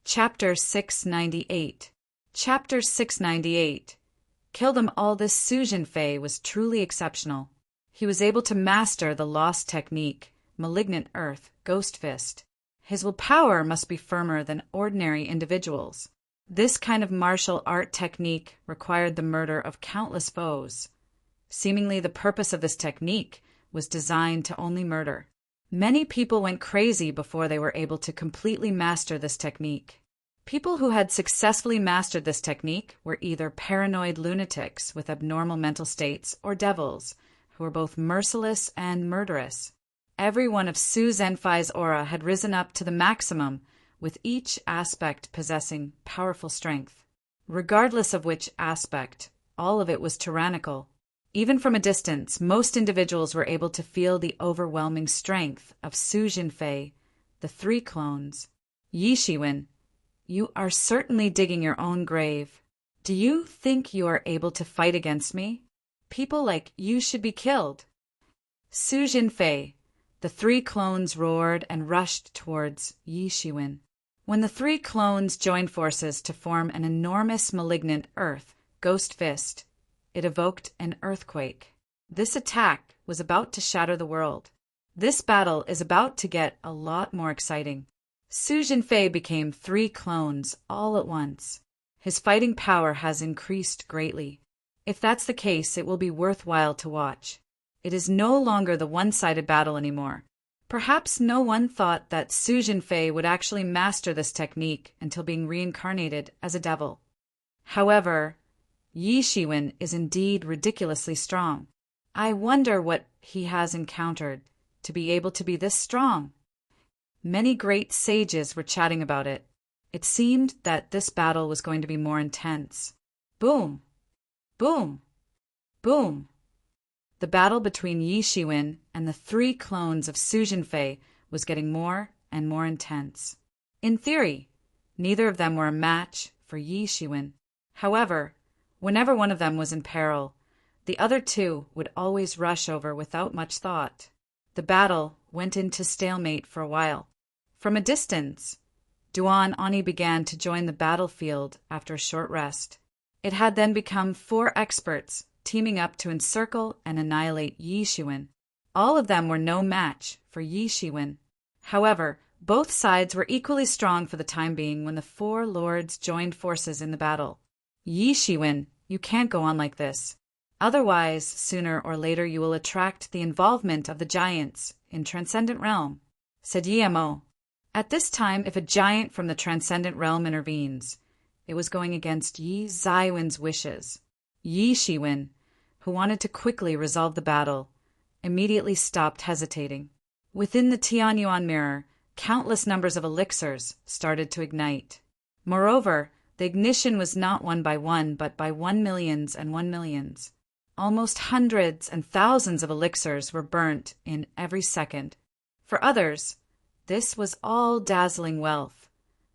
Chapter 698. Chapter 698. Kill them all. This Sujin Fei was truly exceptional. He was able to master the lost technique, Malignant Earth, Ghost Fist. His willpower must be firmer than ordinary individuals. This kind of martial art technique required the murder of countless foes. Seemingly the purpose of this technique was designed to only murder. Many people went crazy before they were able to completely master this technique. People who had successfully mastered this technique were either paranoid lunatics with abnormal mental states or devils, who were both merciless and murderous. Every one of Su Zhenfei's aura had risen up to the maximum, with each aspect possessing powerful strength. Regardless of which aspect, all of it was tyrannical. Even from a distance, most individuals were able to feel the overwhelming strength of Su Zhenfei, the three clones. Yi Shiwen, you are certainly digging your own grave. Do you think you are able to fight against me? People like you should be killed. Su Zhenfei, the three clones roared and rushed towards Yi Shiwen. When the three clones joined forces to form an enormous malignant earth, Ghost Fist, it evoked an earthquake. This attack was about to shatter the world. This battle is about to get a lot more exciting. Su Zhenfei became three clones all at once. His fighting power has increased greatly. If that's the case, it will be worthwhile to watch. It is no longer the one-sided battle anymore. Perhaps no one thought that Su Zhenfei would actually master this technique until being reincarnated as a devil. However, Yi Shiwen is indeed ridiculously strong. I wonder what he has encountered to be able to be this strong. Many great sages were chatting about it. It seemed that this battle was going to be more intense. Boom! Boom! Boom! The battle between Yi Shiwen and the three clones of Su Zhenfei was getting more and more intense. In theory, neither of them were a match for Yi Shiwen. However, whenever one of them was in peril, the other two would always rush over without much thought. The battle went into stalemate for a while. From a distance, Duan Ani began to join the battlefield after a short rest. It had then become four experts teaming up to encircle and annihilate Yi Shiwen. All of them were no match for Yi Shiwen. However, both sides were equally strong for the time being when the four lords joined forces in the battle. Yi Shiwen, you can't go on like this. Otherwise, sooner or later you will attract the involvement of the giants in Transcendent Realm, said Yi Mo. At this time, if a giant from the Transcendent Realm intervenes, it was going against Yi Zaiwen's wishes. Yi Shiwen, who wanted to quickly resolve the battle, immediately stopped hesitating. Within the Tianyuan mirror, countless numbers of elixirs started to ignite. Moreover, the ignition was not one by one, but by 1 millions and 1 millions. Almost hundreds and thousands of elixirs were burnt in every second. For others, this was all dazzling wealth,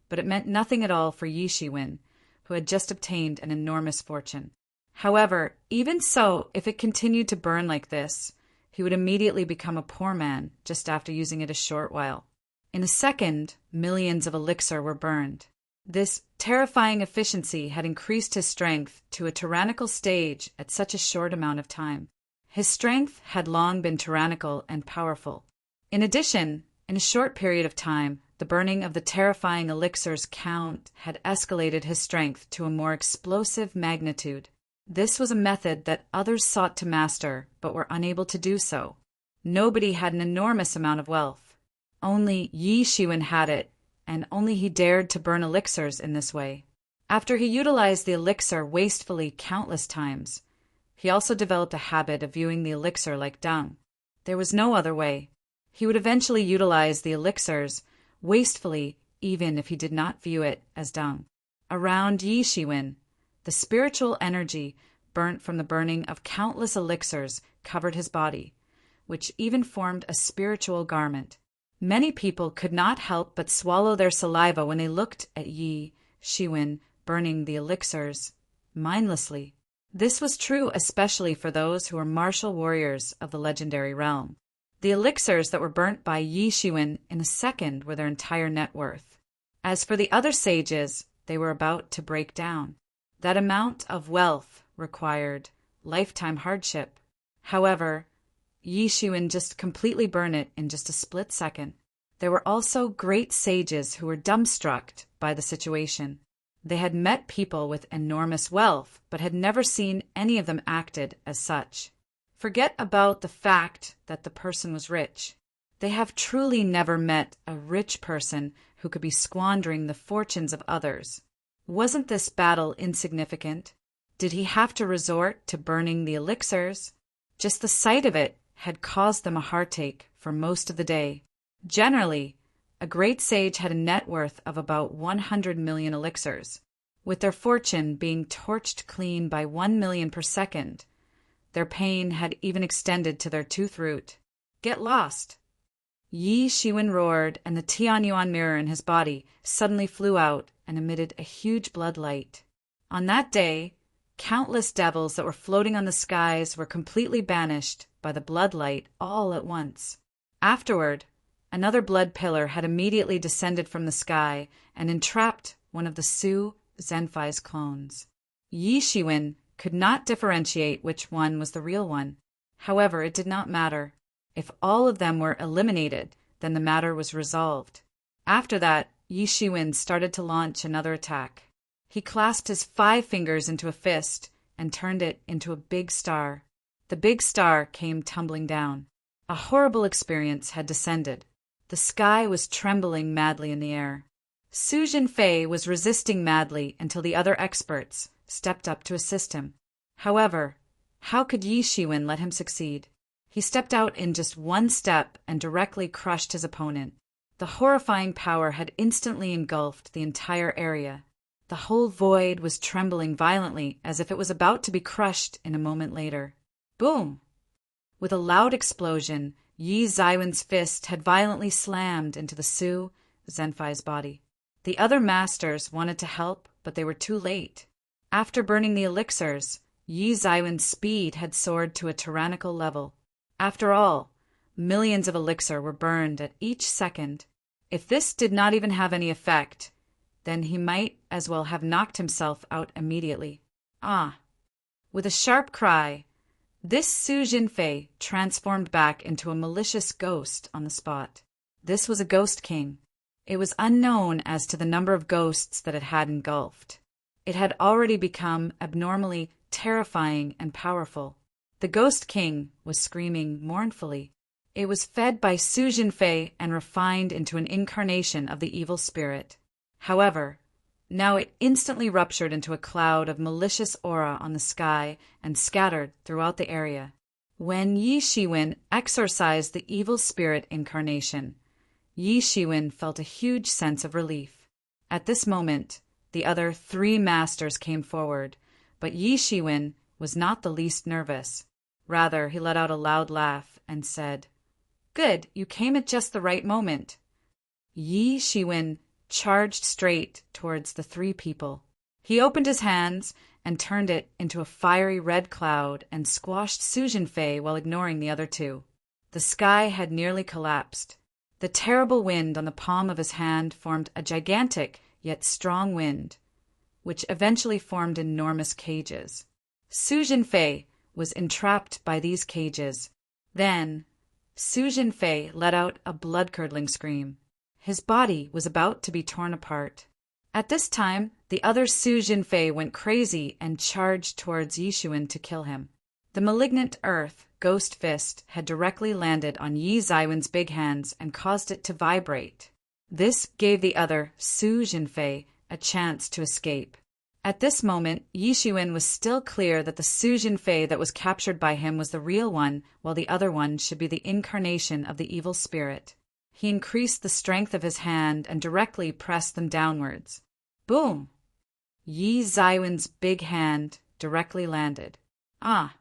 but it meant nothing at all for Yi Shiwen, who had just obtained an enormous fortune. However, even so, if it continued to burn like this, he would immediately become a poor man just after using it a short while. In a second, millions of elixir were burned. This terrifying efficiency had increased his strength to a tyrannical stage at such a short amount of time. His strength had long been tyrannical and powerful. In addition, in a short period of time, the burning of the terrifying elixir's count had escalated his strength to a more explosive magnitude. This was a method that others sought to master, but were unable to do so. Nobody had an enormous amount of wealth. Only Yi Shiwen had it, and only he dared to burn elixirs in this way. After he utilized the elixir wastefully countless times, he also developed a habit of viewing the elixir like dung. There was no other way. He would eventually utilize the elixirs wastefully, even if he did not view it as dung. Around Yi Shiwen, the spiritual energy burnt from the burning of countless elixirs covered his body, which even formed a spiritual garment. Many people could not help but swallow their saliva when they looked at Yi Shiwen burning the elixirs mindlessly. This was true especially for those who were martial warriors of the legendary realm. The elixirs that were burnt by Yi Shiwen in a second were their entire net worth. As for the other sages, they were about to break down. That amount of wealth required lifetime hardship. However, Yi Shiwen just completely burned it in just a split second. There were also great sages who were dumbstruck by the situation. They had met people with enormous wealth, but had never seen any of them acted as such. Forget about the fact that the person was rich. They have truly never met a rich person who could be squandering the fortunes of others. Wasn't this battle insignificant? Did he have to resort to burning the elixirs? Just the sight of it had caused them a heartache for most of the day. Generally, a great sage had a net worth of about 100 million elixirs, with their fortune being torched clean by 1 million per second. Their pain had even extended to their tooth root. Get lost! Yi Shiwen roared, and the Tianyuan mirror in his body suddenly flew out and emitted a huge blood light. On that day, countless devils that were floating on the skies were completely banished by the blood light all at once. Afterward, another blood pillar had immediately descended from the sky and entrapped one of the Su Zhenfai's clones. Yi Shiwen could not differentiate which one was the real one. However, it did not matter. If all of them were eliminated, then the matter was resolved. After that, Yi Shiwen started to launch another attack. He clasped his 5 fingers into a fist and turned it into a big star. The big star came tumbling down. A horrible experience had descended. The sky was trembling madly in the air. Su Zhenfei was resisting madly until the other experts stepped up to assist him. However, how could Yi Shiwen let him succeed? He stepped out in just one step and directly crushed his opponent. The horrifying power had instantly engulfed the entire area. The whole void was trembling violently as if it was about to be crushed in a moment later. Boom! With a loud explosion, Yi Zaiwen's fist had violently slammed into the Su Zhenfai's body. The other masters wanted to help, but they were too late. After burning the elixirs, Yi Zaiwen's speed had soared to a tyrannical level. After all, millions of elixir were burned at each second. If this did not even have any effect, then he might as well have knocked himself out immediately. Ah! With a sharp cry, this Su Zhenfei transformed back into a malicious ghost on the spot. This was a ghost king. It was unknown as to the number of ghosts that it had engulfed. It had already become abnormally terrifying and powerful. The Ghost King was screaming mournfully. It was fed by Su Zhenfei and refined into an incarnation of the evil spirit. However, now it instantly ruptured into a cloud of malicious aura on the sky and scattered throughout the area. When Yi Shiwen exorcised the evil spirit incarnation, Yi Shiwen felt a huge sense of relief. At this moment, the other 3 masters came forward, but Yi Shiwen was not the least nervous. Rather, he let out a loud laugh and said, "Good, you came at just the right moment." Yi Shiwen charged straight towards the 3 people. He opened his hands and turned it into a fiery red cloud and squashed Su Zhenfei while ignoring the other 2. The sky had nearly collapsed. The terrible wind on the palm of his hand formed a gigantic yet strong wind, which eventually formed enormous cages. Su Zhenfei was entrapped by these cages. Then, Su Zhenfei let out a blood-curdling scream. His body was about to be torn apart. At this time, the other Su Zhenfei went crazy and charged towards Yi Shiwen to kill him. The malignant earth ghost fist had directly landed on Yi Zaiwen's big hands and caused it to vibrate. This gave the other Su Zhenfei a chance to escape. At this moment, Yi Shiwen was still clear that the Su Zhenfei that was captured by him was the real one, while the other one should be the incarnation of the evil spirit. He increased the strength of his hand and directly pressed them downwards. Boom! Yi Zaiwen's big hand directly landed. Ah!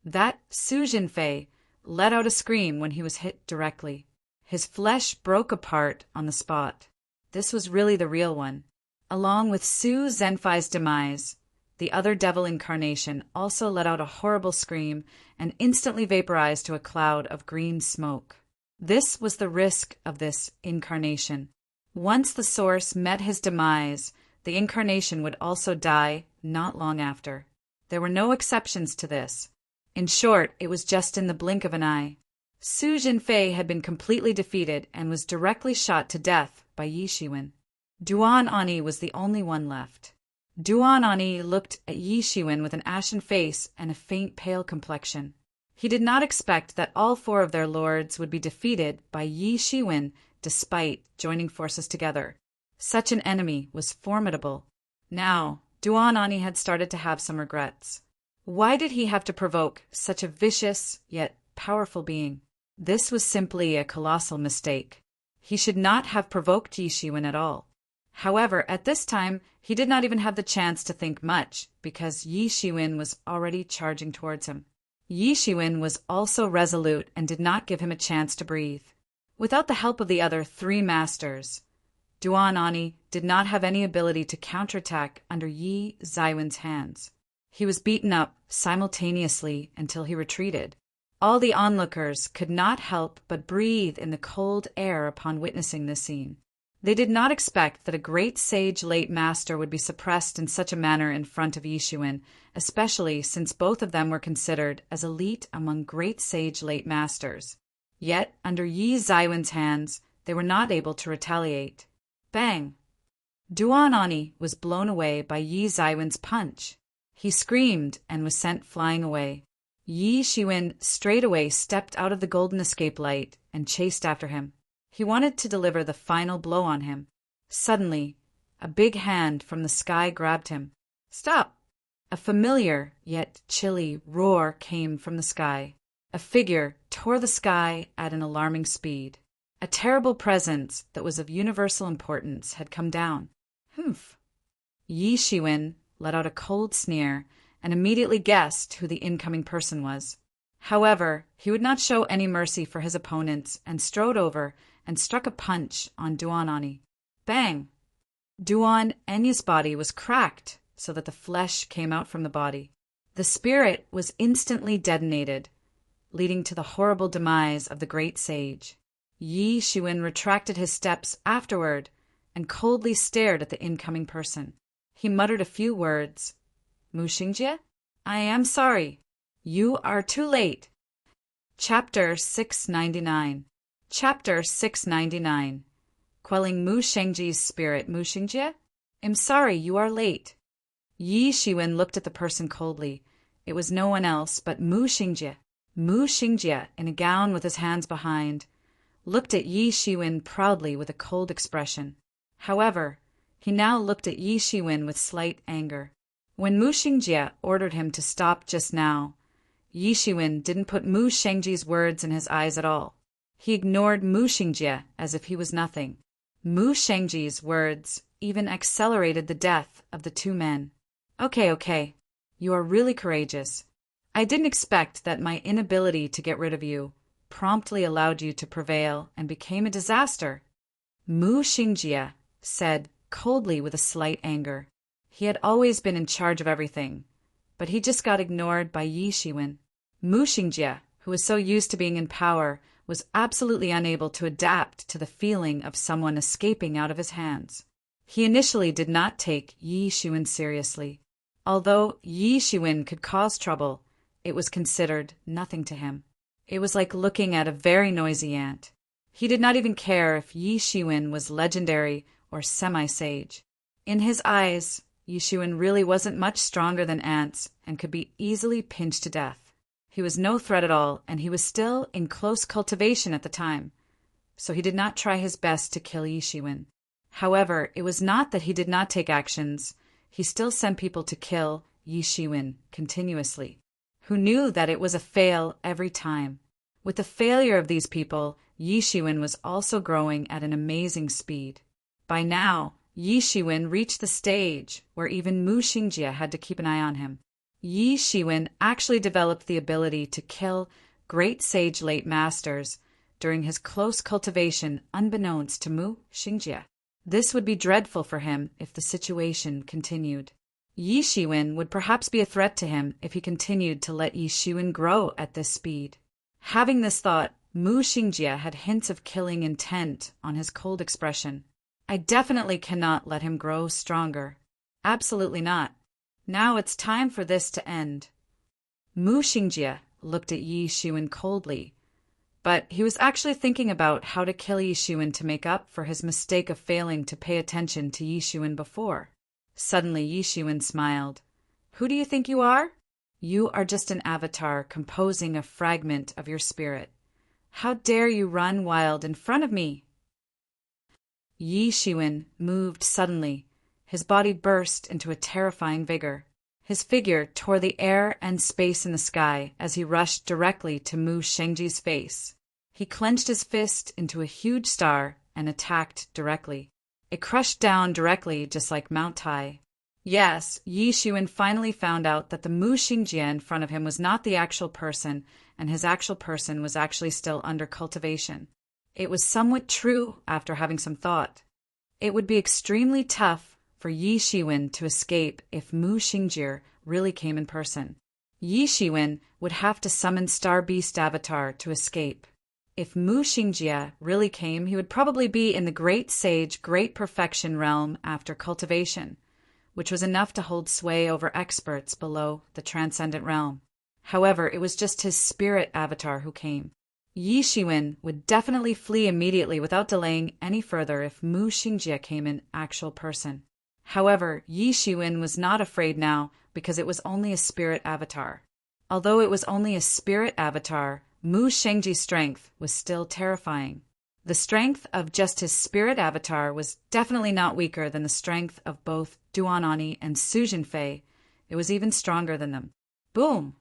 That Su Zhenfei let out a scream when he was hit directly. His flesh broke apart on the spot. This was really the real one. Along with Su Zhenfai's demise, the other devil incarnation also let out a horrible scream and instantly vaporized to a cloud of green smoke. This was the risk of this incarnation. Once the source met his demise, the incarnation would also die not long after. There were no exceptions to this. In short, it was just in the blink of an eye. Su Jinfei had been completely defeated and was directly shot to death by Yi Shiwen. Duan Ani was the only one left. Duan Ani looked at Yi Shiwen with an ashen face and a faint pale complexion. He did not expect that all four of their lords would be defeated by Yi Shiwen despite joining forces together. Such an enemy was formidable. Now, Duan Ani had started to have some regrets. Why did he have to provoke such a vicious yet powerful being? This was simply a colossal mistake. He should not have provoked Yi Shiwen at all. However, at this time, he did not even have the chance to think much, because Yi Shiwen was already charging towards him. Yi Shiwen was also resolute and did not give him a chance to breathe. Without the help of the other three masters, Duan Ani did not have any ability to counterattack under Yi Zaiwen's hands. He was beaten up simultaneously until he retreated. All the onlookers could not help but breathe in the cold air upon witnessing this scene. They did not expect that a great sage late master would be suppressed in such a manner in front of Yi Shiwen, especially since both of them were considered as elite among great sage late masters. Yet, under Yi Zaiwen's hands, they were not able to retaliate. Bang! Duan Ani was blown away by Yi Zaiwen's punch. He screamed and was sent flying away. Yi Shiwen straightaway stepped out of the golden escape light and chased after him. He wanted to deliver the final blow on him. Suddenly, a big hand from the sky grabbed him. Stop! A familiar, yet chilly, roar came from the sky. A figure tore the sky at an alarming speed. A terrible presence that was of universal importance had come down. Humph! Yi Shiwen let out a cold sneer and immediately guessed who the incoming person was. However, he would not show any mercy for his opponents and strode over and struck a punch on Duan Ani. Bang! Duan Ani's body was cracked so that the flesh came out from the body. The spirit was instantly detonated, leading to the horrible demise of the great sage. Yi Shiwen retracted his steps afterward and coldly stared at the incoming person. He muttered a few words. Mu Xingjie? I am sorry. You are too late. Chapter 699. Chapter 699. Quelling Mu Shengjie's spirit. Mu Xingjie? I'm sorry, you are late. Yi Shiwen looked at the person coldly. It was no one else but Mu Xingjie. Mu Xingjie, in a gown with his hands behind, looked at Yi Shiwen proudly with a cold expression. However, he now looked at Yi Shiwen with slight anger. When Mu Xingjie ordered him to stop just now, Yi Shiwen didn't put Mu Shengjie's words in his eyes at all. He ignored Mu Xingjie as if he was nothing. Mu Shengjie's words even accelerated the death of the two men. Okay. You are really courageous. I didn't expect that my inability to get rid of you promptly allowed you to prevail and became a disaster. Mu Xingjie said coldly with a slight anger. He had always been in charge of everything, but he just got ignored by Yi Shiwen. Mu Xingjie, who was so used to being in power, was absolutely unable to adapt to the feeling of someone escaping out of his hands. He initially did not take Yi Shiwen seriously. Although Yi Shiwen could cause trouble, it was considered nothing to him. It was like looking at a very noisy ant. He did not even care if Yi Shiwen was legendary or semi-sage. In his eyes, Yi Shiwen really wasn't much stronger than ants and could be easily pinched to death. He was no threat at all, and he was still in close cultivation at the time, so he did not try his best to kill Yi Shiwen. However, it was not that he did not take actions. He still sent people to kill Yi Shiwen continuously, who knew that it was a fail every time. With the failure of these people, Yi Shiwen was also growing at an amazing speed. By now, Yi Shiwen reached the stage where even Mu Xingjie had to keep an eye on him. Yi Shiwen actually developed the ability to kill great sage late masters during his close cultivation unbeknownst to Mu Xingjie. This would be dreadful for him if the situation continued. Yi Shiwen would perhaps be a threat to him if he continued to let Yi Shiwen grow at this speed. Having this thought, Mu Xingjie had hints of killing intent on his cold expression. I definitely cannot let him grow stronger. Absolutely not. Now it's time for this to end. Mu Xingjie looked at Yi Xuan coldly, but he was actually thinking about how to kill Yi Xuan to make up for his mistake of failing to pay attention to Yi Xuan before. Suddenly Yi Xuan smiled. Who do you think you are? You are just an avatar composing a fragment of your spirit. How dare you run wild in front of me? Yi Xuan moved suddenly. His body burst into a terrifying vigor. His figure tore the air and space in the sky as he rushed directly to Mu Shengjie's face. He clenched his fist into a huge star and attacked directly. It crushed down directly just like Mount Tai. Yes, Yi Xuan finally found out that the Mu Xingjie in front of him was not the actual person, and his actual person was actually still under cultivation. It was somewhat true after having some thought. It would be extremely tough for Yi Xuan to escape if Mu Xingjie really came in person. Yi Xuan would have to summon Star Beast Avatar to escape. If Mu Xingjie really came, he would probably be in the Great Sage, Great Perfection realm after cultivation, which was enough to hold sway over experts below the Transcendent realm. However, it was just his spirit avatar who came. Yi Xuan would definitely flee immediately without delaying any further if Mu Xingjie came in actual person. However, Yi Xuan was not afraid now because it was only a spirit avatar. Although it was only a spirit avatar, Mu Shengjie's strength was still terrifying. The strength of just his spirit avatar was definitely not weaker than the strength of both Duanani and Suzhen Fei. It was even stronger than them. Boom!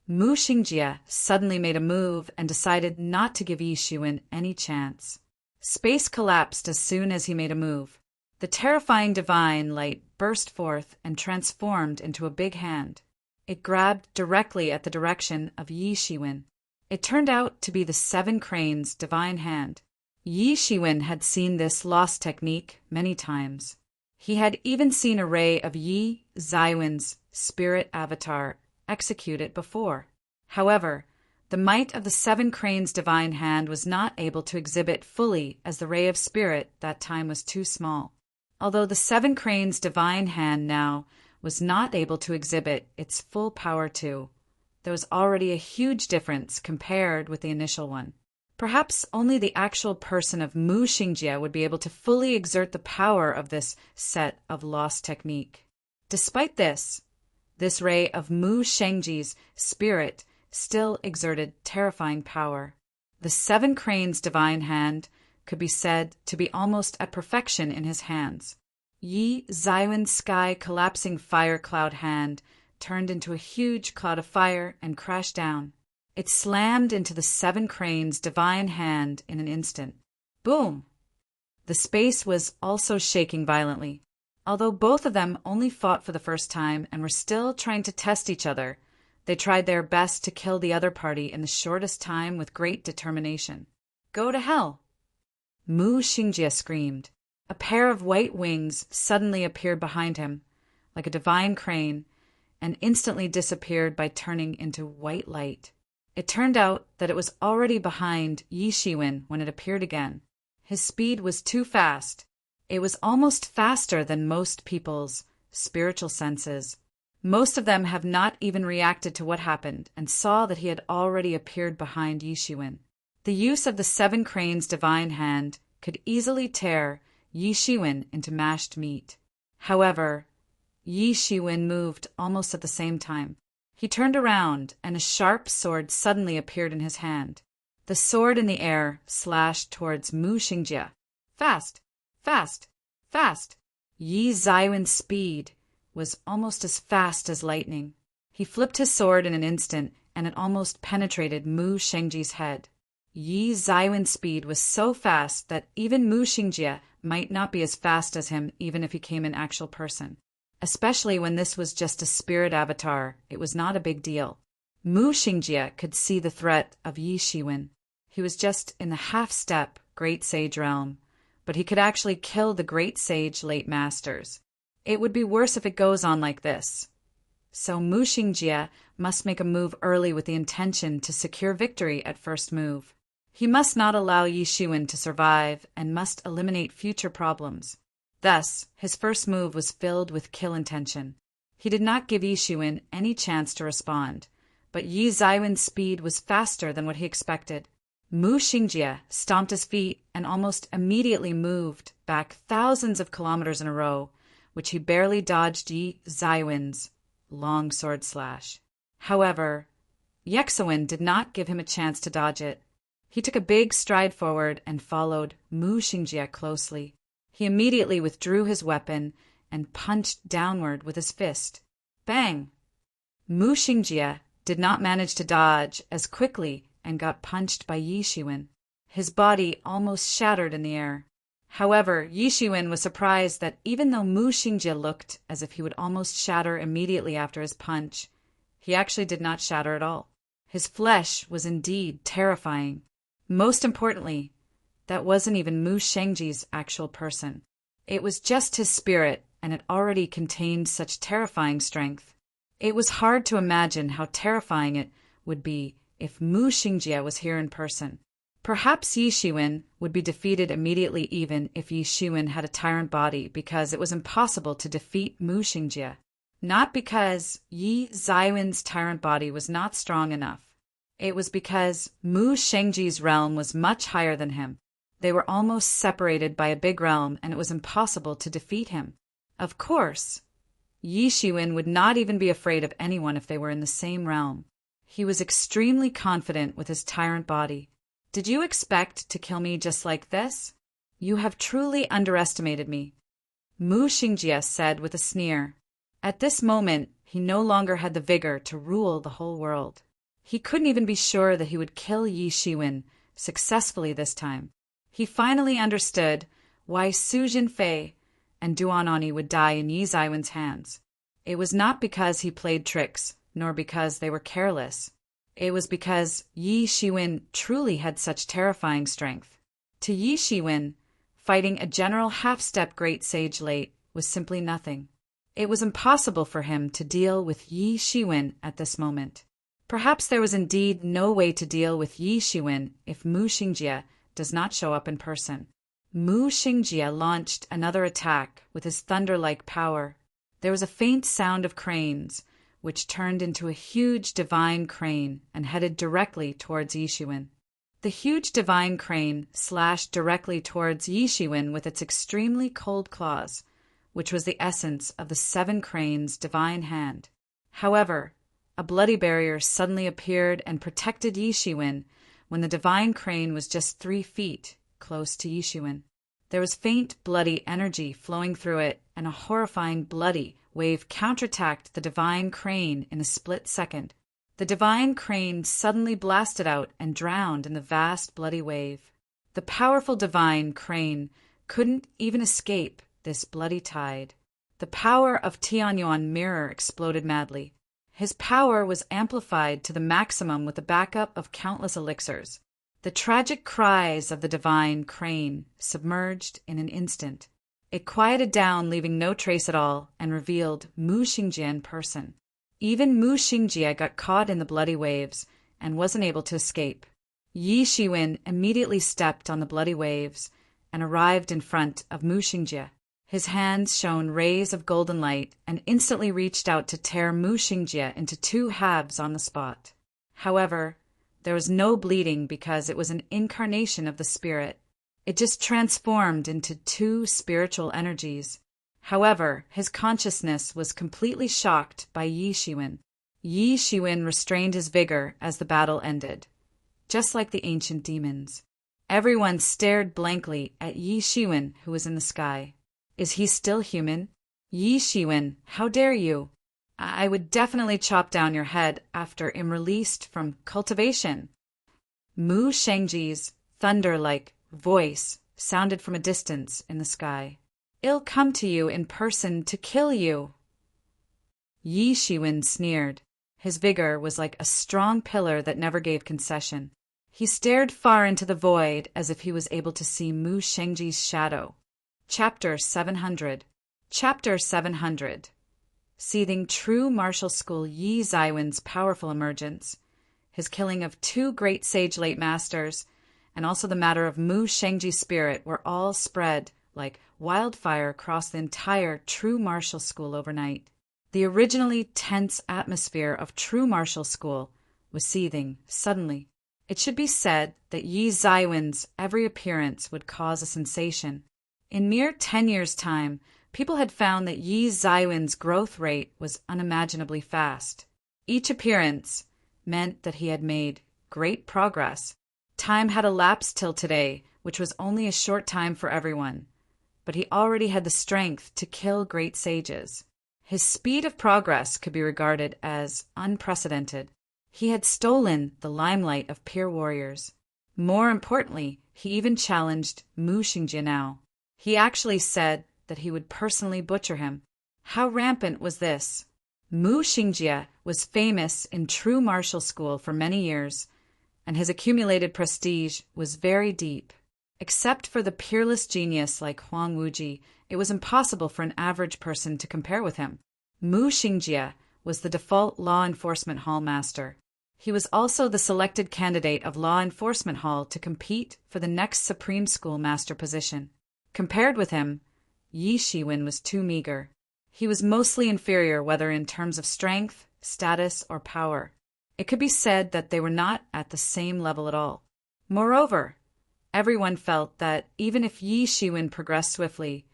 Mu Xingjie suddenly made a move and decided not to give Yi Xuan any chance. Space collapsed as soon as he made a move. The terrifying divine light burst forth and transformed into a big hand. It grabbed directly at the direction of Yi Xuan. It turned out to be the Seven Cranes divine hand. Yi Xuan had seen this lost technique many times. He had even seen a ray of Yi Zaiwen's spirit avatar execute it before. However, the might of the Seven Cranes divine hand was not able to exhibit fully as the ray of spirit that time was too small. Although the Seven Cranes divine hand now was not able to exhibit its full power too, there was already a huge difference compared with the initial one. Perhaps only the actual person of Mu Xingjie would be able to fully exert the power of this set of lost technique. Despite this ray of Mu Shengjie's spirit still exerted terrifying power. The Seven Cranes divine hand could be said to be almost at perfection in his hands. Yi Zaiwen's sky collapsing fire cloud hand turned into a huge cloud of fire and crashed down. It slammed into the Seven Cranes divine hand in an instant. Boom! The space was also shaking violently. Although both of them only fought for the first time and were still trying to test each other, they tried their best to kill the other party in the shortest time with great determination. Go to hell! Mu Xingjie screamed. A pair of white wings suddenly appeared behind him, like a divine crane, and instantly disappeared by turning into white light. It turned out that it was already behind Yi Xuan when it appeared again. His speed was too fast. It was almost faster than most people's spiritual senses. Most of them have not even reacted to what happened and saw that he had already appeared behind Yi Xuan. The use of the Seven Cranes divine hand could easily tear Yi Xuan into mashed meat. However, Yi Xuan moved almost at the same time. He turned around, and a sharp sword suddenly appeared in his hand. The sword in the air slashed towards Mu Xingjie. Fast! Fast! Fast! Yi Zaiwen's speed was almost as fast as lightning. He flipped his sword in an instant, and it almost penetrated Mu Shengjie's head. Yi Zaiwen's speed was so fast that even Mu Xingjie might not be as fast as him even if he came in actual person. Especially when this was just a spirit avatar, it was not a big deal. Mu Xingjie could see the threat of Yi Xuan. He was just in the half-step Great Sage realm, but he could actually kill the Great Sage late masters. It would be worse if it goes on like this. So Mu Xingjie must make a move early with the intention to secure victory at first move. He must not allow Yi Shiwen to survive and must eliminate future problems. Thus, his first move was filled with kill intention. He did not give Yi Shiwen any chance to respond, but Yi Zaiwen's speed was faster than what he expected. Mu Xingjie stomped his feet and almost immediately moved back thousands of kilometers in a row, which he barely dodged Yi Zaiwen's long sword slash. However, Yexowen did not give him a chance to dodge it. He took a big stride forward and followed Mu Xingjie closely. He immediately withdrew his weapon and punched downward with his fist. Bang! Mu Xingjie did not manage to dodge as quickly and got punched by Yi Shiwen. His body almost shattered in the air. However, Yi Shiwen was surprised that even though Mu Xingjie looked as if he would almost shatter immediately after his punch, he actually did not shatter at all. His flesh was indeed terrifying. Most importantly, that wasn't even Mu Xiangjie's actual person. It was just his spirit, and it already contained such terrifying strength. It was hard to imagine how terrifying it would be if Mu Xingjie was here in person. Perhaps Yi Shiwen would be defeated immediately even if Yi Shiwen had a tyrant body, because it was impossible to defeat Mu Xingjie. Not because Yi Zaiwen's tyrant body was not strong enough. It was because Mu Xiangjie's realm was much higher than him. They were almost separated by a big realm, and it was impossible to defeat him. Of course, Yi Shiwen would not even be afraid of anyone if they were in the same realm. He was extremely confident with his tyrant body. Did you expect to kill me just like this? You have truly underestimated me, Mu Xingjie said with a sneer. At this moment, he no longer had the vigor to rule the whole world. He couldn't even be sure that he would kill Yi Shiwen successfully this time. He finally understood why Su Jinfei and Duan Oni would die in Yi Zaiwen's hands. It was not because he played tricks, nor because they were careless. It was because Yi Shiwen truly had such terrifying strength. To Yi Shiwen, fighting a general half-step great sage late was simply nothing. It was impossible for him to deal with Yi Shiwen at this moment. Perhaps there was indeed no way to deal with Yi Shiwen if Mu Xingjie does not show up in person. Mu Xingjie launched another attack with his thunder-like power. There was a faint sound of cranes, which turned into a huge divine crane and headed directly towards Yi Shiwen. The huge divine crane slashed directly towards Yi Shiwen with its extremely cold claws, which was the essence of the 7 cranes' divine hand. However, a bloody barrier suddenly appeared and protected Yi Shiwen when the divine crane was just 3 feet close to Yi Shiwen. There was faint bloody energy flowing through it, and a horrifying bloody wave counterattacked the divine crane in a split second. The divine crane suddenly blasted out and drowned in the vast bloody wave. The powerful divine crane couldn't even escape this bloody tide. The power of Tianyuan mirror exploded madly. His power was amplified to the maximum with the backup of countless elixirs. The tragic cries of the divine crane submerged in an instant. It quieted down, leaving no trace at all, and revealed Mu Xingjie in person. Even Mu Xingjie got caught in the bloody waves and wasn't able to escape. Yi Shiwen immediately stepped on the bloody waves and arrived in front of Mu Xingjie. His hands shone rays of golden light and instantly reached out to tear Mu Xingjie into 2 halves on the spot. However, there was no bleeding because it was an incarnation of the spirit. It just transformed into 2 spiritual energies. However, his consciousness was completely shocked by Yi Shiwen. Yi Shiwen restrained his vigor as the battle ended, just like the ancient demons. Everyone stared blankly at Yi Shiwen, who was in the sky. Is he still human? Yi Shiwen, how dare you? I would definitely chop down your head after I'm released from cultivation. Mu Xiangjie's thunder-like voice sounded from a distance in the sky. I'll come to you in person to kill you. Yi Shiwen sneered. His vigor was like a strong pillar that never gave concession. He stared far into the void as if he was able to see Mu Xiangjie's shadow. Chapter 700. Chapter 700. Seething true martial school Yi Zaiwen's powerful emergence, his killing of 2 great sage late masters, and also the matter of Mu Shengji's spirit were all spread like wildfire across the entire true martial school overnight. The originally tense atmosphere of true martial school was seething suddenly. It should be said that Yi Zaiwen's every appearance would cause a sensation. In mere 10 years' time, people had found that Yi Zaiwen's growth rate was unimaginably fast. Each appearance meant that he had made great progress. Time had elapsed till today, which was only a short time for everyone, but he already had the strength to kill great sages. His speed of progress could be regarded as unprecedented. He had stolen the limelight of peer warriors. More importantly, he even challenged Mu Xingjie now. He actually said that he would personally butcher him. How rampant was this? Mu Xingjie was famous in true martial school for many years, and his accumulated prestige was very deep. Except for the peerless genius like Huang Wuji, it was impossible for an average person to compare with him. Mu Xingjie was the default law enforcement hall master. He was also the selected candidate of law enforcement hall to compete for the next Supreme School master position. Compared with him, Yi Shiwen was too meager. He was mostly inferior whether in terms of strength, status, or power. It could be said that they were not at the same level at all. Moreover, everyone felt that even if Yi Shiwen progressed swiftly,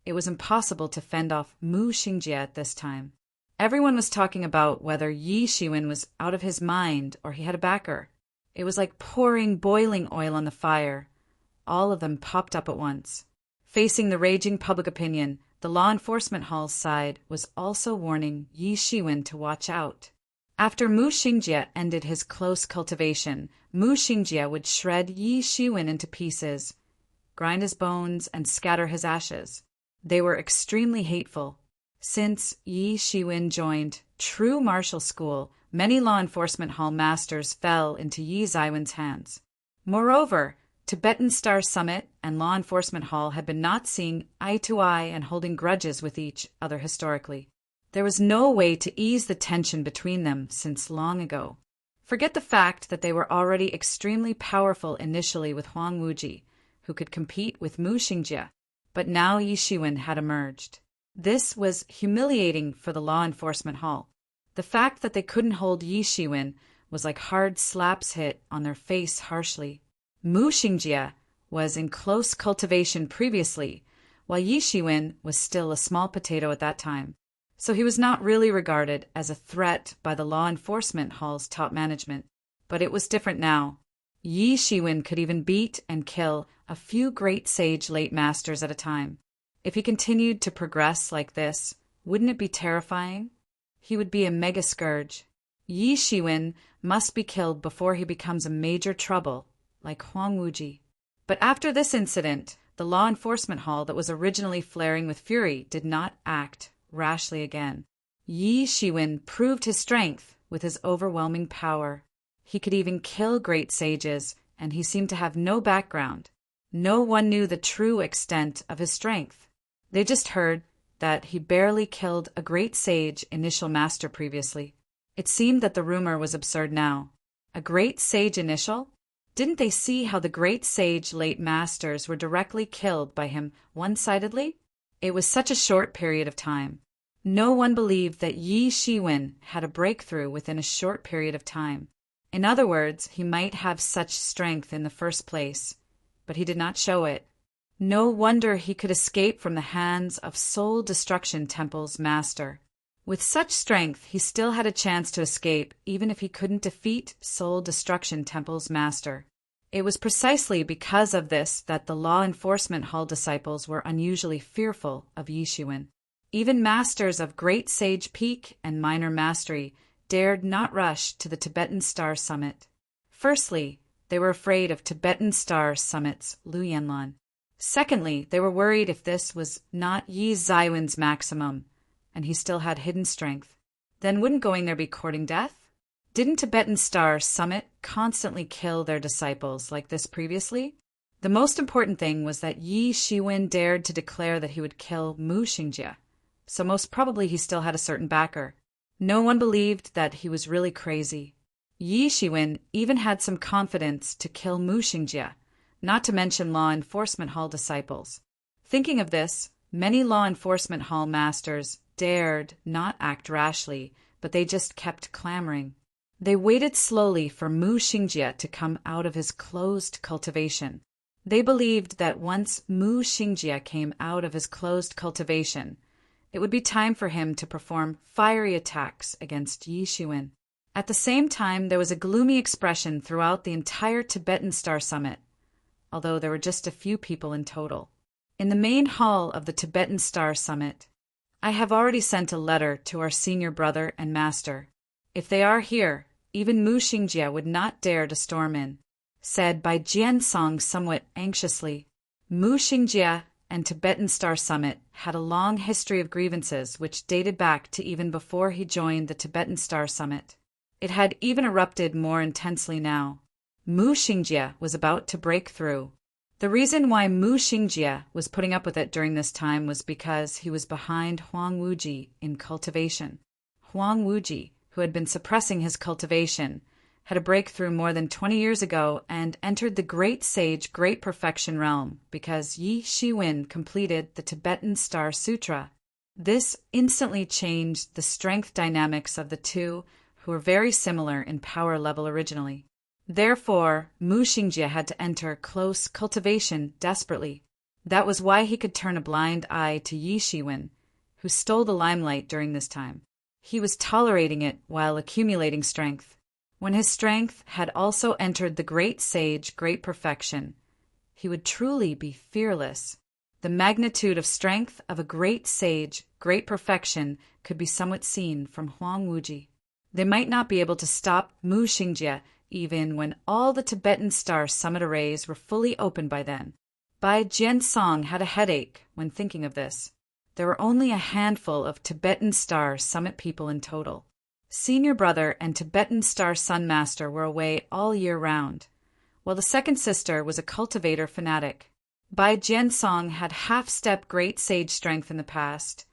it was impossible to fend off Mu Xingjie at this time. Everyone was talking about whether Yi Shiwen was out of his mind or he had a backer. It was like pouring boiling oil on the fire. All of them popped up at once. Facing the raging public opinion, the law enforcement hall's side was also warning Yi Shiwen to watch out. After Mu Xingjie ended his close cultivation, Mu Xingjie would shred Yi Shiwen into pieces, grind his bones, and scatter his ashes. They were extremely hateful. Since Yi Shiwen joined true martial school, many law enforcement hall masters fell into Yi Zaiwen's hands. Moreover, Tibetan Star Summit and law enforcement hall had been not seeing eye to eye and holding grudges with each other historically. There was no way to ease the tension between them since long ago. Forget the fact that they were already extremely powerful initially with Huang Wuji, who could compete with Mu Xingjie, but now Yi Shiwen had emerged. This was humiliating for the law enforcement hall. The fact that they couldn't hold Yi Shiwen was like hard slaps hit on their face harshly. Mu Xingjie was in close cultivation previously, while Yi Shiwen was still a small potato at that time. So he was not really regarded as a threat by the law enforcement hall's top management. But it was different now. Yi Shiwen could even beat and kill a few great sage late masters at a time. If he continued to progress like this, wouldn't it be terrifying? He would be a mega scourge. Yi Shiwen must be killed before he becomes a major trouble, like Huang Wuji. But after this incident, the law enforcement hall that was originally flaring with fury did not act rashly again. Yi Shiwen proved his strength with his overwhelming power. He could even kill great sages, and he seemed to have no background. No one knew the true extent of his strength. They just heard that he barely killed a great sage initial master previously. It seemed that the rumor was absurd now. A great sage initial? Didn't they see how the great sage late masters were directly killed by him one-sidedly? It was such a short period of time. No one believed that Yi Shiwen had a breakthrough within a short period of time. In other words, he might have such strength in the first place, but he did not show it. No wonder he could escape from the hands of Soul Destruction Temple's master. With such strength, he still had a chance to escape even if he couldn't defeat Soul Destruction Temple's master. It was precisely because of this that the law enforcement hall disciples were unusually fearful of Yi Shiwen. Even masters of Great Sage Peak and Minor Mastery dared not rush to the Tibetan Star Summit. Firstly, they were afraid of Tibetan Star Summit's Lu Yanlan. Secondly, they were worried if this was not Yi Zaiwen's maximum, and he still had hidden strength. Then wouldn't going there be courting death? Didn't Tibetan Star Summit constantly kill their disciples like this previously? The most important thing was that Yi Shiwen dared to declare that he would kill Mu Xingjie, so most probably he still had a certain backer. No one believed that he was really crazy. Yi Shiwen even had some confidence to kill Mu Xingjie, not to mention law enforcement hall disciples. Thinking of this, many law enforcement hall masters dared not act rashly, but they just kept clamoring. They waited slowly for Mu Xingjie to come out of his closed cultivation. They believed that once Mu Xingjie came out of his closed cultivation, it would be time for him to perform fiery attacks against Yi Shiwen. At the same time, there was a gloomy expression throughout the entire Tibetan Star Summit, although there were just a few people in total. In the main hall of the Tibetan Star Summit, I have already sent a letter to our senior brother and master. If they are here, even Mu Xingjie would not dare to storm in, said Bai Jiansong somewhat anxiously. Mu Xingjie and Tibetan Star Summit had a long history of grievances which dated back to even before he joined the Tibetan Star Summit. It had even erupted more intensely now. Mu Xingjie was about to break through. The reason why Mu Xingjie was putting up with it during this time was because he was behind Huang Wuji in cultivation. Huang Wuji, who had been suppressing his cultivation, had a breakthrough more than 20 years ago and entered the Great Sage Great Perfection realm because Yi Shiwen completed the Tibetan Star Sutra. This instantly changed the strength dynamics of the two, who were very similar in power level originally. Therefore, Mu Xingjie had to enter close cultivation desperately. That was why he could turn a blind eye to Yi Shiwen, who stole the limelight during this time. He was tolerating it while accumulating strength. When his strength had also entered the Great Sage Great Perfection, he would truly be fearless. The magnitude of strength of a Great Sage Great Perfection could be somewhat seen from Huang Wuji. They might not be able to stop Mu Xingjie even when all the Tibetan Star Summit arrays were fully open by then. Bai Jiansong had a headache when thinking of this. There were only a handful of Tibetan Star Summit people in total. Senior brother and Tibetan Star Sun Master were away all year round, while the second sister was a cultivator fanatic. Bai Jiansong had half-step Great Sage strength in the past,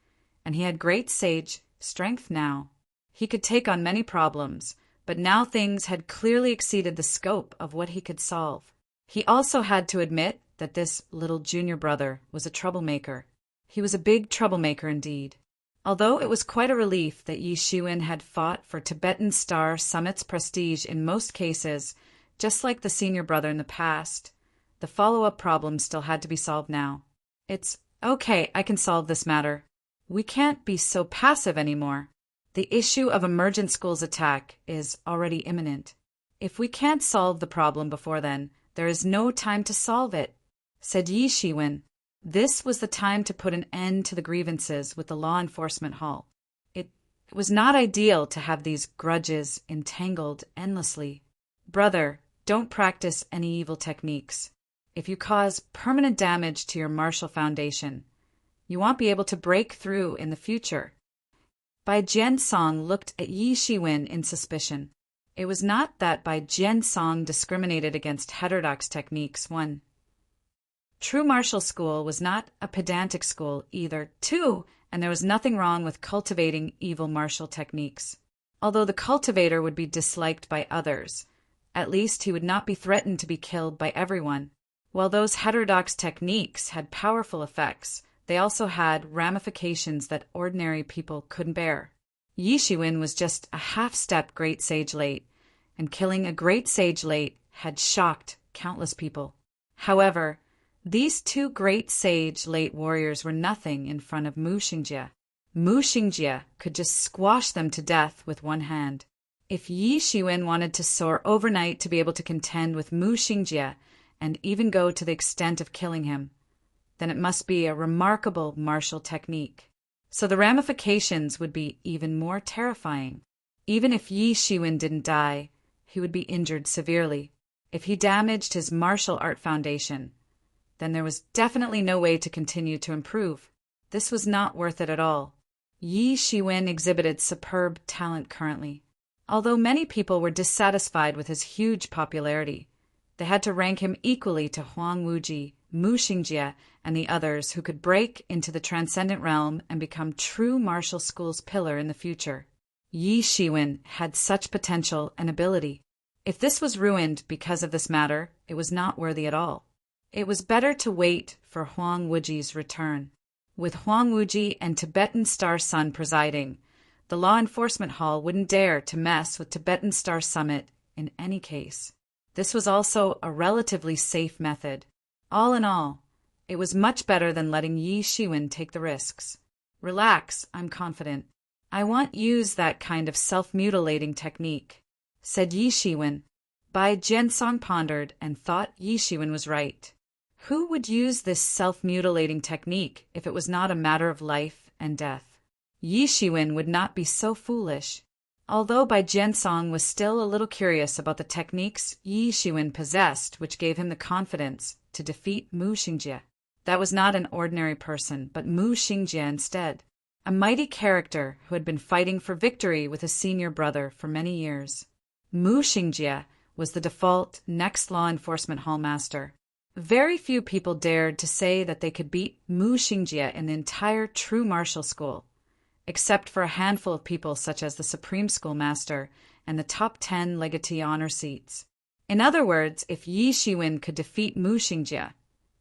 and he had Great Sage strength now. He could take on many problems, but now things had clearly exceeded the scope of what he could solve. He also had to admit that this little junior brother was a troublemaker. He was a big troublemaker indeed. Although it was quite a relief that Yi Shiwen had fought for Tibetan Star Summit's prestige in most cases, just like the senior brother in the past, the follow-up problem still had to be solved now. It's okay, I can solve this matter. We can't be so passive anymore. The issue of emergent school's attack is already imminent. If we can't solve the problem before then, there is no time to solve it, said Yi Shiwen. This was the time to put an end to the grievances with the law enforcement hall. It was not ideal to have these grudges entangled endlessly. Brother, don't practice any evil techniques. If you cause permanent damage to your martial foundation, you won't be able to break through in the future. Bai Jiansong looked at Yi Shiwen in suspicion. It was not that Bai Jiansong discriminated against heterodox techniques. One, true martial school was not a pedantic school either. Two, and there was nothing wrong with cultivating evil martial techniques. Although the cultivator would be disliked by others, at least he would not be threatened to be killed by everyone. While those heterodox techniques had powerful effects, they also had ramifications that ordinary people couldn't bear. Yi Shiwen was just a half-step Great Sage late, and killing a Great Sage late had shocked countless people. However, these two Great Sage late warriors were nothing in front of Mu Xingjie. Mu Xingjie could just squash them to death with one hand. If Yi Shiwen wanted to soar overnight to be able to contend with Mu Xingjie and even go to the extent of killing him, then it must be a remarkable martial technique. So the ramifications would be even more terrifying. Even if Yi Shiwen didn't die, he would be injured severely. If he damaged his martial art foundation, then there was definitely no way to continue to improve. This was not worth it at all. Yi Shiwen exhibited superb talent currently. Although many people were dissatisfied with his huge popularity, they had to rank him equally to Huang Wuji, Mu Xingjie, and the others who could break into the transcendent realm and become true martial school's pillar in the future. Yi Shiwen had such potential and ability. If this was ruined because of this matter, it was not worthy at all. It was better to wait for Huang Wuji's return. With Huang Wuji and Tibetan Star Sun presiding, the law enforcement hall wouldn't dare to mess with Tibetan Star Summit in any case. This was also a relatively safe method. All in all, it was much better than letting Yi Shiwen take the risks. Relax, I'm confident. I won't use that kind of self-mutilating technique, said Yi Shiwen. Bai Jiansong pondered and thought Yi Shiwen was right. Who would use this self-mutilating technique if it was not a matter of life and death? Yi Shiwen would not be so foolish. Although Bai Jiansong was still a little curious about the techniques Yi Shiwen possessed which gave him the confidence to defeat Mu Xingjie. That was not an ordinary person, but Mu Xingjie instead, a mighty character who had been fighting for victory with his senior brother for many years. Mu Xingjie was the default next law enforcement hall master. Very few people dared to say that they could beat Mu Xingjie in the entire true martial school, except for a handful of people such as the Supreme Schoolmaster and the top 10 legatee honor seats. In other words, if Yi Shiwen could defeat Mu Xingjie,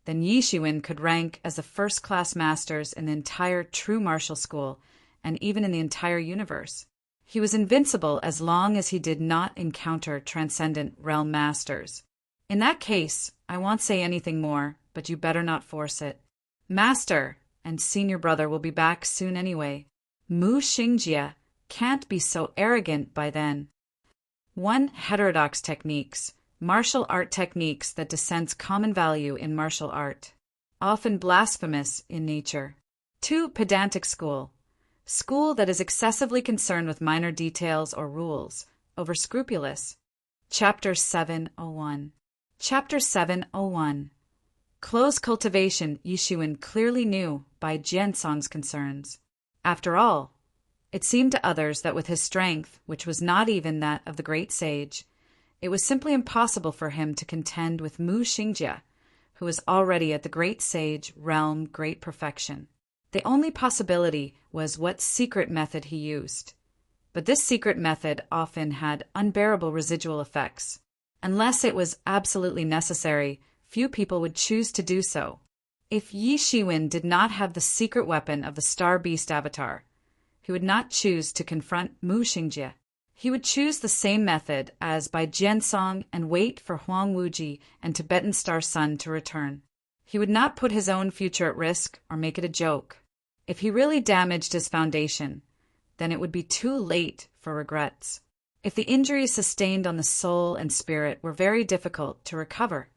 then Yi Shiwen could rank as the first-class masters in the entire true martial school and even in the entire universe. He was invincible as long as he did not encounter transcendent realm masters. In that case, I won't say anything more, but you better not force it. Master and senior brother will be back soon anyway. Mu Xingjie can't be so arrogant by then. 1. Heterodox techniques. Martial art techniques that dissense common value in martial art, often blasphemous in nature. 2. Pedantic school. School that is excessively concerned with minor details or rules, over-scrupulous. Chapter 701. Chapter 701. Close cultivation. Yi Shiwen clearly knew Bai Jiansong's concerns. After all, it seemed to others that with his strength, which was not even that of the great sage, it was simply impossible for him to contend with Mu Xingjie, who was already at the great sage realm great perfection. The only possibility was what secret method he used. But this secret method often had unbearable residual effects. Unless it was absolutely necessary, few people would choose to do so. If Yi Shiwen did not have the secret weapon of the Star Beast avatar, he would not choose to confront Mu Xingjie. He would choose the same method as Bai Jiansong and wait for Huang Wuji and Tibetan Star Sun to return. He would not put his own future at risk or make it a joke. If he really damaged his foundation, then it would be too late for regrets. If the injuries sustained on the soul and spirit were very difficult to recover,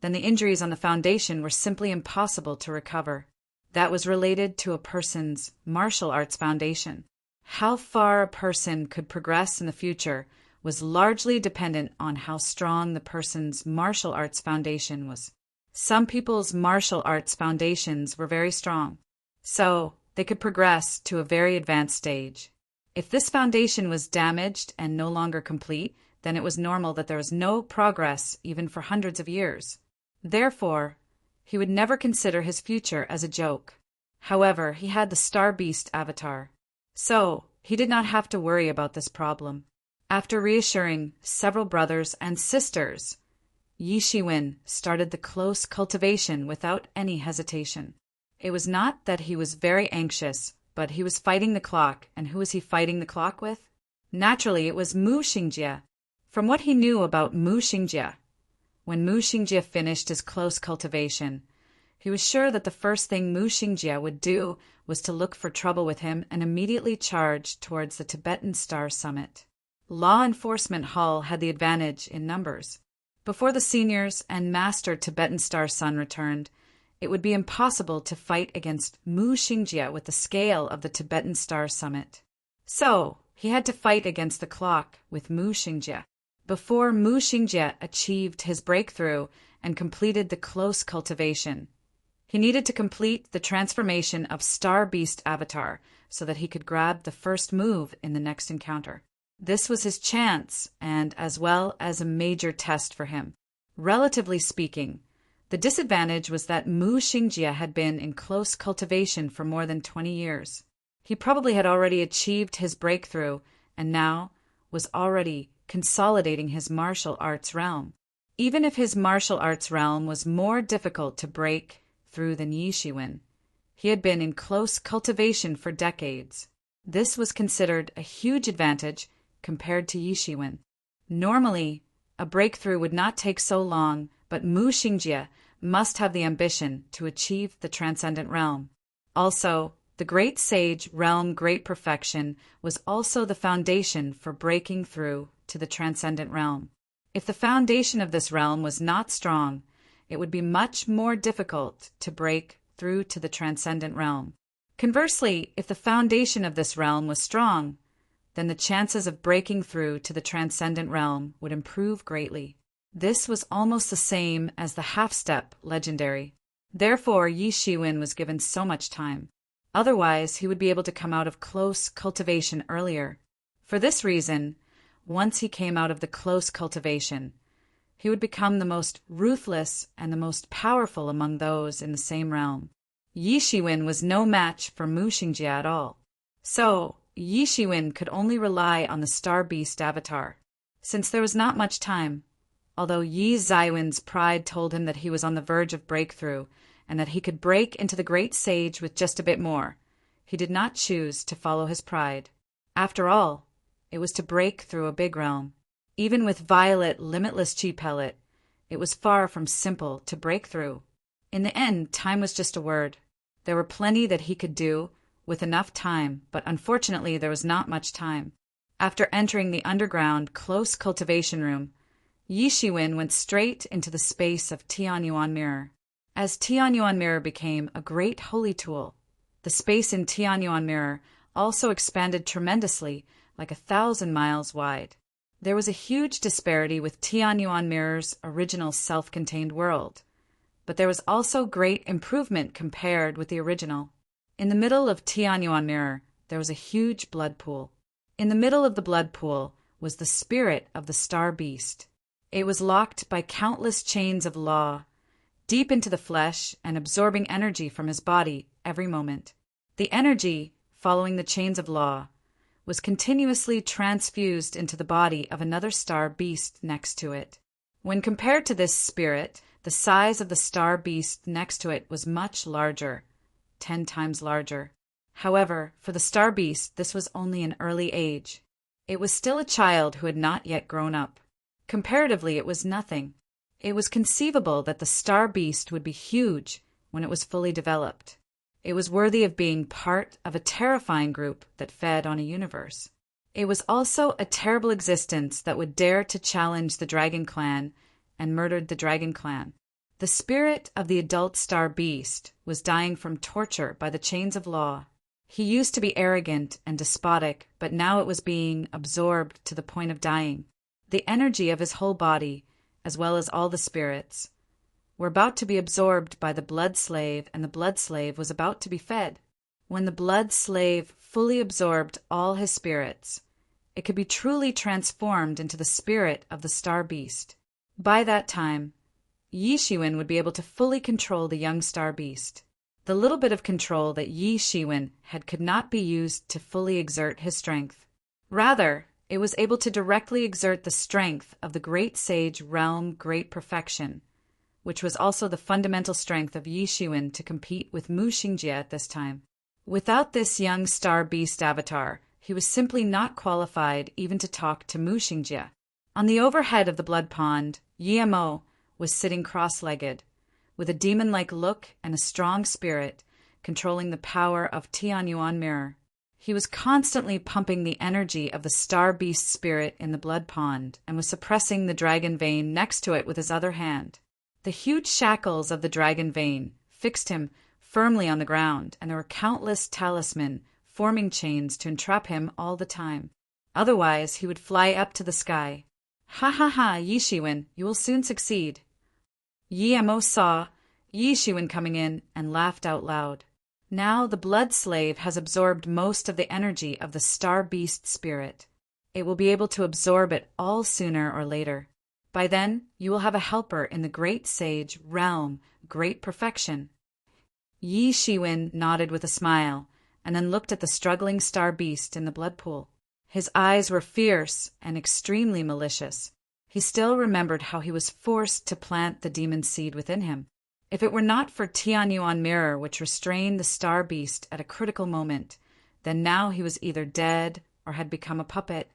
then the injuries on the foundation were simply impossible to recover. That was related to a person's martial arts foundation. How far a person could progress in the future was largely dependent on how strong the person's martial arts foundation was. Some people's martial arts foundations were very strong, so they could progress to a very advanced stage. If this foundation was damaged and no longer complete, then it was normal that there was no progress even for hundreds of years. Therefore, he would never consider his future as a joke. However, he had the Star Beast avatar, so he did not have to worry about this problem. After reassuring several brothers and sisters, Yi Shiwen started the close cultivation without any hesitation. It was not that he was very anxious, but he was fighting the clock, and who was he fighting the clock with? Naturally, it was Mu Xingjie. From what he knew about Mu Xingjie, when Mu Xingjie finished his close cultivation, he was sure that the first thing Mu Xingjie would do was to look for trouble with him and immediately charge towards the Tibetan Star Summit. Law Enforcement Hall had the advantage in numbers. Before the seniors and Master Tibetan Star Sun returned, it would be impossible to fight against Mu Xingjie with the scale of the Tibetan Star Summit. So, he had to fight against the clock with Mu Xingjie. Before Mu Xingjie achieved his breakthrough and completed the close cultivation, he needed to complete the transformation of Star Beast Avatar so that he could grab the first move in the next encounter. This was his chance, and as well as a major test for him. Relatively speaking, the disadvantage was that Mu Xingjie had been in close cultivation for more than 20 years. He probably had already achieved his breakthrough and now was already consolidating his martial arts realm. Even if his martial arts realm was more difficult to break through than Yi Shiwen, he had been in close cultivation for decades. This was considered a huge advantage compared to Yi Shiwen. Normally, a breakthrough would not take so long, but Mu Xingjie must have the ambition to achieve the transcendent realm. Also, the great sage realm great perfection was also the foundation for breaking through to the transcendent realm. If the foundation of this realm was not strong, it would be much more difficult to break through to the transcendent realm. Conversely, if the foundation of this realm was strong, then the chances of breaking through to the transcendent realm would improve greatly. This was almost the same as the half-step legendary. Therefore, Yi Shiwen was given so much time. Otherwise, he would be able to come out of close cultivation earlier. For this reason, once he came out of the close cultivation, he would become the most ruthless and the most powerful among those in the same realm. Yi Shiwen was no match for Mu Xingjie at all. So, Yi Shiwen could only rely on the Star Beast avatar. Since there was not much time, although Yi Zaiwen's pride told him that he was on the verge of breakthrough and that he could break into the great sage with just a bit more, he did not choose to follow his pride. After all, it was to break through a big realm. Even with Violet Limitless Chi Pellet, it was far from simple to break through. In the end, time was just a word. There were plenty that he could do with enough time, but unfortunately there was not much time. After entering the underground close cultivation room, Yi Shiwen went straight into the space of Tianyuan Mirror. As Tianyuan Mirror became a great holy tool, the space in Tianyuan Mirror also expanded tremendously, like 1,000 miles wide. There was a huge disparity with Tianyuan Mirror's original self-contained world, but there was also great improvement compared with the original. In the middle of Tianyuan Mirror, there was a huge blood pool. In the middle of the blood pool was the spirit of the Star Beast. It was locked by countless chains of law, deep into the flesh and absorbing energy from his body every moment. The energy, following the chains of law, was continuously transfused into the body of another Star Beast next to it. When compared to this spirit, the size of the Star Beast next to it was much larger, 10 times larger. However, for the Star Beast, this was only an early age. It was still a child who had not yet grown up. Comparatively, it was nothing. It was conceivable that the Star Beast would be huge when it was fully developed. It was worthy of being part of a terrifying group that fed on a universe. It was also a terrible existence that would dare to challenge the Dragon Clan and murdered the Dragon Clan. The spirit of the adult Star Beast was dying from torture by the chains of law. He used to be arrogant and despotic, but now it was being absorbed to the point of dying. The energy of his whole body, as well as all the spirits, were about to be absorbed by the blood slave, and the blood slave was about to be fed. When the blood slave fully absorbed all his spirits, it could be truly transformed into the spirit of the Star Beast. By that time, Yi Shiwen would be able to fully control the young Star Beast. The little bit of control that Yi Shiwen had could not be used to fully exert his strength. Rather, it was able to directly exert the strength of the great sage realm great perfection, which was also the fundamental strength of Yi Shiwen to compete with Mu Xingjie at this time. Without this young Star Beast avatar, he was simply not qualified even to talk to Mu Xingjie. On the overhead of the blood pond, Yi Mo was sitting cross-legged, with a demon-like look and a strong spirit, controlling the power of Tianyuan Mirror. He was constantly pumping the energy of the Star Beast spirit in the blood pond and was suppressing the dragon vein next to it with his other hand. The huge shackles of the dragon vein fixed him firmly on the ground, and there were countless talisman forming chains to entrap him all the time. Otherwise, he would fly up to the sky. Ha ha ha, Yi Shiwen, you will soon succeed. Yi Mo saw Yi Shiwen coming in and laughed out loud. Now the blood slave has absorbed most of the energy of the Star Beast spirit. It will be able to absorb it all sooner or later. By then, you will have a helper in the great sage realm, great perfection. Yi Shiwen nodded with a smile, and then looked at the struggling Star Beast in the blood pool. His eyes were fierce and extremely malicious. He still remembered how he was forced to plant the demon seed within him. If it were not for Tianyuan mirror, which restrained the star beast at a critical moment, then now he was either dead or had become a puppet.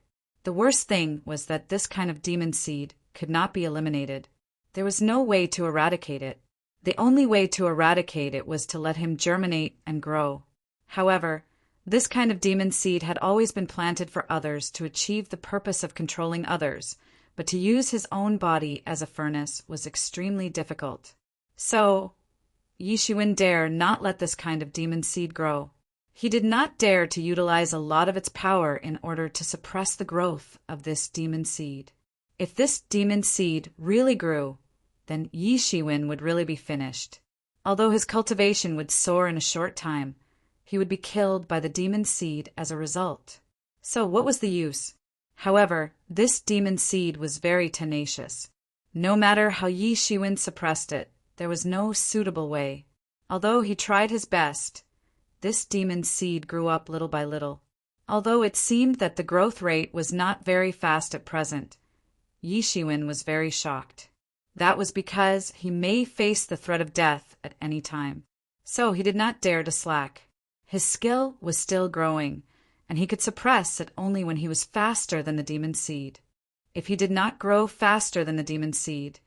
The worst thing was that this kind of demon seed could not be eliminated. There was no way to eradicate it. The only way to eradicate it was to let him germinate and grow. However, this kind of demon seed had always been planted for others to achieve the purpose of controlling others, but to use his own body as a furnace was extremely difficult. So, Yi Shiwen dare not let this kind of demon seed grow. He did not dare to utilize a lot of its power in order to suppress the growth of this demon seed. If this demon seed really grew, then Yi Shiwen would really be finished. Although his cultivation would soar in a short time, he would be killed by the demon seed as a result. So what was the use? However, this demon seed was very tenacious. No matter how Yi Shiwen suppressed it, there was no suitable way. Although he tried his best, this demon seed grew up little by little. Although it seemed that the growth rate was not very fast at present, Yi Shiwen was very shocked. That was because he may face the threat of death at any time. So he did not dare to slack. His skill was still growing, and he could suppress it only when he was faster than the demon seed. If he did not grow faster than the demon seed,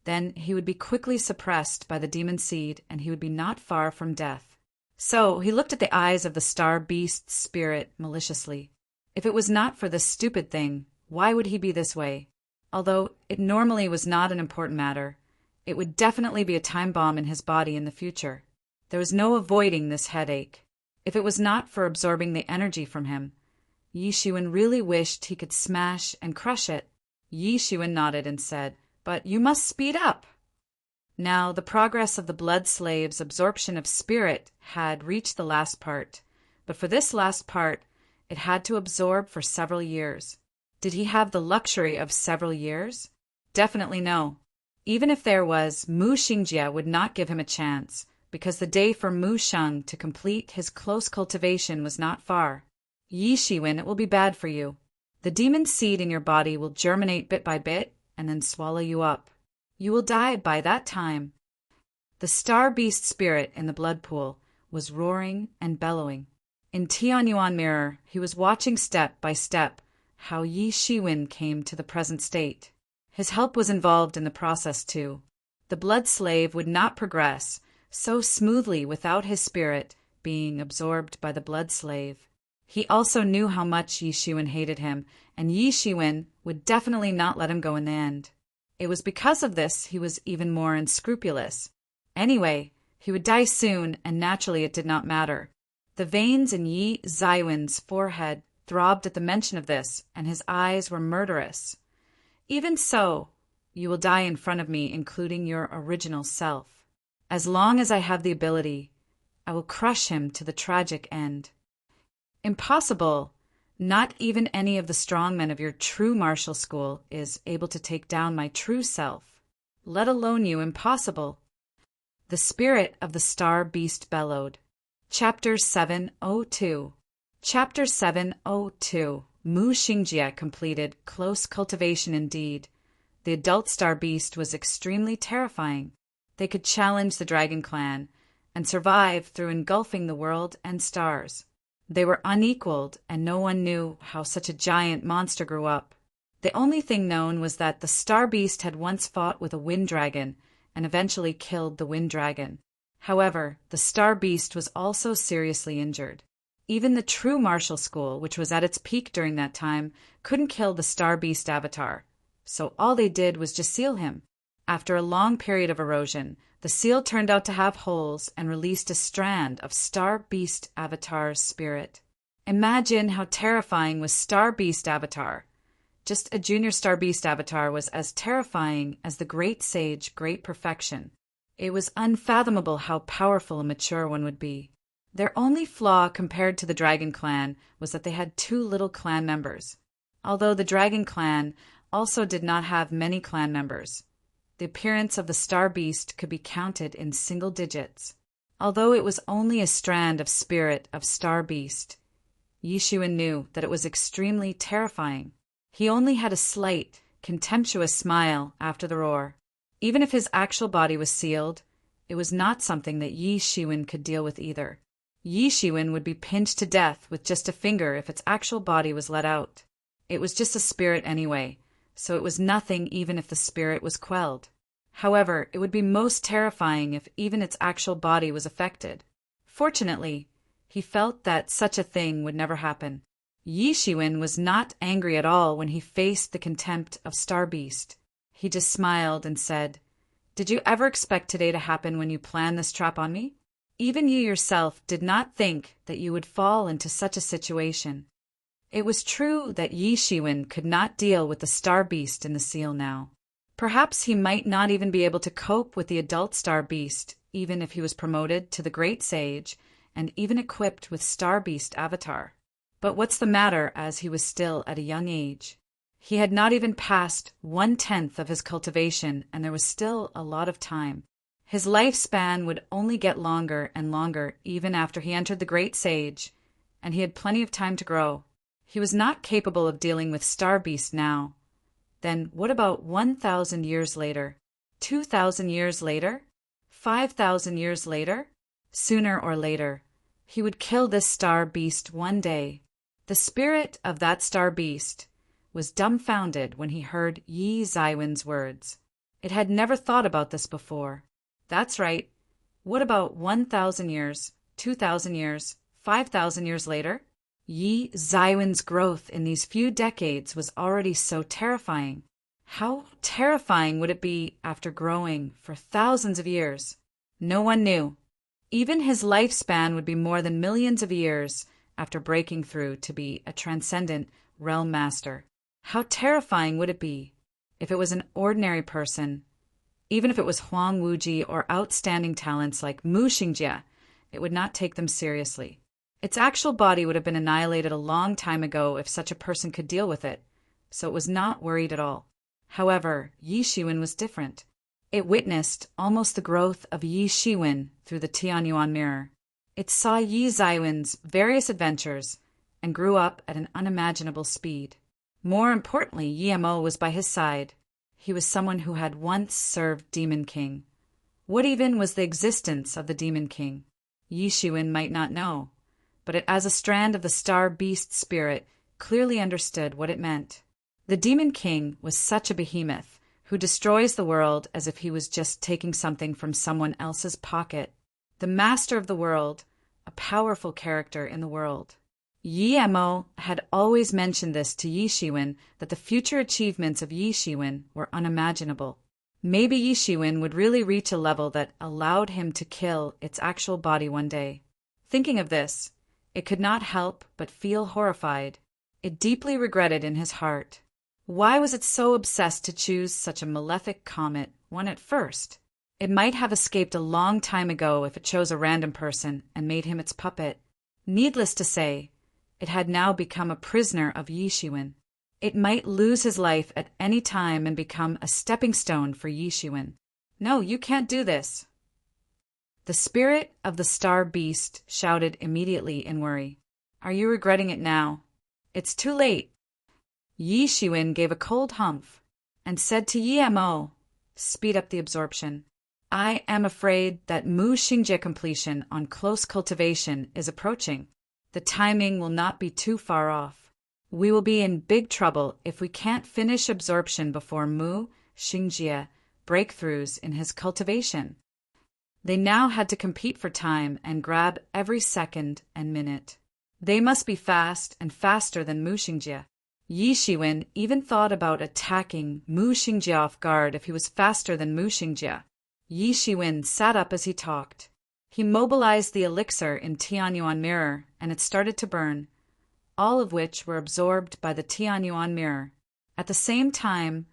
then he would be quickly suppressed by the demon seed and he would be not far from death. So he looked at the eyes of the star beast spirit maliciously. If it was not for this stupid thing, why would he be this way? Although it normally was not an important matter, it would definitely be a time bomb in his body in the future. There was no avoiding this headache. If it was not for absorbing the energy from him, Yi Shiwen really wished he could smash and crush it. Yi Shiwen nodded and said, "But you must speed up." Now the progress of the blood slave's absorption of spirit had reached the last part, but for this last part, it had to absorb for several years. Did he have the luxury of several years? Definitely no. Even if there was, Mu Xingjie would not give him a chance, because the day for Mu Sheng to complete his close cultivation was not far. Yi Shiwen, it will be bad for you. The demon seed in your body will germinate bit by bit and then swallow you up. You will die by that time. The star beast spirit in the blood pool was roaring and bellowing. In Tianyuan mirror, he was watching step by step how Yi Shiwen came to the present state. His help was involved in the process too. The blood slave would not progress so smoothly without his spirit being absorbed by the blood slave. He also knew how much Yi Shiwen hated him, and Yi Shiwen would definitely not let him go in the end. It was because of this he was even more unscrupulous. Anyway, he would die soon, and naturally it did not matter. The veins in Yi Zaiwen's forehead throbbed at the mention of this, and his eyes were murderous. Even so, you will die in front of me, including your original self. As long as I have the ability, I will crush him to the tragic end. Impossible! Not even any of the strong men of your true martial school is able to take down my true self. Let alone you, impossible. The spirit of the star beast bellowed. Chapter 702. Chapter 702. Mu Xingjie completed close cultivation indeed. The adult star beast was extremely terrifying. They could challenge the dragon clan and survive through engulfing the world and stars. They were unequaled, and no one knew how such a giant monster grew up. The only thing known was that the star beast had once fought with a wind dragon and eventually killed the wind dragon. However, the star beast was also seriously injured. Even the true martial school, which was at its peak during that time, couldn't kill the star beast avatar. So all they did was just seal him. After a long period of erosion, the seal turned out to have holes and released a strand of Star Beast Avatar's spirit. Imagine how terrifying was Star Beast Avatar. Just a junior Star Beast Avatar was as terrifying as the Great Sage Great Perfection. It was unfathomable how powerful a mature one would be. Their only flaw compared to the Dragon Clan was that they had too little clan members. Although the Dragon Clan also did not have many clan members, the appearance of the Star Beast could be counted in single digits. Although it was only a strand of spirit of Star Beast, Yi Shiwen knew that it was extremely terrifying. He only had a slight, contemptuous smile after the roar. Even if his actual body was sealed, it was not something that Yi Shiwen could deal with either. Yi Shiwen would be pinched to death with just a finger if its actual body was let out. It was just a spirit anyway, so it was nothing even if the spirit was quelled. However, it would be most terrifying if even its actual body was affected. Fortunately, he felt that such a thing would never happen. Yi Shiwen was not angry at all when he faced the contempt of Star Beast. He just smiled and said, "Did you ever expect today to happen when you planned this trap on me? Even you yourself did not think that you would fall into such a situation." It was true that Yi Shiwen could not deal with the Star Beast in the seal now. Perhaps he might not even be able to cope with the adult Star Beast, even if he was promoted to the Great Sage and even equipped with Star Beast avatar. But what's the matter, as he was still at a young age? He had not even passed 1/10 of his cultivation, and there was still a lot of time. His lifespan would only get longer and longer even after he entered the Great Sage, and he had plenty of time to grow. He was not capable of dealing with Star Beast now. Then what about 1,000 years later? 2,000 years later? 5,000 years later? Sooner or later, he would kill this Star Beast one day. The spirit of that Star Beast was dumbfounded when he heard Yi Zaiwen's words. It had never thought about this before. That's right. What about 1,000 years, 2,000 years, 5,000 years later? Yi Zaiwen's growth in these few decades was already so terrifying. How terrifying would it be after growing for thousands of years? No one knew. Even his lifespan would be more than millions of years after breaking through to be a transcendent realm master. How terrifying would it be if it was an ordinary person? Even if it was Huang Wuji or outstanding talents like Mu Xingjie, it would not take them seriously. Its actual body would have been annihilated a long time ago if such a person could deal with it, so it was not worried at all. However, Yi Shiwen was different. It witnessed almost the growth of Yi Shiwen through the Tianyuan mirror. It saw Yi Zaiwen's various adventures and grew up at an unimaginable speed. More importantly, Yi Mo was by his side. He was someone who had once served Demon King. What even was the existence of the Demon King? Yi Shiwen might not know, but it, as a strand of the Star Beast spirit, clearly understood what it meant. The Demon King was such a behemoth who destroys the world as if he was just taking something from someone else's pocket. The master of the world, a powerful character in the world. Yi Mo had always mentioned this to Yi Shiwen, that the future achievements of Yi Shiwen were unimaginable. Maybe Yi Shiwen would really reach a level that allowed him to kill its actual body one day. Thinking of this, it could not help but feel horrified. It deeply regretted in his heart. Why was it so obsessed to choose such a malefic comet, one at first? It might have escaped a long time ago if it chose a random person and made him its puppet. Needless to say, it had now become a prisoner of Yi Shiwen. It might lose his life at any time and become a stepping stone for Yi Shiwen. No, you can't do this. The spirit of the Star Beast shouted immediately in worry. Are you regretting it now? It's too late. Yi Shiwen gave a cold humph and said to Yi Mo, "Speed up the absorption. I am afraid that Mu Xingjie completion on close cultivation is approaching. The timing will not be too far off. We will be in big trouble if we can't finish absorption before Mu Xingjie breakthroughs in his cultivation." They now had to compete for time and grab every second and minute. They must be fast and faster than Mu Xingjie. Yi Shiwen even thought about attacking Mu Xingjie off guard if he was faster than Mu Xingjie. Yi Shiwen sat up as he talked. He mobilized the elixir in Tianyuan mirror, and it started to burn, all of which were absorbed by the Tianyuan mirror. At the same time,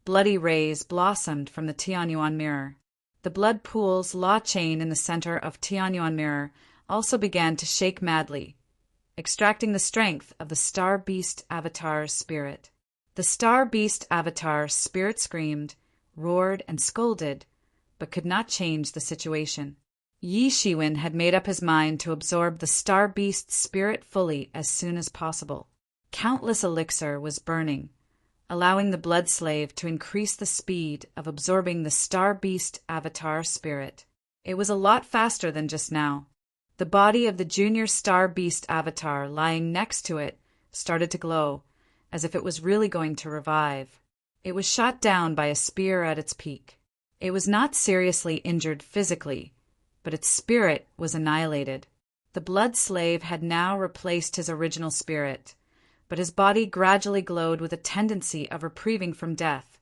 bloody rays blossomed from the Tianyuan mirror. The blood pool's law chain in the center of Tianyuan mirror also began to shake madly, extracting the strength of the Star Beast Avatar's spirit. The Star Beast Avatar spirit screamed, roared, and scolded, but could not change the situation. Yi Shiwen had made up his mind to absorb the Star Beast spirit fully as soon as possible. Countless elixir was burning. allowing the blood slave to increase the speed of absorbing the Star Beast avatar spirit. It was a lot faster than just now. The body of the junior Star Beast avatar lying next to it started to glow, as if it was really going to revive. It was shot down by a spear at its peak. It was not seriously injured physically, but its spirit was annihilated. The blood slave had now replaced his original spirit, but his body gradually glowed with a tendency of reprieving from death,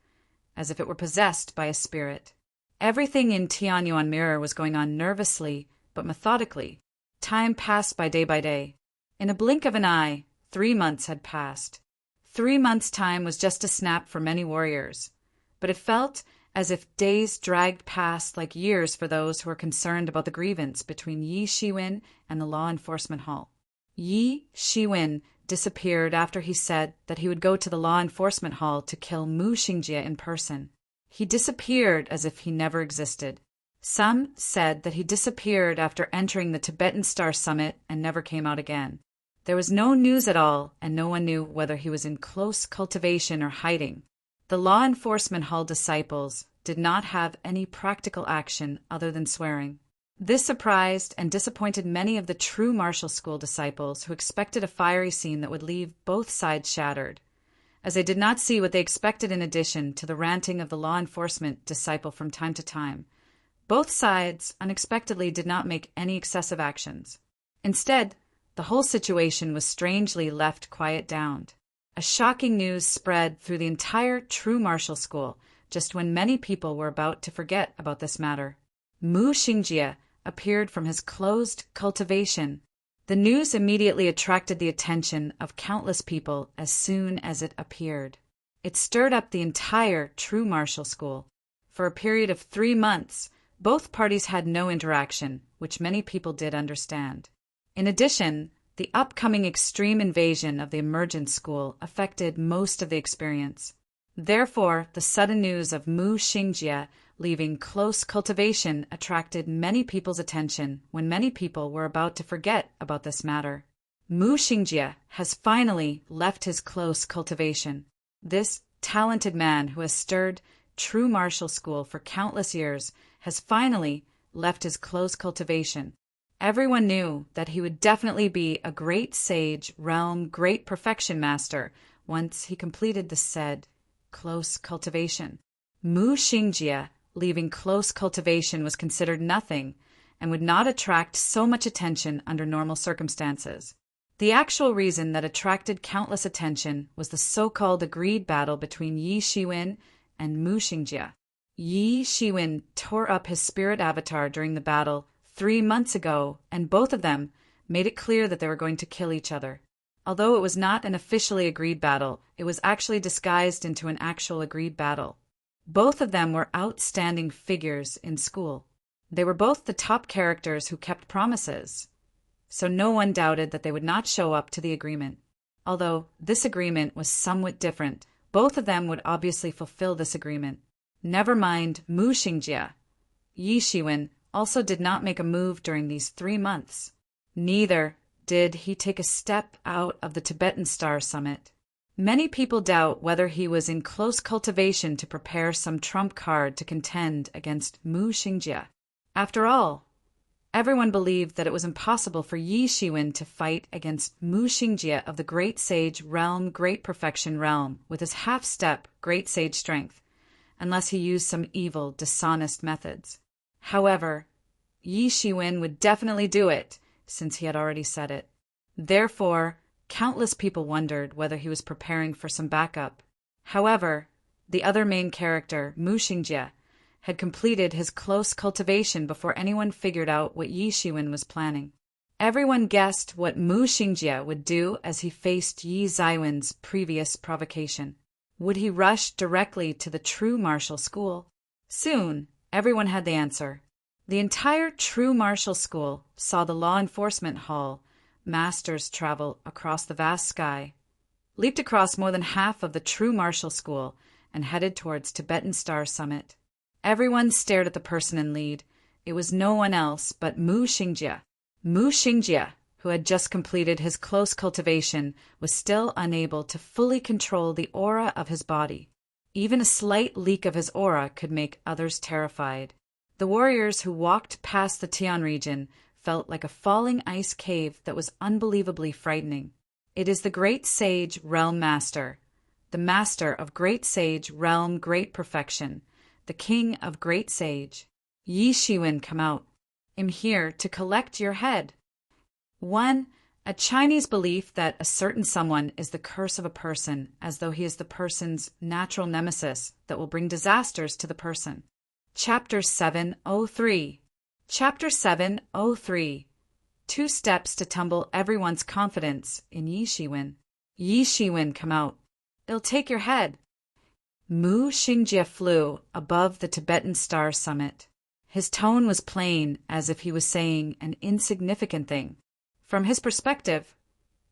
as if it were possessed by a spirit. Everything in Tianyuan Mirror was going on nervously, but methodically. Time passed by day. In a blink of an eye, 3 months had passed. 3 months' time was just a snap for many warriors, but it felt as if days dragged past like years for those who were concerned about the grievance between Yi Shiwen and the law enforcement hall. Yi Shiwen disappeared after he said that he would go to the law enforcement hall to kill Mu Xingjie in person. He disappeared as if he never existed. Some said that he disappeared after entering the Tibetan Star Summit and never came out again. There was no news at all, and no one knew whether he was in close cultivation or hiding. The law enforcement hall disciples did not have any practical action other than swearing. This surprised and disappointed many of the true martial school disciples who expected a fiery scene that would leave both sides shattered, as they did not see what they expected in addition to the ranting of the law enforcement disciple from time to time. Both sides unexpectedly did not make any excessive actions. Instead, the whole situation was strangely left quiet down. A shocking news spread through the entire true martial school just when many people were about to forget about this matter. Mu Xingjie appeared from his closed cultivation. The news immediately attracted the attention of countless people as soon as it appeared. It stirred up the entire true martial school. For a period of 3 months, both parties had no interaction, which many people did understand. In addition, the upcoming extreme invasion of the emergent school affected most of the experience. Therefore, the sudden news of Mu Xingjie leaving close cultivation attracted many people's attention when many people were about to forget about this matter. Mu Xingjie has finally left his close cultivation. This talented man who has stirred true martial school for countless years has finally left his close cultivation. Everyone knew that he would definitely be a great sage, realm, great perfection master once he completed the said close cultivation. Mu Xingjie leaving close cultivation was considered nothing and would not attract so much attention under normal circumstances. The actual reason that attracted countless attention was the so-called agreed battle between Yi Shiwen and Mu Xingjie. Yi Shiwen tore up his spirit avatar during the battle 3 months ago, and both of them made it clear that they were going to kill each other. Although it was not an officially agreed battle, it was actually disguised into an actual agreed battle. Both of them were outstanding figures in school. They were both the top characters who kept promises, so no one doubted that they would not show up to the agreement. Although this agreement was somewhat different, both of them would obviously fulfill this agreement. Never mind Mu Xingjie. Yi Shiwen also did not make a move during these 3 months. Neither did he take a step out of the Tibetan Star Summit. Many people doubt whether he was in close cultivation to prepare some trump card to contend against Mu Xingjie. After all, everyone believed that it was impossible for Yi Shiwen to fight against Mu Xingjie of the Great Sage Realm, Great Perfection Realm, with his half-step Great Sage strength, unless he used some evil, dishonest methods. However, Yi Shiwen would definitely do it, since he had already said it. Therefore, countless people wondered whether he was preparing for some backup. However, the other main character, Mu Xingjie, had completed his close cultivation before anyone figured out what Yi Shiwen was planning. Everyone guessed what Mu Xingjie would do as he faced Yi Zaiwen's previous provocation. Would he rush directly to the true martial school? Soon, everyone had the answer. The entire true martial school saw the law enforcement hall masters travel across the vast sky, leaped across more than half of the true martial school, and headed towards Tibetan Star Summit. Everyone stared at the person in lead. It was no one else but Mu Xingjie. Mu Xingjie, who had just completed his close cultivation, was still unable to fully control the aura of his body. Even a slight leak of his aura could make others terrified. The warriors who walked past the Tian region felt like a falling ice cave that was unbelievably frightening. It is the Great Sage Realm Master, the Master of Great Sage Realm Great Perfection, the King of Great Sage. Yi Shiwen, come out. I'm here to collect your head. 1. A Chinese belief that a certain someone is the curse of a person, as though he is the person's natural nemesis that will bring disasters to the person. Chapter 703. Chapter 703. 2 steps to tumble everyone's confidence in Yi Shiwen. Yi Shiwen, come out. It'll take your head. Mu Xingjie flew above the Tibetan star summit. His tone was plain, as if he was saying an insignificant thing. From his perspective,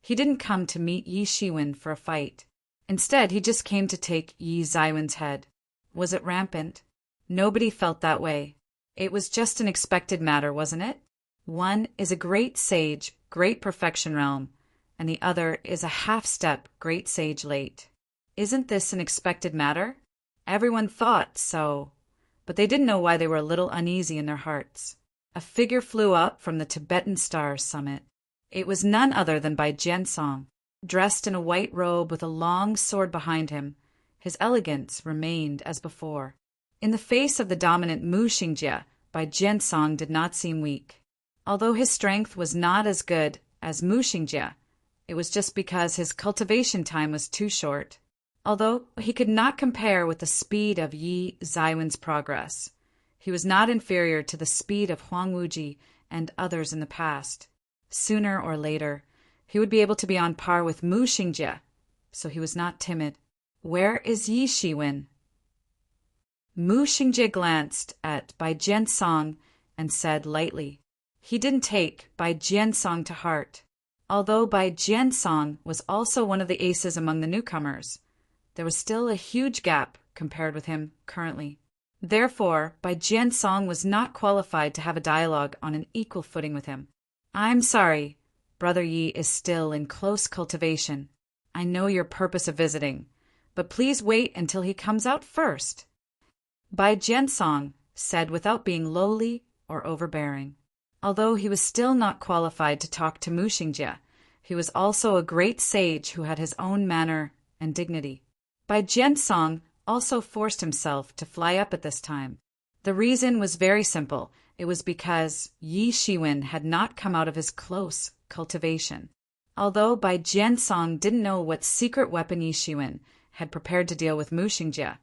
he didn't come to meet Yi Shiwen for a fight. Instead, he just came to take Yi Zaiwen's head. Was it rampant? Nobody felt that way. It was just an expected matter, wasn't it? One is a great sage, great perfection realm, and the other is a half-step great sage late. Isn't this an expected matter? Everyone thought so, but they didn't know why they were a little uneasy in their hearts. A figure flew up from the Tibetan star summit. It was none other than Bai Jiansong, dressed in a white robe with a long sword behind him. His elegance remained as before. In the face of the dominant Mu Xingjie, Bai Jiansong did not seem weak. Although his strength was not as good as Mu Xingjie, it was just because his cultivation time was too short. Although he could not compare with the speed of Yi Zaiwen's progress, he was not inferior to the speed of Huang Wuji and others in the past. Sooner or later, he would be able to be on par with Mu Xingjie, so he was not timid. Where is Yi Shiwen? Mu Xingjie glanced at Bai Jiansong and said lightly. He didn't take Bai Jiansong to heart. Although Bai Jiansong was also one of the aces among the newcomers, there was still a huge gap compared with him currently. Therefore, Bai Jiansong was not qualified to have a dialogue on an equal footing with him. I'm sorry, Brother Yi is still in close cultivation. I know your purpose of visiting, but please wait until he comes out first. Bai Jiansong said without being lowly or overbearing. Although he was still not qualified to talk to Mu Xingjie, he was also a great sage who had his own manner and dignity. Bai Jiansong also forced himself to fly up at this time. The reason was very simple. It was because Yi Shiwen had not come out of his close cultivation. Although Bai Jiansong didn't know what secret weapon Yi Shiwen had prepared to deal with Mu Xingjie,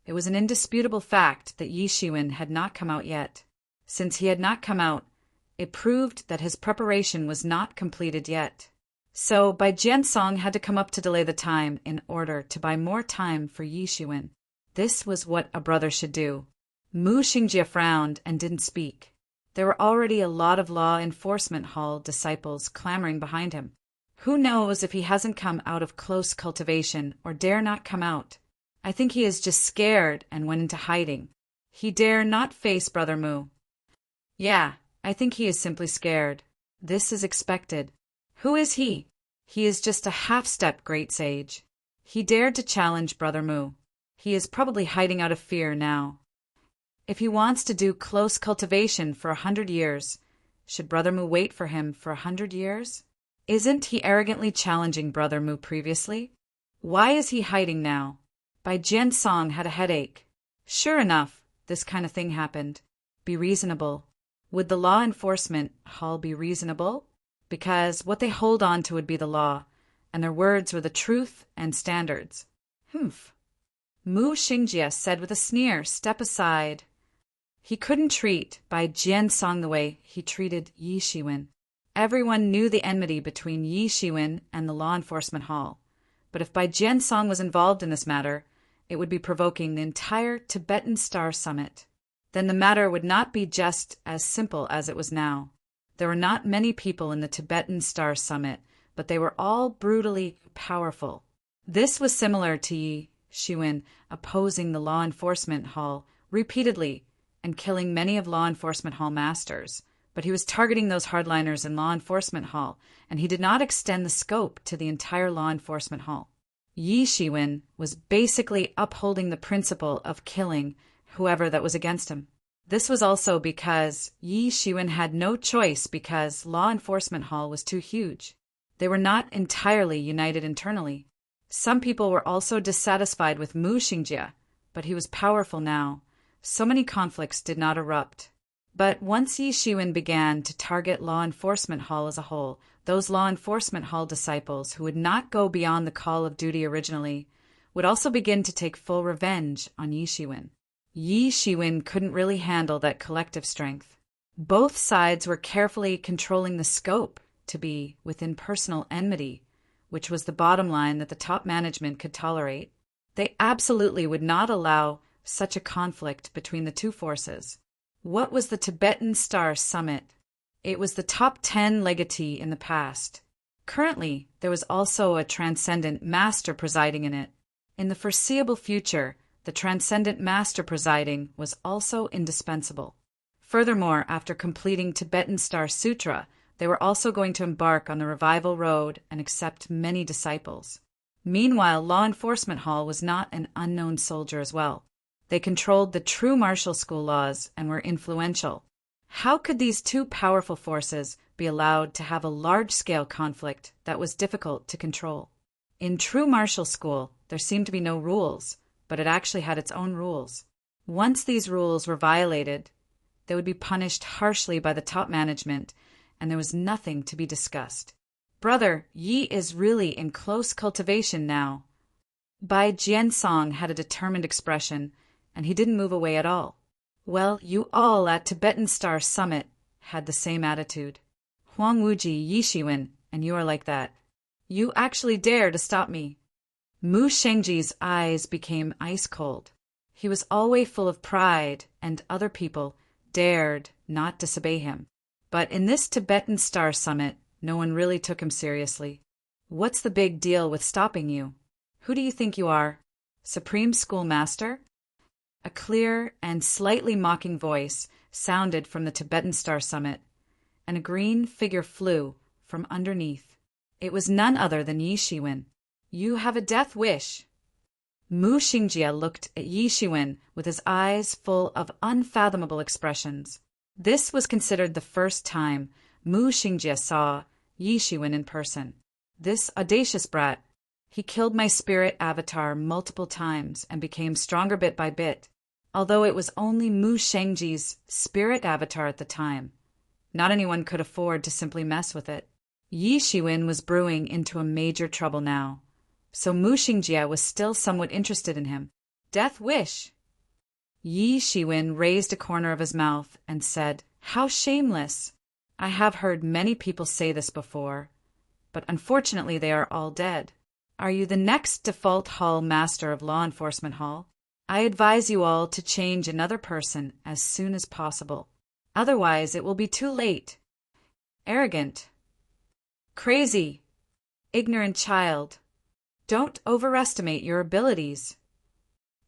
it was an indisputable fact that Yi Shiwen had not come out yet. Since he had not come out, it proved that his preparation was not completed yet. So Bai Jiansong had to come up to delay the time in order to buy more time for Yi Shiwen. This was what a brother should do. Mu Xingjie frowned and didn't speak. There were already a lot of law enforcement hall disciples clamoring behind him. Who knows if he hasn't come out of close cultivation or dare not come out? I think he is just scared and went into hiding. He dare not face Brother Mu. Yeah, I think he is simply scared. This is expected. Who is he? He is just a half-step great sage. He dared to challenge Brother Mu. He is probably hiding out of fear now. If he wants to do close cultivation for 100 years, should Brother Mu wait for him for 100 years? Isn't he arrogantly challenging Brother Mu previously? Why is he hiding now? Bai Jiansong had a headache. Sure enough, this kind of thing happened. Be reasonable. Would the law enforcement hall be reasonable? Because what they hold on to would be the law, and their words were the truth and standards. Humph. Mu Xingjie said with a sneer, step aside. He couldn't treat Bai Jiansong the way he treated Yi Shiwen. Everyone knew the enmity between Yi Shiwen and the law enforcement hall. But if Bai Jiansong was involved in this matter, it would be provoking the entire Tibetan Star Summit. Then the matter would not be just as simple as it was now. There were not many people in the Tibetan Star Summit, but they were all brutally powerful. This was similar to Yi Shiwen opposing the law enforcement hall repeatedly and killing many of law enforcement hall masters, but he was targeting those hardliners in Law Enforcement Hall, and he did not extend the scope to the entire Law Enforcement Hall. Yi Shiwen was basically upholding the principle of killing whoever that was against him. This was also because Yi Shiwen had no choice because Law Enforcement Hall was too huge. They were not entirely united internally. Some people were also dissatisfied with Mu Xingjie, but he was powerful now. So many conflicts did not erupt. But once Yi Shiwen began to target Law Enforcement Hall as a whole, those Law Enforcement Hall disciples who would not go beyond the call of duty originally would also begin to take full revenge on Yi Shiwen. Yi Shiwen couldn't really handle that collective strength. Both sides were carefully controlling the scope to be within personal enmity, which was the bottom line that the top management could tolerate. They absolutely would not allow such a conflict between the two forces. What was the Tibetan Star Summit? It was the top 10 legatee in the past. Currently, there was also a transcendent master presiding in it. In the foreseeable future, the transcendent master presiding was also indispensable. Furthermore, after completing Tibetan Star Sutra, they were also going to embark on the revival road and accept many disciples. Meanwhile, Law Enforcement Hall was not an unknown soldier as well. They controlled the true martial school laws and were influential. How could these two powerful forces be allowed to have a large-scale conflict that was difficult to control? In true martial school, there seemed to be no rules, but it actually had its own rules. Once these rules were violated, they would be punished harshly by the top management, and there was nothing to be discussed. Brother, Yi is really in close cultivation now. Bai Jiansong had a determined expression, and he didn't move away at all. Well, you all at Tibetan Star Summit had the same attitude. Huang Wuji, Yi Shiwen, and you are like that. You actually dare to stop me. Mu Shengjie's eyes became ice cold. He was always full of pride, and other people dared not disobey him. But in this Tibetan Star Summit, no one really took him seriously. What's the big deal with stopping you? Who do you think you are? Supreme Schoolmaster? A clear and slightly mocking voice sounded from the Tibetan Star Summit, and a green figure flew from underneath. It was none other than Yi Shiwen. You have a death wish. Mu Xingjie looked at Yi Shiwen with his eyes full of unfathomable expressions. This was considered the first time Mu Xingjie saw Yi Shiwen in person. This audacious brat, he killed my spirit avatar multiple times and became stronger bit by bit, although it was only Mu Shengjie's spirit avatar at the time. Not anyone could afford to simply mess with it. Yi Shiwen was brewing into a major trouble now, so Mu Xingjie was still somewhat interested in him. Death wish! Yi Shiwen raised a corner of his mouth and said, How shameless! I have heard many people say this before, but unfortunately they are all dead. Are you the next default hall master of Law Enforcement Hall? I advise you all to change another person as soon as possible. Otherwise it will be too late. Arrogant. Crazy. Ignorant child. Don't overestimate your abilities.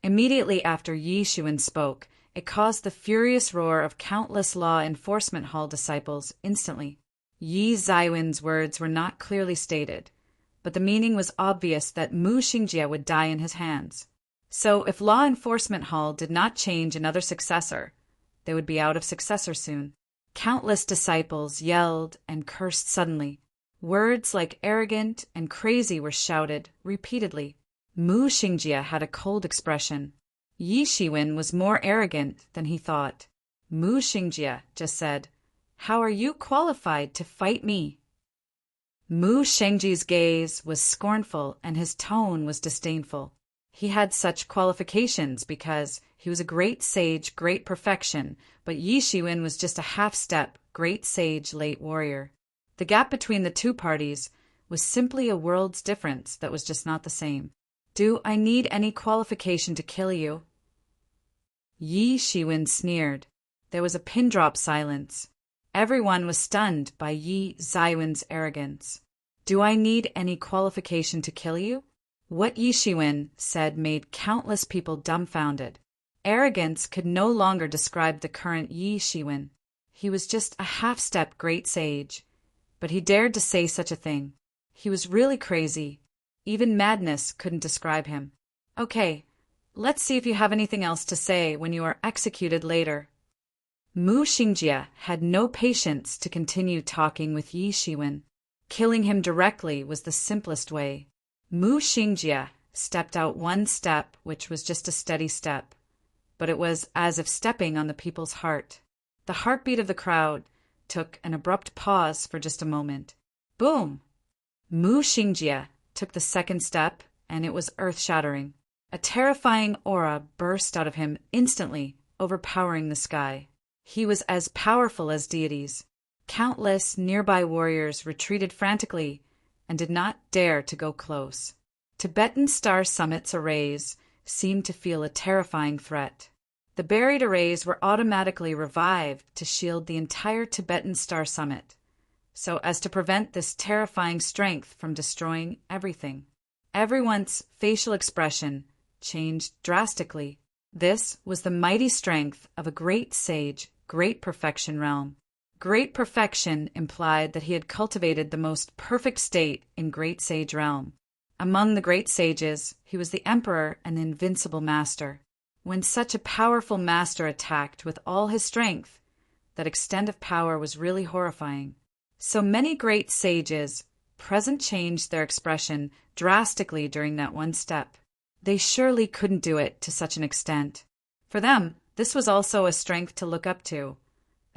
Immediately after Yi Shiwen spoke, it caused the furious roar of countless Law Enforcement Hall disciples instantly. Yi Zaiwen's words were not clearly stated, but the meaning was obvious that Mu Xingjie would die in his hands. So if Law Enforcement Hall did not change another successor, they would be out of successor soon. Countless disciples yelled and cursed suddenly. Words like arrogant and crazy were shouted repeatedly. Mu Xingjie had a cold expression. Yi Shiwen was more arrogant than he thought. Mu Xingjie just said, How are you qualified to fight me? Mu Shengjie's gaze was scornful and his tone was disdainful. He had such qualifications because he was a great sage, great perfection, but Yi Shiwen was just a half-step, great sage, late warrior. The gap between the two parties was simply a world's difference that was just not the same. Do I need any qualification to kill you? Yi Shiwen sneered. There was a pin-drop silence. Everyone was stunned by Yi Zaiwen's arrogance. Do I need any qualification to kill you? What Yi Shiwen said made countless people dumbfounded. Arrogance could no longer describe the current Yi Shiwen. He was just a half-step great sage, but he dared to say such a thing. He was really crazy. Even madness couldn't describe him. Okay, let's see if you have anything else to say when you are executed later. Mu Xingjie had no patience to continue talking with Yi Shiwen. Killing him directly was the simplest way. Mu Xingjie stepped out one step, which was just a steady step, but it was as if stepping on the people's heart. The heartbeat of the crowd took an abrupt pause for just a moment. Boom! Mu Xingjie took the second step, and it was earth-shattering. A terrifying aura burst out of him instantly, overpowering the sky. He was as powerful as deities. Countless nearby warriors retreated frantically and did not dare to go close. Tibetan Star Summit's arrays seemed to feel a terrifying threat. The buried arrays were automatically revived to shield the entire Tibetan Star Summit, so as to prevent this terrifying strength from destroying everything. Everyone's facial expression changed drastically. This was the mighty strength of a great sage, great perfection realm. Great perfection implied that he had cultivated the most perfect state in great sage realm. Among the great sages, he was the emperor and invincible master. When such a powerful master attacked with all his strength, that extent of power was really horrifying. So many great sages present changed their expression drastically during that one step. They surely couldn't do it to such an extent. For them, this was also a strength to look up to,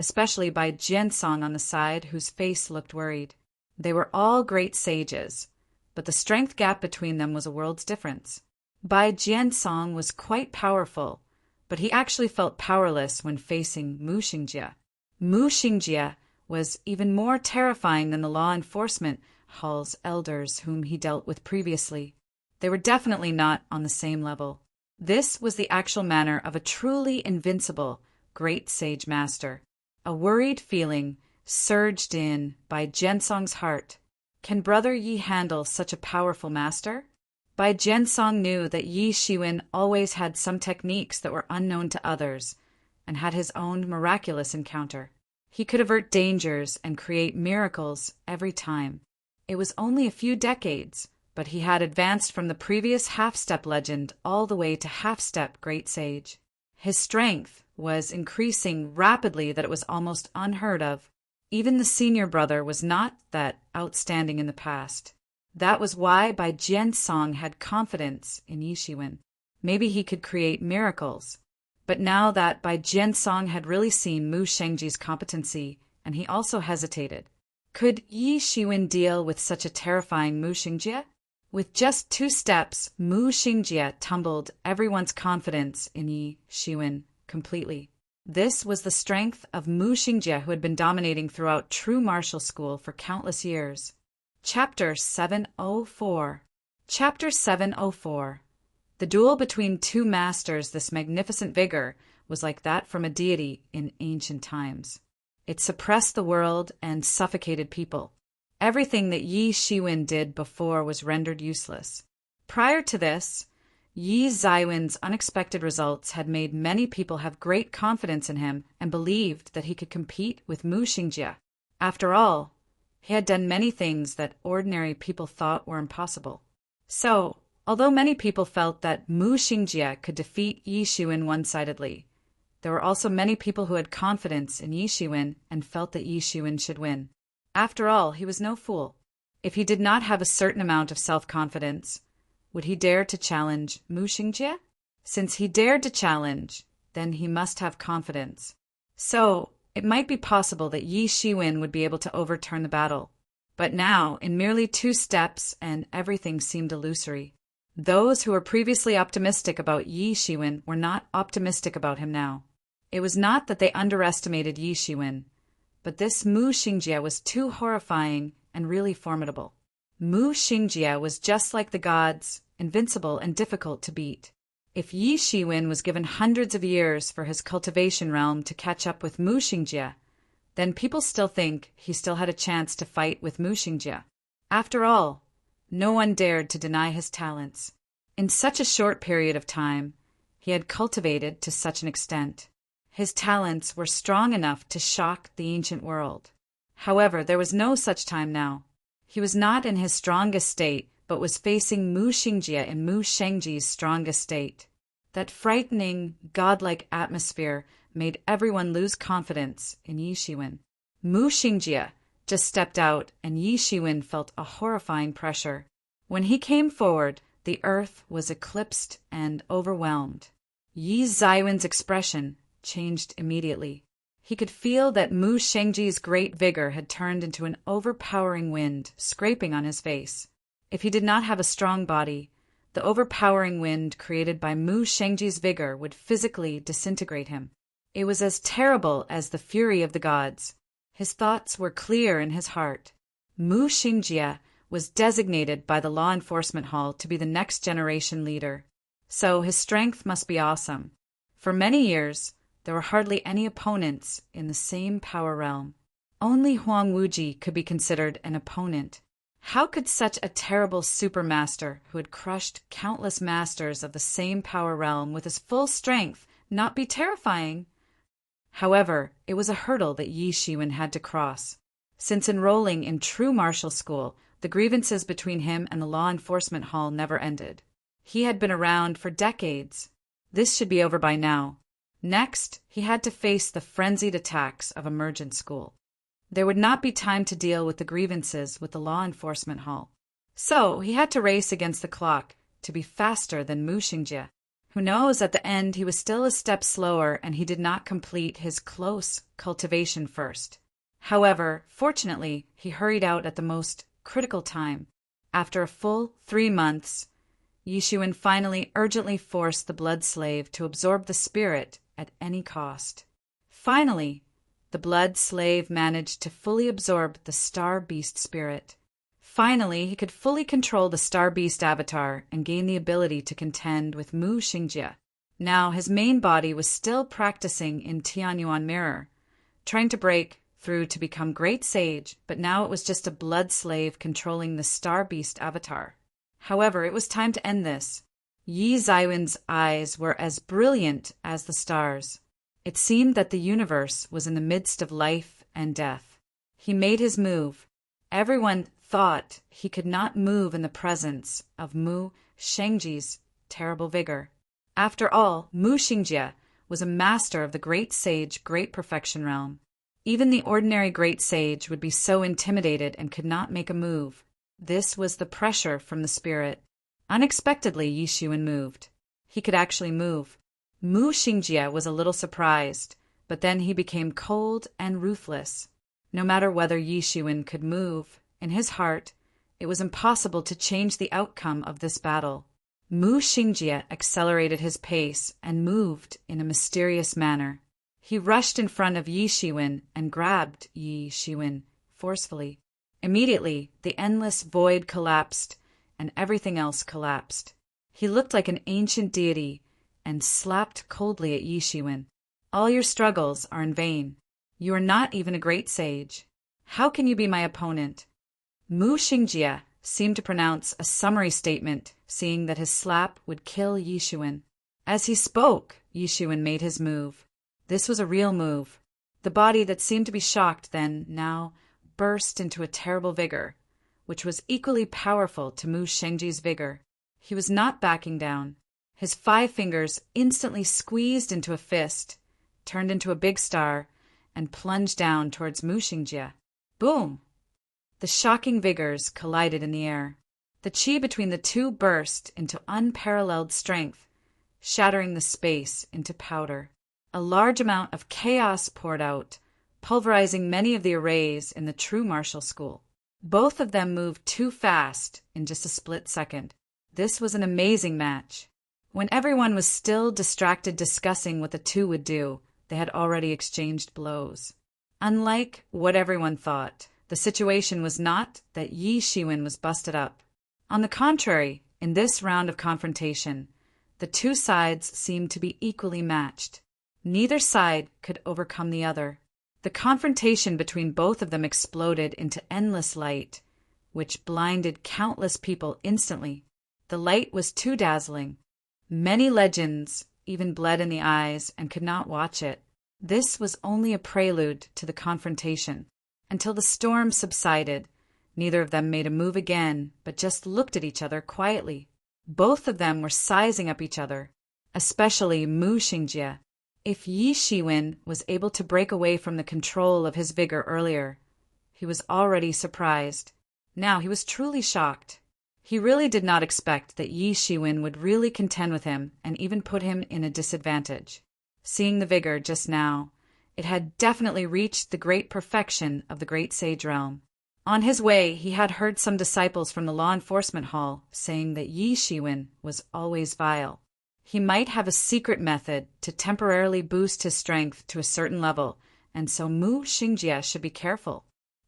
especially by Jiansong on the side, whose face looked worried. They were all great sages, but the strength gap between them was a world's difference. Bai Jiansong was quite powerful, but he actually felt powerless when facing Mu Xingjie. Mu Xingjie was even more terrifying than the law enforcement hall's elders whom he dealt with previously. They were definitely not on the same level. This was the actual manner of a truly invincible great sage master. A worried feeling surged in Bai Jiansong's heart. Can Brother Yi handle such a powerful master? Bai Jiansong knew that Yi Shiwen always had some techniques that were unknown to others, and had his own miraculous encounter. He could avert dangers and create miracles every time. It was only a few decades, but he had advanced from the previous half-step legend all the way to half-step great sage. His strength was increasing rapidly that it was almost unheard of. Even the senior brother was not that outstanding in the past. That was why Bai Jiansong had confidence in Yi Shiwen. Maybe he could create miracles. But now that Bai Jiansong had really seen Mu Xingjie's competency, and he also hesitated. Could Yi Shiwen deal with such a terrifying Mu Xingjie? With just 2 steps, Mu Xingjie tumbled everyone's confidence in Yi Shiwen completely. This was the strength of Mu Xingjie, who had been dominating throughout true martial school for countless years. Chapter 704. Chapter 704. The duel between 2 masters, this magnificent vigor, was like that from a deity in ancient times. It suppressed the world and suffocated people. Everything that Yi Shiwen did before was rendered useless. Prior to this, Yi Zaiwen's unexpected results had made many people have great confidence in him and believed that he could compete with Mu Xingjie. After all, he had done many things that ordinary people thought were impossible. So, although many people felt that Mu Xingjie could defeat Yi Shiwen one-sidedly, there were also many people who had confidence in Yi Shiwen and felt that Yi Shiwen should win. After all, he was no fool. If he did not have a certain amount of self-confidence, would he dare to challenge Mu Xingjie? Since he dared to challenge, then he must have confidence. So, it might be possible that Yi Shiwen would be able to overturn the battle. But now, in merely 2 steps, and everything seemed illusory. Those who were previously optimistic about Yi Shiwen were not optimistic about him now. It was not that they underestimated Yi Shiwen, but this Mu Xingjie was too horrifying and really formidable. Mu Xingjie was just like the gods, invincible and difficult to beat. If Yi Shiwen was given hundreds of years for his cultivation realm to catch up with Mu Xingjie, then people still think he still had a chance to fight with Mu Xingjie. After all, no one dared to deny his talents. In such a short period of time, he had cultivated to such an extent. His talents were strong enough to shock the ancient world. However, there was no such time now. He was not in his strongest state, but was facing Mu Xingjie in Mu Shengji's strongest state. That frightening, godlike atmosphere made everyone lose confidence in Yi Shiwen. Mu Xingjie just stepped out, and Yi Shiwen felt a horrifying pressure. When he came forward, the earth was eclipsed and overwhelmed. Yi Zaiwen's expression changed immediately. He could feel that Mu Shengji's great vigor had turned into an overpowering wind, scraping on his face. If he did not have a strong body, the overpowering wind created by Mu Shengji's vigor would physically disintegrate him. It was as terrible as the fury of the gods. His thoughts were clear in his heart. Mu Xingjie was designated by the law enforcement hall to be the next generation leader. So his strength must be awesome. For many years, there were hardly any opponents in the same power realm. Only Huang Wuji could be considered an opponent. How could such a terrible supermaster who had crushed countless masters of the same power realm with his full strength not be terrifying? However, it was a hurdle that Yi Shiwen had to cross. Since enrolling in true martial school, the grievances between him and the law enforcement hall never ended. He had been around for decades. This should be over by now. Next, he had to face the frenzied attacks of Emergent School. There would not be time to deal with the grievances with the law enforcement hall. So he had to race against the clock to be faster than Mu Xingjie. Who knows, at the end he was still a step slower and he did not complete his close cultivation first. However, fortunately, he hurried out at the most critical time. After a full 3 months, Yi Shiwen finally urgently forced the blood slave to absorb the spirit at any cost. Finally, the blood slave managed to fully absorb the Star Beast spirit. Finally, he could fully control the Star Beast avatar and gain the ability to contend with Mu Xingjie. Now, his main body was still practicing in Tianyuan Mirror, trying to break through to become Great Sage, but now it was just a blood slave controlling the Star Beast avatar. However, it was time to end this. Yi Zaiwen's eyes were as brilliant as the stars. It seemed that the universe was in the midst of life and death. He made his move. Everyone thought he could not move in the presence of Mu Shengji's terrible vigor. After all, Mu Xingjie was a master of the Great Sage Great Perfection realm. Even the ordinary Great Sage would be so intimidated and could not make a move. This was the pressure from the spirit. Unexpectedly, Yi Shiwen moved. He could actually move. Mu Xingjie was a little surprised, but then he became cold and ruthless. No matter whether Yi Shiwen could move, in his heart, it was impossible to change the outcome of this battle. Mu Xingjie accelerated his pace and moved in a mysterious manner. He rushed in front of Yi Shiwen and grabbed Yi Shiwen forcefully. Immediately, the endless void collapsed, and everything else collapsed. He looked like an ancient deity and slapped coldly at Yi Shiwen. All your struggles are in vain. You are not even a great sage. How can you be my opponent? Mu Xingjie seemed to pronounce a summary statement, seeing that his slap would kill Yi Shiwen. As he spoke, Yi Shiwen made his move. This was a real move. The body that seemed to be shocked then, now, burst into a terrible vigor, which was equally powerful to Mu Shengji's vigor. He was not backing down. His 5 fingers instantly squeezed into a fist, turned into a big star, and plunged down towards Mu Xingjie. Boom! The shocking vigors collided in the air. The qi between the two burst into unparalleled strength, shattering the space into powder. A large amount of chaos poured out, pulverizing many of the arrays in the true martial school. Both of them moved too fast in just a split second. This was an amazing match. When everyone was still distracted discussing what the two would do, they had already exchanged blows. Unlike what everyone thought, the situation was not that Yi Shiwen was busted up. On the contrary, in this round of confrontation, the two sides seemed to be equally matched. Neither side could overcome the other. The confrontation between both of them exploded into endless light, which blinded countless people instantly. The light was too dazzling. Many legends even bled in the eyes and could not watch it. This was only a prelude to the confrontation. Until the storm subsided, neither of them made a move again, but just looked at each other quietly. Both of them were sizing up each other, especially Mu Xingjie. If Yi Shiwen was able to break away from the control of his vigor earlier, he was already surprised. Now he was truly shocked. He really did not expect that Yi Shiwen would really contend with him and even put him in a disadvantage. Seeing the vigor just now, it had definitely reached the great perfection of the great sage realm. On his way, he had heard some disciples from the law enforcement hall saying that Yi Shiwen was always vile. He might have a secret method to temporarily boost his strength to a certain level, and so Mu Xingjie should be careful.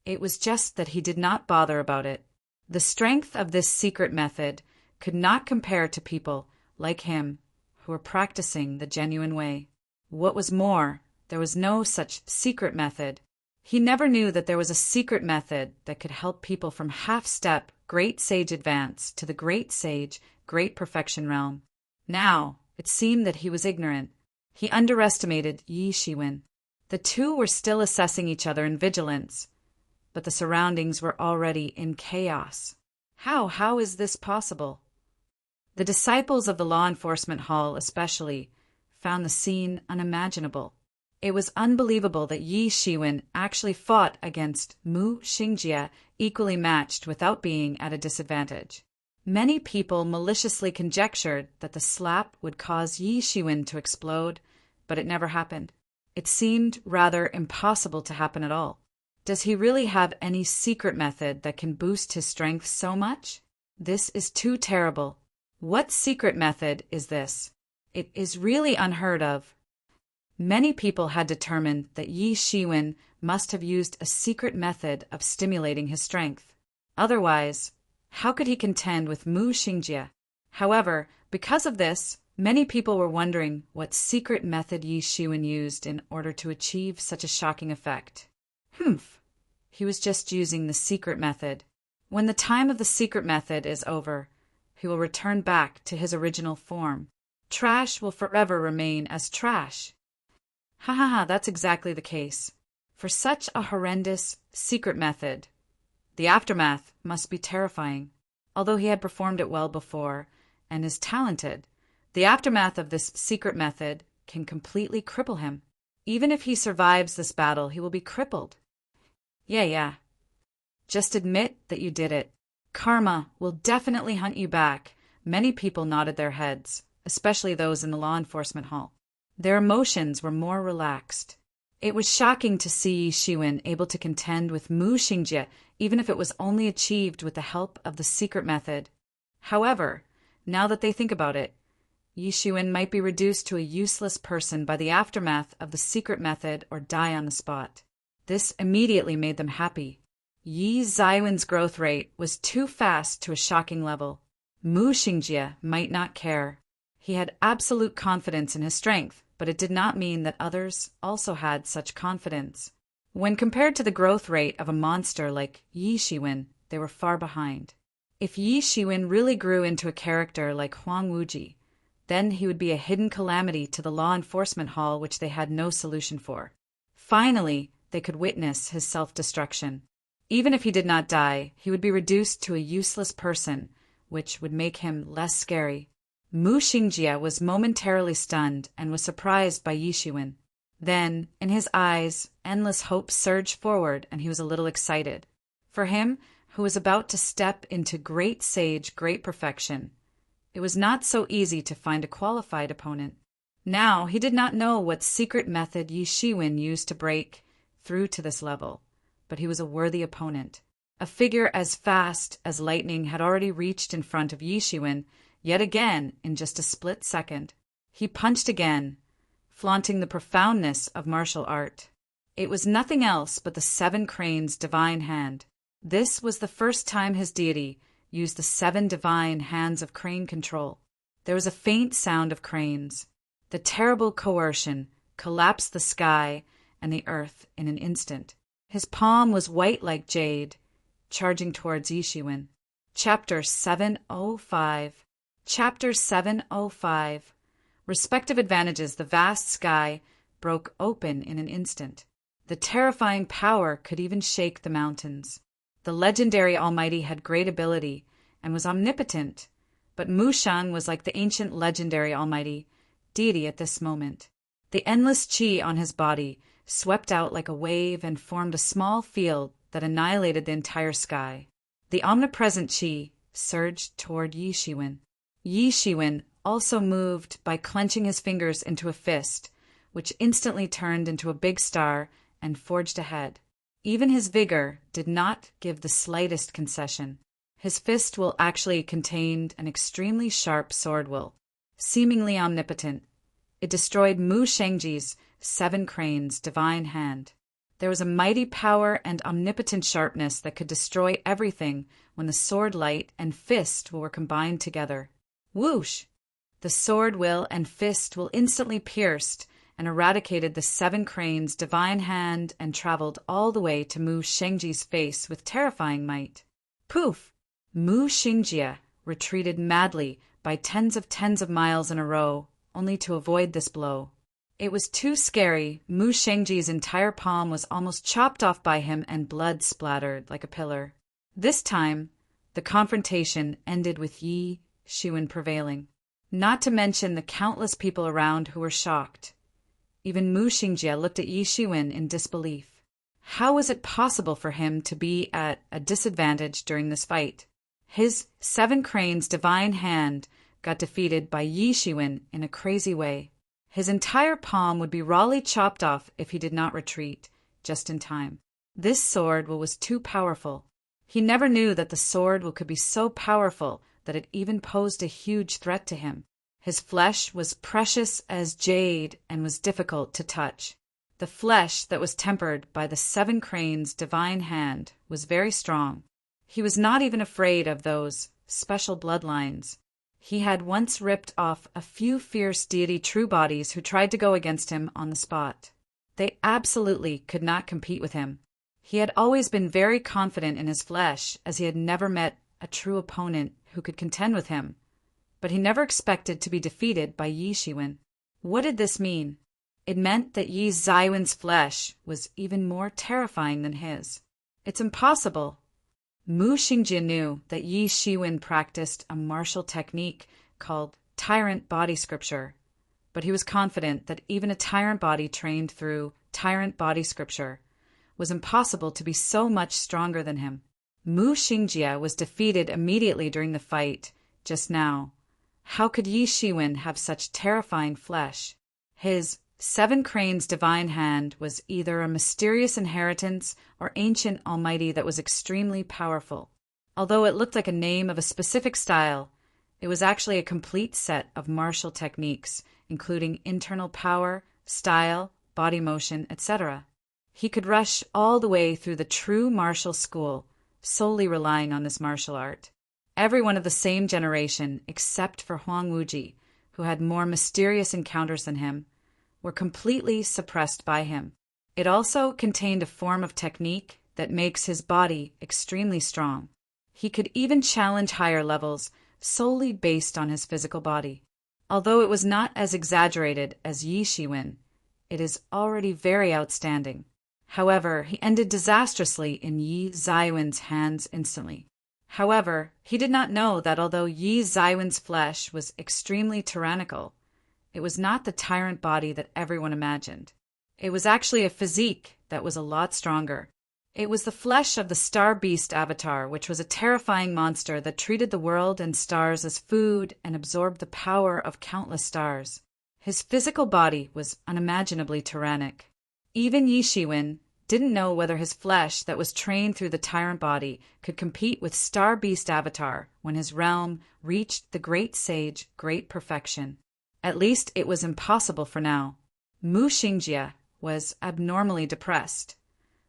It was just that he did not bother about it. The strength of this secret method could not compare to people like him who were practicing the genuine way. What was more, there was no such secret method. He never knew that there was a secret method that could help people from half-step great sage advance to the great sage, great perfection realm. Now, it seemed that he was ignorant. He underestimated Yi Shiwen. The two were still assessing each other in vigilance, but the surroundings were already in chaos. How is this possible? The disciples of the law enforcement hall especially found the scene unimaginable. It was unbelievable that Yi Shiwen actually fought against Mu Xingjie equally matched without being at a disadvantage. Many people maliciously conjectured that the slap would cause Yi Shiwen to explode, but it never happened. It seemed rather impossible to happen at all. Does he really have any secret method that can boost his strength so much? This is too terrible. What secret method is this? It is really unheard of. Many people had determined that Yi Shiwen must have used a secret method of stimulating his strength. Otherwise, how could he contend with Mu Xingjie? However, because of this, many people were wondering what secret method Yi Shiwen used in order to achieve such a shocking effect. He was just using the secret method. When the time of the secret method is over, he will return back to his original form. Trash will forever remain as trash. That's exactly the case. For such a horrendous secret method, the aftermath must be terrifying. Although he had performed it well before and is talented, the aftermath of this secret method can completely cripple him. Even if he survives this battle, he will be crippled. Yeah. Just admit that you did it. Karma will definitely hunt you back. Many people nodded their heads, especially those in the law enforcement hall. Their emotions were more relaxed. It was shocking to see Yi Shiwen able to contend with Mu Xingjie, even if it was only achieved with the help of the secret method. However, now that they think about it, Yi Shiwen might be reduced to a useless person by the aftermath of the secret method or die on the spot. This immediately made them happy. Yi Shiwen's growth rate was too fast to a shocking level. Mu Xingjie might not care. He had absolute confidence in his strength, but it did not mean that others also had such confidence. When compared to the growth rate of a monster like Yi Shiwen, they were far behind. If Yi Shiwen really grew into a character like Huang Wuji, then he would be a hidden calamity to the law enforcement hall which they had no solution for. Finally, they could witness his self-destruction. Even if he did not die, he would be reduced to a useless person, which would make him less scary. Mu Xingjie was momentarily stunned and was surprised by Yi Shiwen. Then, in his eyes, endless hope surged forward and he was a little excited. For him, who was about to step into great sage, great perfection, it was not so easy to find a qualified opponent. Now, he did not know what secret method Yi Shiwen used to break through to this level, but he was a worthy opponent. A figure as fast as lightning had already reached in front of Yi Shiwen, yet again in just a split second. He punched again, flaunting the profoundness of martial art. It was nothing else but the seven cranes' divine hand. This was the first time his deity used the seven divine hands of crane control. There was a faint sound of cranes. The terrible coercion collapsed the sky and the earth in an instant. His palm was white like jade, charging towards Yi Shiwen. Chapter 705. Chapter 705. Respective advantages. The vast sky broke open in an instant. The terrifying power could even shake the mountains. The legendary Almighty had great ability and was omnipotent, but Mu Shang was like the ancient legendary Almighty deity at this moment. The endless qi on his body swept out like a wave and formed a small field that annihilated the entire sky. The omnipresent qi surged toward Yi Shiwen. Yi Shiwen also moved by clenching his fingers into a fist, which instantly turned into a big star and forged ahead. Even his vigor did not give the slightest concession. His fist will actually contained an extremely sharp sword will, seemingly omnipotent. It destroyed Mu Shengji's 7 cranes' divine hand. There was a mighty power and omnipotent sharpness that could destroy everything when the sword light and fist were combined together. Whoosh! The sword will and fist will instantly pierced and eradicated the 7 cranes' divine hand and traveled all the way to Mu Shengji's face with terrifying might. Poof! Mu Xingjie retreated madly by tens of miles in a row, only to avoid this blow. It was too scary. Mu Shengji's entire palm was almost chopped off by him and blood splattered like a pillar. This time, the confrontation ended with Yi Shiwen prevailing. Not to mention the countless people around who were shocked. Even Mu Xingjie looked at Yi Shiwen in disbelief. How was it possible for him to be at a disadvantage during this fight? His 7 cranes' divine hand got defeated by Yi Shiwen in a crazy way. His entire palm would be rawly chopped off if he did not retreat just in time. This sword will was too powerful. He never knew that the sword will could be so powerful that it even posed a huge threat to him. His flesh was precious as jade and was difficult to touch. The flesh that was tempered by the 7 cranes' divine hand was very strong. He was not even afraid of those special bloodlines. He had once ripped off a few fierce deity true bodies who tried to go against him on the spot. They absolutely could not compete with him. He had always been very confident in his flesh, as he had never met a true opponent who could contend with him. But he never expected to be defeated by Yi Shiwen. What did this mean? It meant that Yi Zaiwen's flesh was even more terrifying than his. It's impossible. Mu Xingjie knew that Yi Shiwen practiced a martial technique called tyrant body scripture, but he was confident that even a tyrant body trained through tyrant body scripture was impossible to be so much stronger than him. Mu Xingjie was defeated immediately during the fight just now. How could Yi Shiwen have such terrifying flesh? His 7 cranes' divine hand was either a mysterious inheritance or ancient almighty that was extremely powerful. Although it looked like a name of a specific style, it was actually a complete set of martial techniques, including internal power, style, body motion, etc. He could rush all the way through the true martial school, solely relying on this martial art. Everyone of the same generation, except for Huang Wuji, who had more mysterious encounters than him, were completely suppressed by him. It also contained a form of technique that makes his body extremely strong. He could even challenge higher levels solely based on his physical body. Although it was not as exaggerated as Yi Shiwen, it is already very outstanding. However, he ended disastrously in Yi Zaiwen's hands instantly. However, he did not know that although Yi Zaiwen's flesh was extremely tyrannical, it was not the tyrant body that everyone imagined. It was actually a physique that was a lot stronger. It was the flesh of the Star Beast avatar, which was a terrifying monster that treated the world and stars as food and absorbed the power of countless stars. His physical body was unimaginably tyrannic. Even Yi Shiwen didn't know whether his flesh that was trained through the tyrant body could compete with Star Beast avatar when his realm reached the great sage great perfection. At least it was impossible for now. Mu Xingjie was abnormally depressed,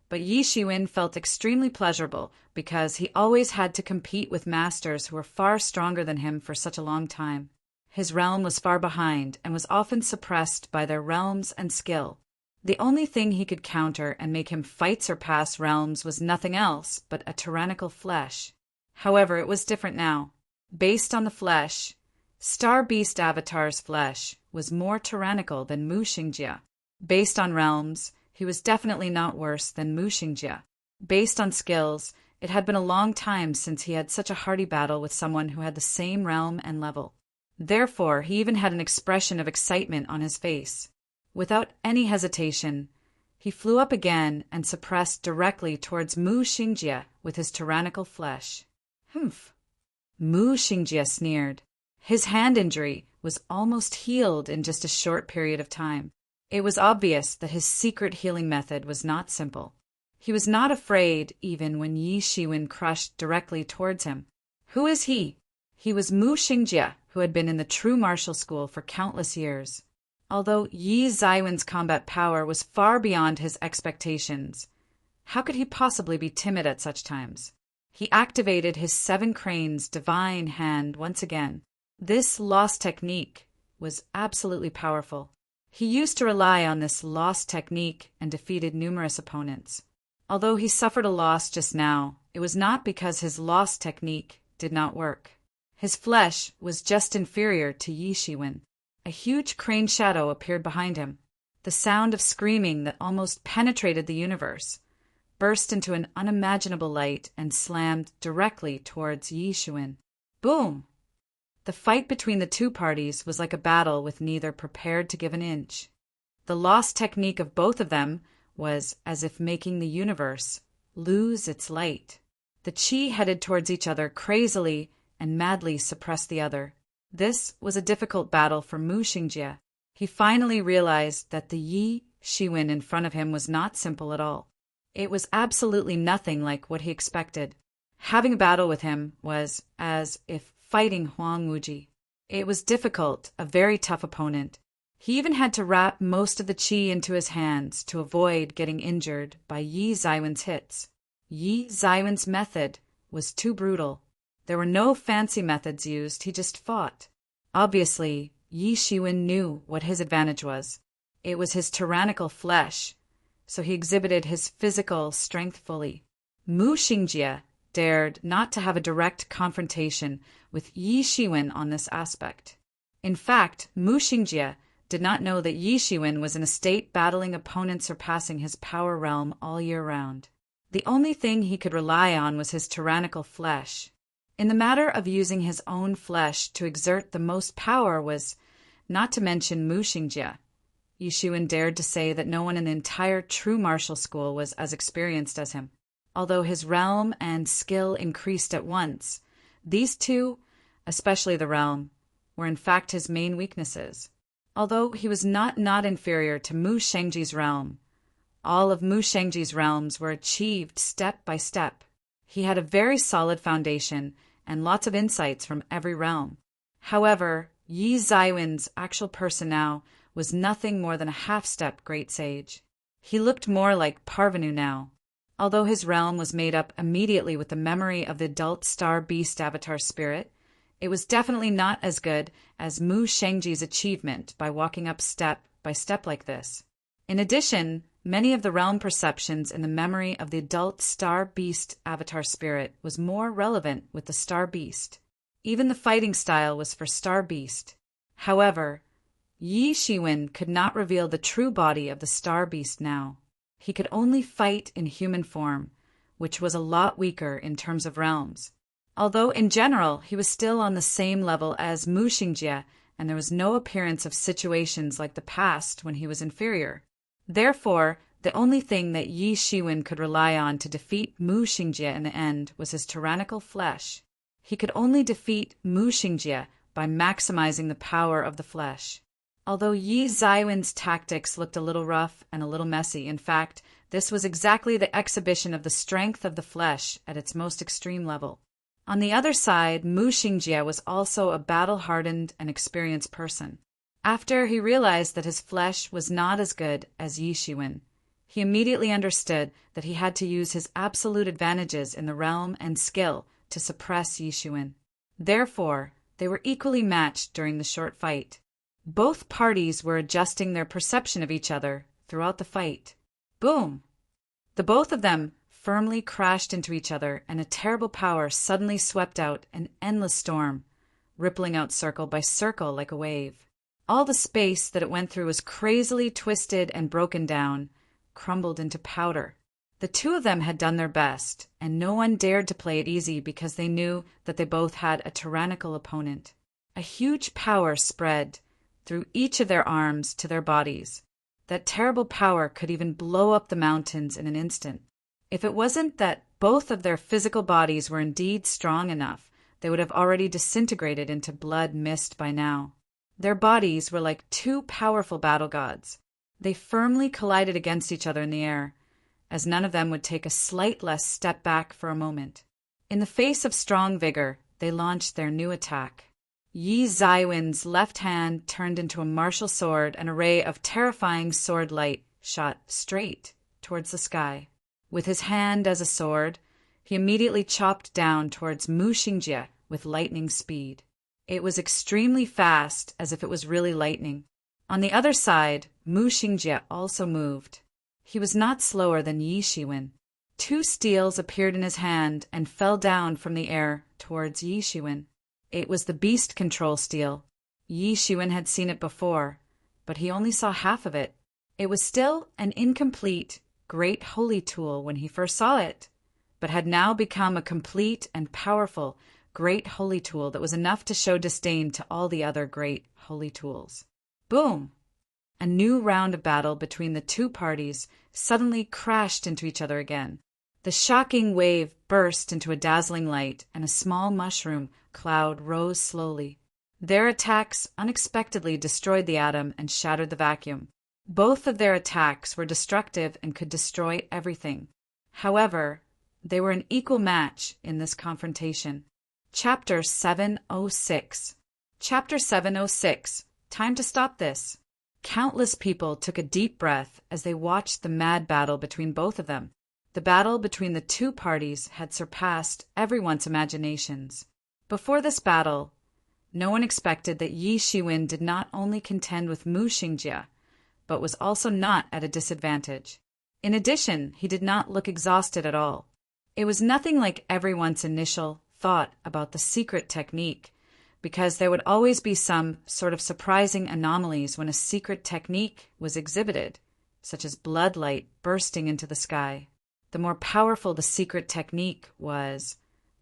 but Yi Shiwen felt extremely pleasurable because he always had to compete with masters who were far stronger than him for such a long time. His realm was far behind and was often suppressed by their realms and skill. The only thing he could counter and make him fight surpass realms was nothing else but a tyrannical flesh. However, it was different now. Based on the flesh, Star Beast Avatar's flesh was more tyrannical than Mu Xingjie. Based on realms, he was definitely not worse than Mu Xingjie. Based on skills, it had been a long time since he had such a hearty battle with someone who had the same realm and level. Therefore, he even had an expression of excitement on his face. Without any hesitation, he flew up again and suppressed directly towards Mu Xingjie with his tyrannical flesh. Humph! Mu Xingjie sneered. His hand injury was almost healed in just a short period of time. It was obvious that his secret healing method was not simple. He was not afraid even when Yi Shiwen crushed directly towards him. Who is he? He was Mu Xingjie, who had been in the true martial school for countless years. Although Yi Zaiwen's combat power was far beyond his expectations, how could he possibly be timid at such times? He activated his 7 cranes divine hand once again. This lost technique was absolutely powerful. He used to rely on this lost technique and defeated numerous opponents. Although he suffered a loss just now, it was not because his lost technique did not work. His flesh was just inferior to Yi Shiwen. A huge crane shadow appeared behind him. The sound of screaming that almost penetrated the universe burst into an unimaginable light and slammed directly towards Yi Shiwen. Boom! The fight between the two parties was like a battle with neither prepared to give an inch. The lost technique of both of them was as if making the universe lose its light. The chi headed towards each other crazily and madly suppressed the other. This was a difficult battle for Mu Xingjie. He finally realized that the Yi Shiwen in front of him was not simple at all. It was absolutely nothing like what he expected. Having a battle with him was as if fighting Huang Wuji. It was difficult, a very tough opponent. He even had to wrap most of the chi into his hands to avoid getting injured by Yi Zaiwen's hits. Yi Zaiwen's method was too brutal. There were no fancy methods used, he just fought. Obviously, Yi Shiwen knew what his advantage was. It was his tyrannical flesh, so he exhibited his physical strength fully. Mu Xingjie dared not to have a direct confrontation with Yi Shiwen on this aspect. In fact, Mu Xingjie did not know that Yi Shiwen was in a state battling opponents surpassing his power realm all year round. The only thing he could rely on was his tyrannical flesh. In the matter of using his own flesh to exert the most power was not to mention Mu Xingjie. Yi Shiwen dared to say that no one in the entire true martial school was as experienced as him. Although his realm and skill increased at once, these two, especially the realm, were in fact his main weaknesses. Although he was not inferior to Mu Xiangjie's realm, all of Mu Xiangjie's realms were achieved step by step. He had a very solid foundation and lots of insights from every realm. However, Yi Zaiwen's actual person now was nothing more than a half-step great sage. He looked more like Parvenu now. Although his realm was made up immediately with the memory of the adult star beast avatar spirit, it was definitely not as good as Mu Xiangjie's achievement by walking up step by step like this. In addition, many of the realm perceptions in the memory of the adult star beast avatar spirit was more relevant with the star beast. Even the fighting style was for star beast. However, Yi Shiwen could not reveal the true body of the star beast now. He could only fight in human form, which was a lot weaker in terms of realms. Although in general he was still on the same level as Mu Xingjie, and there was no appearance of situations like the past when he was inferior. Therefore, the only thing that Yi Shiwen could rely on to defeat Mu Xingjie in the end was his tyrannical flesh. He could only defeat Mu Xingjie by maximizing the power of the flesh. Although Yi Zaiwen's tactics looked a little rough and a little messy, in fact, this was exactly the exhibition of the strength of the flesh at its most extreme level. On the other side, Mu Xingjie was also a battle-hardened and experienced person. After he realized that his flesh was not as good as Yi Shiwen, he immediately understood that he had to use his absolute advantages in the realm and skill to suppress Yi Shiwen. Therefore, they were equally matched during the short fight. Both parties were adjusting their perception of each other throughout the fight. Boom! The both of them firmly crashed into each other, and a terrible power suddenly swept out an endless storm, rippling out circle by circle like a wave. All the space that it went through was crazily twisted and broken down, crumbled into powder. The two of them had done their best, and no one dared to play it easy because they knew that they both had a tyrannical opponent. A huge power spread through each of their arms to their bodies. That terrible power could even blow up the mountains in an instant. If it wasn't that both of their physical bodies were indeed strong enough, they would have already disintegrated into blood mist by now. Their bodies were like two powerful battle gods. They firmly collided against each other in the air, as none of them would take a slight less step back for a moment. In the face of strong vigor, they launched their new attack. Yi Zaiwen's left hand turned into a martial sword, and a ray of terrifying sword light shot straight towards the sky. With his hand as a sword, he immediately chopped down towards Mu Xingjie with lightning speed. It was extremely fast, as if it was really lightning. On the other side, Mu Xingjie also moved. He was not slower than Yi Shiwen. Two steels appeared in his hand and fell down from the air towards Yi Shiwen. It was the beast control steel. Yi Shiwen had seen it before, but he only saw half of it. It was still an incomplete, great holy tool when he first saw it, but had now become a complete and powerful, great holy tool that was enough to show disdain to all the other great holy tools. Boom! A new round of battle between the two parties suddenly crashed into each other again. The shocking wave burst into a dazzling light, and a small mushroom cloud rose slowly. Their attacks unexpectedly destroyed the atom and shattered the vacuum. Both of their attacks were destructive and could destroy everything. However, they were an equal match in this confrontation. Chapter 706. Chapter 706. Time to stop this. Countless people took a deep breath as they watched the mad battle between both of them. The battle between the two parties had surpassed everyone's imaginations. Before this battle, no one expected that Yi Shiwen did not only contend with Mu Xingjie, but was also not at a disadvantage. In addition, he did not look exhausted at all. It was nothing like everyone's initial thought about the secret technique, because there would always be some sort of surprising anomalies when a secret technique was exhibited, such as blood light bursting into the sky. The more powerful the secret technique was,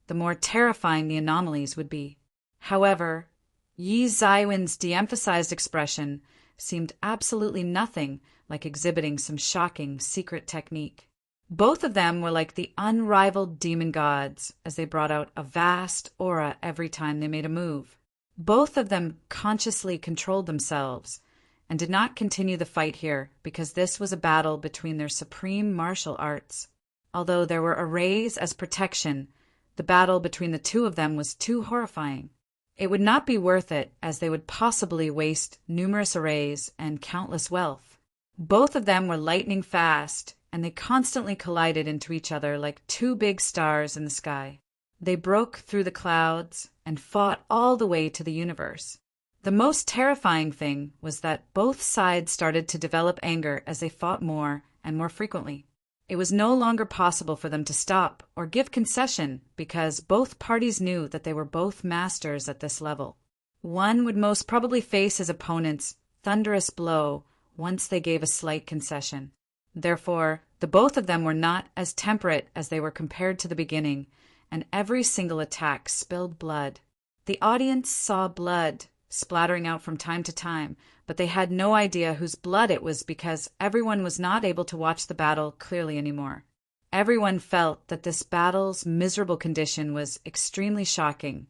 the more terrifying the anomalies would be. However, Yi Zaiwen's de-emphasized expression seemed absolutely nothing like exhibiting some shocking secret technique. Both of them were like the unrivaled demon gods, as they brought out a vast aura every time they made a move. Both of them consciously controlled themselves, and did not continue the fight here because this was a battle between their supreme martial arts. Although there were arrays as protection, the battle between the two of them was too horrifying. It would not be worth it, as they would possibly waste numerous arrays and countless wealth. Both of them were lightning fast, and they constantly collided into each other like two big stars in the sky. They broke through the clouds and fought all the way to the universe. The most terrifying thing was that both sides started to develop anger as they fought more and more frequently. It was no longer possible for them to stop or give concession because both parties knew that they were both masters at this level. One would most probably face his opponent's thunderous blow once they gave a slight concession. Therefore, the both of them were not as temperate as they were compared to the beginning, and every single attack spilled blood. The audience saw blood splattering out from time to time, but they had no idea whose blood it was because everyone was not able to watch the battle clearly anymore. Everyone felt that this battle's miserable condition was extremely shocking.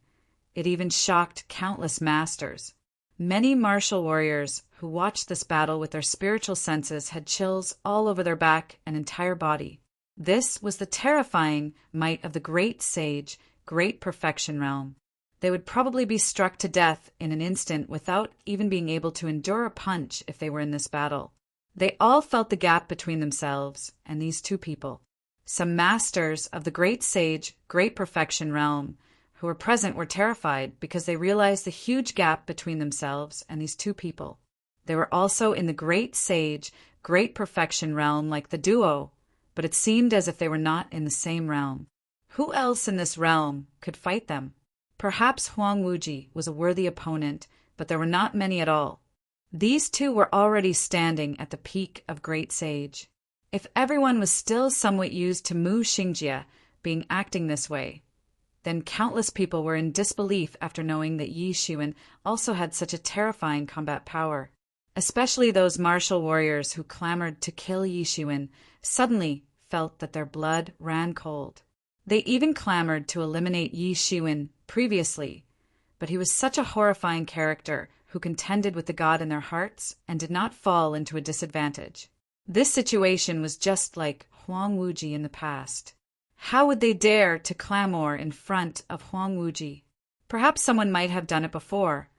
It even shocked countless masters. Many martial warriors who watched this battle with their spiritual senses had chills all over their back and entire body. This was the terrifying might of the great sage, great perfection realm. They would probably be struck to death in an instant without even being able to endure a punch if they were in this battle. They all felt the gap between themselves and these two people. Some masters of the great sage, great perfection realm who were present were terrified because they realized the huge gap between themselves and these two people. They were also in the great sage, great perfection realm like the duo, but it seemed as if they were not in the same realm. Who else in this realm could fight them? Perhaps Huang Wuji was a worthy opponent, but there were not many at all. These two were already standing at the peak of great sage. If everyone was still somewhat used to Mu Xingjie acting this way, then countless people were in disbelief after knowing that Yi Shiwen also had such a terrifying combat power. Especially those martial warriors who clamored to kill Yi Shiwen suddenly felt that their blood ran cold. They even clamored to eliminate Yi Shiwen previously, but he was such a horrifying character who contended with the god in their hearts and did not fall into a disadvantage. This situation was just like Huang Wuji in the past. How would they dare to clamor in front of Huang Wuji? Perhaps someone might have done it before,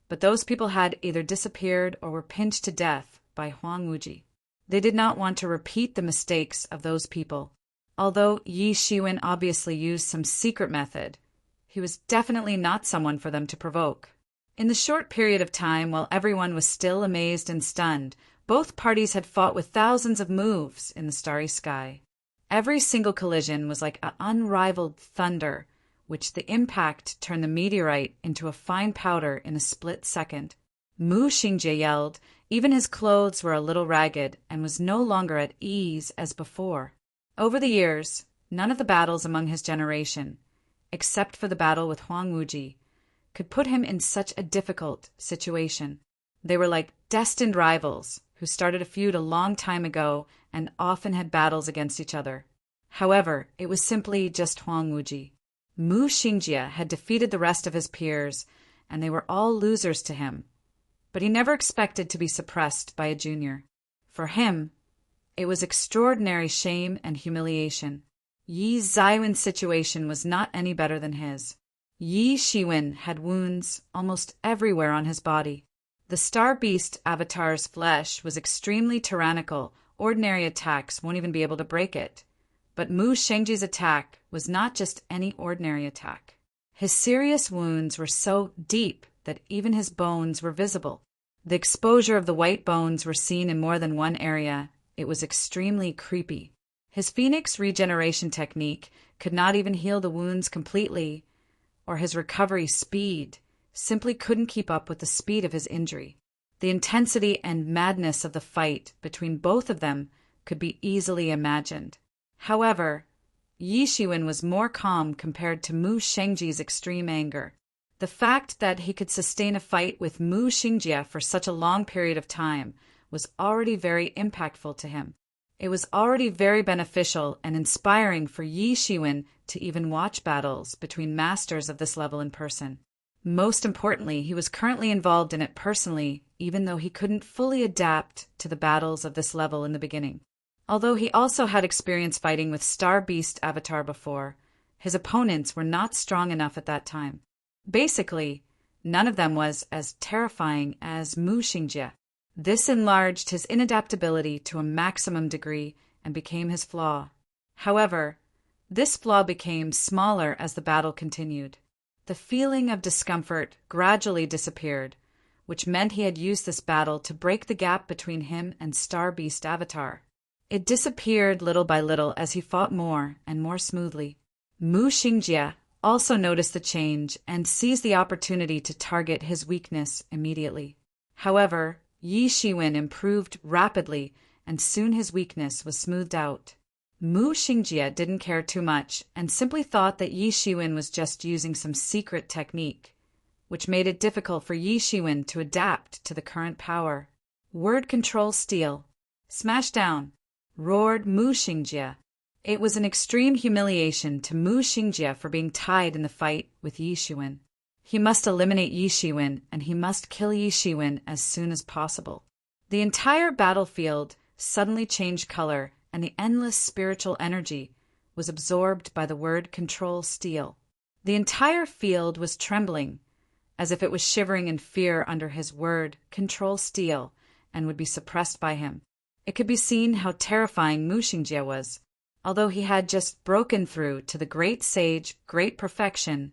but those people had either disappeared or were pinched to death by Huang Wuji. They did not want to repeat the mistakes of those people. Although Yi Shiwen obviously used some secret method, he was definitely not someone for them to provoke. In the short period of time while everyone was still amazed and stunned, both parties had fought with thousands of moves in the starry sky. Every single collision was like an unrivaled thunder, which the impact turned the meteorite into a fine powder in a split second. Mu Xingjie yelled. Even his clothes were a little ragged and was no longer at ease as before. Over the years, none of the battles among his generation, except for the battle with Huang Wuji, could put him in such a difficult situation. They were like destined rivals who started a feud a long time ago and often had battles against each other. However, it was simply just Huang Wuji. Mu Xingjie had defeated the rest of his peers, and they were all losers to him. But he never expected to be suppressed by a junior. For him, it was extraordinary shame and humiliation. Yi Zaiwen's situation was not any better than his. Yi Shiwen had wounds almost everywhere on his body. The Star Beast avatar's flesh was extremely tyrannical. Ordinary attacks won't even be able to break it. But Mu Xingjie's attack was not just any ordinary attack. His serious wounds were so deep that even his bones were visible. The exposure of the white bones were seen in more than one area. It was extremely creepy. His Phoenix regeneration technique could not even heal the wounds completely, or his recovery speed simply couldn't keep up with the speed of his injury. The intensity and madness of the fight between both of them could be easily imagined. However, Yi Shiwen was more calm compared to Mu Xingjie's extreme anger. The fact that he could sustain a fight with Mu Xingjie for such a long period of time was already very impactful to him. It was already very beneficial and inspiring for Yi Shiwen to even watch battles between masters of this level in person. Most importantly, he was currently involved in it personally, even though he couldn't fully adapt to the battles of this level in the beginning. Although he also had experience fighting with Star Beast Avatar before, his opponents were not strong enough at that time. Basically, none of them was as terrifying as Mu Xingjie. This enlarged his inadaptability to a maximum degree and became his flaw. However, this flaw became smaller as the battle continued. The feeling of discomfort gradually disappeared, which meant he had used this battle to break the gap between him and Star Beast Avatar. It disappeared little by little as he fought more and more smoothly. Mu Xingjie also noticed the change and seized the opportunity to target his weakness immediately. However, Yi Shiwen improved rapidly, and soon his weakness was smoothed out. Mu Xingjie didn't care too much and simply thought that Yi Shiwen was just using some secret technique, which made it difficult for Yi Shiwen to adapt to the current power. Word control steel. Smash down, roared Mu Xingjie. It was an extreme humiliation to Mu Xingjie for being tied in the fight with Yi Shiwen. He must eliminate Yi Shiwen, and he must kill Yi Shiwen as soon as possible. The entire battlefield suddenly changed color, and the endless spiritual energy was absorbed by the word control steel. The entire field was trembling, as if it was shivering in fear under his word control steel, and would be suppressed by him. It could be seen how terrifying Mu Xingjie was. Although he had just broken through to the great sage, great perfection,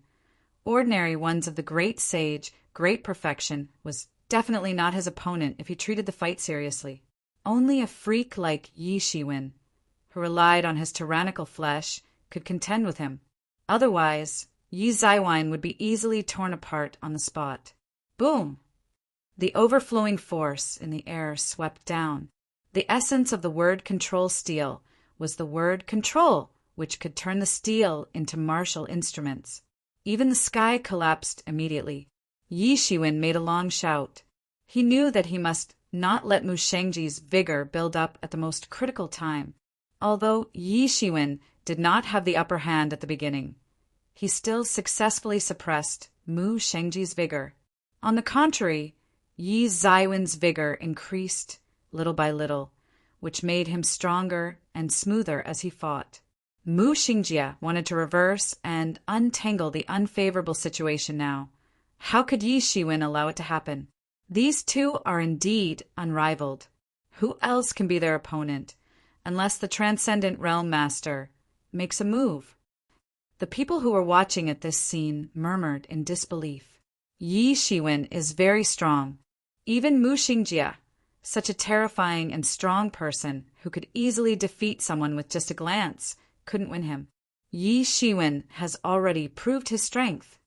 ordinary ones of the great sage, great perfection, was definitely not his opponent if he treated the fight seriously. Only a freak like Yi Shiwen, who relied on his tyrannical flesh, could contend with him. Otherwise, Yi Zaiwen would be easily torn apart on the spot. Boom! The overflowing force in the air swept down. The essence of the word control steel was the word control, which could turn the steel into martial instruments. Even the sky collapsed immediately. Yi Shiwen made a long shout. He knew that he must not let Mu Shengji's vigor build up at the most critical time. Although Yi Shiwen did not have the upper hand at the beginning, he still successfully suppressed Mu Shengji's vigor. On the contrary, Yi Zaiwen's vigor increased little by little, which made him stronger and smoother as he fought. Mu Xingjie wanted to reverse and untangle the unfavorable situation now. How could Yi Shiwen allow it to happen? These two are indeed unrivaled. Who else can be their opponent, unless the Transcendent Realm Master makes a move? The people who were watching at this scene murmured in disbelief. Yi Shiwen is very strong. Even Mu Xingjie, such a terrifying and strong person who could easily defeat someone with just a glance, couldn't win him. Yi Shiwen has already proved his strength.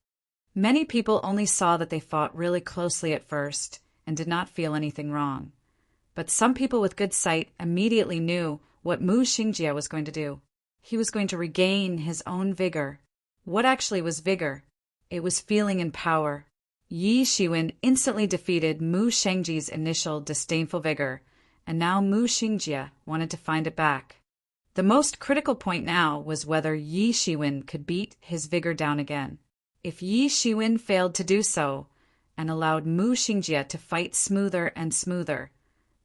Many people only saw that they fought really closely at first and did not feel anything wrong. But some people with good sight immediately knew what Mu Xingjie was going to do. He was going to regain his own vigor. What actually was vigor? It was feeling and power. Yi Shiwen instantly defeated Mu Shengji's initial disdainful vigor, and now Mu Xingjie wanted to find it back. The most critical point now was whether Yi Shiwen could beat his vigor down again. If Yi Shiwen failed to do so, and allowed Mu Xingjie to fight smoother and smoother,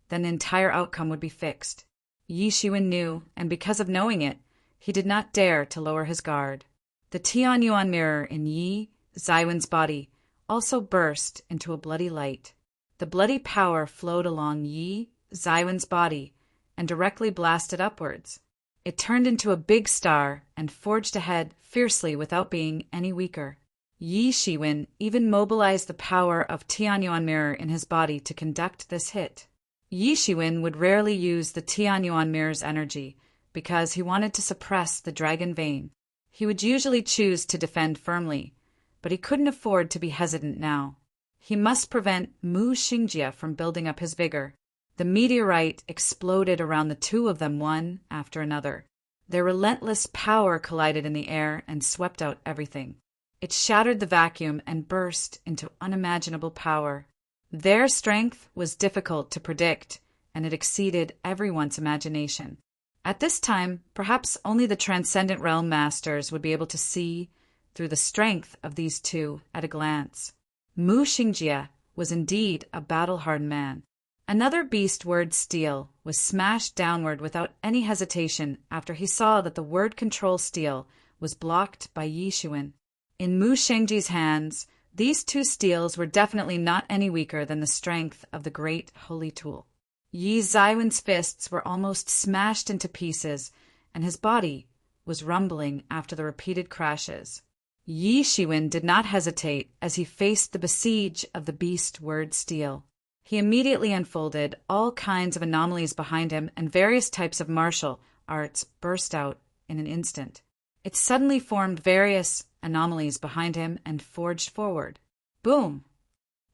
then the entire outcome would be fixed. Yi Shiwen knew, and because of knowing it, he did not dare to lower his guard. The Tianyuan mirror in Yi Zaiwen's body also burst into a bloody light. The bloody power flowed along Yi Zaiwen's body and directly blasted upwards. It turned into a big star and forged ahead fiercely without being any weaker. Yi Shiwen even mobilized the power of Tianyuan mirror in his body to conduct this hit. Yi Shiwen would rarely use the Tianyuan mirror's energy because he wanted to suppress the dragon vein. He would usually choose to defend firmly, but he couldn't afford to be hesitant now. He must prevent Mu Xingjie from building up his vigor. The meteorite exploded around the two of them one after another. Their relentless power collided in the air and swept out everything. It shattered the vacuum and burst into unimaginable power. Their strength was difficult to predict, and it exceeded everyone's imagination. At this time, perhaps only the Transcendent Realm Masters would be able to see through the strength of these two at a glance. Mu Xingjie was indeed a battle-hardened man. Another beast word steel was smashed downward without any hesitation after he saw that the word control steel was blocked by Yi Shiwen. In Mu Shengji's hands, these two steels were definitely not any weaker than the strength of the great holy tool. Yi Zaiwen's fists were almost smashed into pieces, and his body was rumbling after the repeated crashes. Yi Shiwen did not hesitate as he faced the besiege of the beast word steel. He immediately unfolded all kinds of anomalies behind him, and various types of martial arts burst out in an instant. It suddenly formed various anomalies behind him and forged forward. Boom!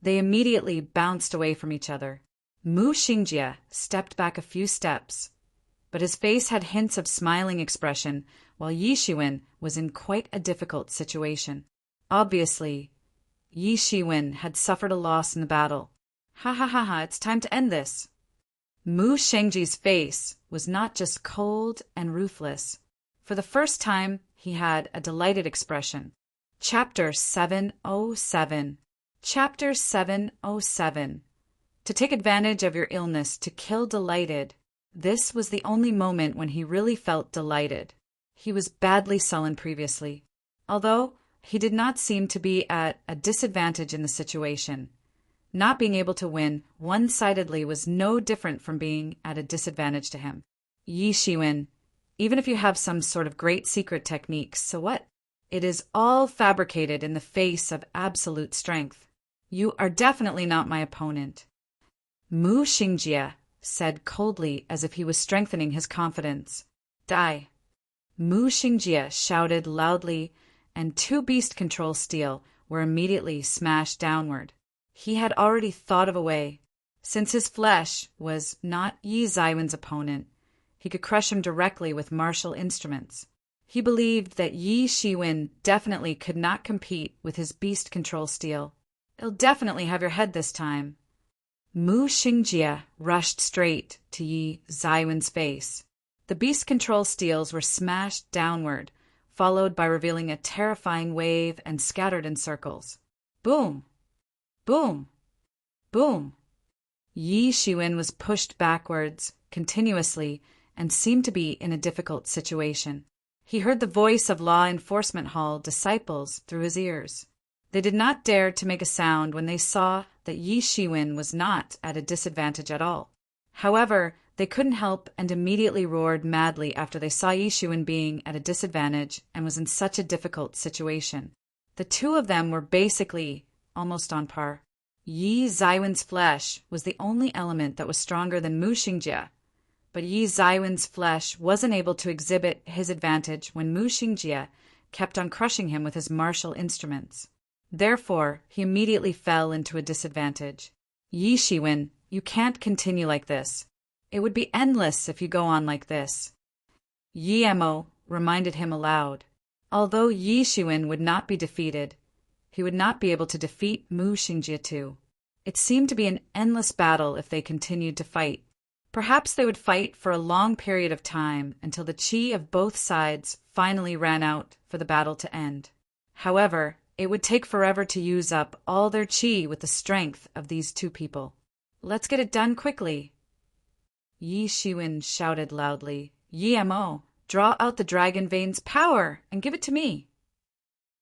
They immediately bounced away from each other. Mu Xingjie stepped back a few steps, but his face had hints of smiling expression, while Yi Shiwen was in quite a difficult situation. Obviously, Yi Shiwen had suffered a loss in the battle. Ha ha ha ha, it's time to end this. Mu Shengji's face was not just cold and ruthless. For the first time, he had a delighted expression. Chapter 707. Chapter 707. To take advantage of your illness to kill delighted. This was the only moment when he really felt delighted. He was badly sullen previously, although he did not seem to be at a disadvantage in the situation. Not being able to win one-sidedly was no different from being at a disadvantage to him. Yi Shiwen, even if you have some sort of great secret techniques, so what? It is all fabricated in the face of absolute strength. You are definitely not my opponent. Mu Xingjie said coldly as if he was strengthening his confidence. Die. Mu Xingjie shouted loudly, and two beast control steel were immediately smashed downward. He had already thought of a way. Since his flesh was not Yi Zaiwen's opponent, he could crush him directly with martial instruments. He believed that Yi Shiwen definitely could not compete with his beast control steel. "It'll definitely have your head this time." Mu Xingjie rushed straight to Yi Zaiwen's face. The beast control steels were smashed downward, followed by revealing a terrifying wave and scattered in circles. Boom! Boom! Boom! Yi Shiwen was pushed backwards, continuously, and seemed to be in a difficult situation. He heard the voice of law enforcement hall disciples through his ears. They did not dare to make a sound when they saw that Yi Shiwen was not at a disadvantage at all. However, they couldn't help and immediately roared madly after they saw Yi Shiwen being at a disadvantage and was in such a difficult situation. The two of them were basically almost on par. Yi Zaiwen's flesh was the only element that was stronger than Mu Xingjie, but Yi Zaiwen's flesh wasn't able to exhibit his advantage when Mu Xingjie kept on crushing him with his martial instruments. Therefore, he immediately fell into a disadvantage. "Yi Shiwen, you can't continue like this. It would be endless if you go on like this." Yi Mo reminded him aloud. Although Yi Shiwen would not be defeated, he would not be able to defeat Mu Xingjie too. It seemed to be an endless battle if they continued to fight. Perhaps they would fight for a long period of time until the qi of both sides finally ran out for the battle to end. However, it would take forever to use up all their qi with the strength of these two people. "Let's get it done quickly." Yi Shiwen shouted loudly, "Yi Mo, draw out the dragon vein's power and give it to me."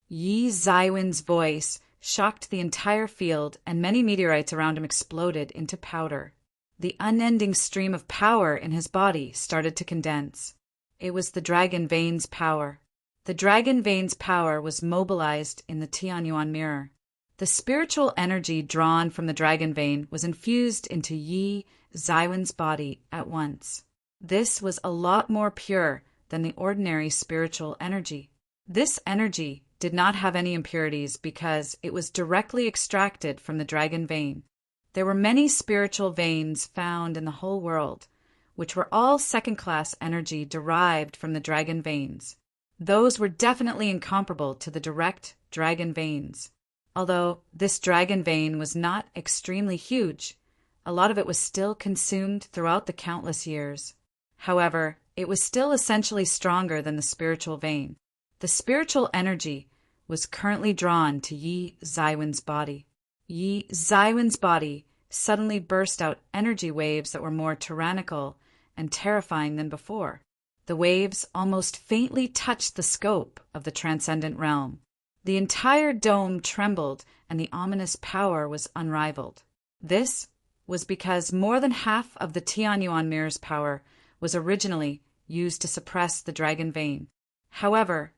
Yi Zaiwen's voice shocked the entire field, and many meteorites around him exploded into powder. The unending stream of power in his body started to condense. It was the dragon vein's power. The dragon vein's power was mobilized in the Tianyuan mirror. The spiritual energy drawn from the dragon vein was infused into Yi Zaiwen's body at once. This was a lot more pure than the ordinary spiritual energy. This energy did not have any impurities because it was directly extracted from the dragon vein. There were many spiritual veins found in the whole world, which were all second-class energy derived from the dragon veins. Those were definitely incomparable to the direct dragon veins. Although this dragon vein was not extremely huge, a lot of it was still consumed throughout the countless years. However, it was still essentially stronger than the spiritual vein. The spiritual energy was currently drawn to Yi Zaiwen's body. Yi Zaiwen's body suddenly burst out energy waves that were more tyrannical and terrifying than before. The waves almost faintly touched the scope of the transcendent realm. The entire dome trembled, and the ominous power was unrivaled. This was because more than half of the Tianyuan mirror's power was originally used to suppress the dragon vein. However,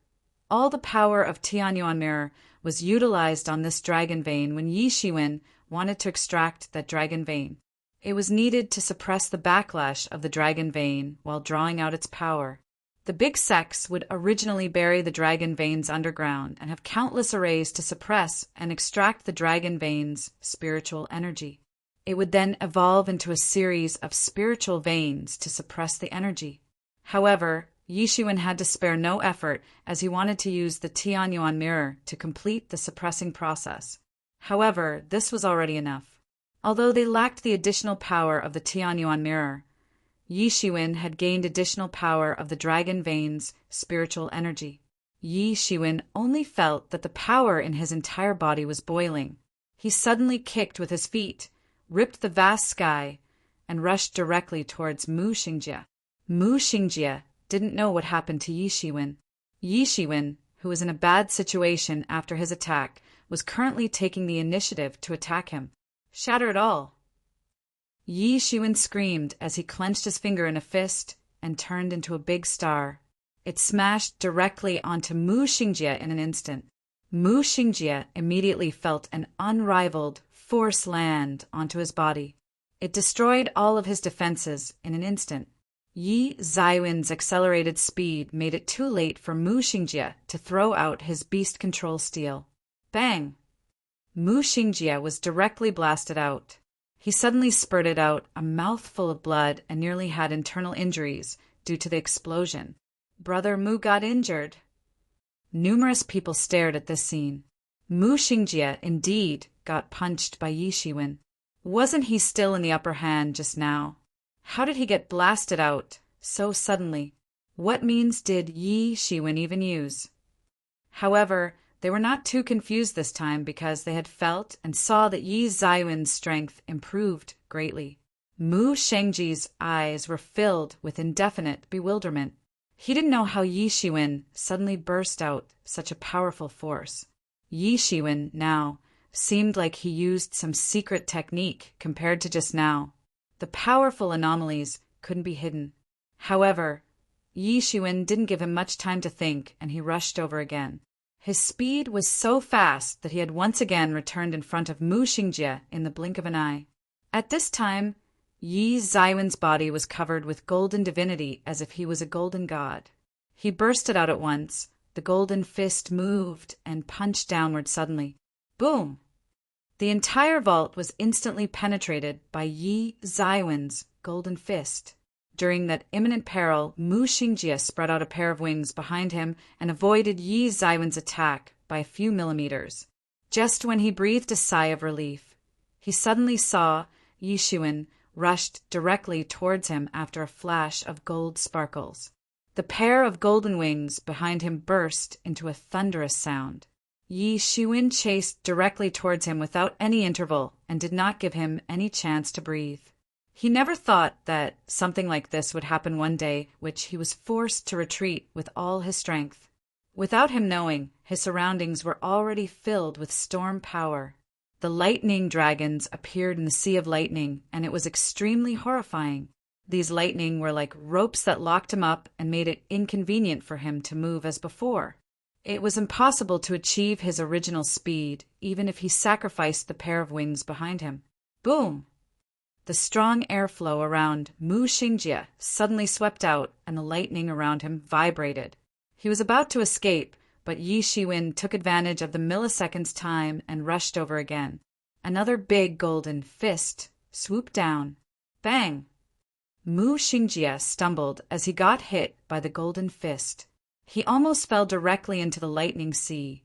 all the power of Tianyuan mirror was utilized on this dragon vein when Yi Shiwen wanted to extract that dragon vein. It was needed to suppress the backlash of the dragon vein while drawing out its power. The big sects would originally bury the dragon veins underground and have countless arrays to suppress and extract the dragon veins' spiritual energy. It would then evolve into a series of spiritual veins to suppress the energy. However, Yi Shiwen had to spare no effort as he wanted to use the Tianyuan mirror to complete the suppressing process. However, this was already enough. Although they lacked the additional power of the Tianyuan mirror, Yi Shiwen had gained additional power of the dragon vein's spiritual energy. Yi Shiwen only felt that the power in his entire body was boiling. He suddenly kicked with his feet, ripped the vast sky, and rushed directly towards Mu Xingjie. Mu Xingjie didn't know what happened to Yi Shiwen. Yi Shiwen, who was in a bad situation after his attack, was currently taking the initiative to attack him. "Shatter it all!" Yi Shiwen screamed as he clenched his finger in a fist and turned into a big star. It smashed directly onto Mu Xingjie in an instant. Mu Xingjie immediately felt an unrivaled force land onto his body. It destroyed all of his defenses in an instant. Yi Zaiwen's accelerated speed made it too late for Mu Xingjie to throw out his beast control steel. Bang! Mu Xingjie was directly blasted out. He suddenly spurted out a mouthful of blood and nearly had internal injuries due to the explosion. Brother Mu got injured. Numerous people stared at this scene. Mu Xingjie, indeed, got punched by Yi Shiwen. Wasn't he still in the upper hand just now? How did he get blasted out so suddenly? What means did Yi Shiwen even use? However, they were not too confused this time because they had felt and saw that Yi Zaiwen's strength improved greatly. Mu Shengjie's eyes were filled with indefinite bewilderment. He didn't know how Yi Shiwen suddenly burst out such a powerful force. Yi Shiwen, now, seemed like he used some secret technique compared to just now. The powerful anomalies couldn't be hidden. However, Yi Shiwen didn't give him much time to think, and he rushed over again. His speed was so fast that he had once again returned in front of Mu Xingjie in the blink of an eye. At this time, Yi Zaiwen's body was covered with golden divinity as if he was a golden god. He bursted out at once. The golden fist moved and punched downward suddenly. Boom! The entire vault was instantly penetrated by Yi Zaiwen's golden fist. During that imminent peril, Mu Xingjie spread out a pair of wings behind him and avoided Yi Zaiwen's attack by a few millimeters. Just when he breathed a sigh of relief, he suddenly saw Yi Shiwen rushed directly towards him after a flash of gold sparkles. The pair of golden wings behind him burst into a thunderous sound. Yi Shiwen chased directly towards him without any interval and did not give him any chance to breathe. He never thought that something like this would happen one day, which he was forced to retreat with all his strength. Without him knowing, his surroundings were already filled with storm power. The lightning dragons appeared in the sea of lightning, and it was extremely horrifying. These lightning were like ropes that locked him up and made it inconvenient for him to move as before. It was impossible to achieve his original speed, even if he sacrificed the pair of wings behind him. Boom! The strong airflow around Mu Xingjie suddenly swept out, and the lightning around him vibrated. He was about to escape, but Yi Shiwen took advantage of the millisecond's time and rushed over again. Another big golden fist swooped down. Bang! Mu Xingjie stumbled as he got hit by the golden fist. He almost fell directly into the lightning sea,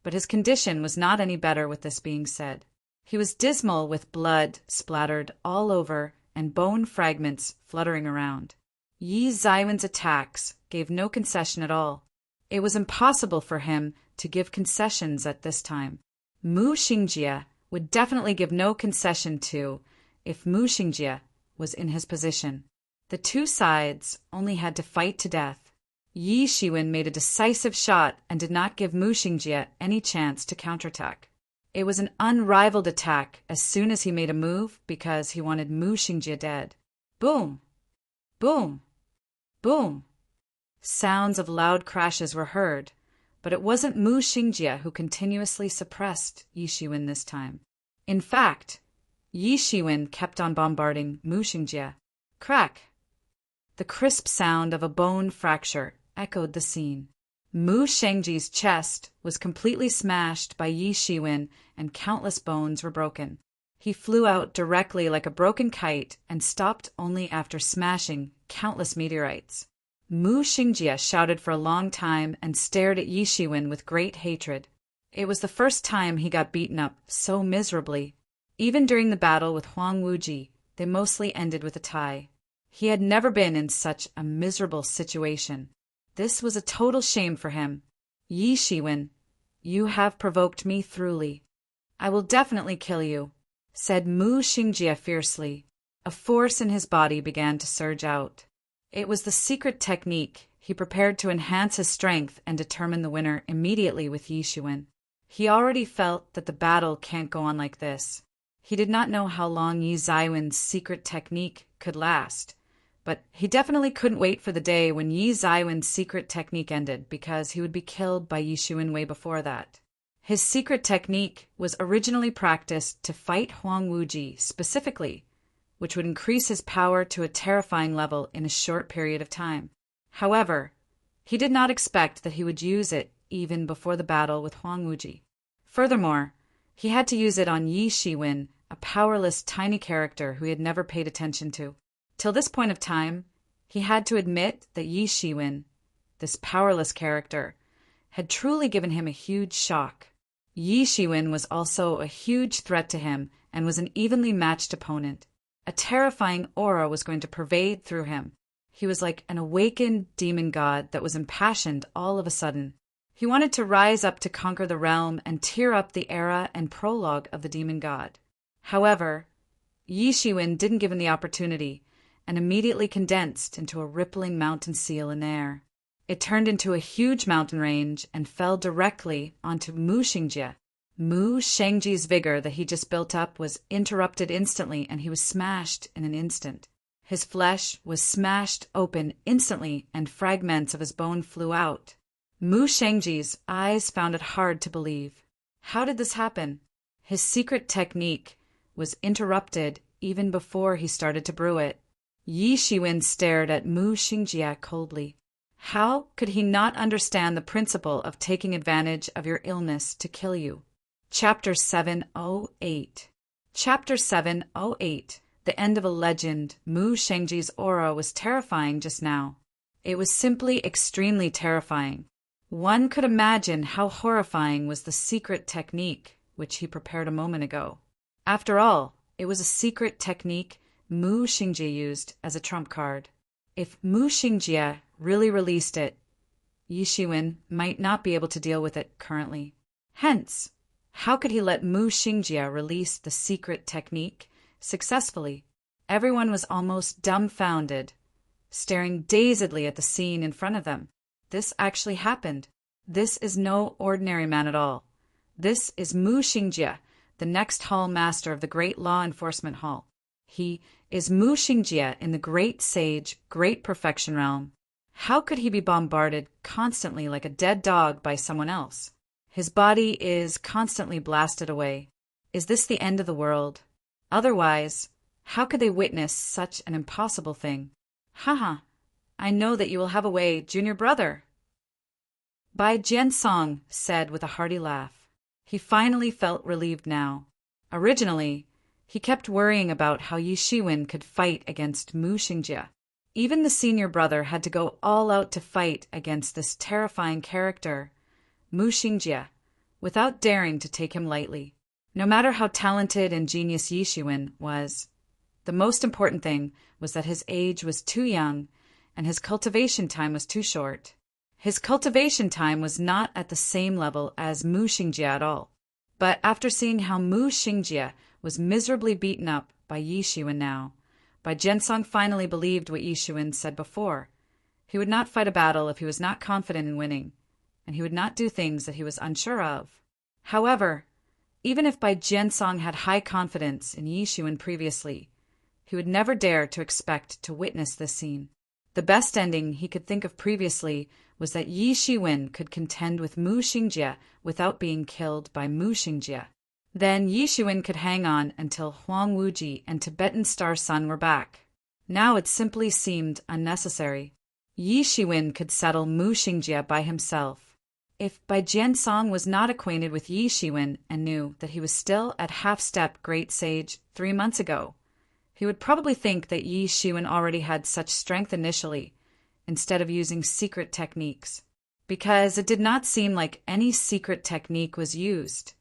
but his condition was not any better with this being said. He was dismal with blood splattered all over and bone fragments fluttering around. Yi Zaiwen's attacks gave no concession at all. It was impossible for him to give concessions at this time. Mu Xingjie would definitely give no concession to if Mu Xingjie was in his position. The two sides only had to fight to death. Yi Shiwen made a decisive shot and did not give Mu Xingjie any chance to counterattack. It was an unrivaled attack as soon as he made a move because he wanted Mu Xingjie dead. Boom! Boom! Boom! Sounds of loud crashes were heard, but it wasn't Mu Xingjie who continuously suppressed Yi Shiwen this time. In fact, Yi Shiwen kept on bombarding Mu Xingjie. Crack! The crisp sound of a bone fracture echoed the scene. Mu Shengjie's chest was completely smashed by Yi Shiwen and countless bones were broken. He flew out directly like a broken kite and stopped only after smashing countless meteorites. Mu Xingjie shouted for a long time and stared at Yi Shiwen with great hatred. It was the first time he got beaten up so miserably. Even during the battle with Huang Wuji, they mostly ended with a tie. He had never been in such a miserable situation. This was a total shame for him. Yi Shiwen, you have provoked me thoroughly. I will definitely kill you, said Mu Xingjie fiercely. A force in his body began to surge out. It was the secret technique he prepared to enhance his strength and determine the winner immediately with Yi Shiwen. He already felt that the battle can't go on like this. He did not know how long Yi Zaiwen's secret technique could last, but he definitely couldn't wait for the day when Yi Zaiwen's secret technique ended because he would be killed by Yi Shiwen way before that. His secret technique was originally practiced to fight Huang Wuji specifically, which would increase his power to a terrifying level in a short period of time. However, he did not expect that he would use it even before the battle with Huang Wuji. Furthermore, He had to use it on Yi Shiwen, a powerless tiny character who he had never paid attention to. Till this point of time, he had to admit that Yi Shiwen, this powerless character, had truly given him a huge shock. Yi Shiwen was also a huge threat to him and was an evenly matched opponent. A terrifying aura was going to pervade through him. He was like an awakened demon god that was impassioned all of a sudden. He wanted to rise up to conquer the realm and tear up the era and prologue of the demon god. However, Yi Shiwen didn't give him the opportunity and immediately condensed into a rippling mountain seal in air. It turned into a huge mountain range and fell directly onto Mu Xingjie. Mu Shengji's vigor that he just built up was interrupted instantly, and he was smashed in an instant. His flesh was smashed open instantly, and fragments of his bone flew out. Mu Shengji's eyes found it hard to believe. How did this happen? His secret technique was interrupted even before he started to brew it. Yi Shiwen stared at Mu Xingjie coldly. How could he not understand the principle of taking advantage of your illness to kill you? Chapter 708. Chapter 708. The end of a legend. Mu Shengji's aura was terrifying just now. It was simply extremely terrifying. One could imagine how horrifying was the secret technique which he prepared a moment ago. After all, it was a secret technique Mu Xingjie used as a trump card. If Mu Xingjie really released it, Yi Shiwen might not be able to deal with it currently. Hence, how could he let Mu Xingjie release the secret technique successfully? Everyone was almost dumbfounded, staring dazedly at the scene in front of them. This actually happened. This is no ordinary man at all. This is Mu Xingjie, the next hall master of the Great Law Enforcement Hall. He is Mu Xingjie in the Great Sage, Great Perfection Realm. How could he be bombarded constantly like a dead dog by someone else? His body is constantly blasted away. Is this the end of the world? Otherwise, how could they witness such an impossible thing? Haha, I know that you will have a way, junior brother. Bai Jiansong said with a hearty laugh. He finally felt relieved now. Originally, he kept worrying about how Yi Shiwen could fight against Mu Xingjie. Even the senior brother had to go all out to fight against this terrifying character, Mu Xingjie, without daring to take him lightly. No matter how talented and genius Yi Shiwen was, the most important thing was that his age was too young and his cultivation time was too short. His cultivation time was not at the same level as Mu Xingjie at all. But after seeing how Mu Xingjie was miserably beaten up by Yi Shiwen now, Bai Jiansong finally believed what Yi Shiwen said before. He would not fight a battle if he was not confident in winning, and he would not do things that he was unsure of. However, even if Bai Jiansong had high confidence in Yi Shiwen previously, he would never dare to expect to witness this scene. The best ending he could think of previously was that Yi Shiwen could contend with Mu Xingjie without being killed by Mu Xingjie. Then Yi Shiwen could hang on until Huang Wuji and Tibetan Star Sun were back. Now it simply seemed unnecessary. Yi Shiwen could settle Mu Xingjie by himself. If Bai Jiansong was not acquainted with Yi Shiwen and knew that he was still at half-step Great Sage 3 months ago, he would probably think that Yi Shiwen already had such strength initially, instead of using secret techniques. Because it did not seem like any secret technique was used.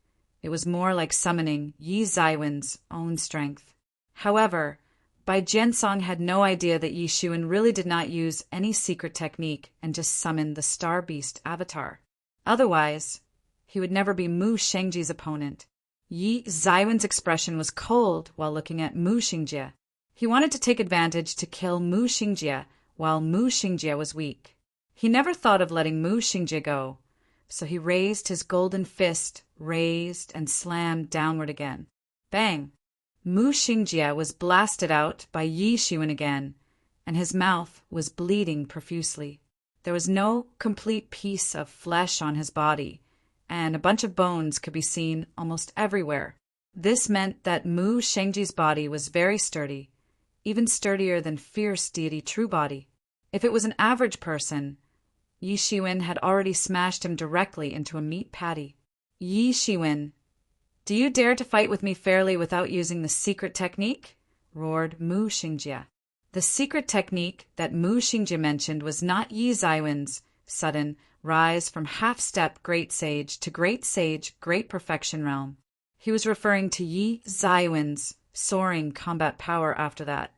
It was more like summoning Yi Zaiwen's own strength. However, Bai Jiansong had no idea that Yi Shiwen really did not use any secret technique and just summoned the Star Beast avatar. Otherwise, he would never be Mu Shengji's opponent. Yi Zaiwen's expression was cold while looking at Mu Xingjie. He wanted to take advantage to kill Mu Xingjie while Mu Xingjie was weak. He never thought of letting Mu Xingjie go, so he raised his golden fist, raised and slammed downward again. Bang! Mu Xingjie was blasted out by Yi Shiwen again, and his mouth was bleeding profusely. There was no complete piece of flesh on his body, and a bunch of bones could be seen almost everywhere. This meant that Mu Shengji's body was very sturdy, even sturdier than fierce deity True Body. If it was an average person, Yi Shiwen had already smashed him directly into a meat patty. Yi Shiwen, Do you dare to fight with me fairly without using the secret technique? Roared Mu Xingjie. The secret technique that Mu Xingjie mentioned was not Yi Zaiwen's sudden rise from half-step great sage to great perfection realm. He was referring to Yi Zaiwen's soaring combat power after that.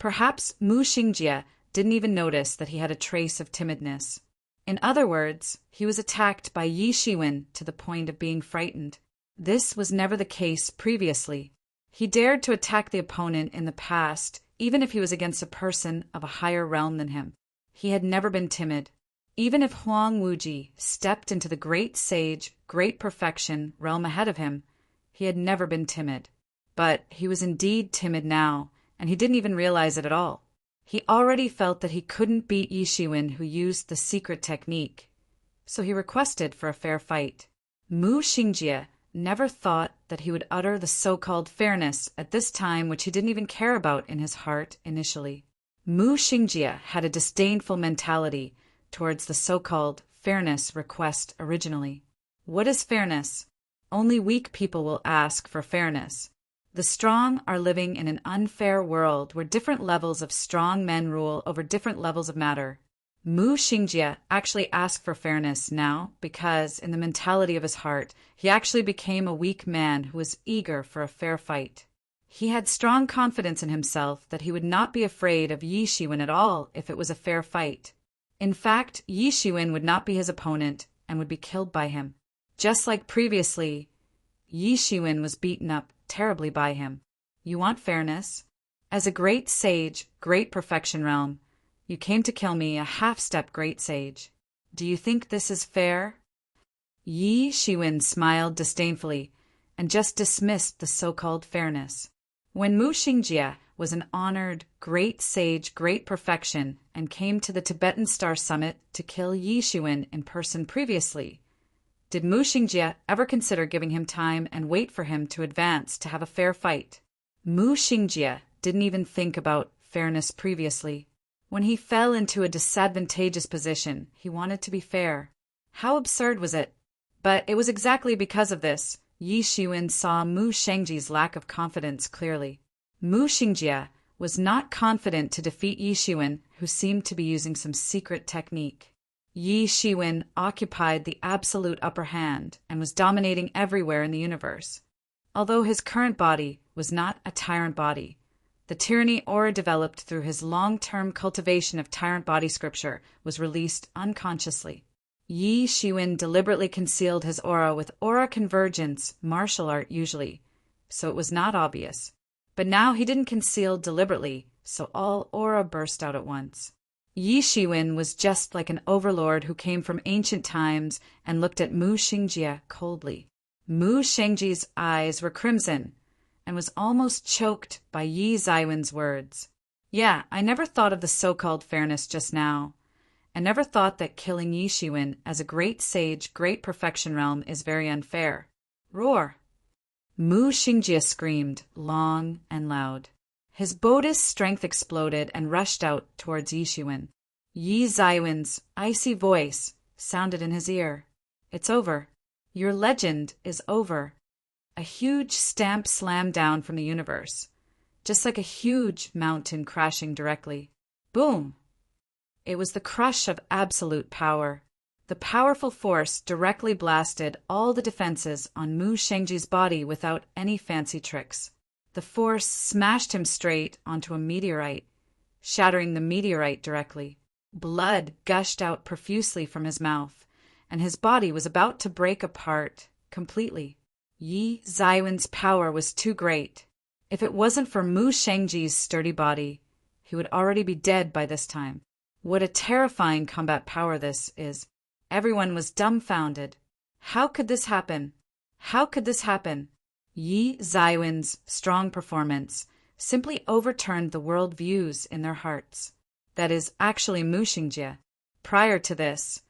Perhaps Mu Xingjie didn't even notice that he had a trace of timidness. In other words, he was attacked by Yi Shiwen to the point of being frightened. This was never the case previously. He dared to attack the opponent in the past, even if he was against a person of a higher realm than him. He had never been timid. Even if Huang Wuji stepped into the great sage, great perfection realm ahead of him, he had never been timid. But he was indeed timid now, and he didn't even realize it at all. He already felt that he couldn't beat Yi Shiwen, who used the secret technique. So he requested for a fair fight. Mu Xingjie never thought that he would utter the so-called fairness at this time, which he didn't even care about in his heart initially. Mu Xingjie had a disdainful mentality towards the so-called fairness request originally. What is fairness? Only weak people will ask for fairness. The strong are living in an unfair world where different levels of strong men rule over different levels of matter. Mu Xingjie actually asked for fairness now because, in the mentality of his heart, he actually became a weak man who was eager for a fair fight. He had strong confidence in himself that he would not be afraid of Yi Shiwen at all if it was a fair fight. In fact, Yi Shiwen would not be his opponent and would be killed by him. Just like previously, Yi Shiwen was beaten up terribly by him. You want fairness? As a great sage, great perfection realm, you came to kill me, a half-step great sage. Do you think this is fair? Yi Shiwen smiled disdainfully and just dismissed the so-called fairness. When Mu Xingjie was an honored great sage, great perfection, and came to the Tibetan Star Summit to kill Yi Shiwen in person previously, did Mu Xingjie ever consider giving him time and wait for him to advance to have a fair fight? Mu Xingjie didn't even think about fairness previously. When he fell into a disadvantageous position, he wanted to be fair. How absurd was it? But it was exactly because of this Yi Shiwen saw Mu Xingjie's lack of confidence clearly. Mu Xingjie was not confident to defeat Yi Shiwen, who seemed to be using some secret technique. Yi Shiwen occupied the absolute upper hand and was dominating everywhere in the universe. Although his current body was not a tyrant body, the tyranny aura developed through his long-term cultivation of tyrant body scripture was released unconsciously. Yi Shiwen deliberately concealed his aura with aura convergence, martial art usually, so it was not obvious. But now he didn't conceal deliberately, so all aura burst out at once. Yi Shiwen was just like an overlord who came from ancient times and looked at Mu Xingjie coldly. Mu Xingjie's eyes were crimson and was almost choked by Yi Zaiwen's words. Yeah, I never thought of the so-called fairness just now. I never thought that killing Yi Shiwen as a great sage, great perfection realm is very unfair. Roar! Mu Xingjie screamed, long and loud. His Buddhist strength exploded and rushed out towards Yi Shiwen. Yi Zaiwen's icy voice sounded in his ear. It's over. Your legend is over. A huge stamp slammed down from the universe, just like a huge mountain crashing directly. Boom! It was the crush of absolute power. The powerful force directly blasted all the defenses on Mu Xingjie's body without any fancy tricks. The force smashed him straight onto a meteorite, shattering the meteorite directly. Blood gushed out profusely from his mouth, and his body was about to break apart completely. Yi Zaiwen's power was too great. If it wasn't for Mu Xingjie's sturdy body, he would already be dead by this time. What a terrifying combat power this is. Everyone was dumbfounded. How could this happen? How could this happen? Yi Zaiwen's strong performance simply overturned the world views in their hearts. That is actually Mu Xingjie. Prior to this,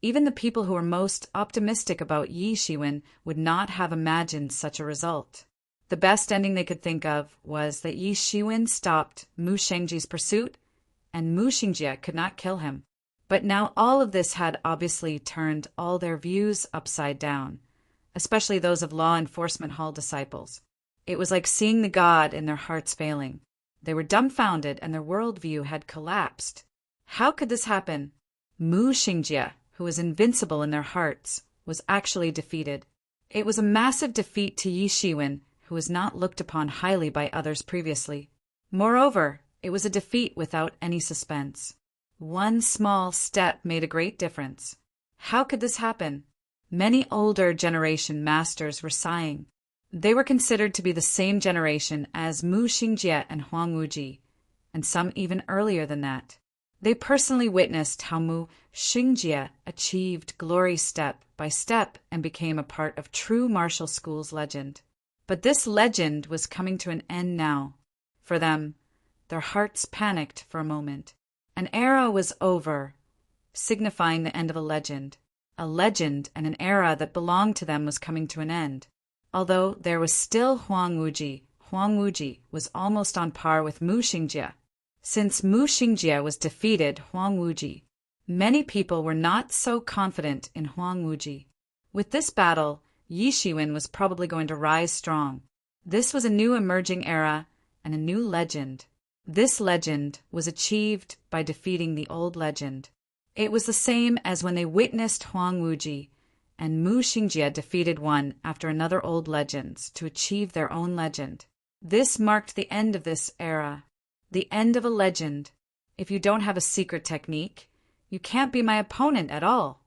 even the people who were most optimistic about Yi Shiwen would not have imagined such a result. The best ending they could think of was that Yi Shiwen stopped Mu Xingjie's pursuit, and Mu Xingjie could not kill him. But now all of this had obviously turned all their views upside down. especially those of law enforcement hall disciples. It was like seeing the God in their hearts failing. They were dumbfounded and their worldview had collapsed. How could this happen? Mu Xingjie, who was invincible in their hearts, was actually defeated. It was a massive defeat to Yi Shiwen, who was not looked upon highly by others previously. Moreover, it was a defeat without any suspense. One small step made a great difference. How could this happen? Many older generation masters were sighing. They were considered to be the same generation as Mu Xingjie and Huang Wuji, and some even earlier than that. They personally witnessed how Mu Xingjie achieved glory step by step and became a part of true martial school's legend. But this legend was coming to an end now. For them, their hearts panicked for a moment. An era was over, signifying the end of a legend. A legend and an era that belonged to them was coming to an end. Although there was still Huang Wuji was almost on par with Mu Xingjie. Since Mu Xingjie was defeated Huang Wuji, many people were not so confident in Huang Wuji. With this battle, Yi Shiwen was probably going to rise strong. This was a new emerging era and a new legend. This legend was achieved by defeating the old legend. It was the same as when they witnessed Huang Wuji and Mu Xingjie defeated one after another old legends to achieve their own legend. This marked the end of this era, the end of a legend. If you don't have a secret technique, you can't be my opponent at all.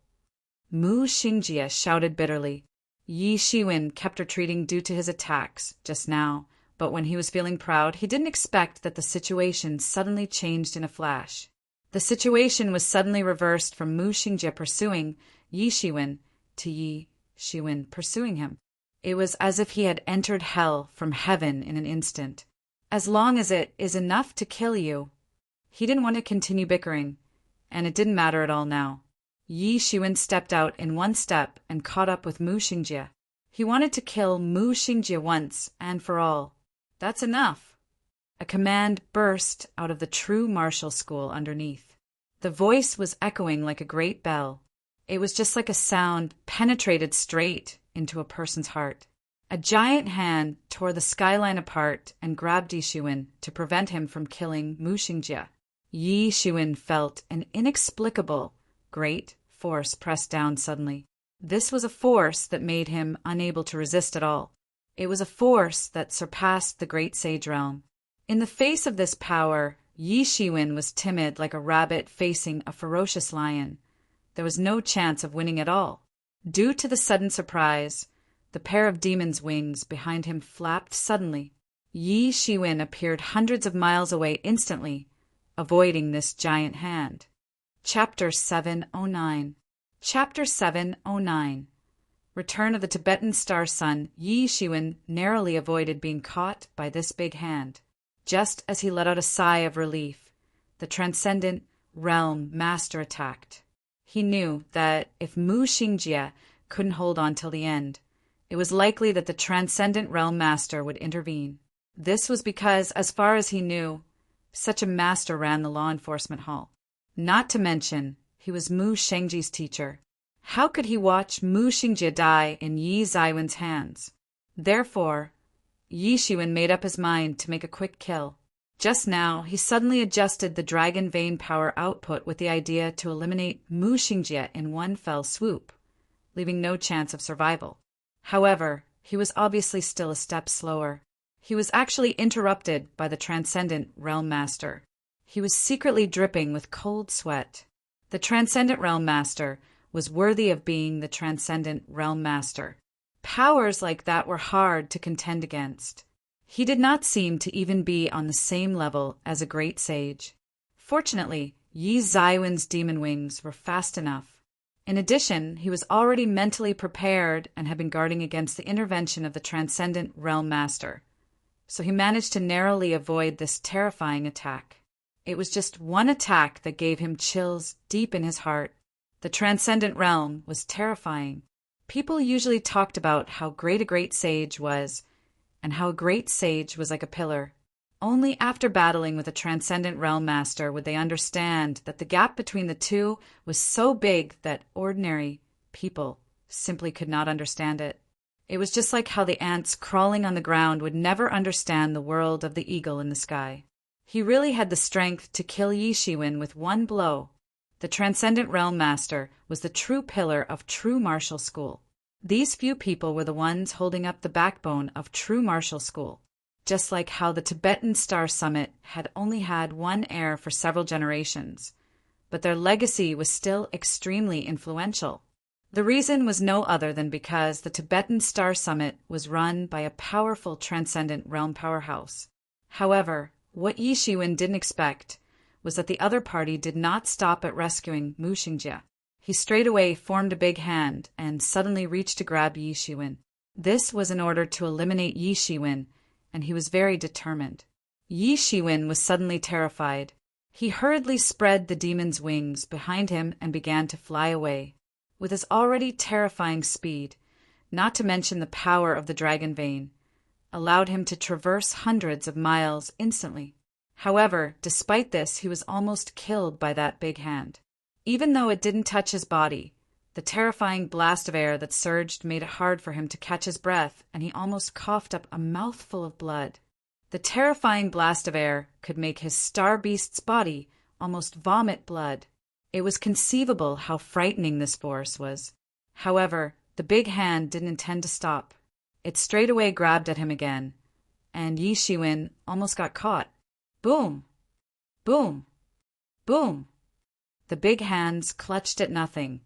Mu Xingjie shouted bitterly. Yi Shiwen kept retreating due to his attacks just now, but when he was feeling proud, he didn't expect that the situation suddenly changed in a flash. The situation was suddenly reversed from Mu Xingjie pursuing Yi Shiwen to Yi Shiwen pursuing him. It was as if he had entered hell from heaven in an instant. As long as it is enough to kill you. He didn't want to continue bickering, and it didn't matter at all now. Yi Shiwen stepped out in one step and caught up with Mu Xingjie. He wanted to kill Mu Xingjie once and for all. That's enough. A command burst out of the true martial school underneath. The voice was echoing like a great bell. It was just like a sound penetrated straight into a person's heart. A giant hand tore the skyline apart and grabbed Yi Shiwen to prevent him from killing Mu Xingjie. Yi Shiwen felt an inexplicable, great force press down suddenly. This was a force that made him unable to resist at all. It was a force that surpassed the great sage realm. In the face of this power, Yi Shiwen was timid like a rabbit facing a ferocious lion. There was no chance of winning at all. Due to the sudden surprise, the pair of demon's wings behind him flapped suddenly. Yi Shiwen appeared hundreds of miles away instantly, avoiding this giant hand. Chapter 709. Chapter 709. Return of the Tibetan Star Sun. Yi Shiwen narrowly avoided being caught by this big hand. Just as he let out a sigh of relief, the Transcendent Realm Master attacked. He knew that if Mu Xingjie couldn't hold on till the end, it was likely that the Transcendent Realm Master would intervene. This was because, as far as he knew, such a master ran the law enforcement hall. Not to mention, he was Mu Xingjie's teacher. How could he watch Mu Xingjie die in Yi Ziwen's hands? Therefore, Yi Shiwen made up his mind to make a quick kill. Just now, he suddenly adjusted the dragon vein power output with the idea to eliminate Mu Xingjie in one fell swoop, leaving no chance of survival. However, he was obviously still a step slower. He was actually interrupted by the Transcendent Realm Master. He was secretly dripping with cold sweat. The Transcendent Realm Master was worthy of being the Transcendent Realm Master. Powers like that were hard to contend against. He did not seem to even be on the same level as a great sage. Fortunately, Yi Ziwen's demon wings were fast enough. In addition, he was already mentally prepared and had been guarding against the intervention of the Transcendent Realm Master. So he managed to narrowly avoid this terrifying attack. It was just one attack that gave him chills deep in his heart. The Transcendent Realm was terrifying. People usually talked about how great a great sage was, and how a great sage was like a pillar. Only after battling with a Transcendent Realm Master would they understand that the gap between the two was so big that ordinary people simply could not understand it. It was just like how the ants crawling on the ground would never understand the world of the eagle in the sky. He really had the strength to kill Yi Shiwen with one blow. The Transcendent Realm Master was the true pillar of true martial school. These few people were the ones holding up the backbone of true martial school. Just like how the Tibetan Star Summit had only had one heir for several generations, but their legacy was still extremely influential. The reason was no other than because the Tibetan Star Summit was run by a powerful Transcendent Realm powerhouse. However, what Yi Shiwen didn't expect was that the other party did not stop at rescuing Mu Xingjie. He straightaway formed a big hand and suddenly reached to grab Yi Shiwen. This was in order to eliminate Yi Shiwen, and he was very determined. Yi Shiwen was suddenly terrified. He hurriedly spread the demon's wings behind him and began to fly away. With his already terrifying speed, not to mention the power of the dragon vein, allowed him to traverse hundreds of miles instantly. However, despite this, he was almost killed by that big hand. Even though it didn't touch his body, the terrifying blast of air that surged made it hard for him to catch his breath, and he almost coughed up a mouthful of blood. The terrifying blast of air could make his star beast's body almost vomit blood. It was conceivable how frightening this force was. However, the big hand didn't intend to stop. It straightaway grabbed at him again, and Yi Shiwen almost got caught. Boom! Boom! Boom! The big hands clutched at nothing,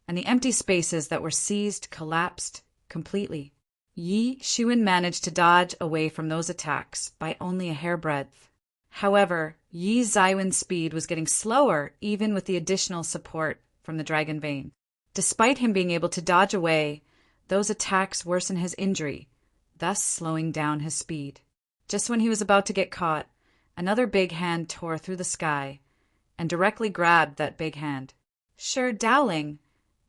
and the empty spaces that were seized collapsed completely. Yi Shiwen managed to dodge away from those attacks by only a hairbreadth. However, Yi Zaiwen's speed was getting slower even with the additional support from the dragon vein. Despite him being able to dodge away, those attacks worsened his injury, thus slowing down his speed. Just when he was about to get caught, another big hand tore through the sky and directly grabbed that big hand. Sure, Dowling,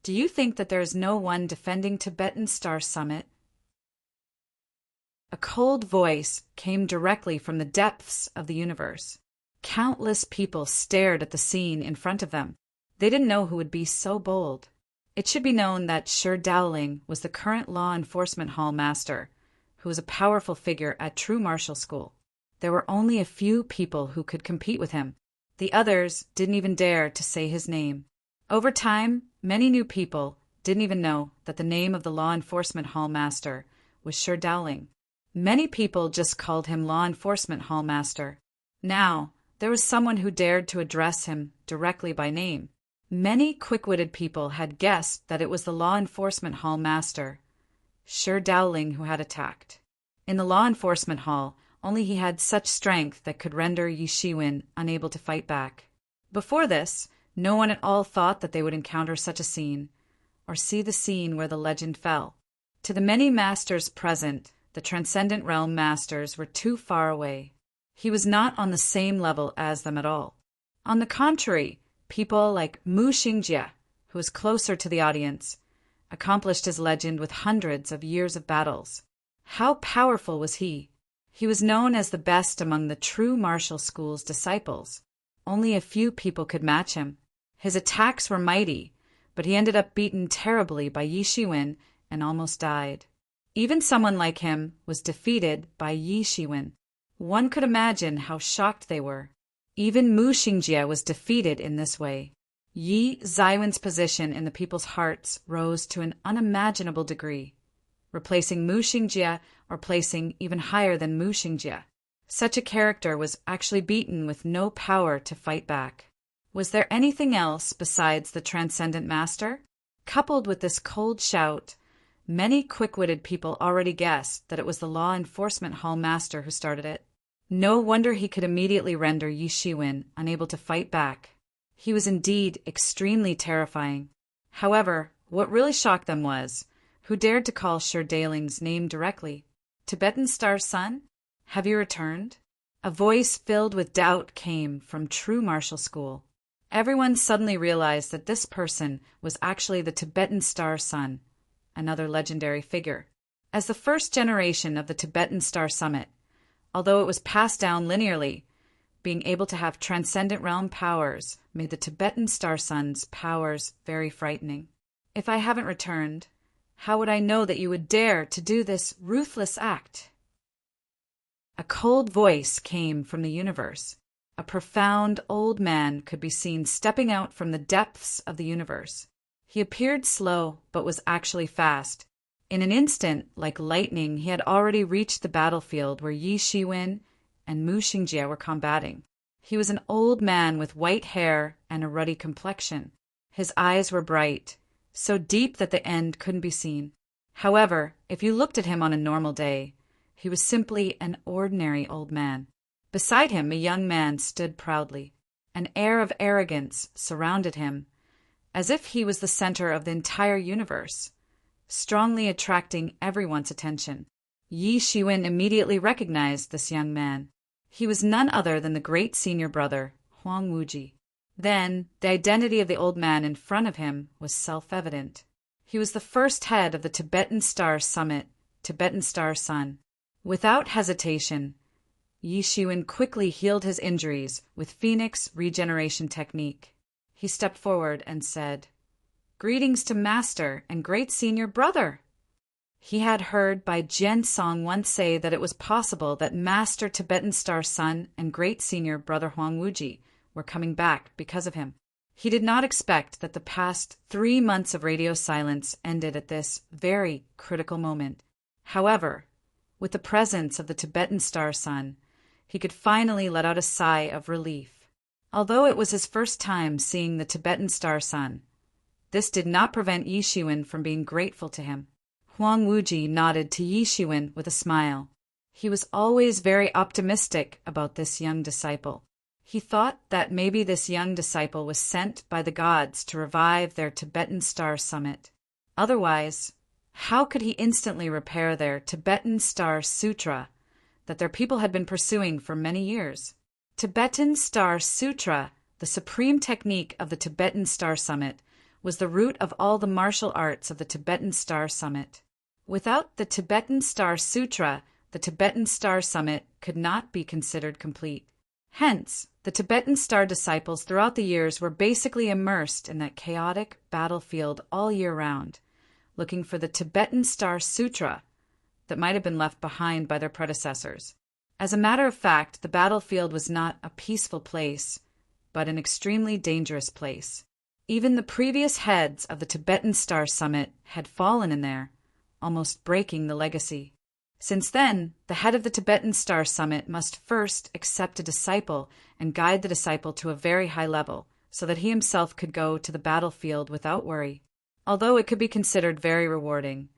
do you think that there is no one defending Tibetan Star Summit? A cold voice came directly from the depths of the universe. Countless people stared at the scene in front of them. They didn't know who would be so bold. It should be known that Sher Dowling was the current law enforcement hall master, who was a powerful figure at true martial school. There were only a few people who could compete with him. The others didn't even dare to say his name. Over time, many new people didn't even know that the name of the law enforcement hall master was Sher Dowling. Many people just called him Law Enforcement Hall Master. Now, there was someone who dared to address him directly by name. Many quick-witted people had guessed that it was the Law Enforcement Hall Master, Sher Dowling, who had attacked. In the Law Enforcement Hall, only he had such strength that could render Yi Shiwen unable to fight back. Before this, no one at all thought that they would encounter such a scene, or see the scene where the legend fell. To the many masters present, the Transcendent Realm Masters were too far away. He was not on the same level as them at all. On the contrary, people like Mu Xingjie, who was closer to the audience, accomplished his legend with hundreds of years of battles. How powerful was he? He was known as the best among the true martial school's disciples. Only a few people could match him. His attacks were mighty, but he ended up beaten terribly by Yi Shiwen and almost died. Even someone like him was defeated by Yi Shiwen. One could imagine how shocked they were. Even Mu Xingjie was defeated in this way. Yi Zaiwen's position in the people's hearts rose to an unimaginable degree, replacing Mu Xingjie or placing even higher than Mu Xingjie. Such a character was actually beaten with no power to fight back. Was there anything else besides the Transcendent Master? Coupled with this cold shout, many quick-witted people already guessed that it was the Law Enforcement Hall Master who started it. No wonder he could immediately render Yi Shiwen unable to fight back. He was indeed extremely terrifying. However, what really shocked them was, who dared to call Sher Dayling's name directly? Tibetan Star Sun? Have you returned? A voice filled with doubt came from true martial school. Everyone suddenly realized that this person was actually the Tibetan Star Sun, another legendary figure. As the first generation of the Tibetan Star Summit, although it was passed down linearly, being able to have transcendent realm powers made the Tibetan Star Sun's powers very frightening. If I haven't returned, How would I know that you would dare to do this ruthless act? A cold voice came from the universe. A profound old man could be seen stepping out from the depths of the universe. He appeared slow, but was actually fast. In an instant, like lightning, he had already reached the battlefield where Yi Shiwen and Mu Xingjie were combating. He was an old man with white hair and a ruddy complexion. His eyes were bright, so deep that the end couldn't be seen. However, if you looked at him on a normal day, he was simply an ordinary old man. Beside him, a young man stood proudly. An air of arrogance surrounded him, as if he was the center of the entire universe, strongly attracting everyone's attention. Yi Shiwen immediately recognized this young man. He was none other than the great senior brother, Huang Wuji. Then, the identity of the old man in front of him was self-evident. He was the first head of the Tibetan Star Summit, Tibetan Star Sun. Without hesitation, Yi Shiwen quickly healed his injuries with Phoenix regeneration technique. He stepped forward and said, "Greetings to Master and great senior brother." He had heard Bai Jian once say that it was possible that Master Tibetan Star Sun and great senior brother Huang Wuji were coming back because of him. He did not expect that the past 3 months of radio silence ended at this very critical moment. However, with the presence of the Tibetan Star Sun, he could finally let out a sigh of relief. Although it was his first time seeing the Tibetan Star Sun, this did not prevent Yi Shiwen from being grateful to him. Huang Wuji nodded to Yi Shiwen with a smile. He was always very optimistic about this young disciple. He thought that maybe this young disciple was sent by the gods to revive their Tibetan Star Summit. Otherwise, how could he instantly repair their Tibetan Star Sutra that their people had been pursuing for many years? Tibetan Star Sutra, the supreme technique of the Tibetan Star Summit, was the root of all the martial arts of the Tibetan Star Summit. Without the Tibetan Star Sutra, the Tibetan Star Summit could not be considered complete. Hence, the Tibetan Star disciples throughout the years were basically immersed in that chaotic battlefield all year round, looking for the Tibetan Star Sutra that might have been left behind by their predecessors. As a matter of fact, the battlefield was not a peaceful place, but an extremely dangerous place. Even the previous heads of the Tibetan Star Summit had fallen in there, almost breaking the legacy. Since then, the head of the Tibetan Star Summit must first accept a disciple and guide the disciple to a very high level, so that he himself could go to the battlefield without worry. Although it could be considered very rewarding,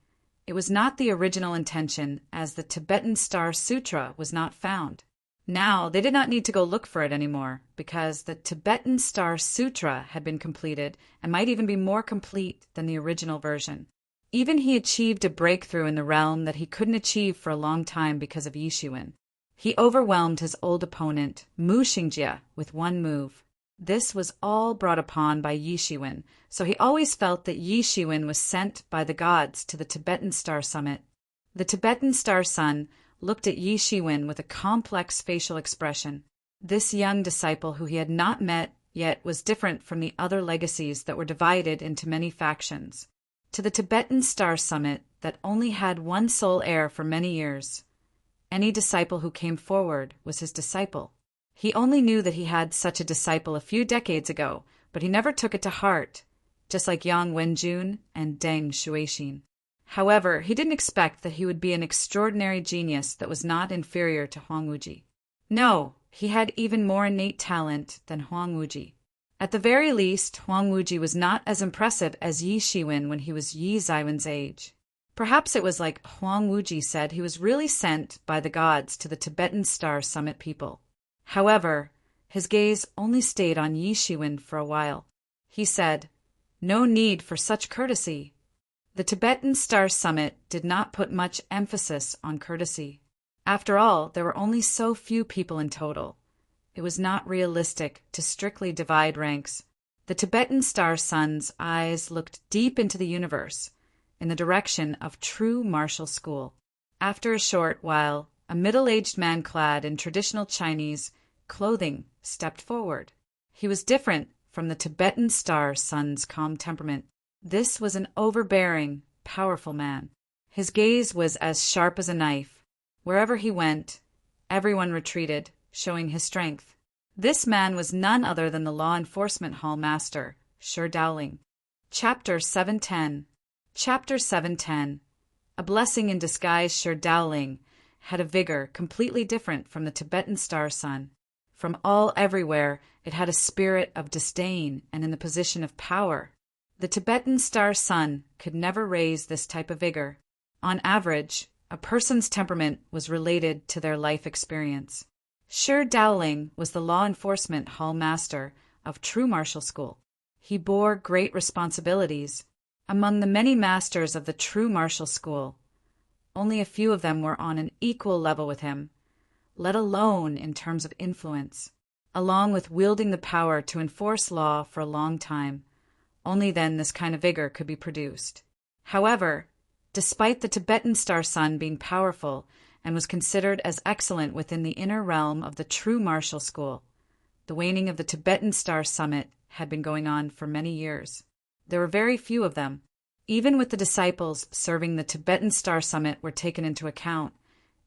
it was not the original intention, as the Tibetan Star Sutra was not found. Now, they did not need to go look for it anymore, because the Tibetan Star Sutra had been completed and might even be more complete than the original version. Even he achieved a breakthrough in the realm that he couldn't achieve for a long time because of Yi Shiwen. He overwhelmed his old opponent, Mu Xingjie, with one move. This was all brought upon by Yi Shiwen, so he always felt that Yi Shiwen was sent by the gods to the Tibetan Star Summit. The Tibetan Star Sun looked at Yi Shiwen with a complex facial expression. This young disciple who he had not met yet was different from the other legacies that were divided into many factions. To the Tibetan Star Summit that only had one sole heir for many years, any disciple who came forward was his disciple. He only knew that he had such a disciple a few decades ago, but he never took it to heart, just like Yang Wenjun and Deng Shuixin. However, he didn't expect that he would be an extraordinary genius that was not inferior to Huang Wuji. No, he had even more innate talent than Huang Wuji. At the very least, Huang Wuji was not as impressive as Yi Shiwen when he was Yi Ziwen's age. Perhaps it was like Huang Wuji said, he was really sent by the gods to the Tibetan Star Summit people. However, his gaze only stayed on Yi Shiwen for a while. He said, "No need for such courtesy." The Tibetan Star Summit did not put much emphasis on courtesy. After all, there were only so few people in total. It was not realistic to strictly divide ranks. The Tibetan Star Sun's eyes looked deep into the universe, in the direction of true martial school. After a short while, a middle-aged man clad in traditional Chinese clothing stepped forward. He was different from the Tibetan Star Sun's calm temperament. This was an overbearing, powerful man. His gaze was as sharp as a knife. Wherever he went, everyone retreated, showing his strength. This man was none other than the law enforcement hall master, Sir Dowling. Chapter 710. Chapter 710. A blessing in disguise. Sir Dowling had a vigor completely different from the Tibetan star sun. From all everywhere, it had a spirit of disdain and in the position of power. The Tibetan star sun could never raise this type of vigor. On average, a person's temperament was related to their life experience. Sir Dowling was the law enforcement hall master of True Martial School. He bore great responsibilities. Among the many masters of the True Martial School, only a few of them were on an equal level with him, let alone in terms of influence. Along with wielding the power to enforce law for a long time, only then this kind of vigor could be produced. However, despite the Tibetan star sun being powerful and was considered as excellent within the inner realm of the True Martial School, the waning of the Tibetan star summit had been going on for many years. There were very few of them. Even with the disciples serving the Tibetan star summit were taken into account,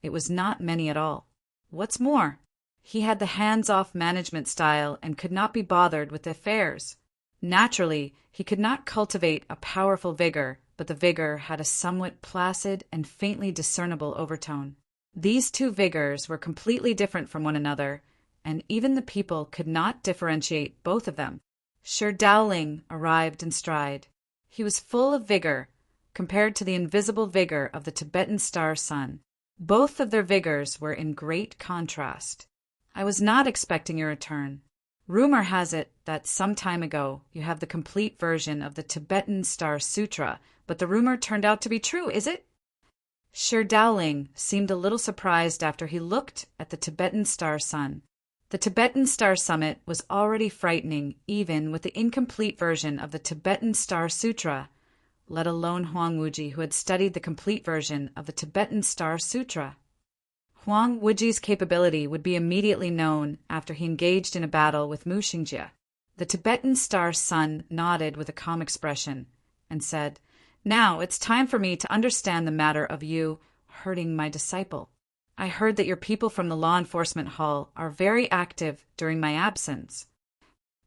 it was not many at all. What's more, he had the hands-off management style and could not be bothered with affairs. Naturally, he could not cultivate a powerful vigor, but the vigor had a somewhat placid and faintly discernible overtone. These two vigors were completely different from one another, and even the people could not differentiate both of them. Sir Dowling arrived in stride. He was full of vigor, compared to the invisible vigor of the Tibetan star sun. Both of their vigors were in great contrast. I was not expecting your return. Rumor has it that some time ago you have the complete version of the Tibetan Star Sutra, but the rumor turned out to be true, is it? Sir Dowling seemed a little surprised after he looked at the Tibetan star sun. The Tibetan star summit was already frightening even with the incomplete version of the Tibetan Star Sutra, let alone Huang Wuji, who had studied the complete version of the Tibetan Star Sutra. Huang Wuji's capability would be immediately known after he engaged in a battle with Mu Xingjie. The Tibetan star sun nodded with a calm expression and said, "Now it's time for me to understand the matter of you hurting my disciple. I heard that your people from the law enforcement hall are very active during my absence."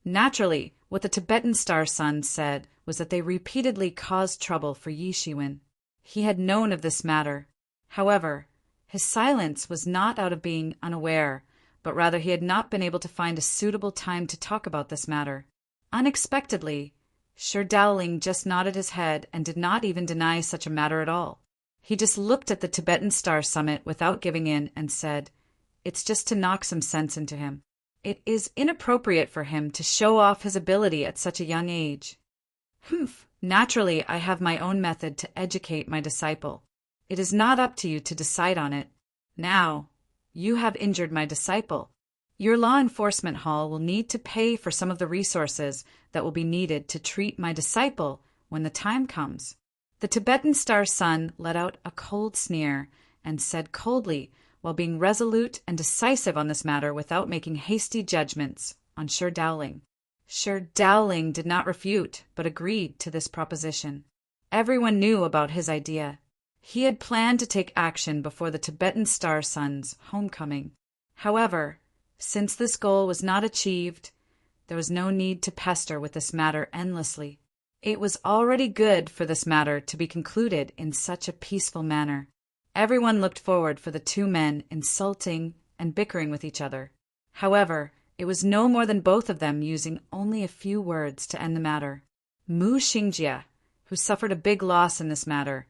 Naturally, what the Tibetan star sun said was that they repeatedly caused trouble for Yi Shiwen. He had known of this matter. However, his silence was not out of being unaware, but rather he had not been able to find a suitable time to talk about this matter. Unexpectedly, Sir Dowling just nodded his head and did not even deny such a matter at all. He just looked at the Tibetan Star Summit without giving in and said, "It's just to knock some sense into him. It is inappropriate for him to show off his ability at such a young age." "Humph! Naturally, I have my own method to educate my disciple. It is not up to you to decide on it. Now, you have injured my disciple. Your law enforcement hall will need to pay for some of the resources that will be needed to treat my disciple when the time comes." The Tibetan star sun let out a cold sneer and said coldly, while being resolute and decisive on this matter without making hasty judgments, on Sir Dowling. Sir Dowling did not refute, but agreed to this proposition. Everyone knew about his idea. He had planned to take action before the Tibetan star sun's homecoming. However, since this goal was not achieved, there was no need to pester with this matter endlessly. It was already good for this matter to be concluded in such a peaceful manner. Everyone looked forward for the two men insulting and bickering with each other. However, it was no more than both of them using only a few words to end the matter. Mu Xingjie, who suffered a big loss in this matter,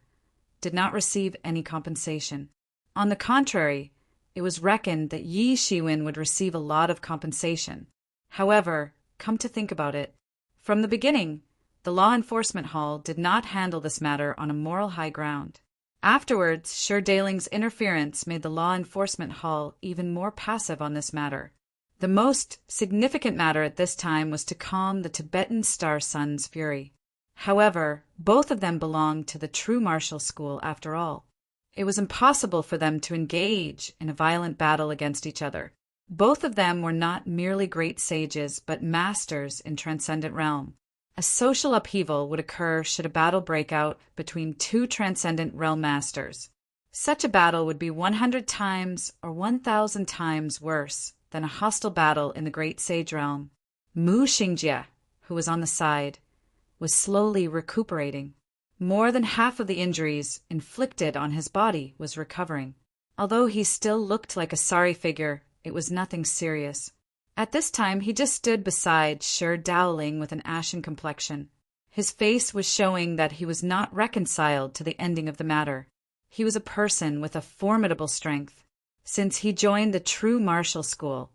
did not receive any compensation. On the contrary, it was reckoned that Yi Shiwen would receive a lot of compensation. However, come to think about it, from the beginning, the law enforcement hall did not handle this matter on a moral high ground. Afterwards, Sir Dowling's interference made the law enforcement hall even more passive on this matter. The most significant matter at this time was to calm the Tibetan star sun's fury. However, both of them belonged to the True Martial School after all. It was impossible for them to engage in a violent battle against each other. Both of them were not merely great sages, but masters in transcendent realm. A social upheaval would occur should a battle break out between two transcendent realm masters. Such a battle would be 100 times or 1,000 times worse than a hostile battle in the Great Sage Realm. Mu Xingjie, who was on the side, was slowly recuperating. More than half of the injuries inflicted on his body was recovering. Although he still looked like a sorry figure, it was nothing serious. At this time, he just stood beside Shi Daoling with an ashen complexion. His face was showing that he was not reconciled to the ending of the matter. He was a person with a formidable strength. Since he joined the true martial school,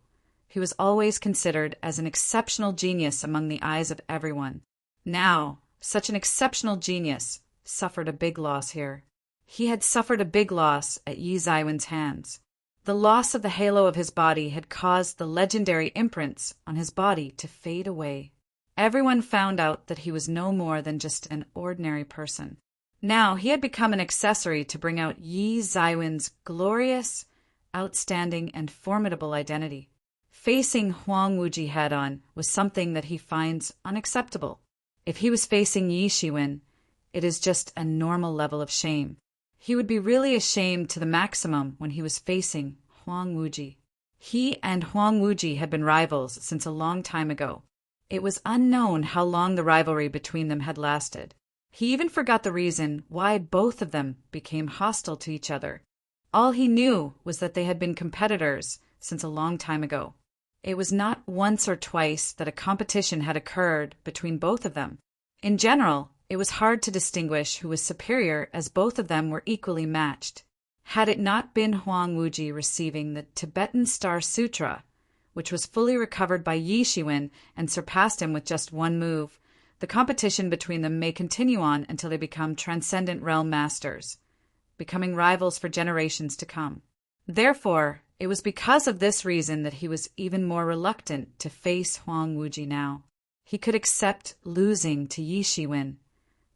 he was always considered as an exceptional genius among the eyes of everyone. Now, such an exceptional genius suffered a big loss here. He had suffered a big loss at Yi Zaiwen's hands. The loss of the halo of his body had caused the legendary imprints on his body to fade away. Everyone found out that he was no more than just an ordinary person. Now he had become an accessory to bring out Yi Zaiwen's glorious, outstanding, and formidable identity. Facing Huang Wuji head-on was something that he finds unacceptable. If he was facing Yi Shiwen, it is just a normal level of shame. He would be really ashamed to the maximum when he was facing Huang Wuji. He and Huang Wuji had been rivals since a long time ago. It was unknown how long the rivalry between them had lasted. He even forgot the reason why both of them became hostile to each other. All he knew was that they had been competitors since a long time ago. It was not once or twice that a competition had occurred between both of them. In general, it was hard to distinguish who was superior, as both of them were equally matched. Had it not been Huang Wuji receiving the Tibetan Star Sutra, which was fully recovered by Yi Shiwen and surpassed him with just one move, the competition between them may continue on until they become transcendent realm masters, becoming rivals for generations to come. Therefore, it was because of this reason that he was even more reluctant to face Huang Wuji now. He could accept losing to Yi Shiwen,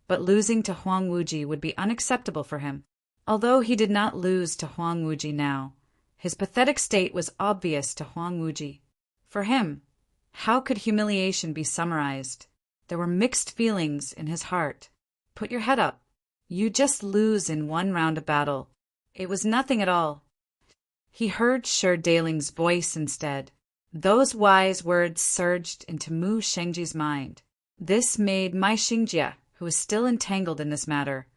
but losing to Huang Wuji would be unacceptable for him. Although he did not lose to Huang Wuji now, his pathetic state was obvious to Huang Wuji. For him, how could humiliation be summarized? There were mixed feelings in his heart. Put your head up. You just lose in one round of battle. It was nothing at all. He heard Shi Dailing's voice instead. Those wise words surged into Mu Shengjie's mind. This made Mai Xingjie, who was still entangled in this matter,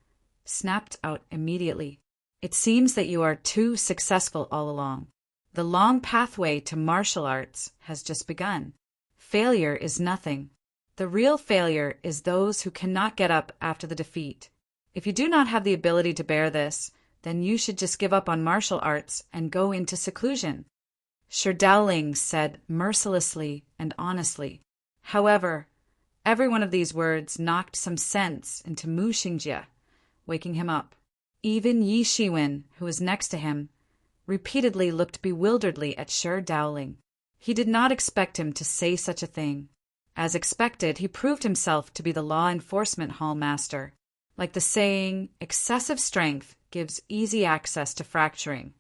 snapped out immediately. It seems that you are too successful all along. The long pathway to martial arts has just begun. Failure is nothing. The real failure is those who cannot get up after the defeat. If you do not have the ability to bear this, then you should just give up on martial arts and go into seclusion. Shi Daoling said mercilessly and honestly. However, every one of these words knocked some sense into Mu Xingjie, waking him up. Even Yi Shiwen, who was next to him, repeatedly looked bewilderedly at Shi Daoling. He did not expect him to say such a thing. As expected, he proved himself to be the law enforcement hall master. Like the saying, excessive strength gives easy access to fracturing.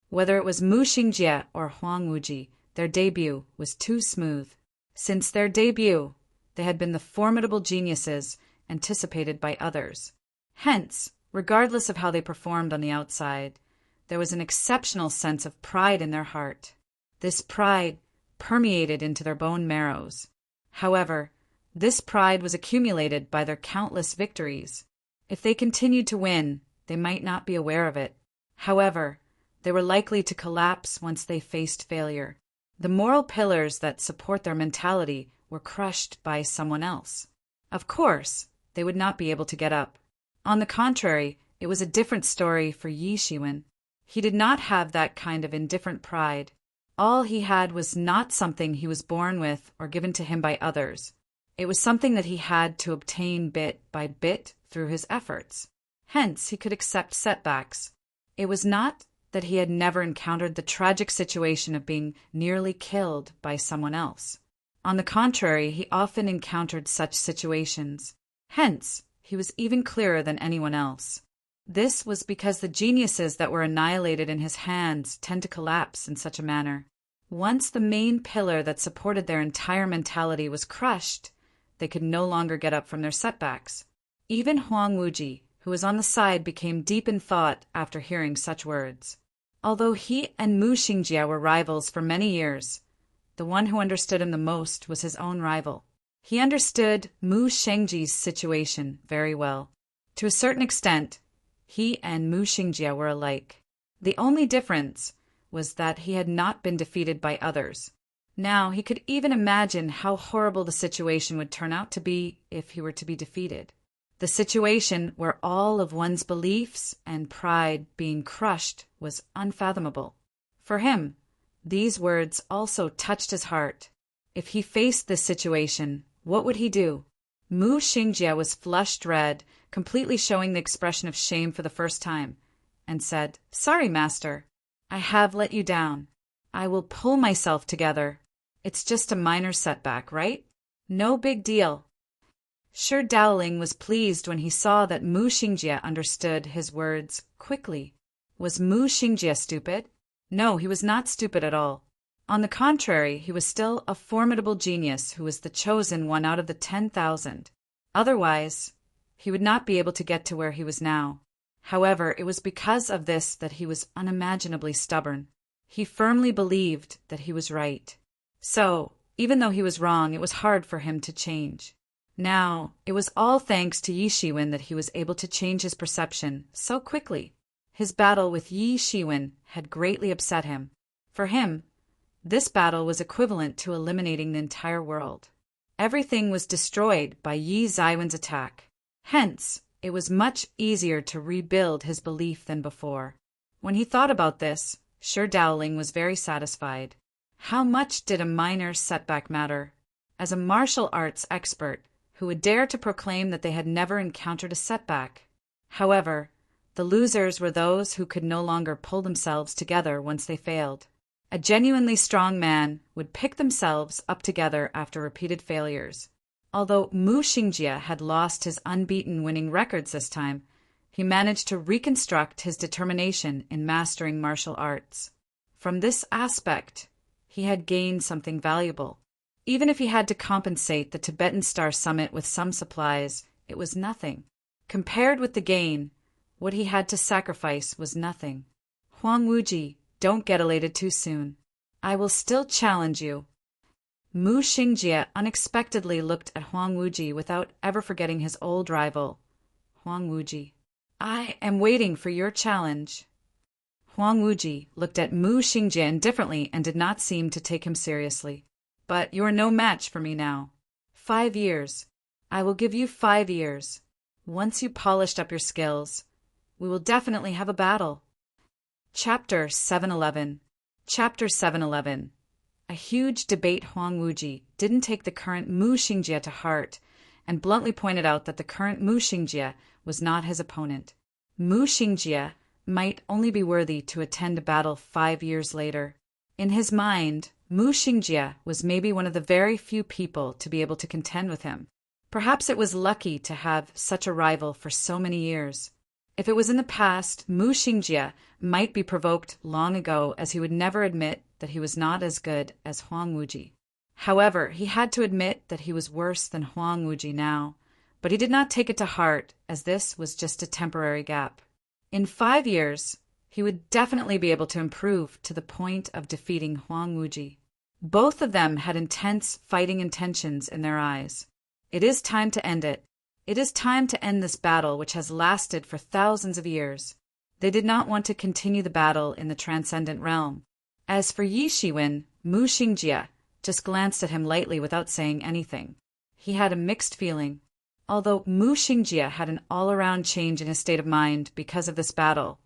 Whether it was Mu Xingjie or Huang Wuji, their debut was too smooth. Since their debut, they had been the formidable geniuses anticipated by others. Hence, regardless of how they performed on the outside, there was an exceptional sense of pride in their heart. This pride permeated into their bone marrows. However, this pride was accumulated by their countless victories. If they continued to win, they might not be aware of it. However, they were likely to collapse once they faced failure. The moral pillars that support their mentality were crushed by someone else. Of course, they would not be able to get up. On the contrary, it was a different story for Yi Shiwen. He did not have that kind of indifferent pride. All he had was not something he was born with or given to him by others. It was something that he had to obtain bit by bit through his efforts. Hence, he could accept setbacks. It was not that he had never encountered the tragic situation of being nearly killed by someone else. On the contrary, he often encountered such situations. Hence, he was even clearer than anyone else. This was because the geniuses that were annihilated in his hands tend to collapse in such a manner. Once the main pillar that supported their entire mentality was crushed, they could no longer get up from their setbacks. Even Huang Wuji, who was on the side, became deep in thought after hearing such words. Although he and Mu Xingjie were rivals for many years, the one who understood him the most was his own rival. He understood Mu Xingjie's situation very well. To a certain extent, he and Mu Xingjie were alike. The only difference was that he had not been defeated by others. Now he could even imagine how horrible the situation would turn out to be if he were to be defeated. The situation where all of one's beliefs and pride being crushed was unfathomable. For him, these words also touched his heart. If he faced this situation, what would he do? Mu Xingjie was flushed red, completely showing the expression of shame for the first time, and said, "Sorry, master. I have let you down. I will pull myself together. It's just a minor setback, right? No big deal." Shi Daoling was pleased when he saw that Mu Xingjie understood his words quickly. Was Mu Xingjie stupid? No, he was not stupid at all. On the contrary, he was still a formidable genius who was the chosen one out of the 10,000. Otherwise, he would not be able to get to where he was now. However, it was because of this that he was unimaginably stubborn. He firmly believed that he was right. So, even though he was wrong, it was hard for him to change. Now, it was all thanks to Yi Shiwen that he was able to change his perception so quickly. His battle with Yi Shiwen had greatly upset him. For him, this battle was equivalent to eliminating the entire world. Everything was destroyed by Yi Ziwen's attack. Hence, it was much easier to rebuild his belief than before. When he thought about this, Shi Daoling was very satisfied. How much did a minor setback matter? As a martial arts expert, who would dare to proclaim that they had never encountered a setback? However, the losers were those who could no longer pull themselves together once they failed. A genuinely strong man would pick themselves up together after repeated failures. Although Mu Xingjie had lost his unbeaten winning records this time, he managed to reconstruct his determination in mastering martial arts. From this aspect, he had gained something valuable. Even if he had to compensate the Tibetan Star Summit with some supplies, it was nothing. Compared with the gain, what he had to sacrifice was nothing. Huang Wuji, don't get elated too soon. I will still challenge you. Mu Xingjie unexpectedly looked at Huang Wuji without ever forgetting his old rival. Huang Wuji, I am waiting for your challenge. Huang Wuji looked at Mu Xingjie indifferently and did not seem to take him seriously. But you are no match for me now. 5 years. I will give you 5 years. Once you polished up your skills, we will definitely have a battle. Chapter 711. Chapter 711. A huge debate. Huang Wuji didn't take the current Mu Xingjie to heart and bluntly pointed out that the current Mu Xingjie was not his opponent. Mu Xingjie might only be worthy to attend a battle 5 years later. In his mind, Mu Xingjie was maybe one of the very few people to be able to contend with him. Perhaps it was lucky to have such a rival for so many years. If it was in the past, Mu Xingjie might be provoked long ago, as he would never admit that he was not as good as Huang Wuji. However, he had to admit that he was worse than Huang Wuji now, but he did not take it to heart, as this was just a temporary gap. In 5 years, he would definitely be able to improve to the point of defeating Huang Wuji. Both of them had intense fighting intentions in their eyes. It is time to end it. It is time to end this battle which has lasted for thousands of years. They did not want to continue the battle in the transcendent realm. As for Yi Shiwen, Mu Xingjie just glanced at him lightly without saying anything. He had a mixed feeling. Although Mu Xingjie had an all-around change in his state of mind because of this battle,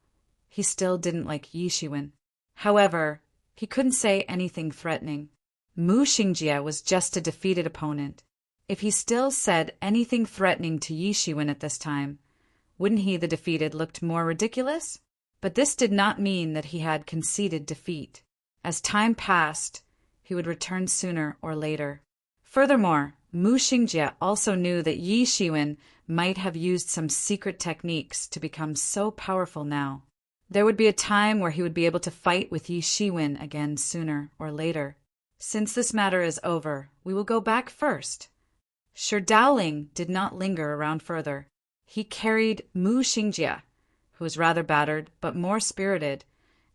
he still didn't like Yi Shiwen. However, he couldn't say anything threatening. Mu Xingjie was just a defeated opponent. If he still said anything threatening to Yi Shiwen at this time, wouldn't he, the defeated, looked more ridiculous? But this did not mean that he had conceded defeat. As time passed, he would return sooner or later. Furthermore, Mu Xingjie also knew that Yi Shiwen might have used some secret techniques to become so powerful now. There would be a time where he would be able to fight with Yi Shiwen again sooner or later. Since this matter is over, we will go back first. Dowling did not linger around further. He carried Mu Xingjie, who was rather battered but more spirited,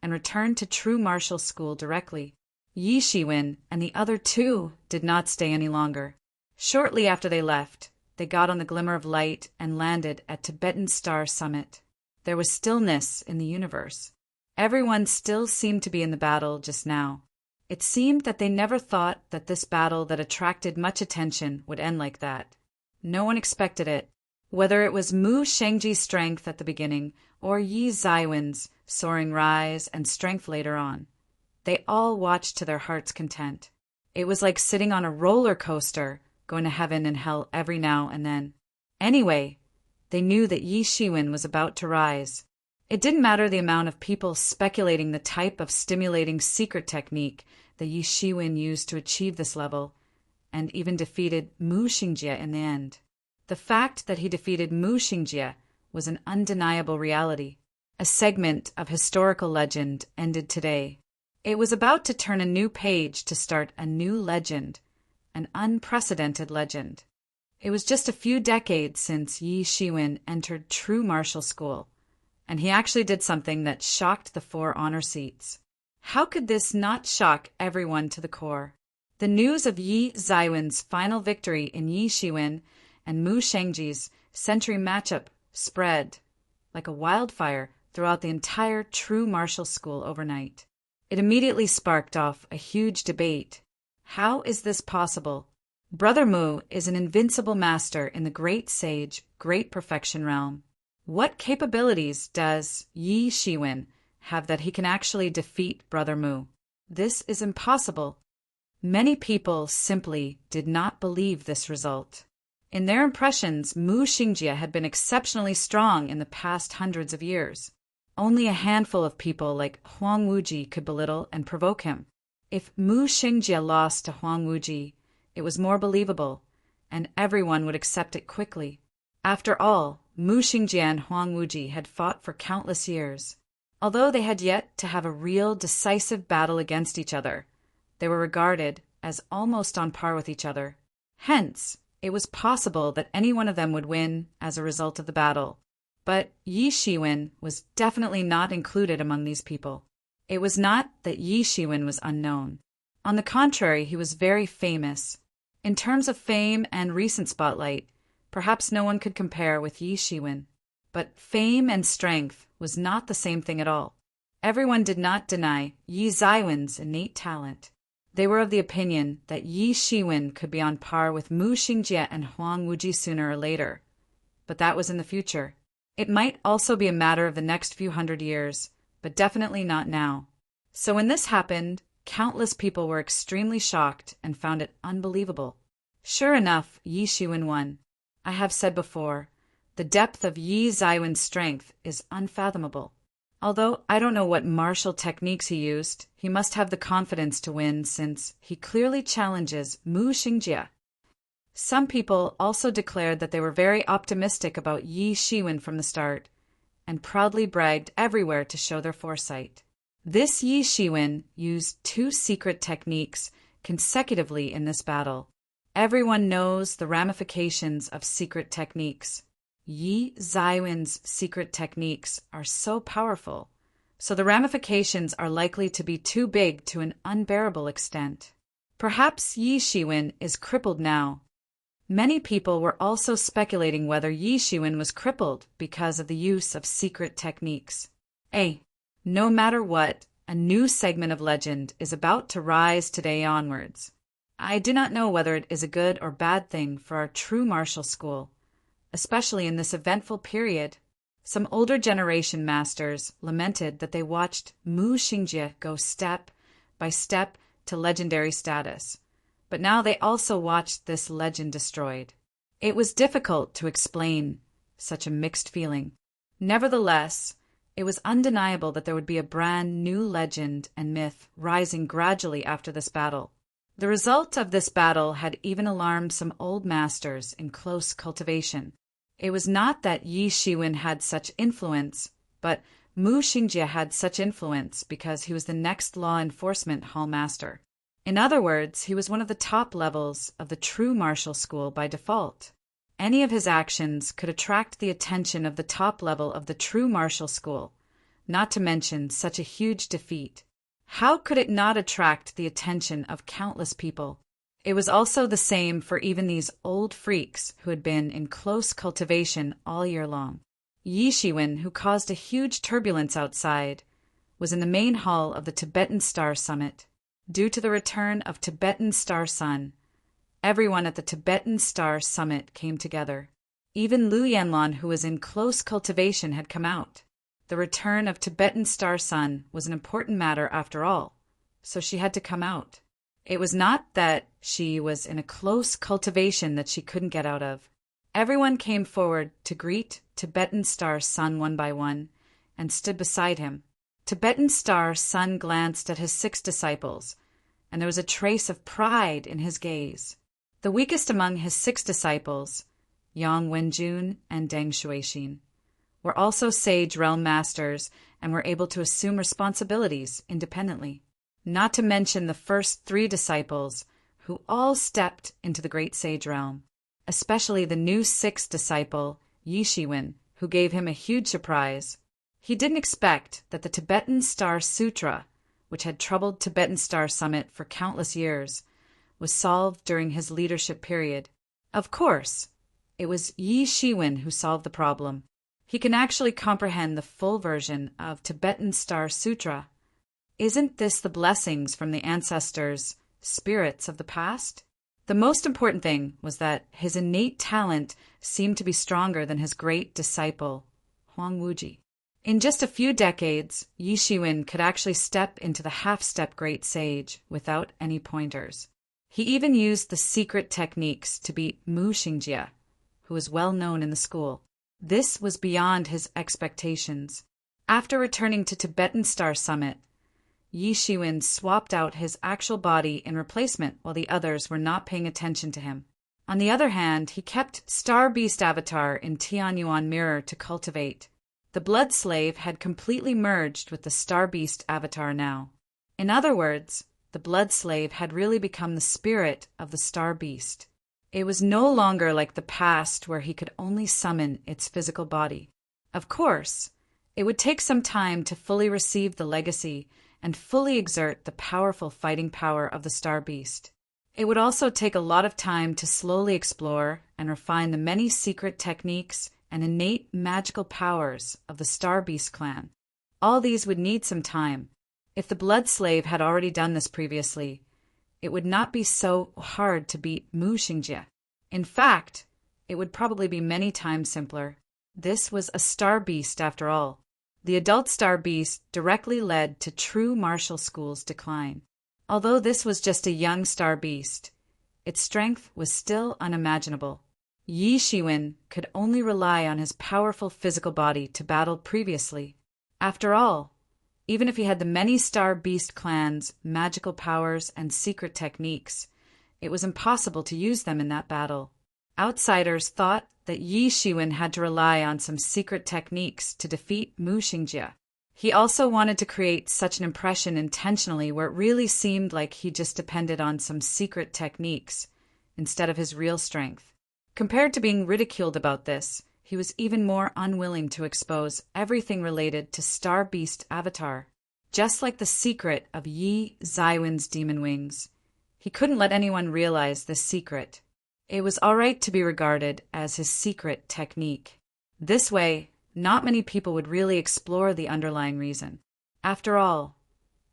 and returned to true martial school directly. Yi Shiwen and the other two did not stay any longer. Shortly after they left, they got on the glimmer of light and landed at Tibetan Star Summit. There was stillness in the universe. Everyone still seemed to be in the battle just now. It seemed that they never thought that this battle that attracted much attention would end like that. No one expected it, whether it was Mu Shengjie's strength at the beginning or Yi Zaiwen's soaring rise and strength later on. They all watched to their heart's content. It was like sitting on a roller coaster, going to heaven and hell every now and then. Anyway, they knew that Yi Shiwen was about to rise. It didn't matter the amount of people speculating the type of stimulating secret technique that Yi Shiwen used to achieve this level, and even defeated Mu Xingjie in the end. The fact that he defeated Mu Xingjie was an undeniable reality. A segment of historical legend ended today. It was about to turn a new page to start a new legend, an unprecedented legend. It was just a few decades since Yi Shiwen entered true martial school, and he actually did something that shocked the 4 honor seats. How could this not shock everyone to the core? The news of Yi Zaiwen's final victory in Yi Shiwen and Mu Shengjie's century matchup spread like a wildfire throughout the entire true martial school overnight. It immediately sparked off a huge debate. How is this possible? Brother Mu is an invincible master in the great sage, great perfection realm. What capabilities does Yi Shiwen have that he can actually defeat Brother Mu? This is impossible. Many people simply did not believe this result. In their impressions, Mu Xingjie had been exceptionally strong in the past hundreds of years. Only a handful of people like Huang Wuji could belittle and provoke him. If Mu Xingjie lost to Huang Wuji, it was more believable, and everyone would accept it quickly. After all, Mu Xingjie and Huang Wuji had fought for countless years. Although they had yet to have a real decisive battle against each other, they were regarded as almost on par with each other. Hence, it was possible that any one of them would win as a result of the battle. But Yi Shiwen was definitely not included among these people. It was not that Yi Shiwen was unknown. On the contrary, he was very famous. In terms of fame and recent spotlight, perhaps no one could compare with Yi Shiwen. But fame and strength was not the same thing at all. Everyone did not deny Yi Zaiwen's innate talent. They were of the opinion that Yi Shiwen could be on par with Mu Xingjie and Huang Wuji sooner or later. But that was in the future. It might also be a matter of the next few hundred years, but definitely not now. So when this happened, countless people were extremely shocked and found it unbelievable. Sure enough, Yi Shiwen won. I have said before, the depth of Yi Zaiwen's strength is unfathomable. Although I don't know what martial techniques he used, he must have the confidence to win since he clearly challenges Mu Xingjie. Some people also declared that they were very optimistic about Yi Shiwen from the start, and proudly bragged everywhere to show their foresight. This Yi Shiwen used 2 secret techniques consecutively in this battle. Everyone knows the ramifications of secret techniques. Yi Zaiwen's secret techniques are so powerful, so the ramifications are likely to be too big to an unbearable extent. Perhaps Yi Shiwen is crippled now. Many people were also speculating whether Yi Shiwen was crippled because of the use of secret techniques. No matter what, a new segment of legend is about to rise today onwards. I do not know whether it is a good or bad thing for our true martial school, especially in this eventful period. Some older generation masters lamented that they watched Mu Xingjie go step by step to legendary status, but now they also watched this legend destroyed. It was difficult to explain such a mixed feeling. Nevertheless, it was undeniable that there would be a brand new legend and myth rising gradually after this battle. The result of this battle had even alarmed some old masters in close cultivation. It was not that Yi Shiwen had such influence, but Mu Xingjie had such influence because he was the next law enforcement hall master. In other words, he was one of the top levels of the true martial school by default. Any of his actions could attract the attention of the top level of the true martial school, not to mention such a huge defeat. How could it not attract the attention of countless people? It was also the same for even these old freaks who had been in close cultivation all year long. Yi Shiwen, who caused a huge turbulence outside, was in the main hall of the Tibetan Star Summit. Due to the return of Tibetan Star Sun, everyone at the Tibetan Star Summit came together. Even Lu Yanlon, who was in close cultivation, had come out. The return of Tibetan Star Sun was an important matter after all, so she had to come out. It was not that she was in a close cultivation that she couldn't get out of. Everyone came forward to greet Tibetan Star Sun one by one and stood beside him. Tibetan Star Sun glanced at his 6 disciples, and there was a trace of pride in his gaze. The weakest among his 6 disciples, Yang Wenjun and Deng Shuixin, were also sage realm masters and were able to assume responsibilities independently. Not to mention the first 3 disciples, who all stepped into the great sage realm, especially the new 6th disciple, Yi Shiwen, who gave him a huge surprise. He didn't expect that the Tibetan Star Sutra, which had troubled Tibetan Star Summit for countless years, was solved during his leadership period. Of course, it was Yi Shiwen who solved the problem. He can actually comprehend the full version of Tibetan Star Sutra. Isn't this the blessings from the ancestors, spirits of the past? The most important thing was that his innate talent seemed to be stronger than his great disciple, Huang Wuji. In just a few decades, Yi Shiwen could actually step into the half-step great sage without any pointers. He even used the secret techniques to beat Mu Xingjie, who was well known in the school. This was beyond his expectations. After returning to Tibetan Star Summit, Yi Shiwen swapped out his actual body in replacement while the others were not paying attention to him. On the other hand, he kept Star Beast Avatar in Tianyuan Mirror to cultivate. The Blood Slave had completely merged with the Star Beast Avatar now. In other words, the Blood Slave had really become the spirit of the Star Beast. It was no longer like the past where he could only summon its physical body. Of course, it would take some time to fully receive the legacy and fully exert the powerful fighting power of the Star Beast. It would also take a lot of time to slowly explore and refine the many secret techniques and innate magical powers of the Star Beast clan. All these would need some time. If the Blood Slave had already done this previously, it would not be so hard to beat Mu Xingjie. In fact, it would probably be many times simpler. This was a Star Beast after all. The adult Star Beast directly led to true martial school's decline. Although this was just a young Star Beast, its strength was still unimaginable. Yi Shiwen could only rely on his powerful physical body to battle previously. After all, even if he had the many Star Beast clans' magical powers and secret techniques, it was impossible to use them in that battle. Outsiders thought that Yi Shiwen had to rely on some secret techniques to defeat Mu Xingjie. He also wanted to create such an impression intentionally where it really seemed like he just depended on some secret techniques instead of his real strength. Compared to being ridiculed about this, he was even more unwilling to expose everything related to Star Beast Avatar. Just like the secret of Yi Zaiwen's demon wings, he couldn't let anyone realize this secret. It was all right to be regarded as his secret technique. This way, not many people would really explore the underlying reason. After all,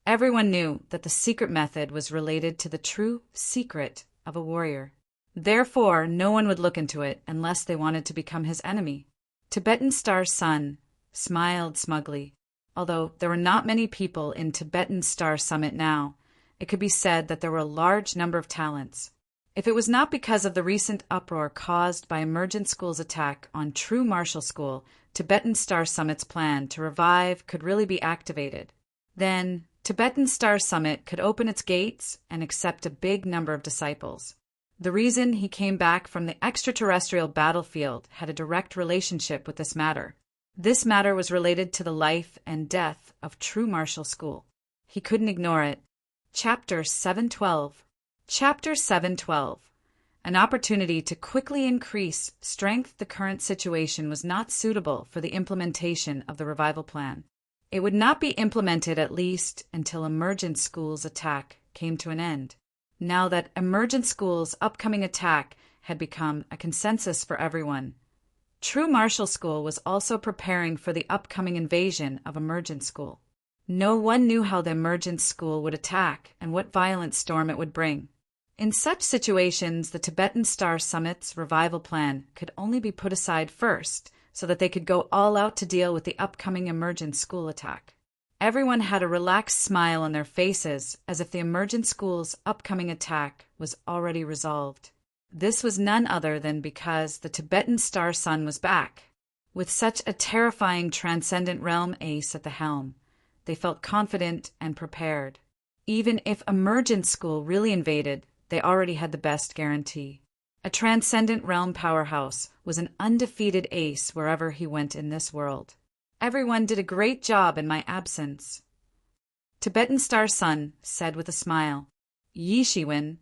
everyone knew that the secret method was related to the true secret of a warrior. Therefore, no one would look into it unless they wanted to become his enemy. Tibetan Star Sun smiled smugly. Although there were not many people in Tibetan Star Summit now, it could be said that there were a large number of talents. If it was not because of the recent uproar caused by Emergent School's attack on True Martial School, Tibetan Star Summit's plan to revive could really be activated. Then, Tibetan Star Summit could open its gates and accept a big number of disciples. The reason he came back from the extraterrestrial battlefield had a direct relationship with this matter. This matter was related to the life and death of True Martial School. He couldn't ignore it. Chapter 712. Chapter 712. An opportunity to quickly increase strength. The current situation was not suitable for the implementation of the revival plan. It would not be implemented at least until Emergent School's attack came to an end. Now that Emergent School's upcoming attack had become a consensus for everyone, True Martial School was also preparing for the upcoming invasion of Emergent School. No one knew how the Emergent School would attack and what violent storm it would bring. In such situations, the Tibetan Star Summit's revival plan could only be put aside first, so that they could go all out to deal with the upcoming Emergent School attack. Everyone had a relaxed smile on their faces, as if the Emergent School's upcoming attack was already resolved. This was none other than because the Tibetan Star Sun was back. With such a terrifying transcendent realm ace at the helm, they felt confident and prepared. Even if Emergent School really invaded, they already had the best guarantee. A transcendent realm powerhouse was an undefeated ace wherever he went in this world. Everyone did a great job in my absence. Tibetan Star Sun said with a smile, "Yi Shiwen,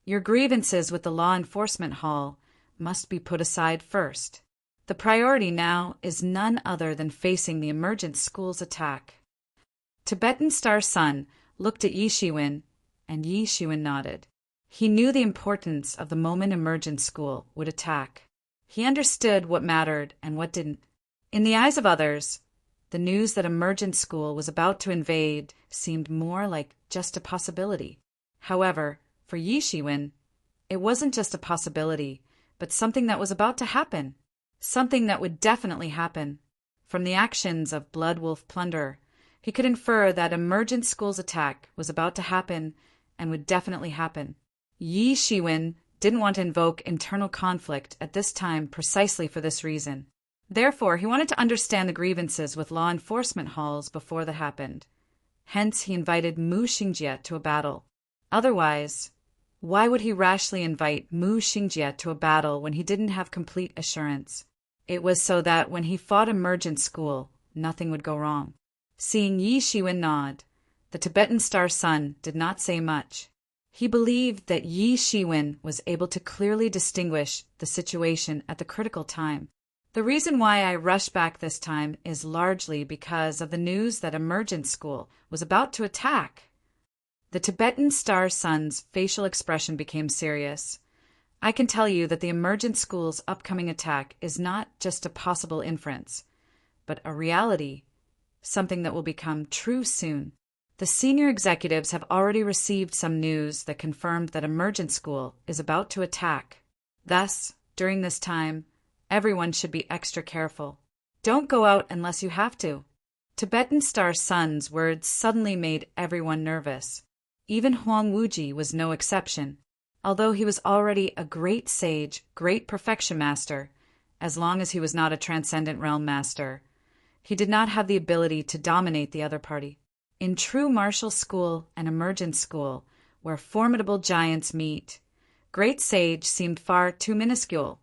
your grievances with the Law Enforcement Hall must be put aside first. The priority now is none other than facing the Emergent School's attack." Tibetan Star Sun looked at Yi Shiwen, and Yi Shiwen nodded. He knew the importance of the moment Emergent School would attack. He understood what mattered and what didn't. In the eyes of others, the news that Emergent School was about to invade seemed more like just a possibility. However, for Yi Shiwen, it wasn't just a possibility, but something that was about to happen. Something that would definitely happen. From the actions of Blood Wolf Plunderer, he could infer that Emergent School's attack was about to happen and would definitely happen. Yi Shiwen didn't want to invoke internal conflict at this time precisely for this reason. Therefore, he wanted to understand the grievances with law enforcement halls before that happened. Hence, he invited Mu Xingjie to a battle. Otherwise, why would he rashly invite Mu Xingjie to a battle when he didn't have complete assurance? It was so that when he fought Emergent School, nothing would go wrong. Seeing Yi Shiwen nod, the Tibetan Star Sun did not say much. He believed that Yi Shiwen was able to clearly distinguish the situation at the critical time. The reason why I rushed back this time is largely because of the news that Emergent School was about to attack. The Tibetan Star Sun's facial expression became serious. I can tell you that the Emergent School's upcoming attack is not just a possible inference, but a reality, something that will become true soon. The senior executives have already received some news that confirmed that Emergent School is about to attack. Thus, during this time, everyone should be extra careful. Don't go out unless you have to. Tibetan Star Sun's words suddenly made everyone nervous. Even Huang Wuji was no exception. Although he was already a great sage, great perfection master, as long as he was not a transcendent realm master, he did not have the ability to dominate the other party. In True Martial School and Emergent School, where formidable giants meet, Great Sage seemed far too minuscule,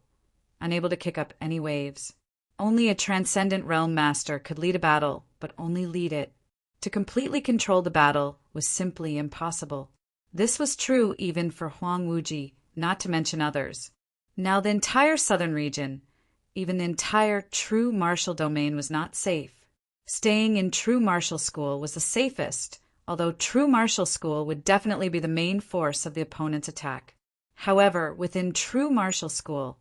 unable to kick up any waves. Only a transcendent realm master could lead a battle, but only lead it. To completely control the battle was simply impossible. This was true even for Huang Wuji, not to mention others. Now the entire southern region, even the entire True Martial domain, was not safe. Staying in True Martial School was the safest, although True Martial School would definitely be the main force of the opponent's attack. However, within True Martial School,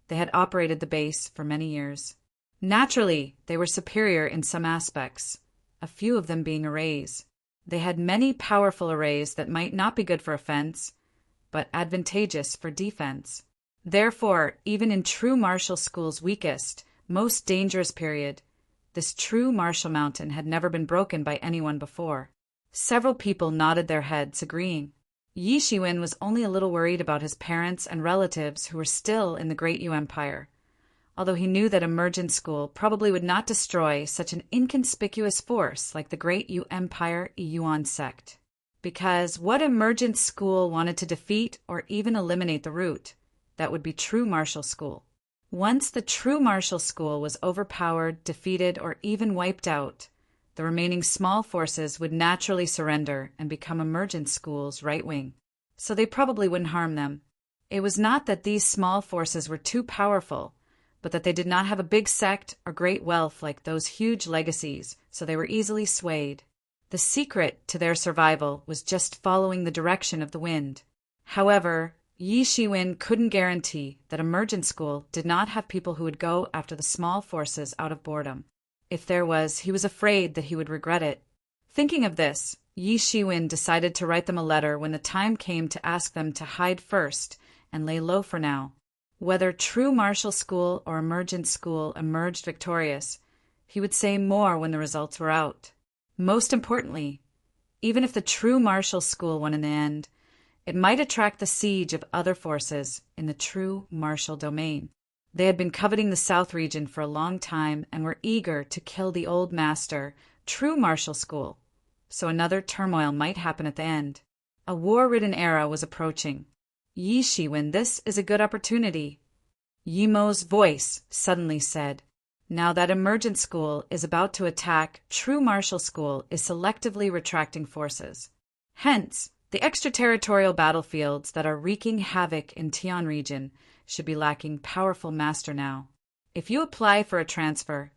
they had operated the base for many years. Naturally, they were superior in some aspects, a few of them being arrays. They had many powerful arrays that might not be good for offense, but advantageous for defense. Therefore, even in True Martial School's weakest, most dangerous period, this True Martial Mountain had never been broken by anyone before. Several people nodded their heads, agreeing. Yi Shiwen was only a little worried about his parents and relatives who were still in the Great Yu Empire, although he knew that Emergent School probably would not destroy such an inconspicuous force like the Great Yu Empire Yuan sect. Because what Emergent School wanted to defeat or even eliminate the root, that would be True Martial School. Once the True Martial School was overpowered, defeated, or even wiped out, the remaining small forces would naturally surrender and become Emergent School's right wing, so they probably wouldn't harm them. It was not that these small forces were too powerful, but that they did not have a big sect or great wealth like those huge legacies, so they were easily swayed. The secret to their survival was just following the direction of the wind. However, Yi Shiwen couldn't guarantee that Emergent School did not have people who would go after the small forces out of boredom. If there was, he was afraid that he would regret it. Thinking of this, Yi Shiwen decided to write them a letter when the time came to ask them to hide first and lay low for now. Whether true martial school or Emergent School emerged victorious, he would say more when the results were out. Most importantly, even if the true martial school won in the end, it might attract the siege of other forces in the true martial domain. They had been coveting the South region for a long time and were eager to kill the old master, true martial school, so another turmoil might happen at the end. A war-ridden era was approaching. Yi Shiwen, this is a good opportunity. Yi Mo's voice suddenly said, now that Emergent School is about to attack, true martial school is selectively retracting forces. Hence, the extraterritorial battlefields that are wreaking havoc in Tian region should be lacking powerful master now. If you apply for a transfer,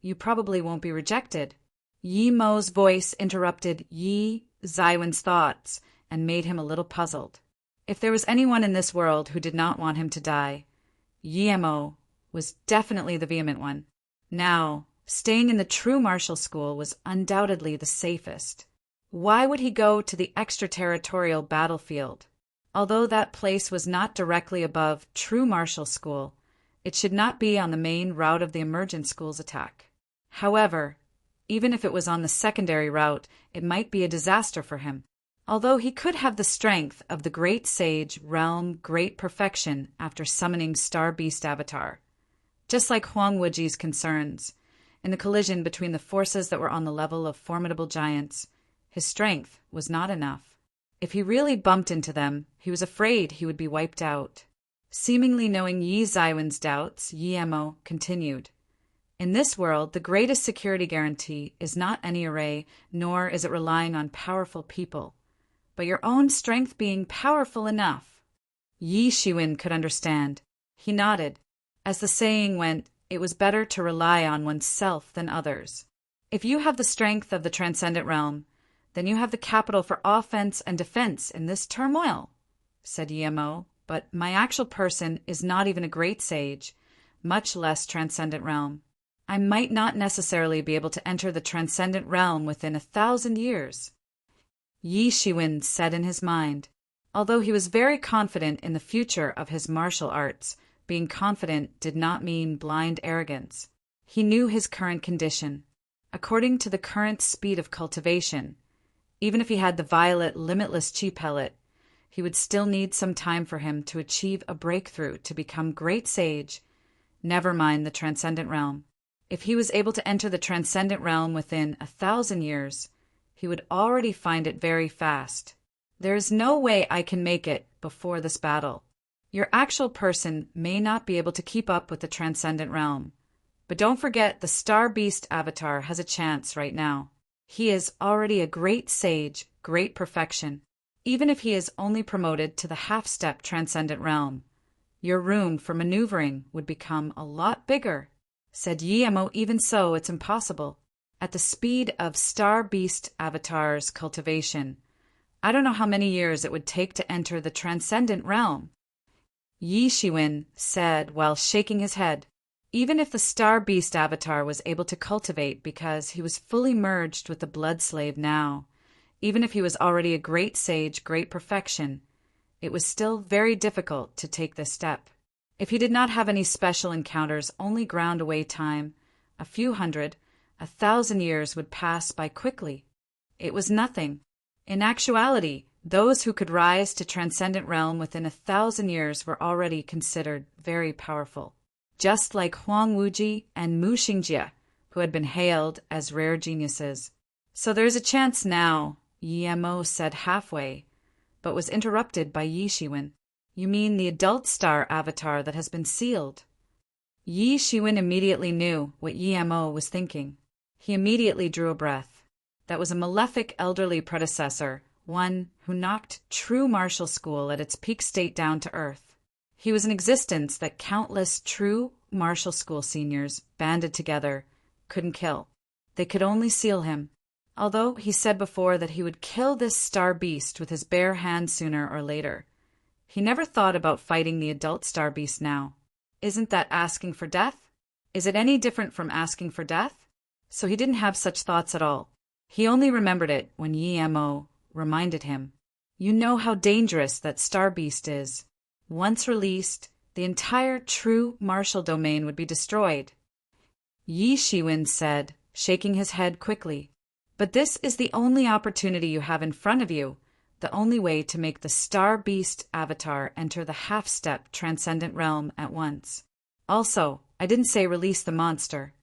you probably won't be rejected. Yi Mo's voice interrupted Yi Zaiwen's thoughts and made him a little puzzled. If there was anyone in this world who did not want him to die, Yi Mo was definitely the vehement one. Now, staying in the true martial school was undoubtedly the safest. Why would he go to the extraterritorial battlefield? Although that place was not directly above true martial school, it should not be on the main route of the Emergent School's attack. However, even if it was on the secondary route, it might be a disaster for him. Although he could have the strength of the Great Sage Realm Great Perfection after summoning Star Beast Avatar. Just like Huang Wuji's concerns, in the collision between the forces that were on the level of formidable giants, his strength was not enough. If he really bumped into them, he was afraid he would be wiped out. Seemingly knowing Yi Zaiwen's doubts, Yi Mo continued. In this world, the greatest security guarantee is not any array, nor is it relying on powerful people, but your own strength being powerful enough. Yi Shiwen could understand. He nodded. As the saying went, it was better to rely on oneself than others. If you have the strength of the transcendent realm, then you have the capital for offense and defense in this turmoil, said Yi Mo, but my actual person is not even a great sage, much less transcendent realm. I might not necessarily be able to enter the transcendent realm within 1,000 years. Yi Shiwen said in his mind. Although he was very confident in the future of his martial arts, being confident did not mean blind arrogance. He knew his current condition. According to the current speed of cultivation, even if he had the violet limitless chi pellet, he would still need some time for him to achieve a breakthrough to become great sage, never mind the transcendent realm. If he was able to enter the transcendent realm within 1,000 years, he would already find it very fast. There is no way I can make it before this battle. Your actual person may not be able to keep up with the transcendent realm, but don't forget the Star Beast Avatar has a chance right now. He is already a great sage, great perfection. Even if he is only promoted to the half-step transcendent realm, your room for maneuvering would become a lot bigger, said Yi Mo. Even so, it's impossible. At the speed of Star Beast Avatar's cultivation, I don't know how many years it would take to enter the transcendent realm. Yi Shiwen said while shaking his head. Even if the Star Beast Avatar was able to cultivate because he was fully merged with the Blood Slave now, even if he was already a great sage, great perfection, it was still very difficult to take this step. If he did not have any special encounters, only ground away time, a few hundred, 1,000 years would pass by quickly. It was nothing. In actuality, those who could rise to transcendent realm within 1,000 years were already considered very powerful, just like Huang Wuji and Mu Xingjie, who had been hailed as rare geniuses. So there's a chance now, Yi Mo said halfway, but was interrupted by Yi Shiwen. You mean the adult star avatar that has been sealed? Yi Shiwen immediately knew what Yi Mo was thinking. He immediately drew a breath. That was a malefic elderly predecessor, one who knocked true martial school at its peak state down to earth. He was an existence that countless true martial school seniors, banded together, couldn't kill. They could only seal him. Although he said before that he would kill this star beast with his bare hand sooner or later. He never thought about fighting the adult star beast now. Isn't that asking for death? Is it any different from asking for death? So he didn't have such thoughts at all. He only remembered it when Yi-Mo reminded him. You know how dangerous that star beast is. Once released, the entire true martial domain would be destroyed. Yi Shiwen said, shaking his head quickly. But this is the only opportunity you have in front of you, the only way to make the star beast avatar enter the half-step transcendent realm at once. Also, I didn't say release the monster.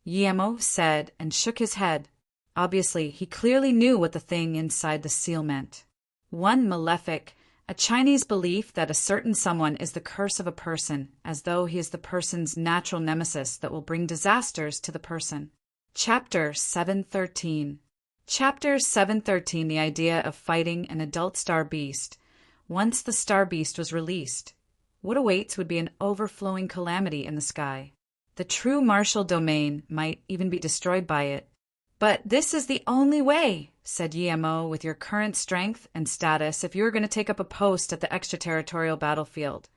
Yi-Mo said and shook his head. Obviously, he clearly knew what the thing inside the seal meant. One malefic, a Chinese belief that a certain someone is the curse of a person, as though he is the person's natural nemesis that will bring disasters to the person. Chapter 713. Chapter 713, the idea of fighting an adult star beast. Once the star beast was released, what awaits would be an overflowing calamity in the sky. The true martial domain might even be destroyed by it. But this is the only way, said Yi-Mo, with your current strength and status, if you are going to take up a post at the extraterritorial battlefield.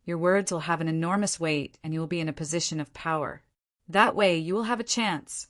Your words will have an enormous weight, and you will be in a position of power. That way, you will have a chance.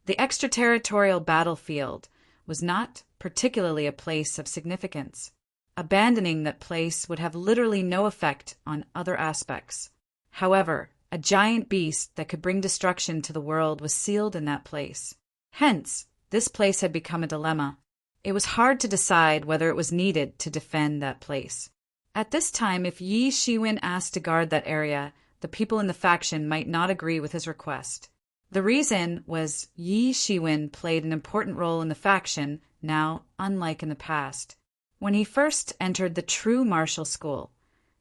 The extraterritorial battlefield was not particularly a place of significance. Abandoning that place would have literally no effect on other aspects. However, a giant beast that could bring destruction to the world was sealed in that place. Hence, this place had become a dilemma. It was hard to decide whether it was needed to defend that place. At this time, if Yi Shiwen asked to guard that area, the people in the faction might not agree with his request. The reason was Yi Shiwen played an important role in the faction, now unlike in the past. When he first entered the true martial school,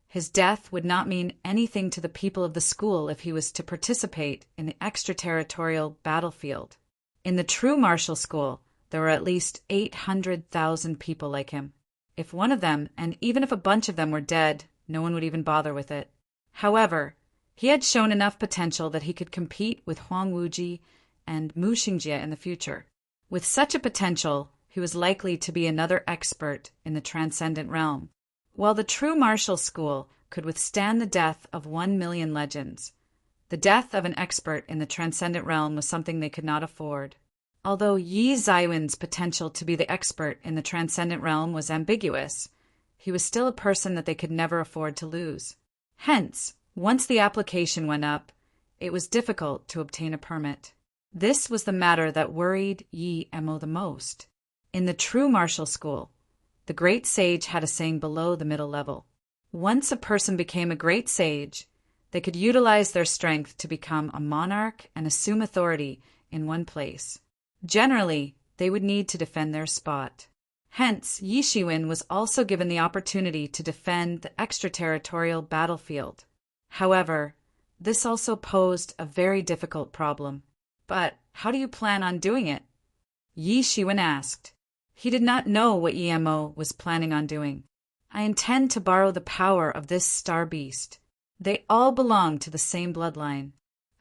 his death would not mean anything to the people of the school if he was to participate in the extraterritorial battlefield. In the true martial school, there were at least 800,000 people like him. If one of them, and even if a bunch of them were dead, no one would even bother with it. However, he had shown enough potential that he could compete with Huang Wuji and Mu Xingjie in the future. With such a potential, he was likely to be another expert in the transcendent realm. While the true martial school could withstand the death of 1 million legends, the death of an expert in the transcendent realm was something they could not afford. Although Yi Zaiwen's potential to be the expert in the transcendent realm was ambiguous, he was still a person that they could never afford to lose. Hence, once the application went up, it was difficult to obtain a permit. This was the matter that worried Yi-Mo the most. In the true martial school, the great sage had a saying below the middle level. Once a person became a great sage, they could utilize their strength to become a monarch and assume authority in one place. Generally, they would need to defend their spot. Hence, Yi Shiwen was also given the opportunity to defend the extraterritorial battlefield. However, this also posed a very difficult problem. But how do you plan on doing it? Yi Shiwen asked. He did not know what Yi-Mo was planning on doing. I intend to borrow the power of this star beast. They all belong to the same bloodline.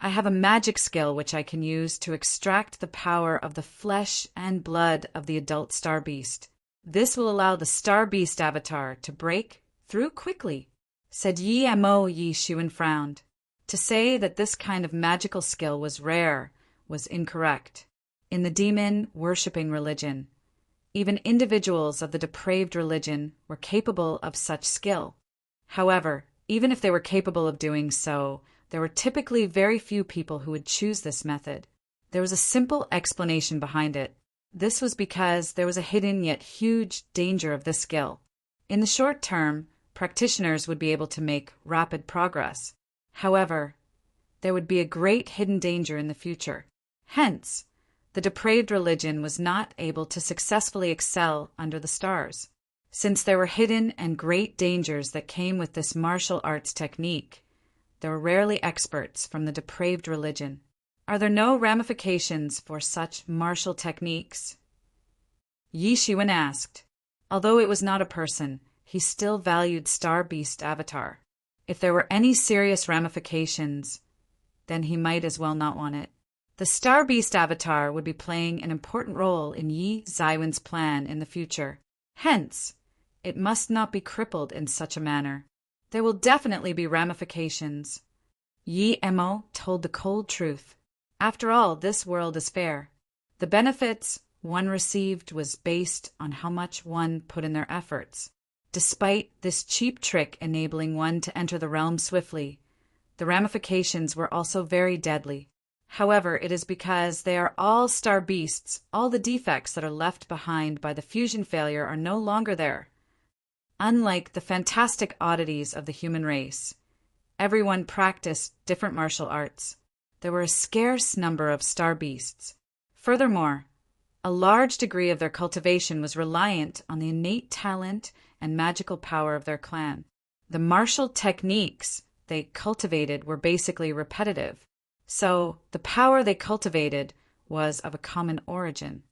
I have a magic skill which I can use to extract the power of the flesh and blood of the adult star beast. This will allow the star beast avatar to break through quickly, said Yi-Mo. Yi Shiwen frowned. To say that this kind of magical skill was rare was incorrect. In the demon-worshipping religion, even individuals of the depraved religion were capable of such skill. However, even if they were capable of doing so, there were typically very few people who would choose this method. There was a simple explanation behind it. This was because there was a hidden yet huge danger of this skill. In the short term, practitioners would be able to make rapid progress. However, there would be a great hidden danger in the future. Hence, the depraved religion was not able to successfully excel under the stars. Since there were hidden and great dangers that came with this martial arts technique, there were rarely experts from the depraved religion. Are there no ramifications for such martial techniques? Yi Shiwen asked. Although it was not a person, he still valued Star Beast Avatar. If there were any serious ramifications, then he might as well not want it. The Star Beast Avatar would be playing an important role in Yi Ziwen's plan in the future. Hence, it must not be crippled in such a manner. There will definitely be ramifications. Yi Mo told the cold truth. After all, this world is fair. The benefits one received was based on how much one put in their efforts. Despite this cheap trick enabling one to enter the realm swiftly, the ramifications were also very deadly. However, it is because they are all star beasts, all the defects that are left behind by the fusion failure are no longer there. Unlike the fantastic oddities of the human race, everyone practiced different martial arts. There were a scarce number of star beasts. Furthermore, a large degree of their cultivation was reliant on the innate talent and magical power of their clan. The martial techniques they cultivated were basically repetitive, so the power they cultivated was of a common origin.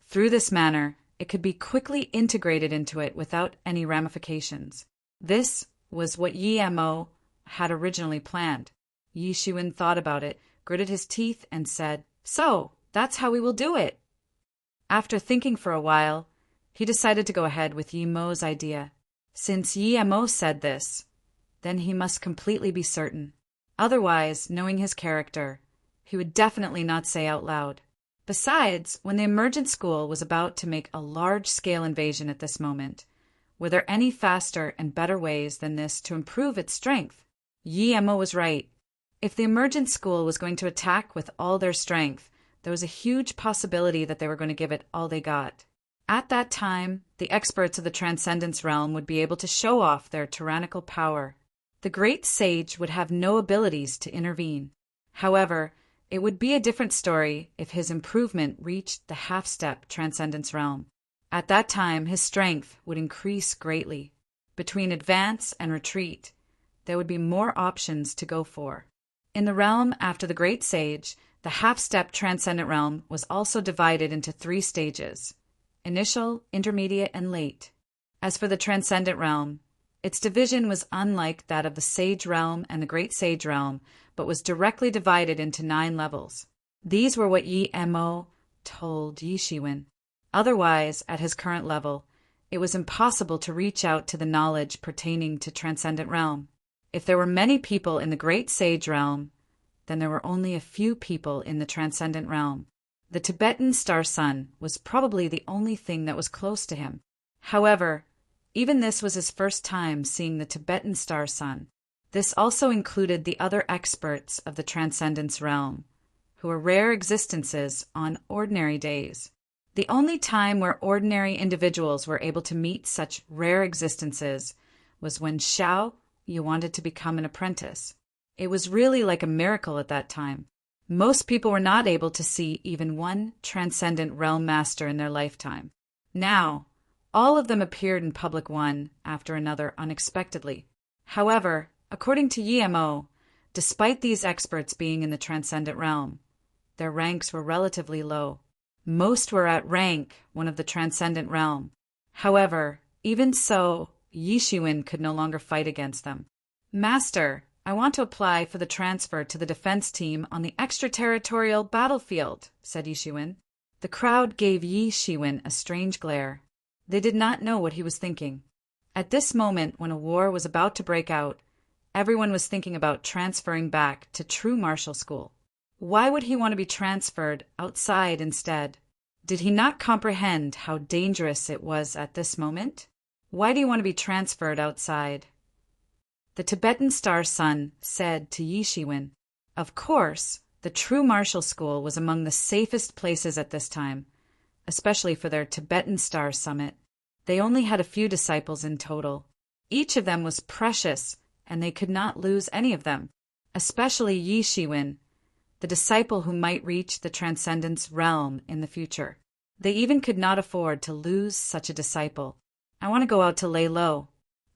Through this manner, it could be quickly integrated into it without any ramifications. This was what Yi Mo had originally planned. Yi Shiwen thought about it, gritted his teeth, and said, "So, that's how we will do it." After thinking for a while, he decided to go ahead with Yi Mo's idea. Since Yi Mo said this, then he must completely be certain. Otherwise, knowing his character, he would definitely not say out loud. Besides, when the emergent school was about to make a large-scale invasion at this moment, were there any faster and better ways than this to improve its strength? Yi Mo was right. If the emergent school was going to attack with all their strength, there was a huge possibility that they were going to give it all they got. At that time, the experts of the Transcendence Realm would be able to show off their tyrannical power. The great sage would have no abilities to intervene. However, it would be a different story if his improvement reached the half-step Transcendence Realm. At that time, his strength would increase greatly. Between advance and retreat, there would be more options to go for. In the realm after the Great Sage, the half-step Transcendent Realm was also divided into 3 stages: initial, intermediate, and late. As for the Transcendent Realm, its division was unlike that of the Sage Realm and the Great Sage Realm, but was directly divided into 9 levels. These were what Yi Mo told Yi Shiwen. Otherwise, at his current level, it was impossible to reach out to the knowledge pertaining to Transcendent Realm. If there were many people in the Great Sage Realm, then there were only a few people in the Transcendent Realm. The Tibetan Star Sun was probably the only thing that was close to him. However, even this was his first time seeing the Tibetan Star Sun. This also included the other experts of the Transcendence Realm, who were rare existences on ordinary days. The only time where ordinary individuals were able to meet such rare existences was when you wanted to become an apprentice. It was really like a miracle at that time. Most people were not able to see even one Transcendent Realm Master in their lifetime. Now, all of them appeared in public one after another unexpectedly. However, according to Yi Mo, despite these experts being in the Transcendent Realm, their ranks were relatively low. Most were at rank 1 of the Transcendent Realm. However, even so, Yi Shiwen could no longer fight against them. "Master, I want to apply for the transfer to the defense team on the extraterritorial battlefield," said Yi Shiwen. The crowd gave Yi Shiwen a strange glare. They did not know what he was thinking. At this moment, when a war was about to break out, everyone was thinking about transferring back to true martial school. Why would he want to be transferred outside instead? Did he not comprehend how dangerous it was at this moment? Why do you want to be transferred outside? The Tibetan Star Sun said to Yi Shiwen, "Of course, the true martial school was among the safest places at this time, especially for their Tibetan Star Summit. They only had a few disciples in total. Each of them was precious, and they could not lose any of them, especially Yi Shiwen, the disciple who might reach the Transcendence Realm in the future. They even could not afford to lose such a disciple. I want to go out to lay low.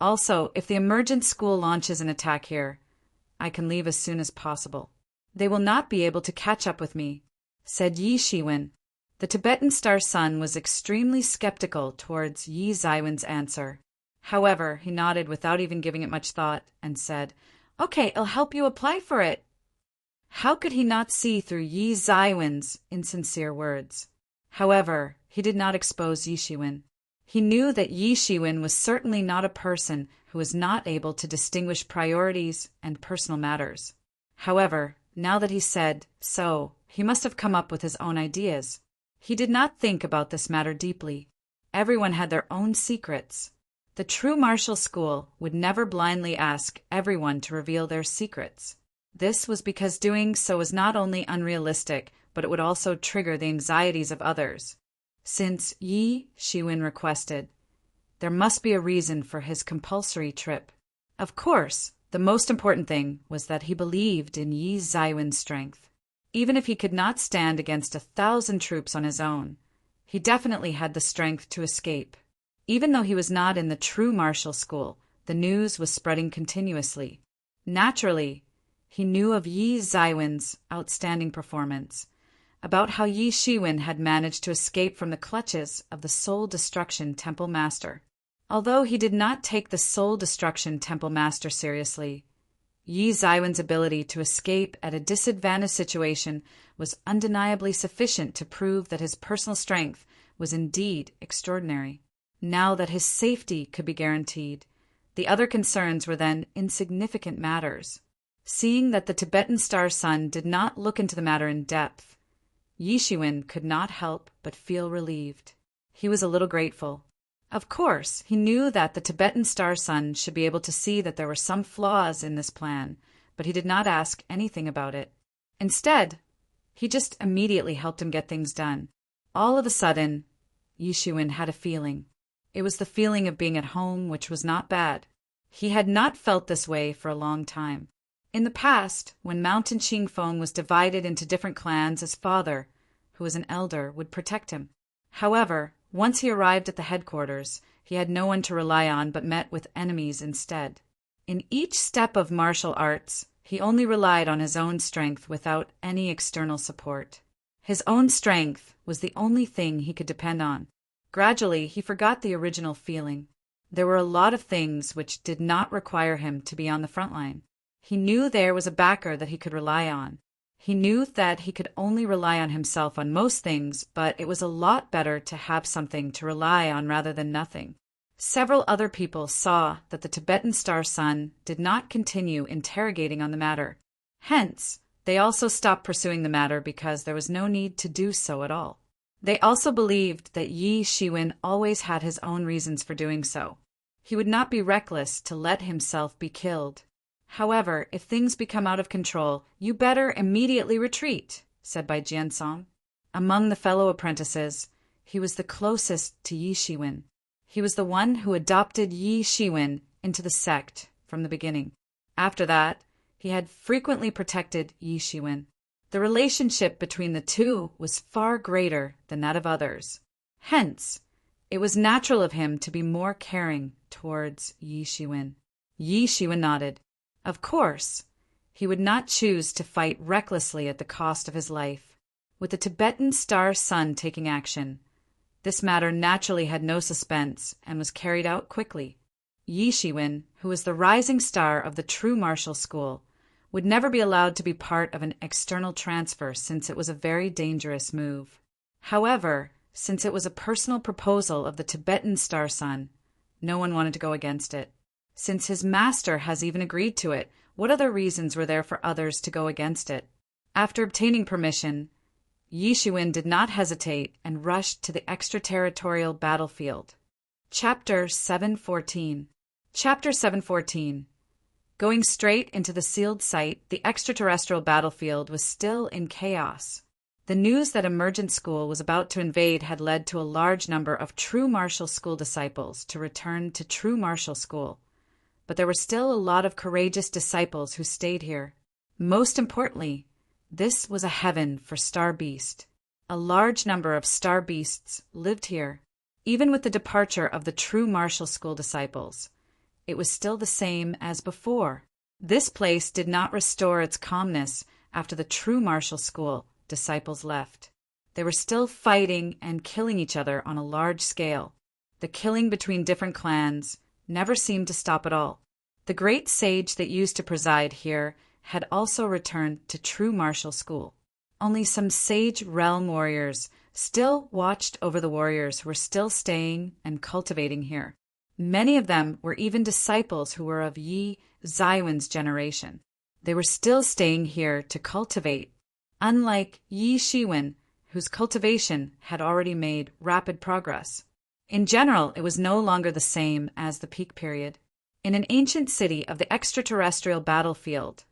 Also, if the emergent school launches an attack here, I can leave as soon as possible." They will not be able to catch up with me, said Yi Shiwen. The Tibetan Star Sun was extremely skeptical towards Yi Zaiwen's answer. However, he nodded without even giving it much thought and said, "Okay, I'll help you apply for it." How could he not see through Yi Zaiwen's insincere words? However, he did not expose Yi Shiwen. He knew that Yi Shiwen was certainly not a person who was not able to distinguish priorities and personal matters. However, now that he said so, he must have come up with his own ideas. He did not think about this matter deeply. Everyone had their own secrets. The true martial school would never blindly ask everyone to reveal their secrets. This was because doing so was not only unrealistic, but it would also trigger the anxieties of others. Since Yi Shiwen requested, there must be a reason for his compulsory trip. Of course, the most important thing was that he believed in Yi Zaiwen's strength. Even if he could not stand against 1,000 troops on his own, he definitely had the strength to escape. Even though he was not in the true martial school, the news was spreading continuously. Naturally, he knew of Yi Zaiwen's outstanding performance, about how Yi Shiwen had managed to escape from the clutches of the Soul Destruction Temple Master. Although he did not take the Soul Destruction Temple Master seriously, Yi Zaiwen's ability to escape at a disadvantaged situation was undeniably sufficient to prove that his personal strength was indeed extraordinary. Now that his safety could be guaranteed, the other concerns were then insignificant matters. Seeing that the Tibetan Star Sun did not look into the matter in depth, Yi Shiwen could not help but feel relieved. He was a little grateful. Of course, he knew that the Tibetan Star Sun should be able to see that there were some flaws in this plan, but he did not ask anything about it. Instead, he just immediately helped him get things done. All of a sudden, Yi Shiwen had a feeling. It was the feeling of being at home, which was not bad. He had not felt this way for a long time. In the past, when Mountain Qingfeng was divided into different clans, his father, who was an elder, would protect him. However, once he arrived at the headquarters, he had no one to rely on but met with enemies instead. In each step of martial arts, he only relied on his own strength without any external support. His own strength was the only thing he could depend on. Gradually, he forgot the original feeling. There were a lot of things which did not require him to be on the front line. He knew there was a backer that he could rely on. He knew that he could only rely on himself on most things, but it was a lot better to have something to rely on rather than nothing. Several other people saw that the Tibetan Star Sun did not continue interrogating on the matter. Hence, they also stopped pursuing the matter because there was no need to do so at all. They also believed that Yi Shiwen always had his own reasons for doing so. He would not be reckless to let himself be killed. However, if things become out of control, you better immediately retreat, said Bai Jiansong. Among the fellow apprentices, he was the closest to Yi Shiwen. He was the one who adopted Yi Shiwen into the sect from the beginning. After that, he had frequently protected Yi Shiwen. The relationship between the two was far greater than that of others. Hence, it was natural of him to be more caring towards Yi Shiwen. Yi Shiwen nodded. Of course, he would not choose to fight recklessly at the cost of his life. With the Tibetan Star Sun taking action, this matter naturally had no suspense and was carried out quickly. Yi Shiwen, who was the rising star of the true martial school, would never be allowed to be part of an external transfer since it was a very dangerous move. However, since it was a personal proposal of the Tibetan Star Sun, no one wanted to go against it. Since his master has even agreed to it, what other reasons were there for others to go against it? After obtaining permission, Yi Shiwen did not hesitate and rushed to the extraterritorial battlefield. Chapter 714. Chapter 714. Going straight into the sealed site, the extraterrestrial battlefield was still in chaos. The news that Emergent School was about to invade had led to a large number of true martial school disciples to return to true martial school. But there were still a lot of courageous disciples who stayed here. Most importantly, this was a heaven for Star Beast. A large number of Star Beasts lived here. Even with the departure of the true martial school disciples, it was still the same as before. This place did not restore its calmness after the true martial school disciples left. They were still fighting and killing each other on a large scale. The killing between different clans never seemed to stop at all. The great sage that used to preside here had also returned to true martial school. Only some sage realm warriors still watched over the warriors who were still staying and cultivating here. Many of them were even disciples who were of Yi Zaiwen's generation. They were still staying here to cultivate, unlike Yi Shiwen, whose cultivation had already made rapid progress. In general, it was no longer the same as the peak period. In an ancient city of the extraterrestrial battlefield,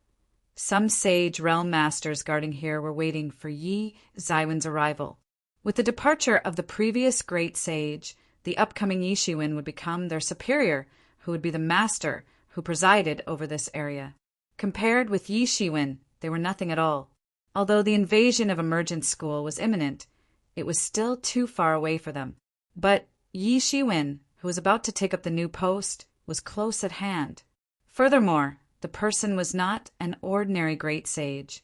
some sage realm masters guarding here were waiting for Yi Zaiwen's arrival. With the departure of the previous great sage, the upcoming Yi Shiwen would become their superior, who would be the master who presided over this area. Compared with Yi Shiwen, they were nothing at all. Although the invasion of Emergent School was imminent, it was still too far away for them. But Yi Shiwen, who was about to take up the new post, was close at hand. Furthermore, the person was not an ordinary great sage,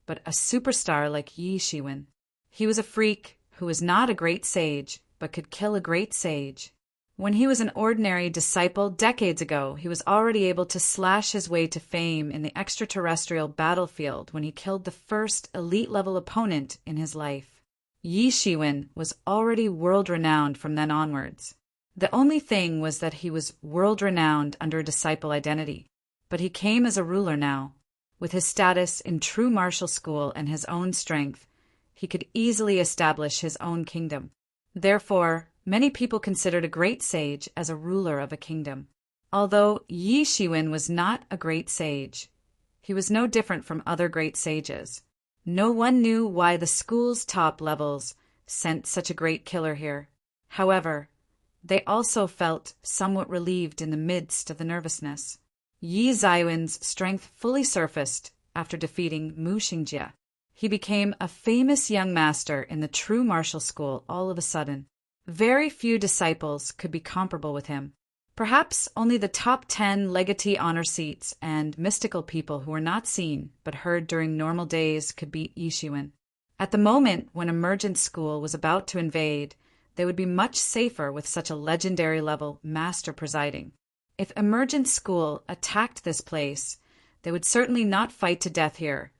but a superstar like Yi Shiwen. He was a freak who was not a great sage, but could kill a great sage. When he was an ordinary disciple decades ago, he was already able to slash his way to fame in the extraterrestrial battlefield when he killed the first elite-level opponent in his life. Yi Shiwen was already world-renowned from then onwards. The only thing was that he was world-renowned under a disciple identity. But he came as a ruler now. With his status in true martial school and his own strength, he could easily establish his own kingdom. Therefore, many people considered a great sage as a ruler of a kingdom. Although Yi Shiwen was not a great sage, he was no different from other great sages. No one knew why the school's top levels sent such a great killer here. However, they also felt somewhat relieved in the midst of the nervousness. Yi Zaiwen's strength fully surfaced after defeating Mu Xingjie. He became a famous young master in the true martial school all of a sudden. Very few disciples could be comparable with him. Perhaps only the top 10 legatee honor seats and mystical people who were not seen but heard during normal days could beat Yi Shiwen. At the moment when Emergent School was about to invade, they would be much safer with such a legendary level master presiding. If Emergent School attacked this place, they would certainly not fight to death here,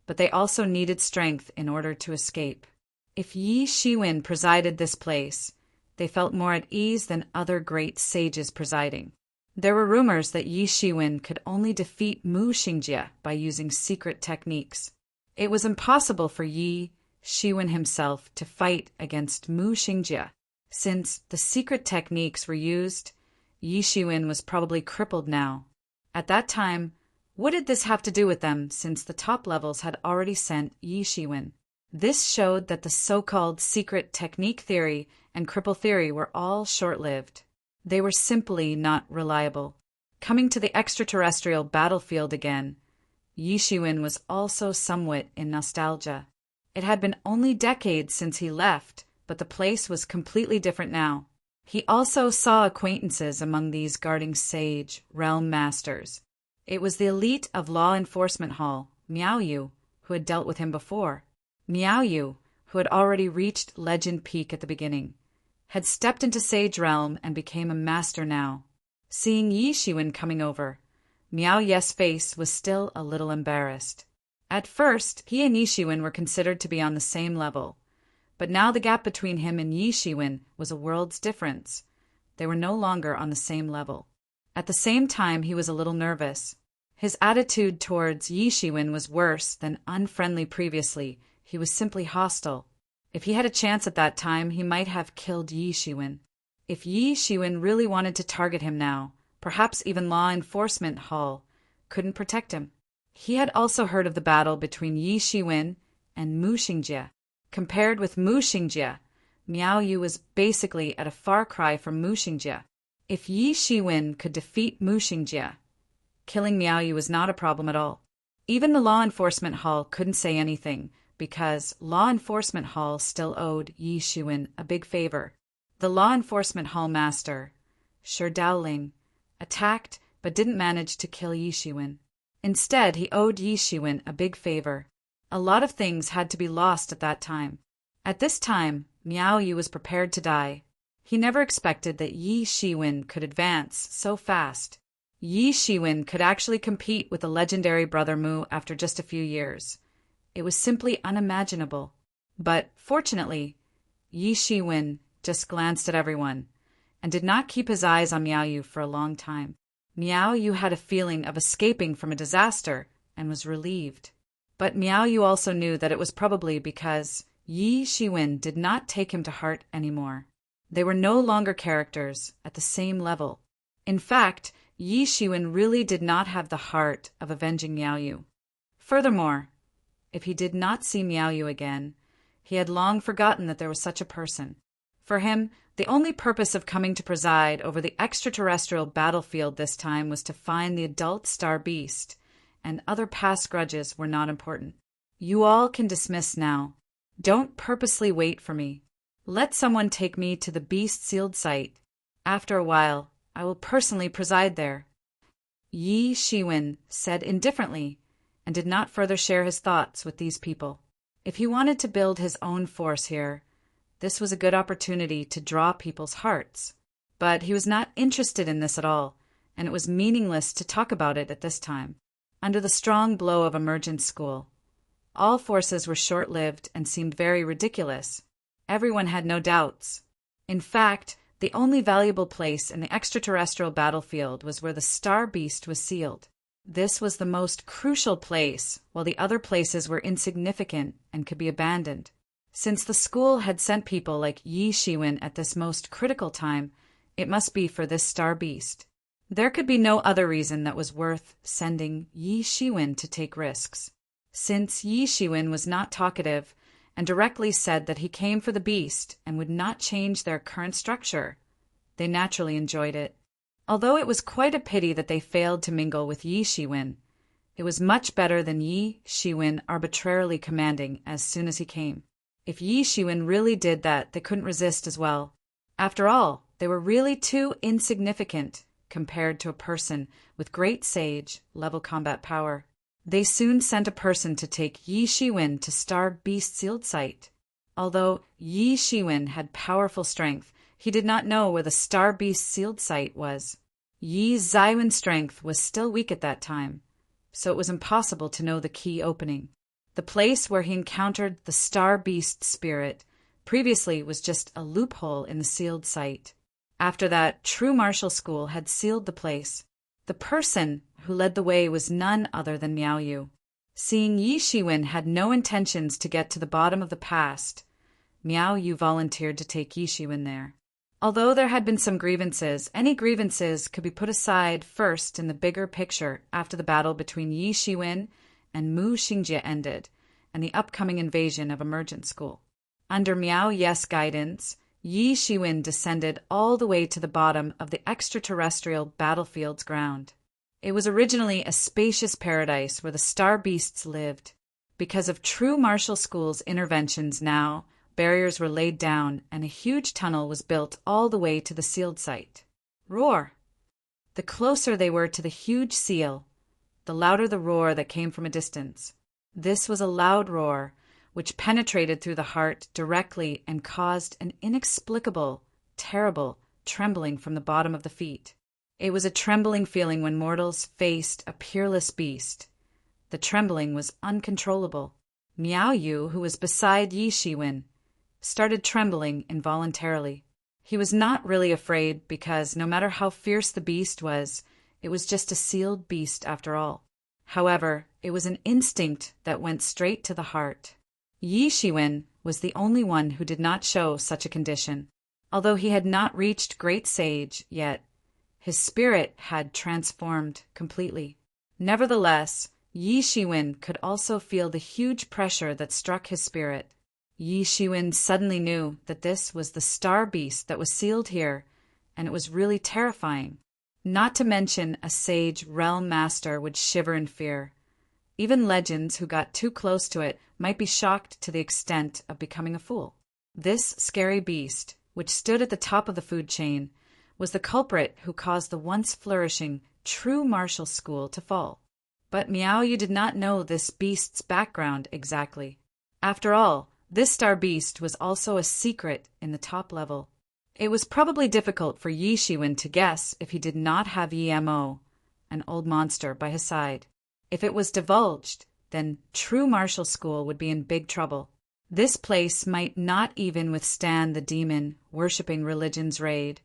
but they also needed strength in order to escape. If Yi Shiwen presided this place, they felt more at ease than other great sages presiding. There were rumors that Yi Shiwen could only defeat Mu Xingjie by using secret techniques. It was impossible for Yi Shiwen himself to fight against Mu Xingjie. Since the secret techniques were used, Yi Shiwen was probably crippled now. At that time, what did this have to do with them since the top levels had already sent Yi Shiwen? This showed that the so-called secret technique theory and cripple theory were all short-lived. They were simply not reliable. Coming to the extraterrestrial battlefield again, Yi Shiwen was also somewhat in nostalgia. It had been only decades since he left, but the place was completely different now. He also saw acquaintances among these guarding sage realm masters. It was the elite of Law Enforcement Hall, Miao Yu, who had dealt with him before. Miao Yu, who had already reached Legend Peak at the beginning, had stepped into Sage Realm and became a master now. Seeing Yi Shiwen coming over, Miao Ye's face was still a little embarrassed. At first, he and Yi Shiwen were considered to be on the same level, but now the gap between him and Yi Shiwen was a world's difference. They were no longer on the same level. At the same time, he was a little nervous. His attitude towards Yi Shiwen was worse than unfriendly previously. He was simply hostile. If he had a chance at that time, he might have killed Yi Shiwen. If Yi Shiwen really wanted to target him now, perhaps even Law Enforcement Hall couldn't protect him. He had also heard of the battle between Yi Shiwen and Mu Xingjie. Compared with Mu Xingjie, Miao Yu was basically at a far cry from Mu Xingjie. If Yi Shiwen could defeat Mu Xingjie, killing Miao Yu was not a problem at all. Even the Law Enforcement Hall couldn't say anything, because Law Enforcement Hall still owed Yi Shiwen a big favor. The Law Enforcement Hall master, Shi Daoling, attacked but didn't manage to kill Yi Shiwen. Instead, he owed Yi Shiwen a big favor. A lot of things had to be lost at that time. At this time, Miao Yu was prepared to die. He never expected that Yi Shiwen could advance so fast. Yi Shiwen could actually compete with the legendary Brother Mu after just a few years. It was simply unimaginable. But, fortunately, Yi Shiwen just glanced at everyone and did not keep his eyes on Miao Yu for a long time. Miao Yu had a feeling of escaping from a disaster and was relieved. But Miao Yu also knew that it was probably because Yi Shiwen did not take him to heart anymore. They were no longer characters at the same level. In fact, Yi Shiwen really did not have the heart of avenging Miao Yu. Furthermore, if he did not see Miao Yu again, he had long forgotten that there was such a person. For him, the only purpose of coming to preside over the extraterrestrial battlefield this time was to find the adult star beast, and other past grudges were not important. You all can dismiss now. Don't purposely wait for me. Let someone take me to the beast-sealed site. After a while, I will personally preside there. Yi Shiwen said indifferently, and did not further share his thoughts with these people. If he wanted to build his own force here, this was a good opportunity to draw people's hearts. But he was not interested in this at all, and it was meaningless to talk about it at this time. Under the strong blow of emergence school, all forces were short-lived and seemed very ridiculous. Everyone had no doubts. In fact, the only valuable place in the extraterrestrial battlefield was where the star beast was sealed. This was the most crucial place, while the other places were insignificant and could be abandoned. Since the school had sent people like Yi Shiwen at this most critical time, it must be for this star beast. There could be no other reason that was worth sending Yi Shiwen to take risks. Since Yi Shiwen was not talkative and directly said that he came for the beast and would not change their current structure, they naturally enjoyed it. Although it was quite a pity that they failed to mingle with Yi Shiwen, it was much better than Yi Shiwen arbitrarily commanding as soon as he came. If Yi Shiwen really did that, they couldn't resist as well. After all, they were really too insignificant compared to a person with great sage-level combat power. They soon sent a person to take Yi Shiwen to Star Beast Sealed Site. Although Yi Shiwen had powerful strength, he did not know where the Star Beast Sealed Site was. Yi Zaiwen's strength was still weak at that time, so it was impossible to know the key opening. The place where he encountered the Star Beast spirit previously was just a loophole in the sealed site. After that, true martial school had sealed the place. The person who led the way was none other than Miao Yu. Seeing Yi Shiwen had no intentions to get to the bottom of the past, Miao Yu volunteered to take Yi Shiwen there. Although there had been some grievances, any grievances could be put aside first in the bigger picture after the battle between Yi Shiwen and Mu Xingjie ended, and the upcoming invasion of Emergent School. Under Miao Yu's guidance, Yi Shiwen descended all the way to the bottom of the extraterrestrial battlefield's ground. It was originally a spacious paradise where the star beasts lived. Because of true martial school's interventions now, barriers were laid down and a huge tunnel was built all the way to the sealed site. Roar! The closer they were to the huge seal, the louder the roar that came from a distance. This was a loud roar, which penetrated through the heart directly and caused an inexplicable, terrible trembling from the bottom of the feet. It was a trembling feeling when mortals faced a peerless beast. The trembling was uncontrollable. Miao Yu, who was beside Yi Shiwen, started trembling involuntarily. He was not really afraid because no matter how fierce the beast was, it was just a sealed beast after all. However, it was an instinct that went straight to the heart. Yi Shiwen was the only one who did not show such a condition. Although he had not reached great sage yet, his spirit had transformed completely. Nevertheless, Yi Shiwen could also feel the huge pressure that struck his spirit. Yi Shiwen suddenly knew that this was the star beast that was sealed here, and it was really terrifying. Not to mention a sage realm master would shiver in fear. Even legends who got too close to it might be shocked to the extent of becoming a fool. This scary beast, which stood at the top of the food chain, was the culprit who caused the once flourishing true martial school to fall. But Miao Yu did not know this beast's background exactly. After all, this star beast was also a secret in the top level. It was probably difficult for Yi Shiwen to guess if he did not have Yi Mo, an old monster, by his side. If it was divulged, then true martial school would be in big trouble. This place might not even withstand the demon-worshipping religion's raid,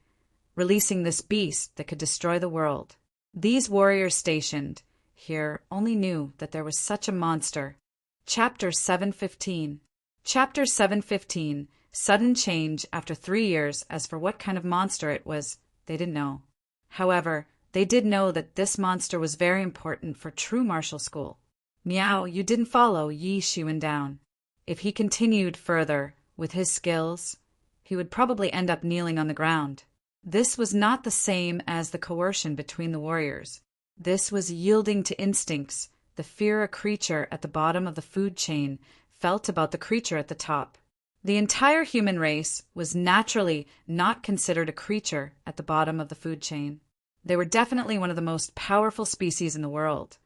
releasing this beast that could destroy the world. These warriors stationed here only knew that there was such a monster. Chapter 715. Chapter 715. Sudden change after 3 years. As for what kind of monster it was, they didn't know. However, they did know that this monster was very important for true martial school. Miao Yu didn't follow Yi Shiwen down. If he continued further with his skills, he would probably end up kneeling on the ground. This was not the same as the coercion between the warriors. This was yielding to instincts, the fear a creature at the bottom of the food chain felt about the creature at the top. The entire human race was naturally not considered a creature at the bottom of the food chain. They were definitely one of the most powerful species in the world,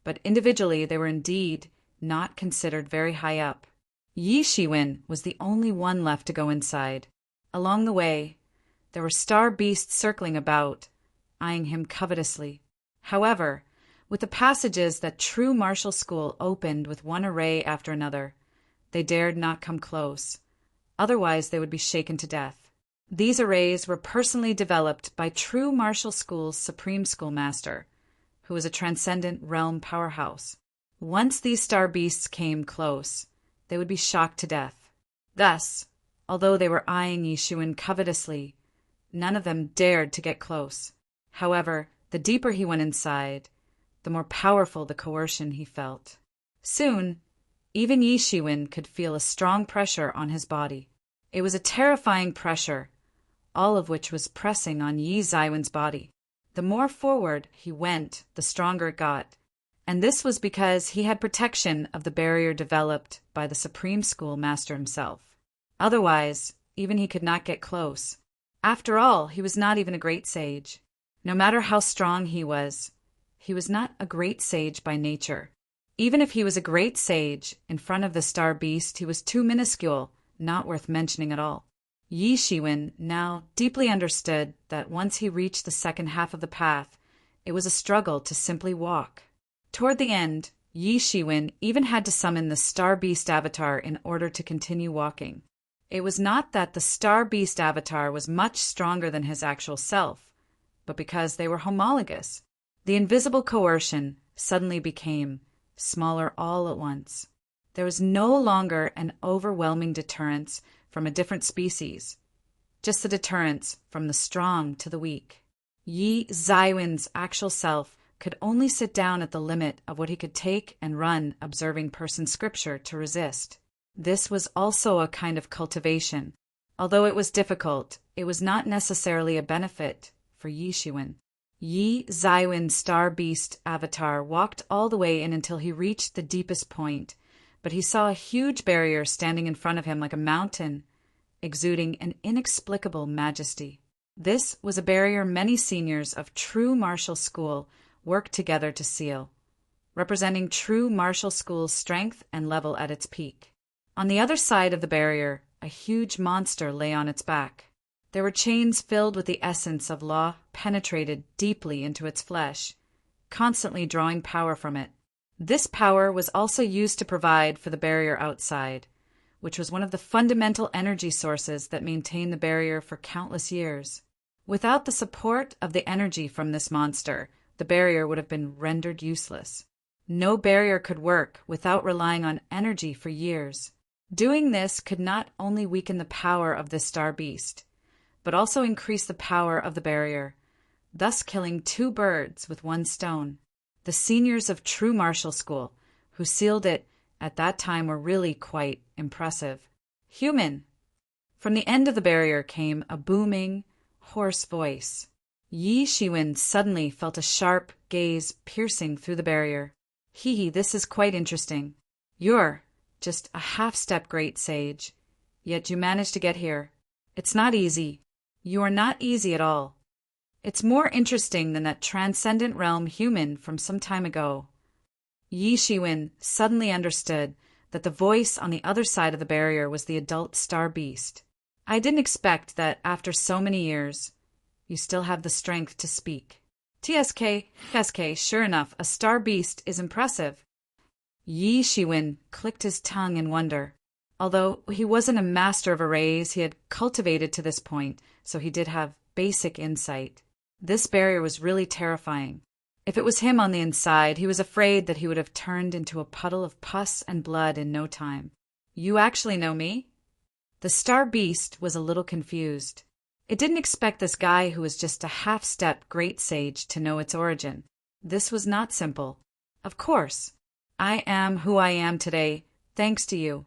but individually they were indeed not considered very high up. Yi Shiwen was the only one left to go inside. Along the way, there were star beasts circling about, eyeing him covetously. However, with the passages that true martial school opened with one array after another, they dared not come close. Otherwise, they would be shaken to death. These arrays were personally developed by true martial school's supreme schoolmaster, who was a transcendent realm powerhouse. Once these star beasts came close, they would be shocked to death. Thus, although they were eyeing Yi Shiwen covetously, none of them dared to get close. However, the deeper he went inside, the more powerful the coercion he felt. Soon, even Yi Shiwen could feel a strong pressure on his body. It was a terrifying pressure, all of which was pressing on Yi Zaiwen's body. The more forward he went, the stronger it got, and this was because he had protection of the barrier developed by the Supreme School Master himself. Otherwise, even he could not get close. After all, he was not even a great sage. No matter how strong he was not a great sage by nature. Even if he was a great sage, in front of the star beast he was too minuscule, not worth mentioning at all. Yi Shiwen now deeply understood that once he reached the second half of the path, it was a struggle to simply walk. Toward the end, Yi Shiwen even had to summon the star beast avatar in order to continue walking. It was not that the star beast avatar was much stronger than his actual self, but because they were homologous. The invisible coercion suddenly became smaller all at once. There was no longer an overwhelming deterrence from a different species, just the deterrence from the strong to the weak. Yi Zaiwen's actual self could only sit down at the limit of what he could take and run, observing person scripture to resist. This was also a kind of cultivation. Although it was difficult, it was not necessarily a benefit for Yi Shiwen. Yi Zaiwen's star beast avatar walked all the way in until he reached the deepest point, but he saw a huge barrier standing in front of him like a mountain, exuding an inexplicable majesty. This was a barrier many seniors of true martial school worked together to seal, representing true martial school's strength and level at its peak. On the other side of the barrier, a huge monster lay on its back. There were chains filled with the essence of law penetrated deeply into its flesh, constantly drawing power from it. This power was also used to provide for the barrier outside, which was one of the fundamental energy sources that maintained the barrier for countless years. Without the support of the energy from this monster, the barrier would have been rendered useless. No barrier could work without relying on energy for years. Doing this could not only weaken the power of this star beast, but also increase the power of the barrier, thus killing 2 birds with 1 stone. The seniors of true martial school, who sealed it at that time, were really quite impressive. Human! From the end of the barrier came a booming, hoarse voice. Yi Shiwen suddenly felt a sharp gaze piercing through the barrier. This is quite interesting. You're just a half-step great sage, yet you managed to get here. It's not easy. You are not easy at all. It's more interesting than that transcendent realm human from some time ago. Yi Shiwen suddenly understood that the voice on the other side of the barrier was the adult star beast. I didn't expect that after so many years, you still have the strength to speak. TSK, sure enough, a star beast is impressive. Yi Shiwen clicked his tongue in wonder. Although he wasn't a master of arrays, he had cultivated to this point, so he did have basic insight. This barrier was really terrifying. If it was him on the inside, he was afraid that he would have turned into a puddle of pus and blood in no time. You actually know me? The star beast was a little confused. It didn't expect this guy who was just a half-step great sage to know its origin. This was not simple. Of course. I am who I am today, thanks to you.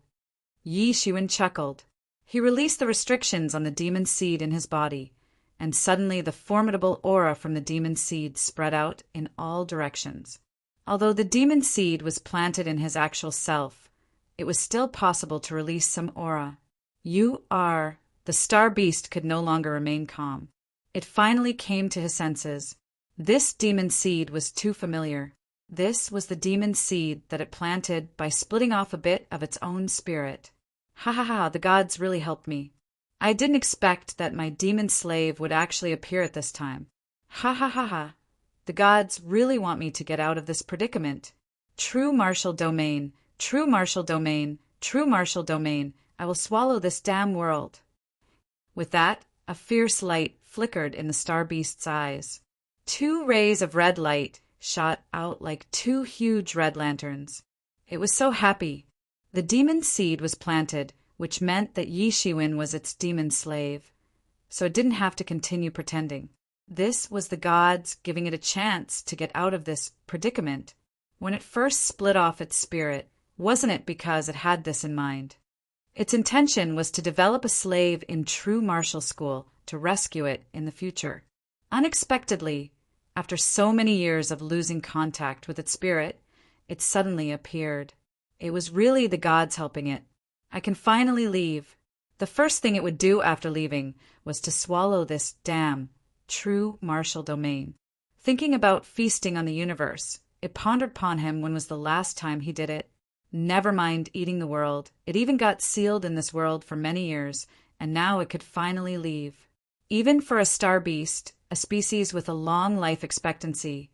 Yi Shiwen chuckled. He released the restrictions on the demon seed in his body, and suddenly the formidable aura from the demon seed spread out in all directions. Although the demon seed was planted in his actual self, it was still possible to release some aura. The star beast could no longer remain calm. It finally came to his senses. This demon seed was too familiar. This was the demon seed that it planted by splitting off a bit of its own spirit. Ha ha ha, the gods really helped me. I didn't expect that my demon slave would actually appear at this time. Ha ha ha ha. The gods really want me to get out of this predicament. True martial domain, true martial domain, true martial domain. I will swallow this damn world. With that, a fierce light flickered in the star beast's eyes. 2 rays of red light shot out like 2 huge red lanterns. It was so happy. The demon seed was planted, which meant that Yi Shiwen was its demon slave, so it didn't have to continue pretending. This was the gods giving it a chance to get out of this predicament. When it first split off its spirit, wasn't it because it had this in mind? Its intention was to develop a slave in true martial school to rescue it in the future. Unexpectedly, after so many years of losing contact with its spirit, it suddenly appeared. It was really the gods helping it. I can finally leave. The first thing it would do after leaving was to swallow this true martial domain. Thinking about feasting on the universe, it pondered upon him when was the last time he did it. Never mind eating the world. It even got sealed in this world for many years, and now it could finally leave. Even for a star beast, a species with a long life expectancy,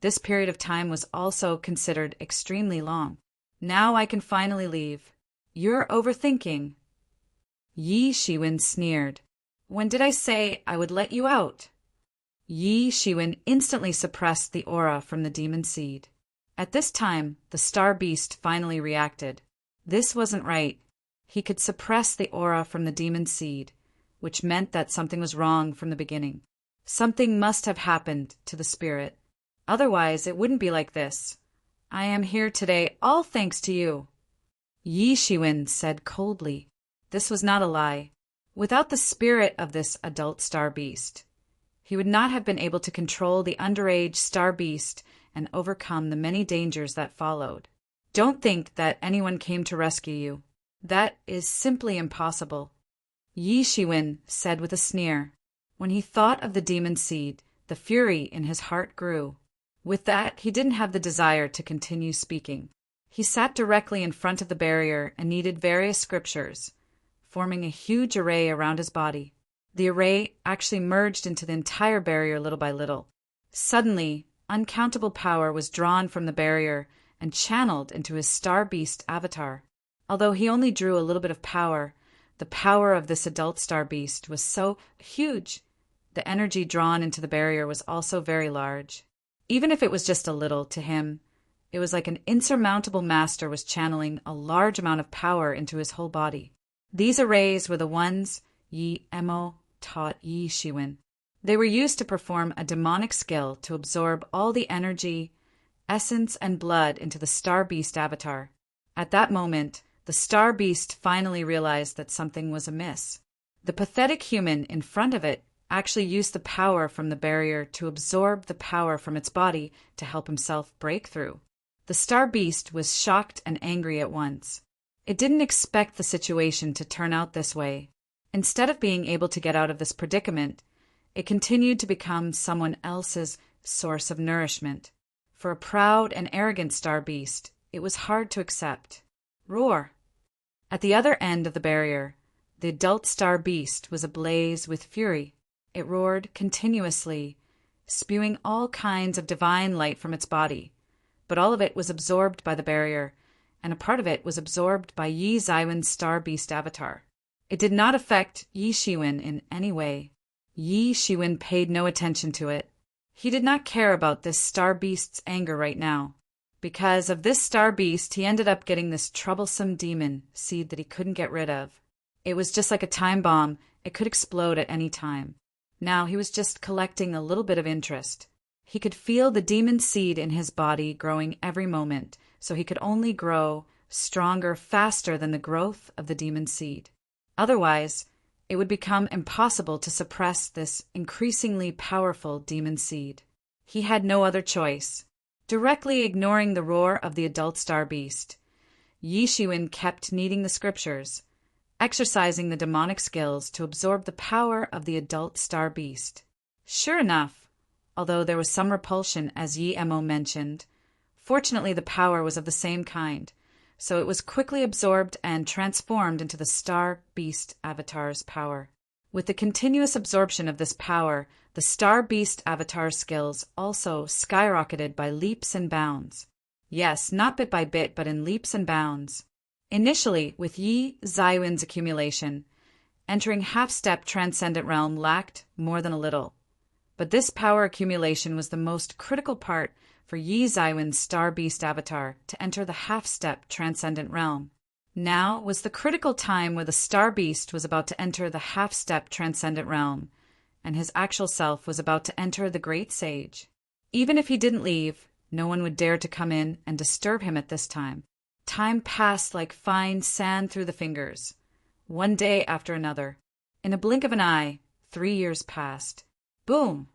this period of time was also considered extremely long. Now I can finally leave. You're overthinking. Yi Shiwen sneered. When did I say I would let you out? Yi Shiwen instantly suppressed the aura from the demon seed. At this time, the star beast finally reacted. This wasn't right. He could suppress the aura from the demon seed, which meant that something was wrong from the beginning. Something must have happened to the spirit. Otherwise, it wouldn't be like this. I am here today all thanks to you. Yi Shiwen said coldly. This was not a lie. Without the spirit of this adult star beast, he would not have been able to control the underage star beast and overcome the many dangers that followed. Don't think that anyone came to rescue you. That is simply impossible. Yi Shiwen said with a sneer. When he thought of the demon seed, the fury in his heart grew. With that, he didn't have the desire to continue speaking. He sat directly in front of the barrier and kneaded various scriptures, forming a huge array around his body. The array actually merged into the entire barrier little by little. Suddenly, uncountable power was drawn from the barrier and channeled into his star beast avatar. Although he only drew a little bit of power, the power of this adult star beast was so huge. The energy drawn into the barrier was also very large. Even if it was just a little, to him, it was like an insurmountable master was channeling a large amount of power into his whole body. These arrays were the ones Yi Emo taught Yi Shiwen. They were used to perform a demonic skill to absorb all the energy, essence, and blood into the star beast avatar. At that moment, the star beast finally realized that something was amiss. The pathetic human in front of it actually used the power from the barrier to absorb the power from its body to help himself break through. The star beast was shocked and angry at once. It didn't expect the situation to turn out this way. Instead of being able to get out of this predicament, it continued to become someone else's source of nourishment. For a proud and arrogant star beast, it was hard to accept. Roar! At the other end of the barrier, the adult star beast was ablaze with fury. It roared continuously, spewing all kinds of divine light from its body, but all of it was absorbed by the barrier, and a part of it was absorbed by Yi Zaiwen's star beast avatar. It did not affect Yi Shiwen in any way. Yi Shiwen paid no attention to it. He did not care about this star beast's anger right now. Because of this star beast, he ended up getting this troublesome demon seed that he couldn't get rid of. It was just like a time bomb. It could explode at any time. Now he was just collecting a little bit of interest. He could feel the demon seed in his body growing every moment, so he could only grow stronger faster than the growth of the demon seed. Otherwise, it would become impossible to suppress this increasingly powerful demon seed. He had no other choice. Directly ignoring the roar of the adult star beast, Yi Shiwen kept kneading the scriptures, exercising the demonic skills to absorb the power of the adult star beast. Sure enough, although there was some repulsion as Yi Mo mentioned, fortunately the power was of the same kind, so it was quickly absorbed and transformed into the star beast avatar's power. With the continuous absorption of this power, the star beast avatar skills also skyrocketed by leaps and bounds. Yes, not bit by bit, but in leaps and bounds. Initially, with Yi Zaiwen's accumulation, entering half-step transcendent realm lacked more than a little. But this power accumulation was the most critical part for Yi Zaiwen's star beast avatar to enter the half-step transcendent realm. Now was the critical time where the star beast was about to enter the half-step transcendent realm, and his actual self was about to enter the great sage. Even if he didn't leave, no one would dare to come in and disturb him at this time. Time passed like fine sand through the fingers, one day after another. In a blink of an eye, 3 years passed. Boom!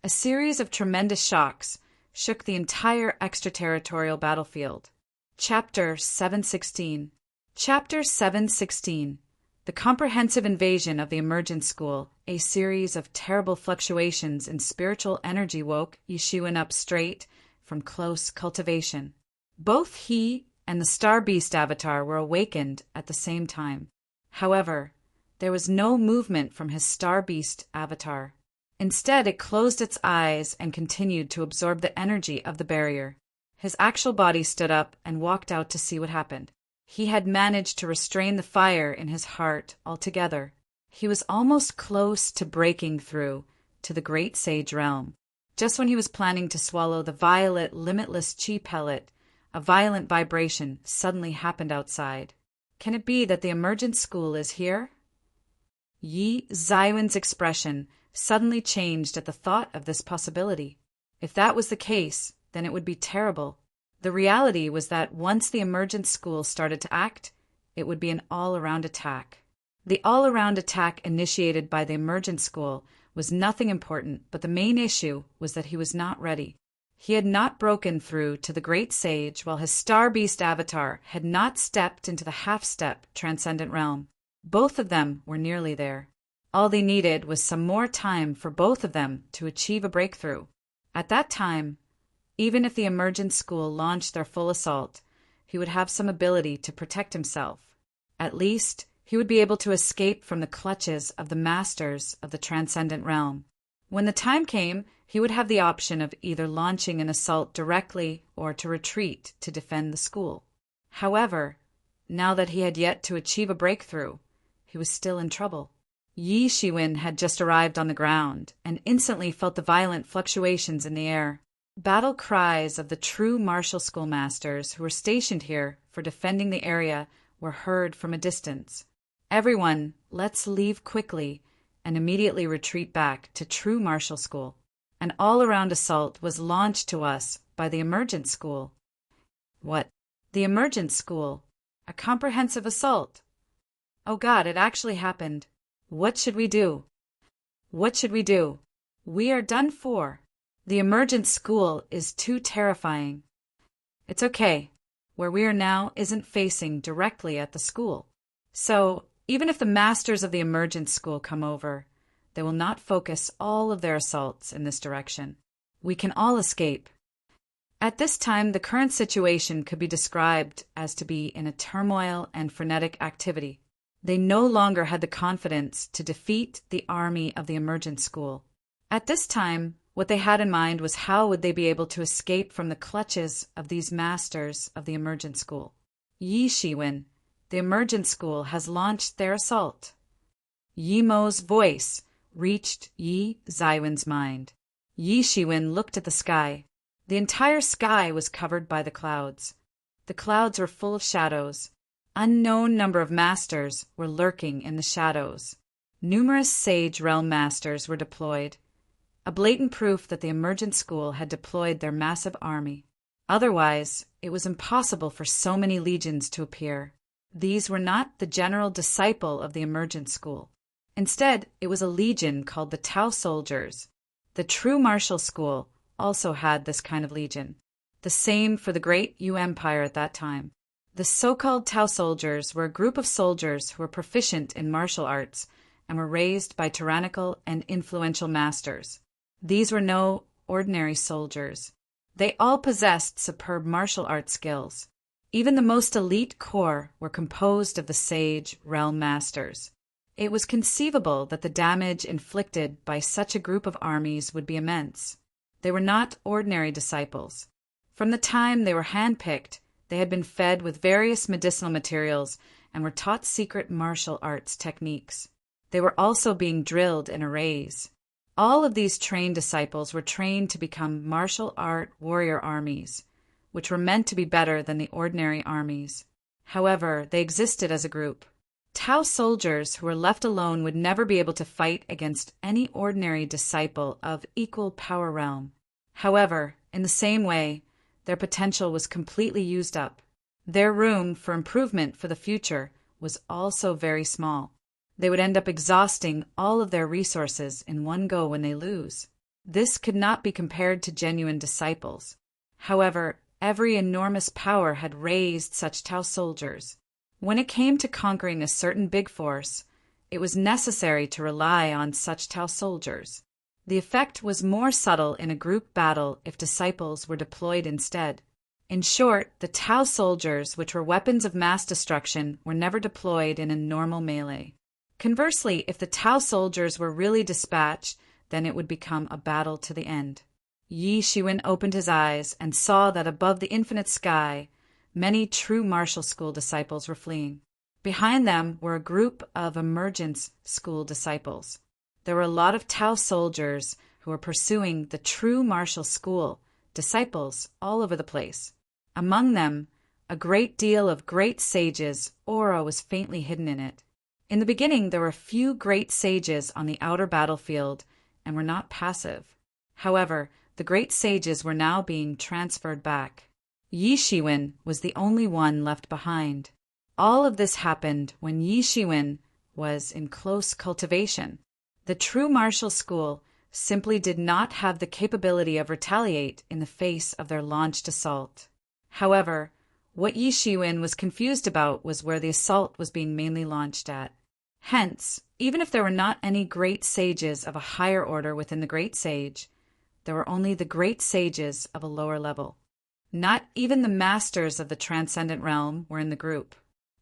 A series of tremendous shocks shook the entire extraterritorial battlefield. Chapter 716. Chapter 716. The comprehensive invasion of the Emergent School, a series of terrible fluctuations in spiritual energy woke Yi Shiwen up straight from close cultivation. Both he and the Star Beast avatar were awakened at the same time. However, there was no movement from his Star Beast avatar. Instead, it closed its eyes and continued to absorb the energy of the barrier. His actual body stood up and walked out to see what happened. He had managed to restrain the fire in his heart altogether. He was almost close to breaking through to the great sage realm. Just when he was planning to swallow the violet limitless chi pellet, a violent vibration suddenly happened outside. Can it be that the Emergent School is here? Yi Zaiwen's expression suddenly changed at the thought of this possibility. If that was the case, then it would be terrible. The reality was that once the Emergent School started to act, it would be an all-around attack. The all-around attack initiated by the Emergent School was nothing important, but the main issue was that he was not ready. He had not broken through to the Great Sage while his Star Beast avatar had not stepped into the half-step transcendent realm. Both of them were nearly there. All they needed was some more time for both of them to achieve a breakthrough. At that time, even if the Emergent School launched their full assault, he would have some ability to protect himself. At least, he would be able to escape from the clutches of the masters of the transcendent realm. When the time came, he would have the option of either launching an assault directly or to retreat to defend the school. However, now that he had yet to achieve a breakthrough, he was still in trouble. Yi Shiwen had just arrived on the ground and instantly felt the violent fluctuations in the air. Battle cries of the true martial schoolmasters who were stationed here for defending the area were heard from a distance. Everyone, let's leave quickly and immediately retreat back to true martial school. An all-around assault was launched to us by the Emergent School. What? The Emergent School? A comprehensive assault? Oh God, it actually happened. What should we do? What should we do? We are done for. The Emergent School is too terrifying. It's okay. Where we are now isn't facing directly at the school. So, even if the masters of the Emergent School come over, they will not focus all of their assaults in this direction. We can all escape. At this time, the current situation could be described as to be in a turmoil and frenetic activity. They no longer had the confidence to defeat the army of the emergent school. At this time, what they had in mind was how would they be able to escape from the clutches of these masters of the emergent school. Yi Shiwen, the emergent school, has launched their assault. Yi Mo's voice reached Yi Zaiwen's mind. Yi Shiwen looked at the sky. The entire sky was covered by the clouds. The clouds were full of shadows. Unknown number of masters were lurking in the shadows. Numerous sage realm masters were deployed, a blatant proof that the emergent school had deployed their massive army. Otherwise, it was impossible for so many legions to appear. These were not the general disciple of the emergent school. Instead, it was a legion called the Tao Soldiers. The true martial school also had this kind of legion. The same for the great Yu Empire at that time. The so-called Tao Soldiers were a group of soldiers who were proficient in martial arts and were raised by tyrannical and influential masters. These were no ordinary soldiers. They all possessed superb martial art skills. Even the most elite corps were composed of the sage realm masters. It was conceivable that the damage inflicted by such a group of armies would be immense. They were not ordinary disciples. From the time they were handpicked, they had been fed with various medicinal materials and were taught secret martial arts techniques. They were also being drilled in arrays. All of these trained disciples were trained to become martial art warrior armies, which were meant to be better than the ordinary armies. However, they existed as a group. Tao soldiers who were left alone would never be able to fight against any ordinary disciple of equal power realm. However, in the same way, their potential was completely used up. Their room for improvement for the future was also very small. They would end up exhausting all of their resources in one go when they lose. This could not be compared to genuine disciples. However, every enormous power had raised such Tao soldiers. When it came to conquering a certain big force, it was necessary to rely on such Tao soldiers. The effect was more subtle in a group battle if disciples were deployed instead. In short, the Tao soldiers, which were weapons of mass destruction, were never deployed in a normal melee. Conversely, if the Tao soldiers were really dispatched, then it would become a battle to the end. Yi Shiwen opened his eyes and saw that above the infinite sky, many true martial school disciples were fleeing. Behind them were a group of emergence school disciples. There were a lot of Tao soldiers who were pursuing the true martial school disciples all over the place. Among them, a great deal of great sages' aura was faintly hidden in it. In the beginning, there were a few great sages on the outer battlefield and were not passive. However, the great sages were now being transferred back. Yi Shiwen was the only one left behind. All of this happened when Yi Shiwen was in close cultivation. The true martial school simply did not have the capability of retaliate in the face of their launched assault. However, what Yi Shiwen was confused about was where the assault was being mainly launched at. Hence, even if there were not any great sages of a higher order within the great sage, there were only the great sages of a lower level. Not even the masters of the transcendent realm were in the group.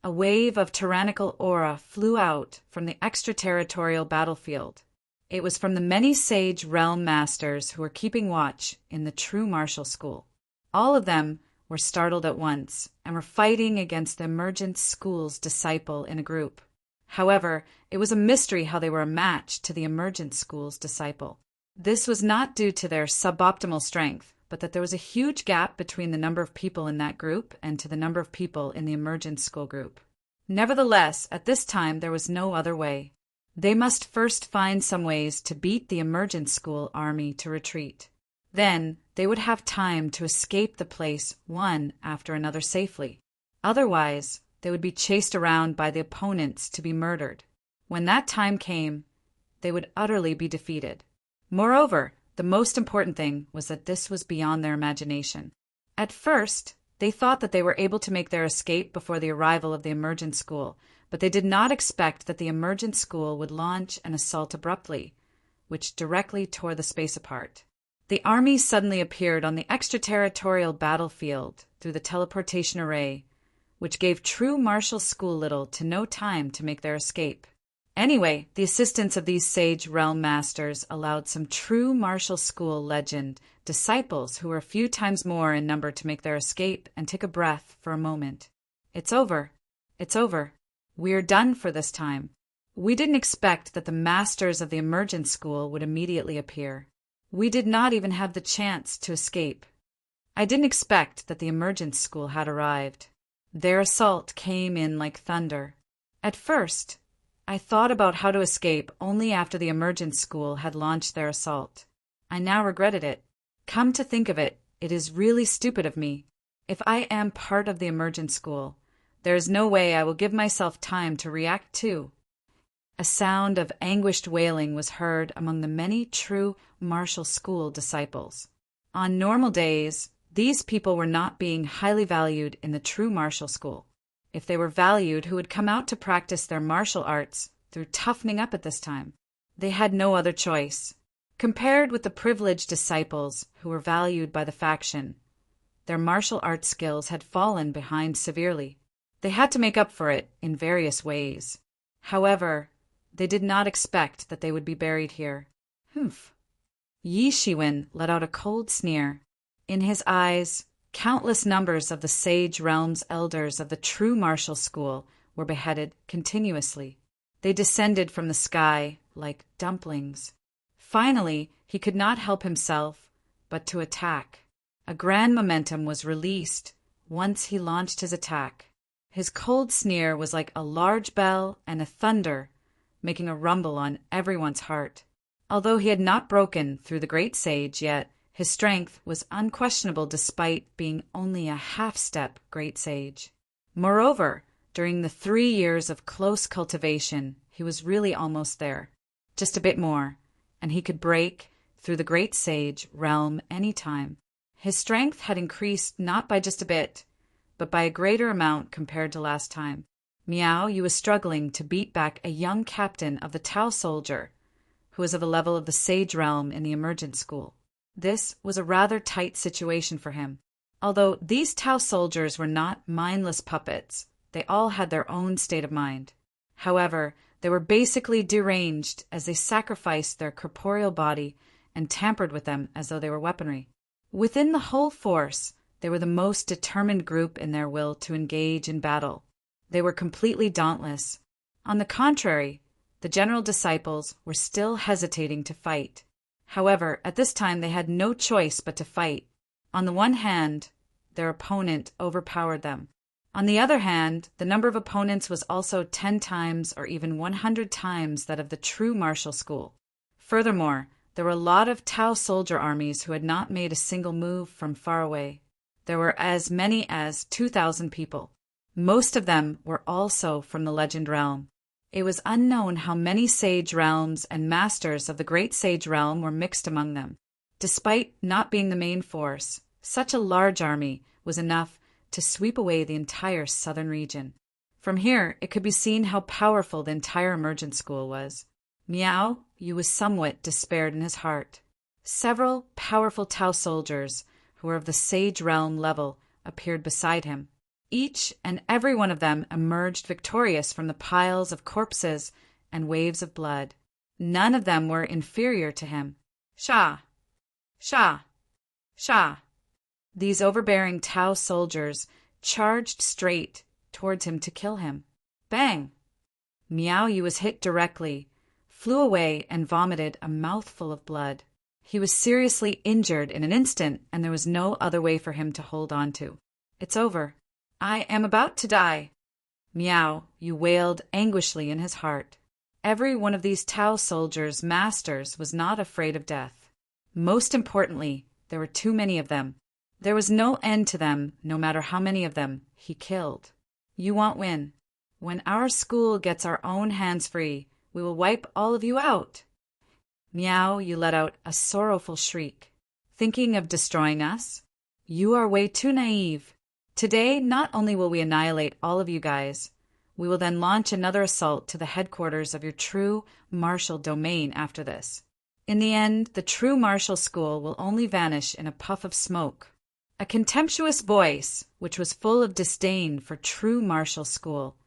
A wave of tyrannical aura flew out from the extraterritorial battlefield. It was from the many sage realm masters who were keeping watch in the true martial school. All of them were startled at once and were fighting against the emergent school's disciple in a group. However, it was a mystery how they were a match to the emergent school's disciple. This was not due to their suboptimal strength, but that there was a huge gap between the number of people in that group and to the number of people in the emergent school group. Nevertheless, at this time there was no other way. They must first find some ways to beat the emergent school army to retreat. Then they would have time to escape the place one after another safely. Otherwise, they would be chased around by the opponents to be murdered. When that time came, they would utterly be defeated. Moreover, the most important thing was that this was beyond their imagination. At first, they thought that they were able to make their escape before the arrival of the emergent school, but they did not expect that the emergent school would launch an assault abruptly, which directly tore the space apart. The army suddenly appeared on the extraterritorial battlefield through the teleportation array, which gave true martial school little to no time to make their escape. Anyway, the assistance of these sage realm masters allowed some true martial school legend disciples who were a few times more in number to make their escape and take a breath for a moment. It's over. It's over. We're done for this time. We didn't expect that the masters of the emergent school would immediately appear. We did not even have the chance to escape. I didn't expect that the emergent school had arrived. Their assault came in like thunder. At first, I thought about how to escape only after the emergent school had launched their assault. I now regretted it. Come to think of it, it is really stupid of me. If I am part of the emergent school, there is no way I will give myself time to react too. A sound of anguished wailing was heard among the many true martial school disciples. On normal days, these people were not being highly valued in the true martial school. If they were valued, who would come out to practice their martial arts through toughening up at this time? They had no other choice. Compared with the privileged disciples who were valued by the faction, their martial arts skills had fallen behind severely. They had to make up for it in various ways. However, they did not expect that they would be buried here. Humph. Yi Shiwen let out a cold sneer. In his eyes, countless numbers of the sage realm's elders of the true martial school were beheaded continuously. They descended from the sky like dumplings. Finally, he could not help himself but to attack. A grand momentum was released once he launched his attack. His cold sneer was like a large bell and a thunder, making a rumble on everyone's heart. Although he had not broken through the great sage yet, his strength was unquestionable despite being only a half-step great sage. Moreover, during the 3 years of close cultivation, he was really almost there. Just a bit more, and he could break through the great sage realm any time. His strength had increased not by just a bit, but by a greater amount compared to last time. Miao Yu was struggling to beat back a young captain of the Tao soldier, who was of the level of the sage realm in the emergent school. This was a rather tight situation for him. Although these Tao soldiers were not mindless puppets, they all had their own state of mind. However, they were basically deranged as they sacrificed their corporeal body and tampered with them as though they were weaponry. Within the whole force, they were the most determined group in their will to engage in battle. They were completely dauntless. On the contrary, the general disciples were still hesitating to fight. However, at this time they had no choice but to fight. On the one hand, their opponent overpowered them. On the other hand, the number of opponents was also 10 times or even 100 times that of the true martial school. Furthermore, there were a lot of Tao soldier armies who had not made a single move from far away. There were as many as 2,000 people. Most of them were also from the legend realm. It was unknown how many sage realms and masters of the great sage realm were mixed among them. Despite not being the main force, such a large army was enough to sweep away the entire southern region. From here, it could be seen how powerful the entire emergent school was. Miao Yu was somewhat despaired in his heart. Several powerful Tao soldiers, who were of the sage realm level, appeared beside him. Each and every one of them emerged victorious from the piles of corpses and waves of blood. None of them were inferior to him. Sha! Sha! Sha! These overbearing Tao soldiers charged straight towards him to kill him. Bang! Miao Yu was hit directly, flew away and vomited a mouthful of blood. He was seriously injured in an instant, and there was no other way for him to hold on to. It's over. I am about to die. Miao Yu wailed anguishedly in his heart. Every one of these Tao soldiers' masters was not afraid of death. Most importantly, there were too many of them. There was no end to them, no matter how many of them he killed. You won't win. When our school gets our own hands free, we will wipe all of you out. Miao Yu let out a sorrowful shriek. Thinking of destroying us? You are way too naive. Today, not only will we annihilate all of you guys, we will then launch another assault to the headquarters of your true martial domain after this. In the end, the true martial school will only vanish in a puff of smoke. A contemptuous voice, which was full of disdain for true martial school,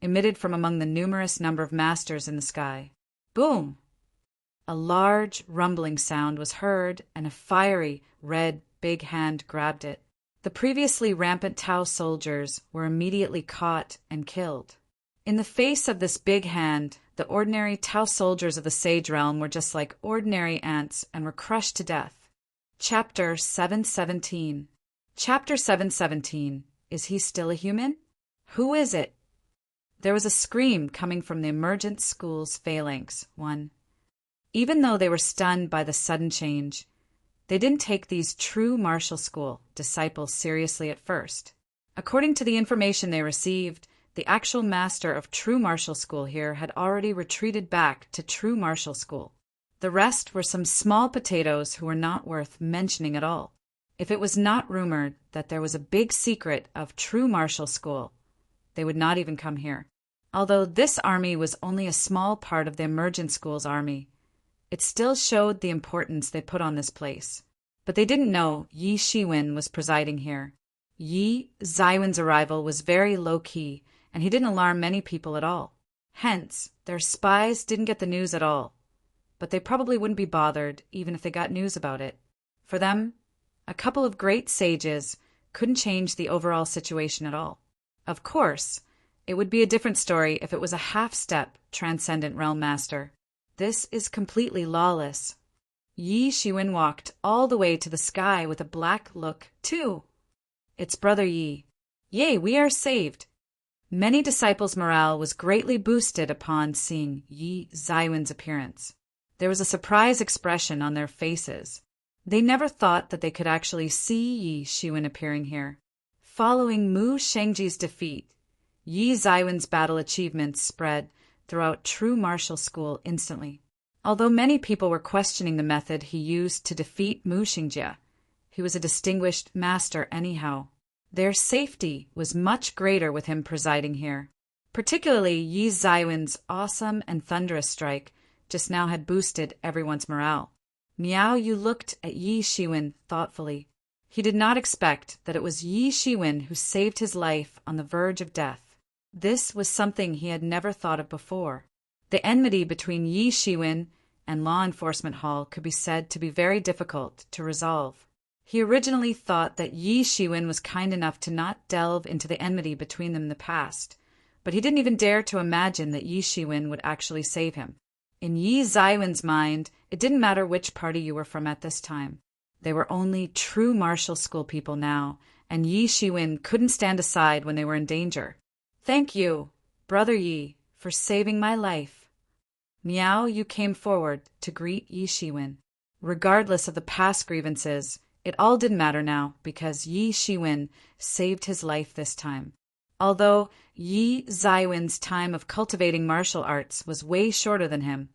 emitted from among the numerous number of masters in the sky. Boom! A large, rumbling sound was heard, and a fiery, red, big hand grabbed it. The previously rampant Tao soldiers were immediately caught and killed. In the face of this big hand, the ordinary Tao soldiers of the Sage Realm were just like ordinary ants and were crushed to death. Chapter 717. Chapter 717. Is he still a human? Who is it? There was a scream coming from the emergent school's phalanx. 1. Even though they were stunned by the sudden change, they didn't take these true martial school disciples seriously at first. According to the information they received, the actual master of true martial school here had already retreated back to true martial school. The rest were some small potatoes who were not worth mentioning at all. If it was not rumored that there was a big secret of true martial school, they would not even come here. Although this army was only a small part of the emergent school's army, it still showed the importance they put on this place. But they didn't know Yi Shiwen was presiding here. Yi Zaiwen's arrival was very low-key, and he didn't alarm many people at all. Hence, their spies didn't get the news at all. But they probably wouldn't be bothered even if they got news about it. For them, a couple of great sages couldn't change the overall situation at all. Of course, it would be a different story if it was a half-step transcendent realm master. This is completely lawless. Yi Shiwen walked all the way to the sky with a black look, too. It's Brother Yi. Yay, we are saved. Many disciples' morale was greatly boosted upon seeing Yi Zaiwen's appearance. There was a surprised expression on their faces. They never thought that they could actually see Yi Shiwen appearing here. Following Mu Shengji's defeat, Yi Zaiwen's battle achievements spread throughout true martial school instantly. Although many people were questioning the method he used to defeat Mu Xingjie, he was a distinguished master anyhow. Their safety was much greater with him presiding here. Particularly Yi Zaiwen's awesome and thunderous strike just now had boosted everyone's morale. Miao Yu looked at Yi Shiwen thoughtfully. He did not expect that it was Yi Shiwen who saved his life on the verge of death. This was something he had never thought of before. The enmity between Yi Shiwen and Law Enforcement Hall could be said to be very difficult to resolve. He originally thought that Yi Shiwen was kind enough to not delve into the enmity between them in the past, but he didn't even dare to imagine that Yi Shiwen would actually save him. In Yi Zaiwen's mind, it didn't matter which party you were from at this time. They were only true martial school people now, and Yi Shiwen couldn't stand aside when they were in danger. Thank you, Brother Yi, for saving my life. Miao Yu came forward to greet Yi Shiwen. Regardless of the past grievances, it all didn't matter now because Yi Shiwen saved his life this time. Although Yi Zaiwen's time of cultivating martial arts was way shorter than him,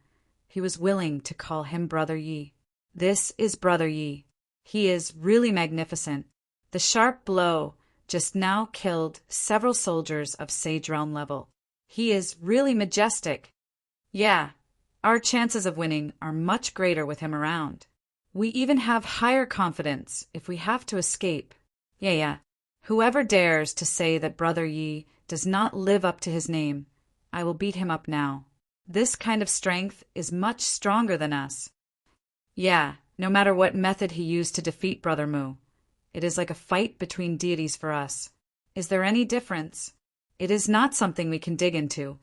he was willing to call him Brother Yi. This is Brother Yi. He is really magnificent. The sharp blow just now killed several soldiers of Sage Realm level. He is really majestic. Yeah, our chances of winning are much greater with him around. We even have higher confidence if we have to escape. Yeah. Whoever dares to say that Brother Yi does not live up to his name, I will beat him up now. This kind of strength is much stronger than us. Yeah, no matter what method he used to defeat Brother Mu, it is like a fight between deities for us. Is there any difference? It is not something we can dig into.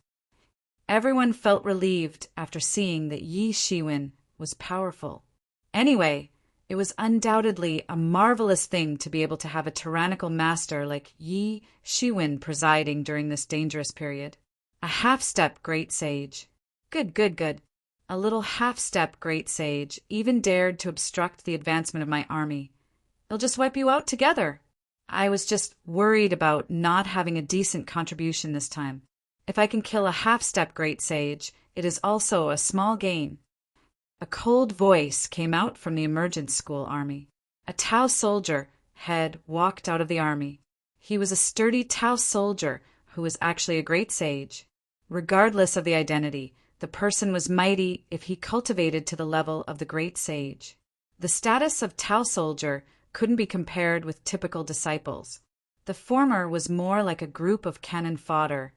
Everyone felt relieved after seeing that Yi Shiwen was powerful. Anyway, it was undoubtedly a marvelous thing to be able to have a tyrannical master like Yi Shiwen presiding during this dangerous period. A half-step great sage. Good. A little half-step great sage even dared to obstruct the advancement of my army. They'll just wipe you out together. I was just worried about not having a decent contribution this time. If I can kill a half-step great sage, it is also a small gain. A cold voice came out from the emergent school army. A Tao soldier had walked out of the army. He was a sturdy Tao soldier who was actually a great sage. Regardless of the identity, The person was mighty if he cultivated to the level of the great sage. The status of Tao soldier couldn't be compared with typical disciples. The former was more like a group of cannon fodder,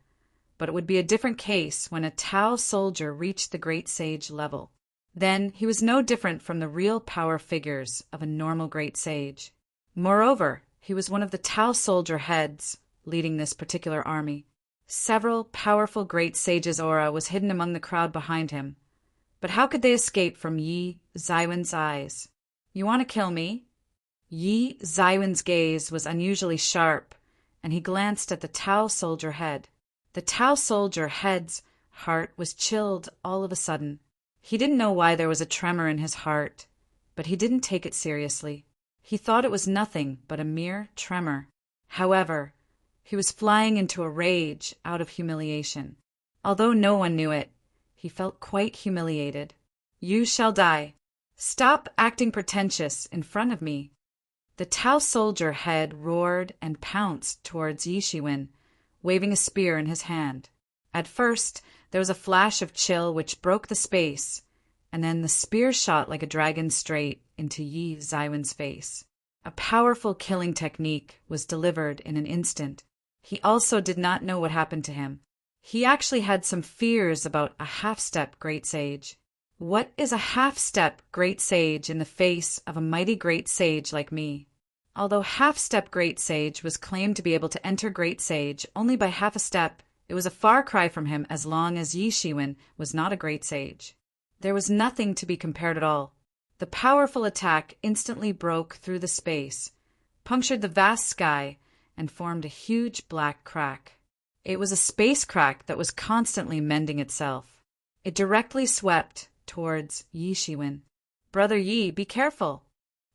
but it would be a different case when a Tao soldier reached the great sage level. Then he was no different from the real power figures of a normal great sage. Moreover, he was one of the Tao soldier heads leading this particular army. Several powerful great sages' aura was hidden among the crowd behind him. But how could they escape from Yi Zaiwen's eyes? You want to kill me? Yi Zaiwen's gaze was unusually sharp, and he glanced at the Tao soldier head. The Tao soldier head's heart was chilled all of a sudden. He didn't know why there was a tremor in his heart, but he didn't take it seriously. He thought it was nothing but a mere tremor. However, he was flying into a rage out of humiliation. Although no one knew it, he felt quite humiliated. You shall die. Stop acting pretentious in front of me. The Tao soldier head roared and pounced towards Yi Shiwen, waving a spear in his hand. At first, there was a flash of chill which broke the space, and then the spear shot like a dragon straight into Yi Zaiwen's face. A powerful killing technique was delivered in an instant. He also did not know what happened to him. He actually had some fears about a half-step great sage. What is a half-step great sage in the face of a mighty great sage like me? Although half-step great sage was claimed to be able to enter great sage only by half a step, it was a far cry from him as long as Yi Shiwen was not a great sage. There was nothing to be compared at all. The powerful attack instantly broke through the space, punctured the vast sky, and formed a huge black crack. It was a space crack that was constantly mending itself. It directly swept towards Yi Shiwen. Brother Yi, be careful!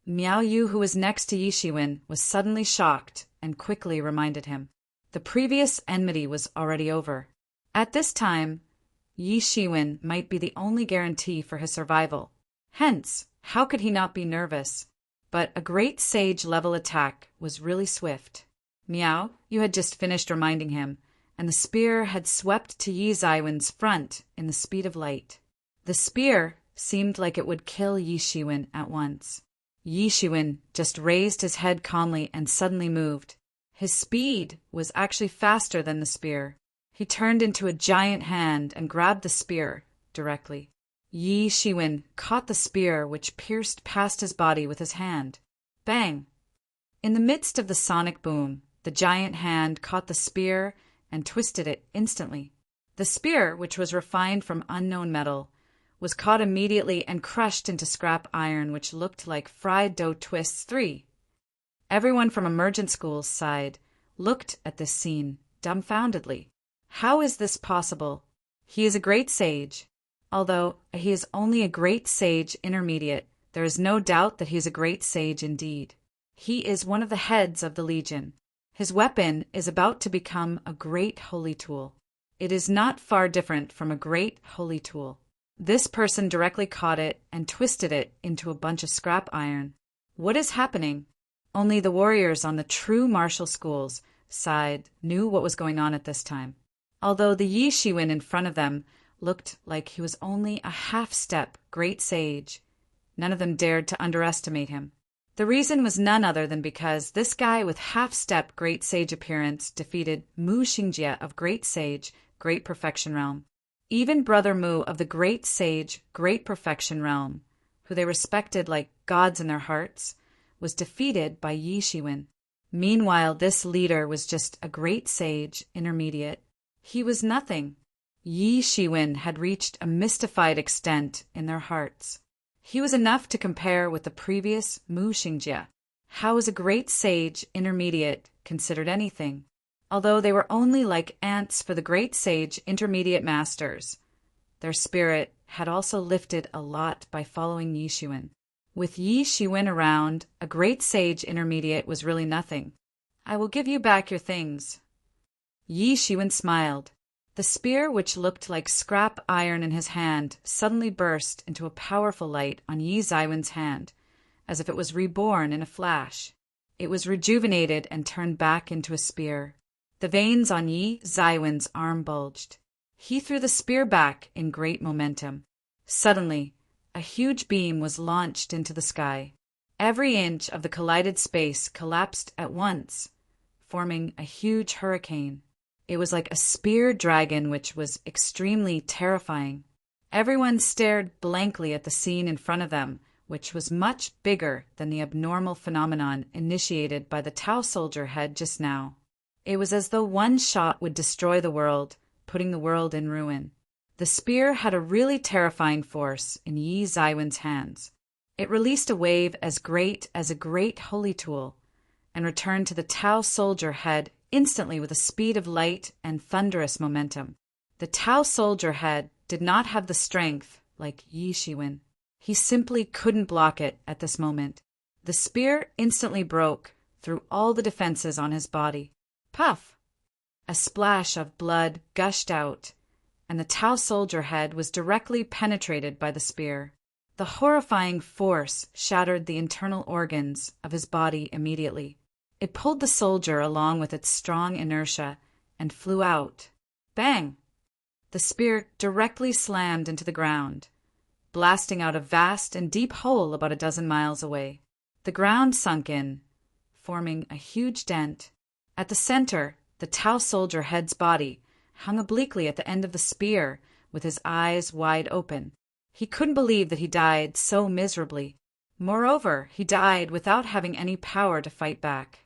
Miao Yu, who was next to Yi Shiwen, was suddenly shocked and quickly reminded him. The previous enmity was already over. At this time, Yi Shiwen might be the only guarantee for his survival. Hence, how could he not be nervous? But a great sage-level attack was really swift. Miao, you had just finished reminding him, and the spear had swept to Yi Zaiwen's front in the speed of light. The spear seemed like it would kill Yi Shiwen at once. Yi Shiwen just raised his head calmly and suddenly moved. His speed was actually faster than the spear. He turned into a giant hand and grabbed the spear directly. Yi Shiwen caught the spear which pierced past his body with his hand. Bang! In the midst of the sonic boom, the giant hand caught the spear and twisted it instantly. The spear, which was refined from unknown metal, was caught immediately and crushed into scrap iron which looked like fried dough twists 3. Everyone from Emergent School's side looked at this scene dumbfoundedly. How is this possible? He is a great sage. Although he is only a great sage intermediate, there is no doubt that he is a great sage indeed. He is one of the heads of the Legion. His weapon is about to become a great holy tool. It is not far different from a great holy tool. This person directly caught it and twisted it into a bunch of scrap iron. What is happening? Only the warriors on the true martial schools side knew what was going on at this time. Although the Yi Shiwen in front of them looked like he was only a half-step great sage, none of them dared to underestimate him. The reason was none other than because this guy with half-step great sage appearance defeated Mu Xingjie of Great Sage, Great Perfection Realm. Even Brother Mu of the Great Sage, Great Perfection Realm, who they respected like gods in their hearts, was defeated by Yi Shiwen. Meanwhile, this leader was just a great sage intermediate. He was nothing. Yi Shiwen had reached a mystified extent in their hearts. He was enough to compare with the previous Mu Xingjie. How is a great sage intermediate considered anything? Although they were only like ants for the great sage intermediate masters, their spirit had also lifted a lot by following Yi Shiwen. With Yi Shiwen around, a great sage intermediate was really nothing. I will give you back your things. Yi Shiwen smiled. The spear, which looked like scrap iron in his hand, suddenly burst into a powerful light on Yi Zaiwen's hand, as if it was reborn in a flash. It was rejuvenated and turned back into a spear. The veins on Yi Zaiwen's arm bulged. He threw the spear back in great momentum. Suddenly, a huge beam was launched into the sky. Every inch of the collided space collapsed at once, forming a huge hurricane. It was like a spear dragon, which was extremely terrifying. Everyone stared blankly at the scene in front of them, which was much bigger than the abnormal phenomenon initiated by the Tau soldier head just now. It was as though one shot would destroy the world, putting the world in ruin. The spear had a really terrifying force in Yi Zaiwen's hands. It released a wave as great as a great holy tool, and returned to the Tau soldier head instantly with a speed of light and thunderous momentum. The Tau soldier head did not have the strength like Yi Shiwen. He simply couldn't block it at this moment. The spear instantly broke through all the defenses on his body. Puff! A splash of blood gushed out, and the Tau soldier head was directly penetrated by the spear. The horrifying force shattered the internal organs of his body immediately. It pulled the soldier along with its strong inertia and flew out. Bang! The spear directly slammed into the ground, blasting out a vast and deep hole about a dozen miles away. The ground sunk in, forming a huge dent. At the center, the Tau soldier head's body hung obliquely at the end of the spear with his eyes wide open. He couldn't believe that he died so miserably. Moreover, he died without having any power to fight back.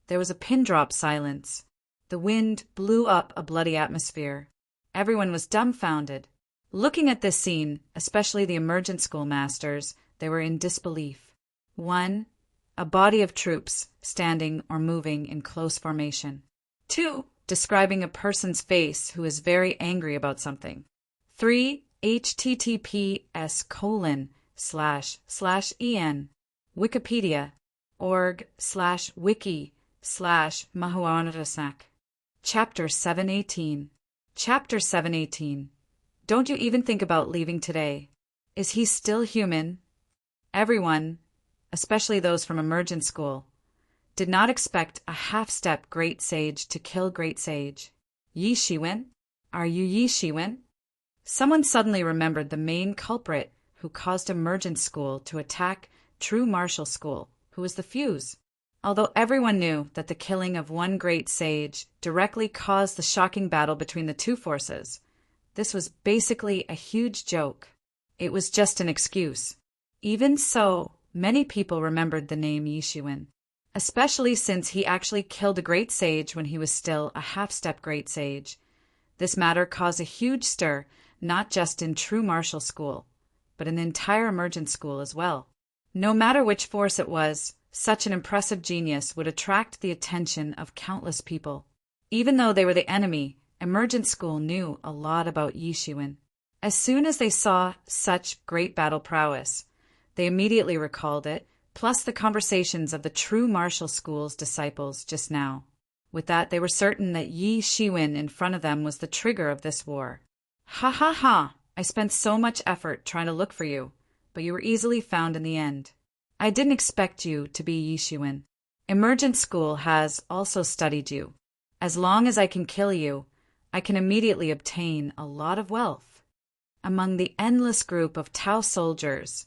There was a pin-drop silence. The wind blew up a bloody atmosphere. Everyone was dumbfounded. Looking at this scene, especially the emergent school masters, they were in disbelief. 1. A body of troops standing or moving in close formation. 2. Describing a person's face who is very angry about something. 3. https://en Wikipedia org/wiki/mahuanarasak. Chapter 718. Chapter 718. Don't you even think about leaving today. Is he still human? Everyone, especially those from emergent school, did not expect a half-step great sage to kill great sage. Yi Shiwen? Are you Yi Shiwen? Someone suddenly remembered the main culprit who caused emergent school to attack true martial school, who was the fuse. Although everyone knew that the killing of one great sage directly caused the shocking battle between the two forces, this was basically a huge joke. It was just an excuse. Even so, many people remembered the name Yi Shiwen, especially since he actually killed a great sage when he was still a half-step great sage. This matter caused a huge stir, not just in true martial school, but in the entire emergent school as well. No matter which force it was, such an impressive genius would attract the attention of countless people. Even though they were the enemy, emergent school knew a lot about Yi Shiwen. As soon as they saw such great battle prowess, they immediately recalled it, plus the conversations of the true martial school's disciples just now. With that, they were certain that Yi Shiwen in front of them was the trigger of this war. Ha ha ha! I spent so much effort trying to look for you, but you were easily found in the end. I didn't expect you to be Yi Shiwen. Emergent school has also studied you. As long as I can kill you, I can immediately obtain a lot of wealth. Among the endless group of Tau soldiers,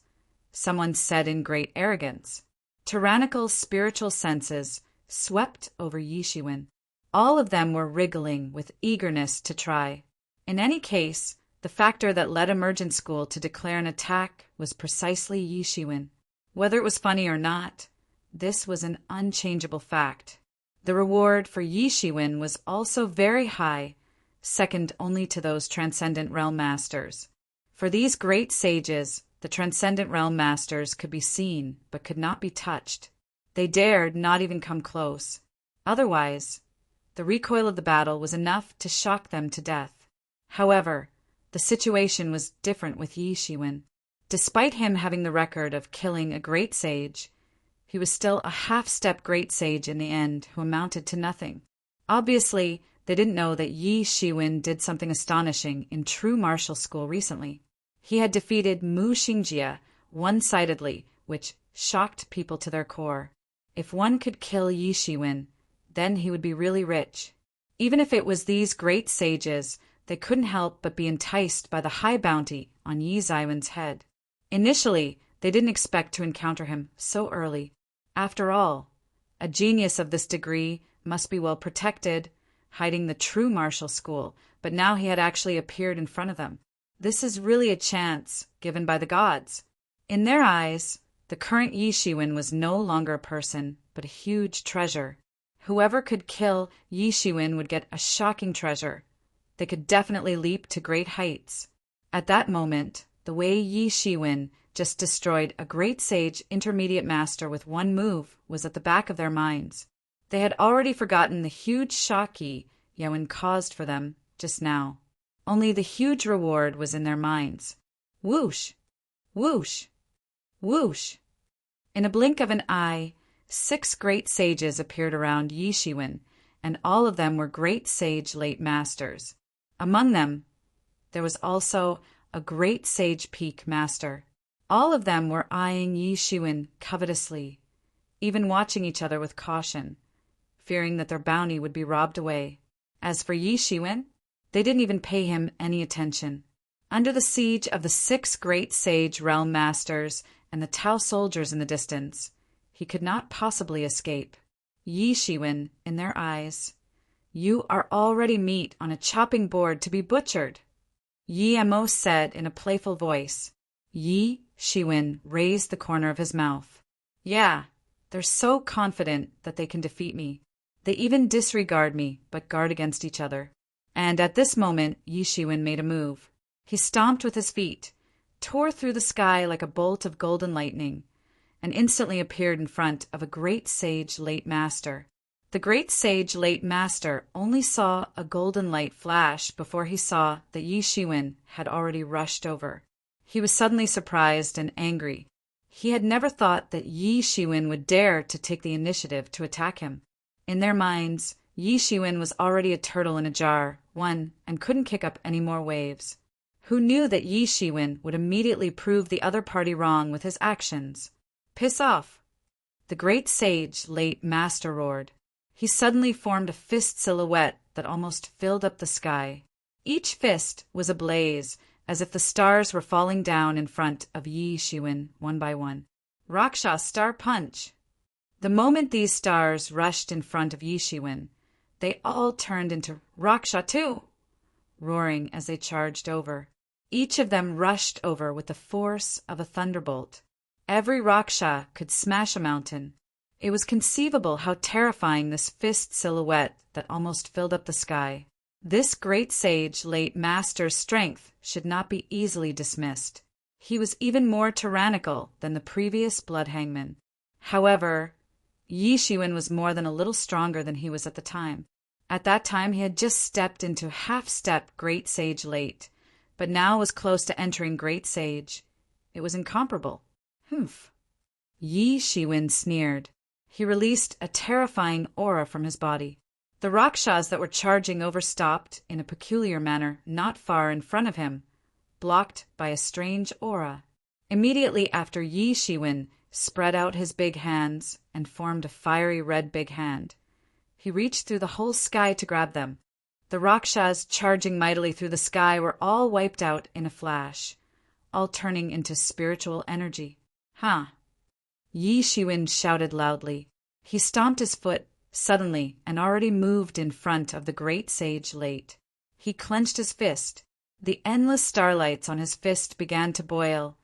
someone said in great arrogance. Tyrannical spiritual senses swept over Yi Shiwen. All of them were wriggling with eagerness to try. In any case, the factor that led emergent school to declare an attack was precisely Yi Shiwen. Whether it was funny or not, this was an unchangeable fact. The reward for Yi Shiwen was also very high, second only to those Transcendent Realm Masters. For these great sages, the Transcendent Realm Masters could be seen but could not be touched. They dared not even come close. Otherwise, the recoil of the battle was enough to shock them to death. However, the situation was different with Yi Shiwen. Despite him having the record of killing a great sage, he was still a half-step great sage in the end who amounted to nothing. Obviously, they didn't know that Yi Shiwen did something astonishing in true martial school recently. He had defeated Mu Xingjie one-sidedly, which shocked people to their core. If one could kill Yi Shiwen, then he would be really rich. Even if it was these great sages, they couldn't help but be enticed by the high bounty on Yi Zaiwen's head. Initially, they didn't expect to encounter him so early. After all, a genius of this degree must be well protected, hiding the true martial school, but now he had actually appeared in front of them. This is really a chance given by the gods. In their eyes, the current Yi Shiwen was no longer a person, but a huge treasure. Whoever could kill Yi Shiwen would get a shocking treasure. They could definitely leap to great heights. At that moment, the way Yi Shiwen just destroyed a great sage intermediate master with one move was at the back of their minds. They had already forgotten the huge shock Yi Yawen caused for them just now. Only the huge reward was in their minds. Whoosh! Whoosh! Whoosh! In a blink of an eye, 6 great sages appeared around Yi Shiwen, and all of them were great sage late masters. Among them, there was also a great sage peak master. All of them were eyeing Yi Shiwen covetously, even watching each other with caution, fearing that their bounty would be robbed away. As for Yi Shiwen, they didn't even pay him any attention. Under the siege of the 6 great sage realm masters and the Tao soldiers in the distance, he could not possibly escape. Yi Shiwen, in their eyes, you are already meat on a chopping board to be butchered. Yi Mo said in a playful voice. Yi Shiwen raised the corner of his mouth. Yeah, they're so confident that they can defeat me. They even disregard me, but guard against each other. And at this moment, Yi Shiwen made a move. He stomped with his feet, tore through the sky like a bolt of golden lightning, and instantly appeared in front of a great sage late master. The great sage late master only saw a golden light flash before he saw that Yi Shiwen had already rushed over. He was suddenly surprised and angry. He had never thought that Yi Shiwen would dare to take the initiative to attack him. In their minds, Yi Shiwen was already a turtle in a jar, one, and couldn't kick up any more waves. Who knew that Yi Shiwen would immediately prove the other party wrong with his actions? Piss off! The great sage late master roared. He suddenly formed a fist silhouette that almost filled up the sky. Each fist was ablaze, as if the stars were falling down in front of Yi Shiwen one by one. Raksha Star Punch! The moment these stars rushed in front of Yi Shiwen, they all turned into Raksha too, roaring as they charged over. Each of them rushed over with the force of a thunderbolt. Every Raksha could smash a mountain. It was conceivable how terrifying this fist silhouette that almost filled up the sky. This great sage late master's strength should not be easily dismissed. He was even more tyrannical than the previous blood hangman. However, Yi Shiwen was more than a little stronger than he was at the time. At that time he had just stepped into half-step great sage late, but now was close to entering great sage. It was incomparable. Humph! Yi Shiwen sneered. He released a terrifying aura from his body. The Rakshas that were charging over stopped in a peculiar manner not far in front of him, blocked by a strange aura. Immediately after Yi Shiwen spread out his big hands and formed a fiery red big hand. He reached through the whole sky to grab them. The Rakshas charging mightily through the sky were all wiped out in a flash, all turning into spiritual energy. Huh! Yi Shiwen shouted loudly. He stomped his foot suddenly and already moved in front of the great sage late. He clenched his fist. The endless starlights on his fist began to boil,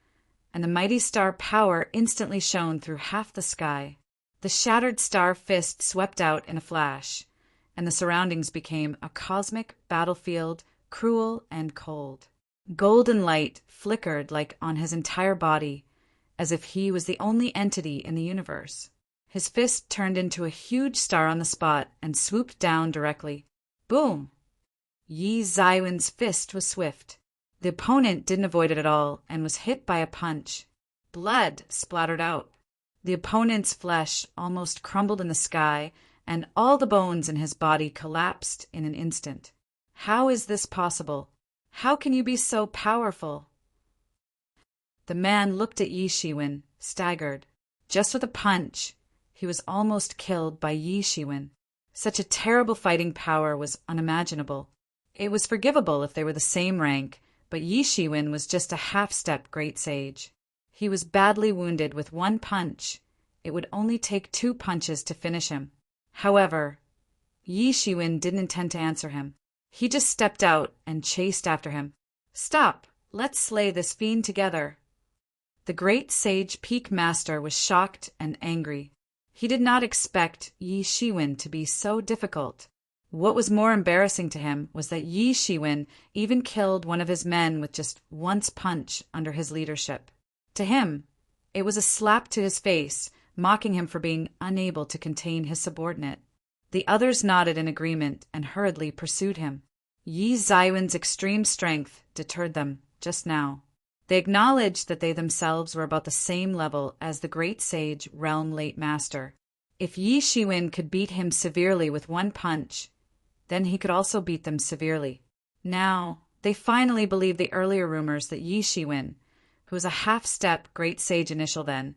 and the mighty star power instantly shone through half the sky. The shattered star fist swept out in a flash, and the surroundings became a cosmic battlefield, cruel and cold. Golden light flickered like on his entire body, as if he was the only entity in the universe. His fist turned into a huge star on the spot and swooped down directly. Boom! Yi Zaiwen's fist was swift. The opponent didn't avoid it at all and was hit by a punch. Blood splattered out. The opponent's flesh almost crumbled in the sky, and all the bones in his body collapsed in an instant. How is this possible? How can you be so powerful? The man looked at Yi Shiwen, staggered. Just with a punch, he was almost killed by Yi Shiwen. Such a terrible fighting power was unimaginable. It was forgivable if they were the same rank, but Yi Shiwen was just a half-step great sage. He was badly wounded with one punch. It would only take 2 punches to finish him. However, Yi Shiwen didn't intend to answer him. He just stepped out and chased after him. "Stop! Let's slay this fiend together." The great sage Peak Master was shocked and angry. He did not expect Yi Shiwen to be so difficult. What was more embarrassing to him was that Yi Shiwen even killed one of his men with just one punch under his leadership. To him, it was a slap to his face, mocking him for being unable to contain his subordinate. The others nodded in agreement and hurriedly pursued him. Yi Zaiwen's extreme strength deterred them just now. They acknowledged that they themselves were about the same level as the great sage Realm Late Master. If Yi Shiwen could beat him severely with one punch, then he could also beat them severely. Now, they finally believed the earlier rumors that Yi Shiwen, who was a half-step great sage initial then,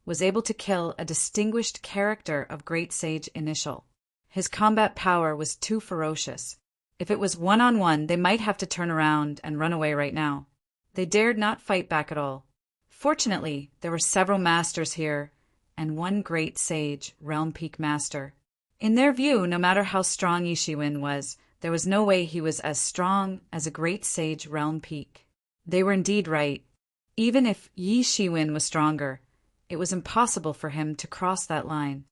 was able to kill a distinguished character of great sage initial. His combat power was too ferocious. If it was one-on-one, they might have to turn around and run away right now. They dared not fight back at all. Fortunately, there were several masters here, and one great sage, Realm Peak Master. In their view, no matter how strong Yi Shiwen was, there was no way he was as strong as a great sage Realm Peak. They were indeed right. Even if Yi Shiwen was stronger, it was impossible for him to cross that line.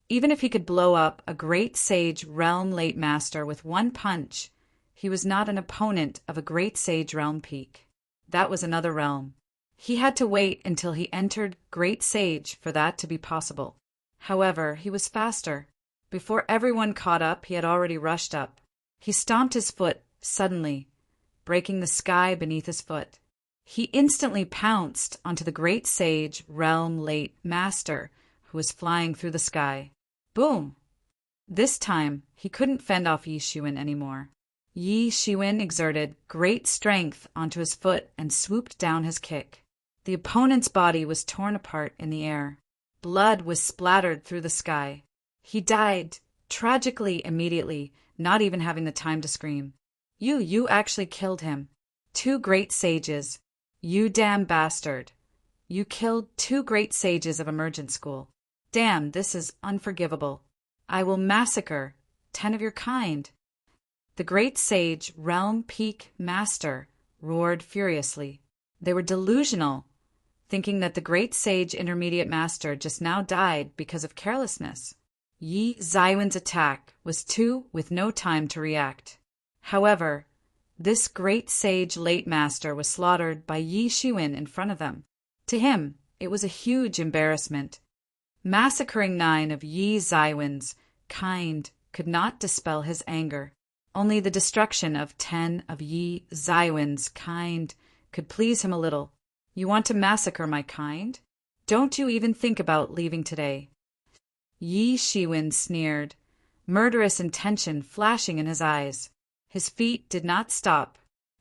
Even if he could blow up a great sage Realm Late Master with one punch, he was not an opponent of a great sage Realm Peak. That was another realm. He had to wait until he entered Great Sage for that to be possible. However, he was faster. Before everyone caught up, he had already rushed up. He stomped his foot suddenly, breaking the sky beneath his foot. He instantly pounced onto the great sage Realm Late Master, who was flying through the sky. Boom! This time, he couldn't fend off Yi Shiwen anymore. Yi Shiwen exerted great strength onto his foot and swooped down his kick. The opponent's body was torn apart in the air. Blood was splattered through the sky. He died, tragically immediately, not even having the time to scream. You actually killed him. 2 great sages. You damn bastard. You killed 2 great sages of Emergent School. Damn, this is unforgivable. I will massacre 10 of your kind. The great sage Realm Peak Master roared furiously. They were delusional, thinking that the great sage Intermediate Master just now died because of carelessness. Yi Zaiwen's attack was 2 with no time to react. However, this great sage Late Master was slaughtered by Yi Shiwen in front of them. To him, it was a huge embarrassment. Massacring 9 of Yi Zaiwen's kind could not dispel his anger. Only the destruction of 10 of Yi Zaiwen's kind could please him a little. You want to massacre my kind? Don't you even think about leaving today. Yi Shiwen sneered, murderous intention flashing in his eyes. His feet did not stop.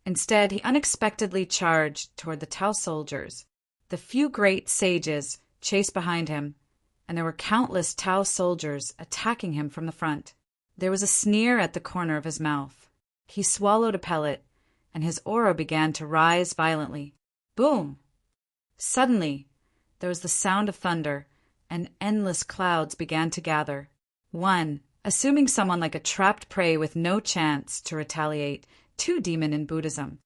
Instead, he unexpectedly charged toward the Tao soldiers. The few great sages chased behind him, and there were countless Tao soldiers attacking him from the front. There was a sneer at the corner of his mouth. He swallowed a pellet, and his aura began to rise violently. Boom! Suddenly, there was the sound of thunder, and endless clouds began to gather. One, assuming someone like a trapped prey with no chance to retaliate, 2 demon in Buddhism.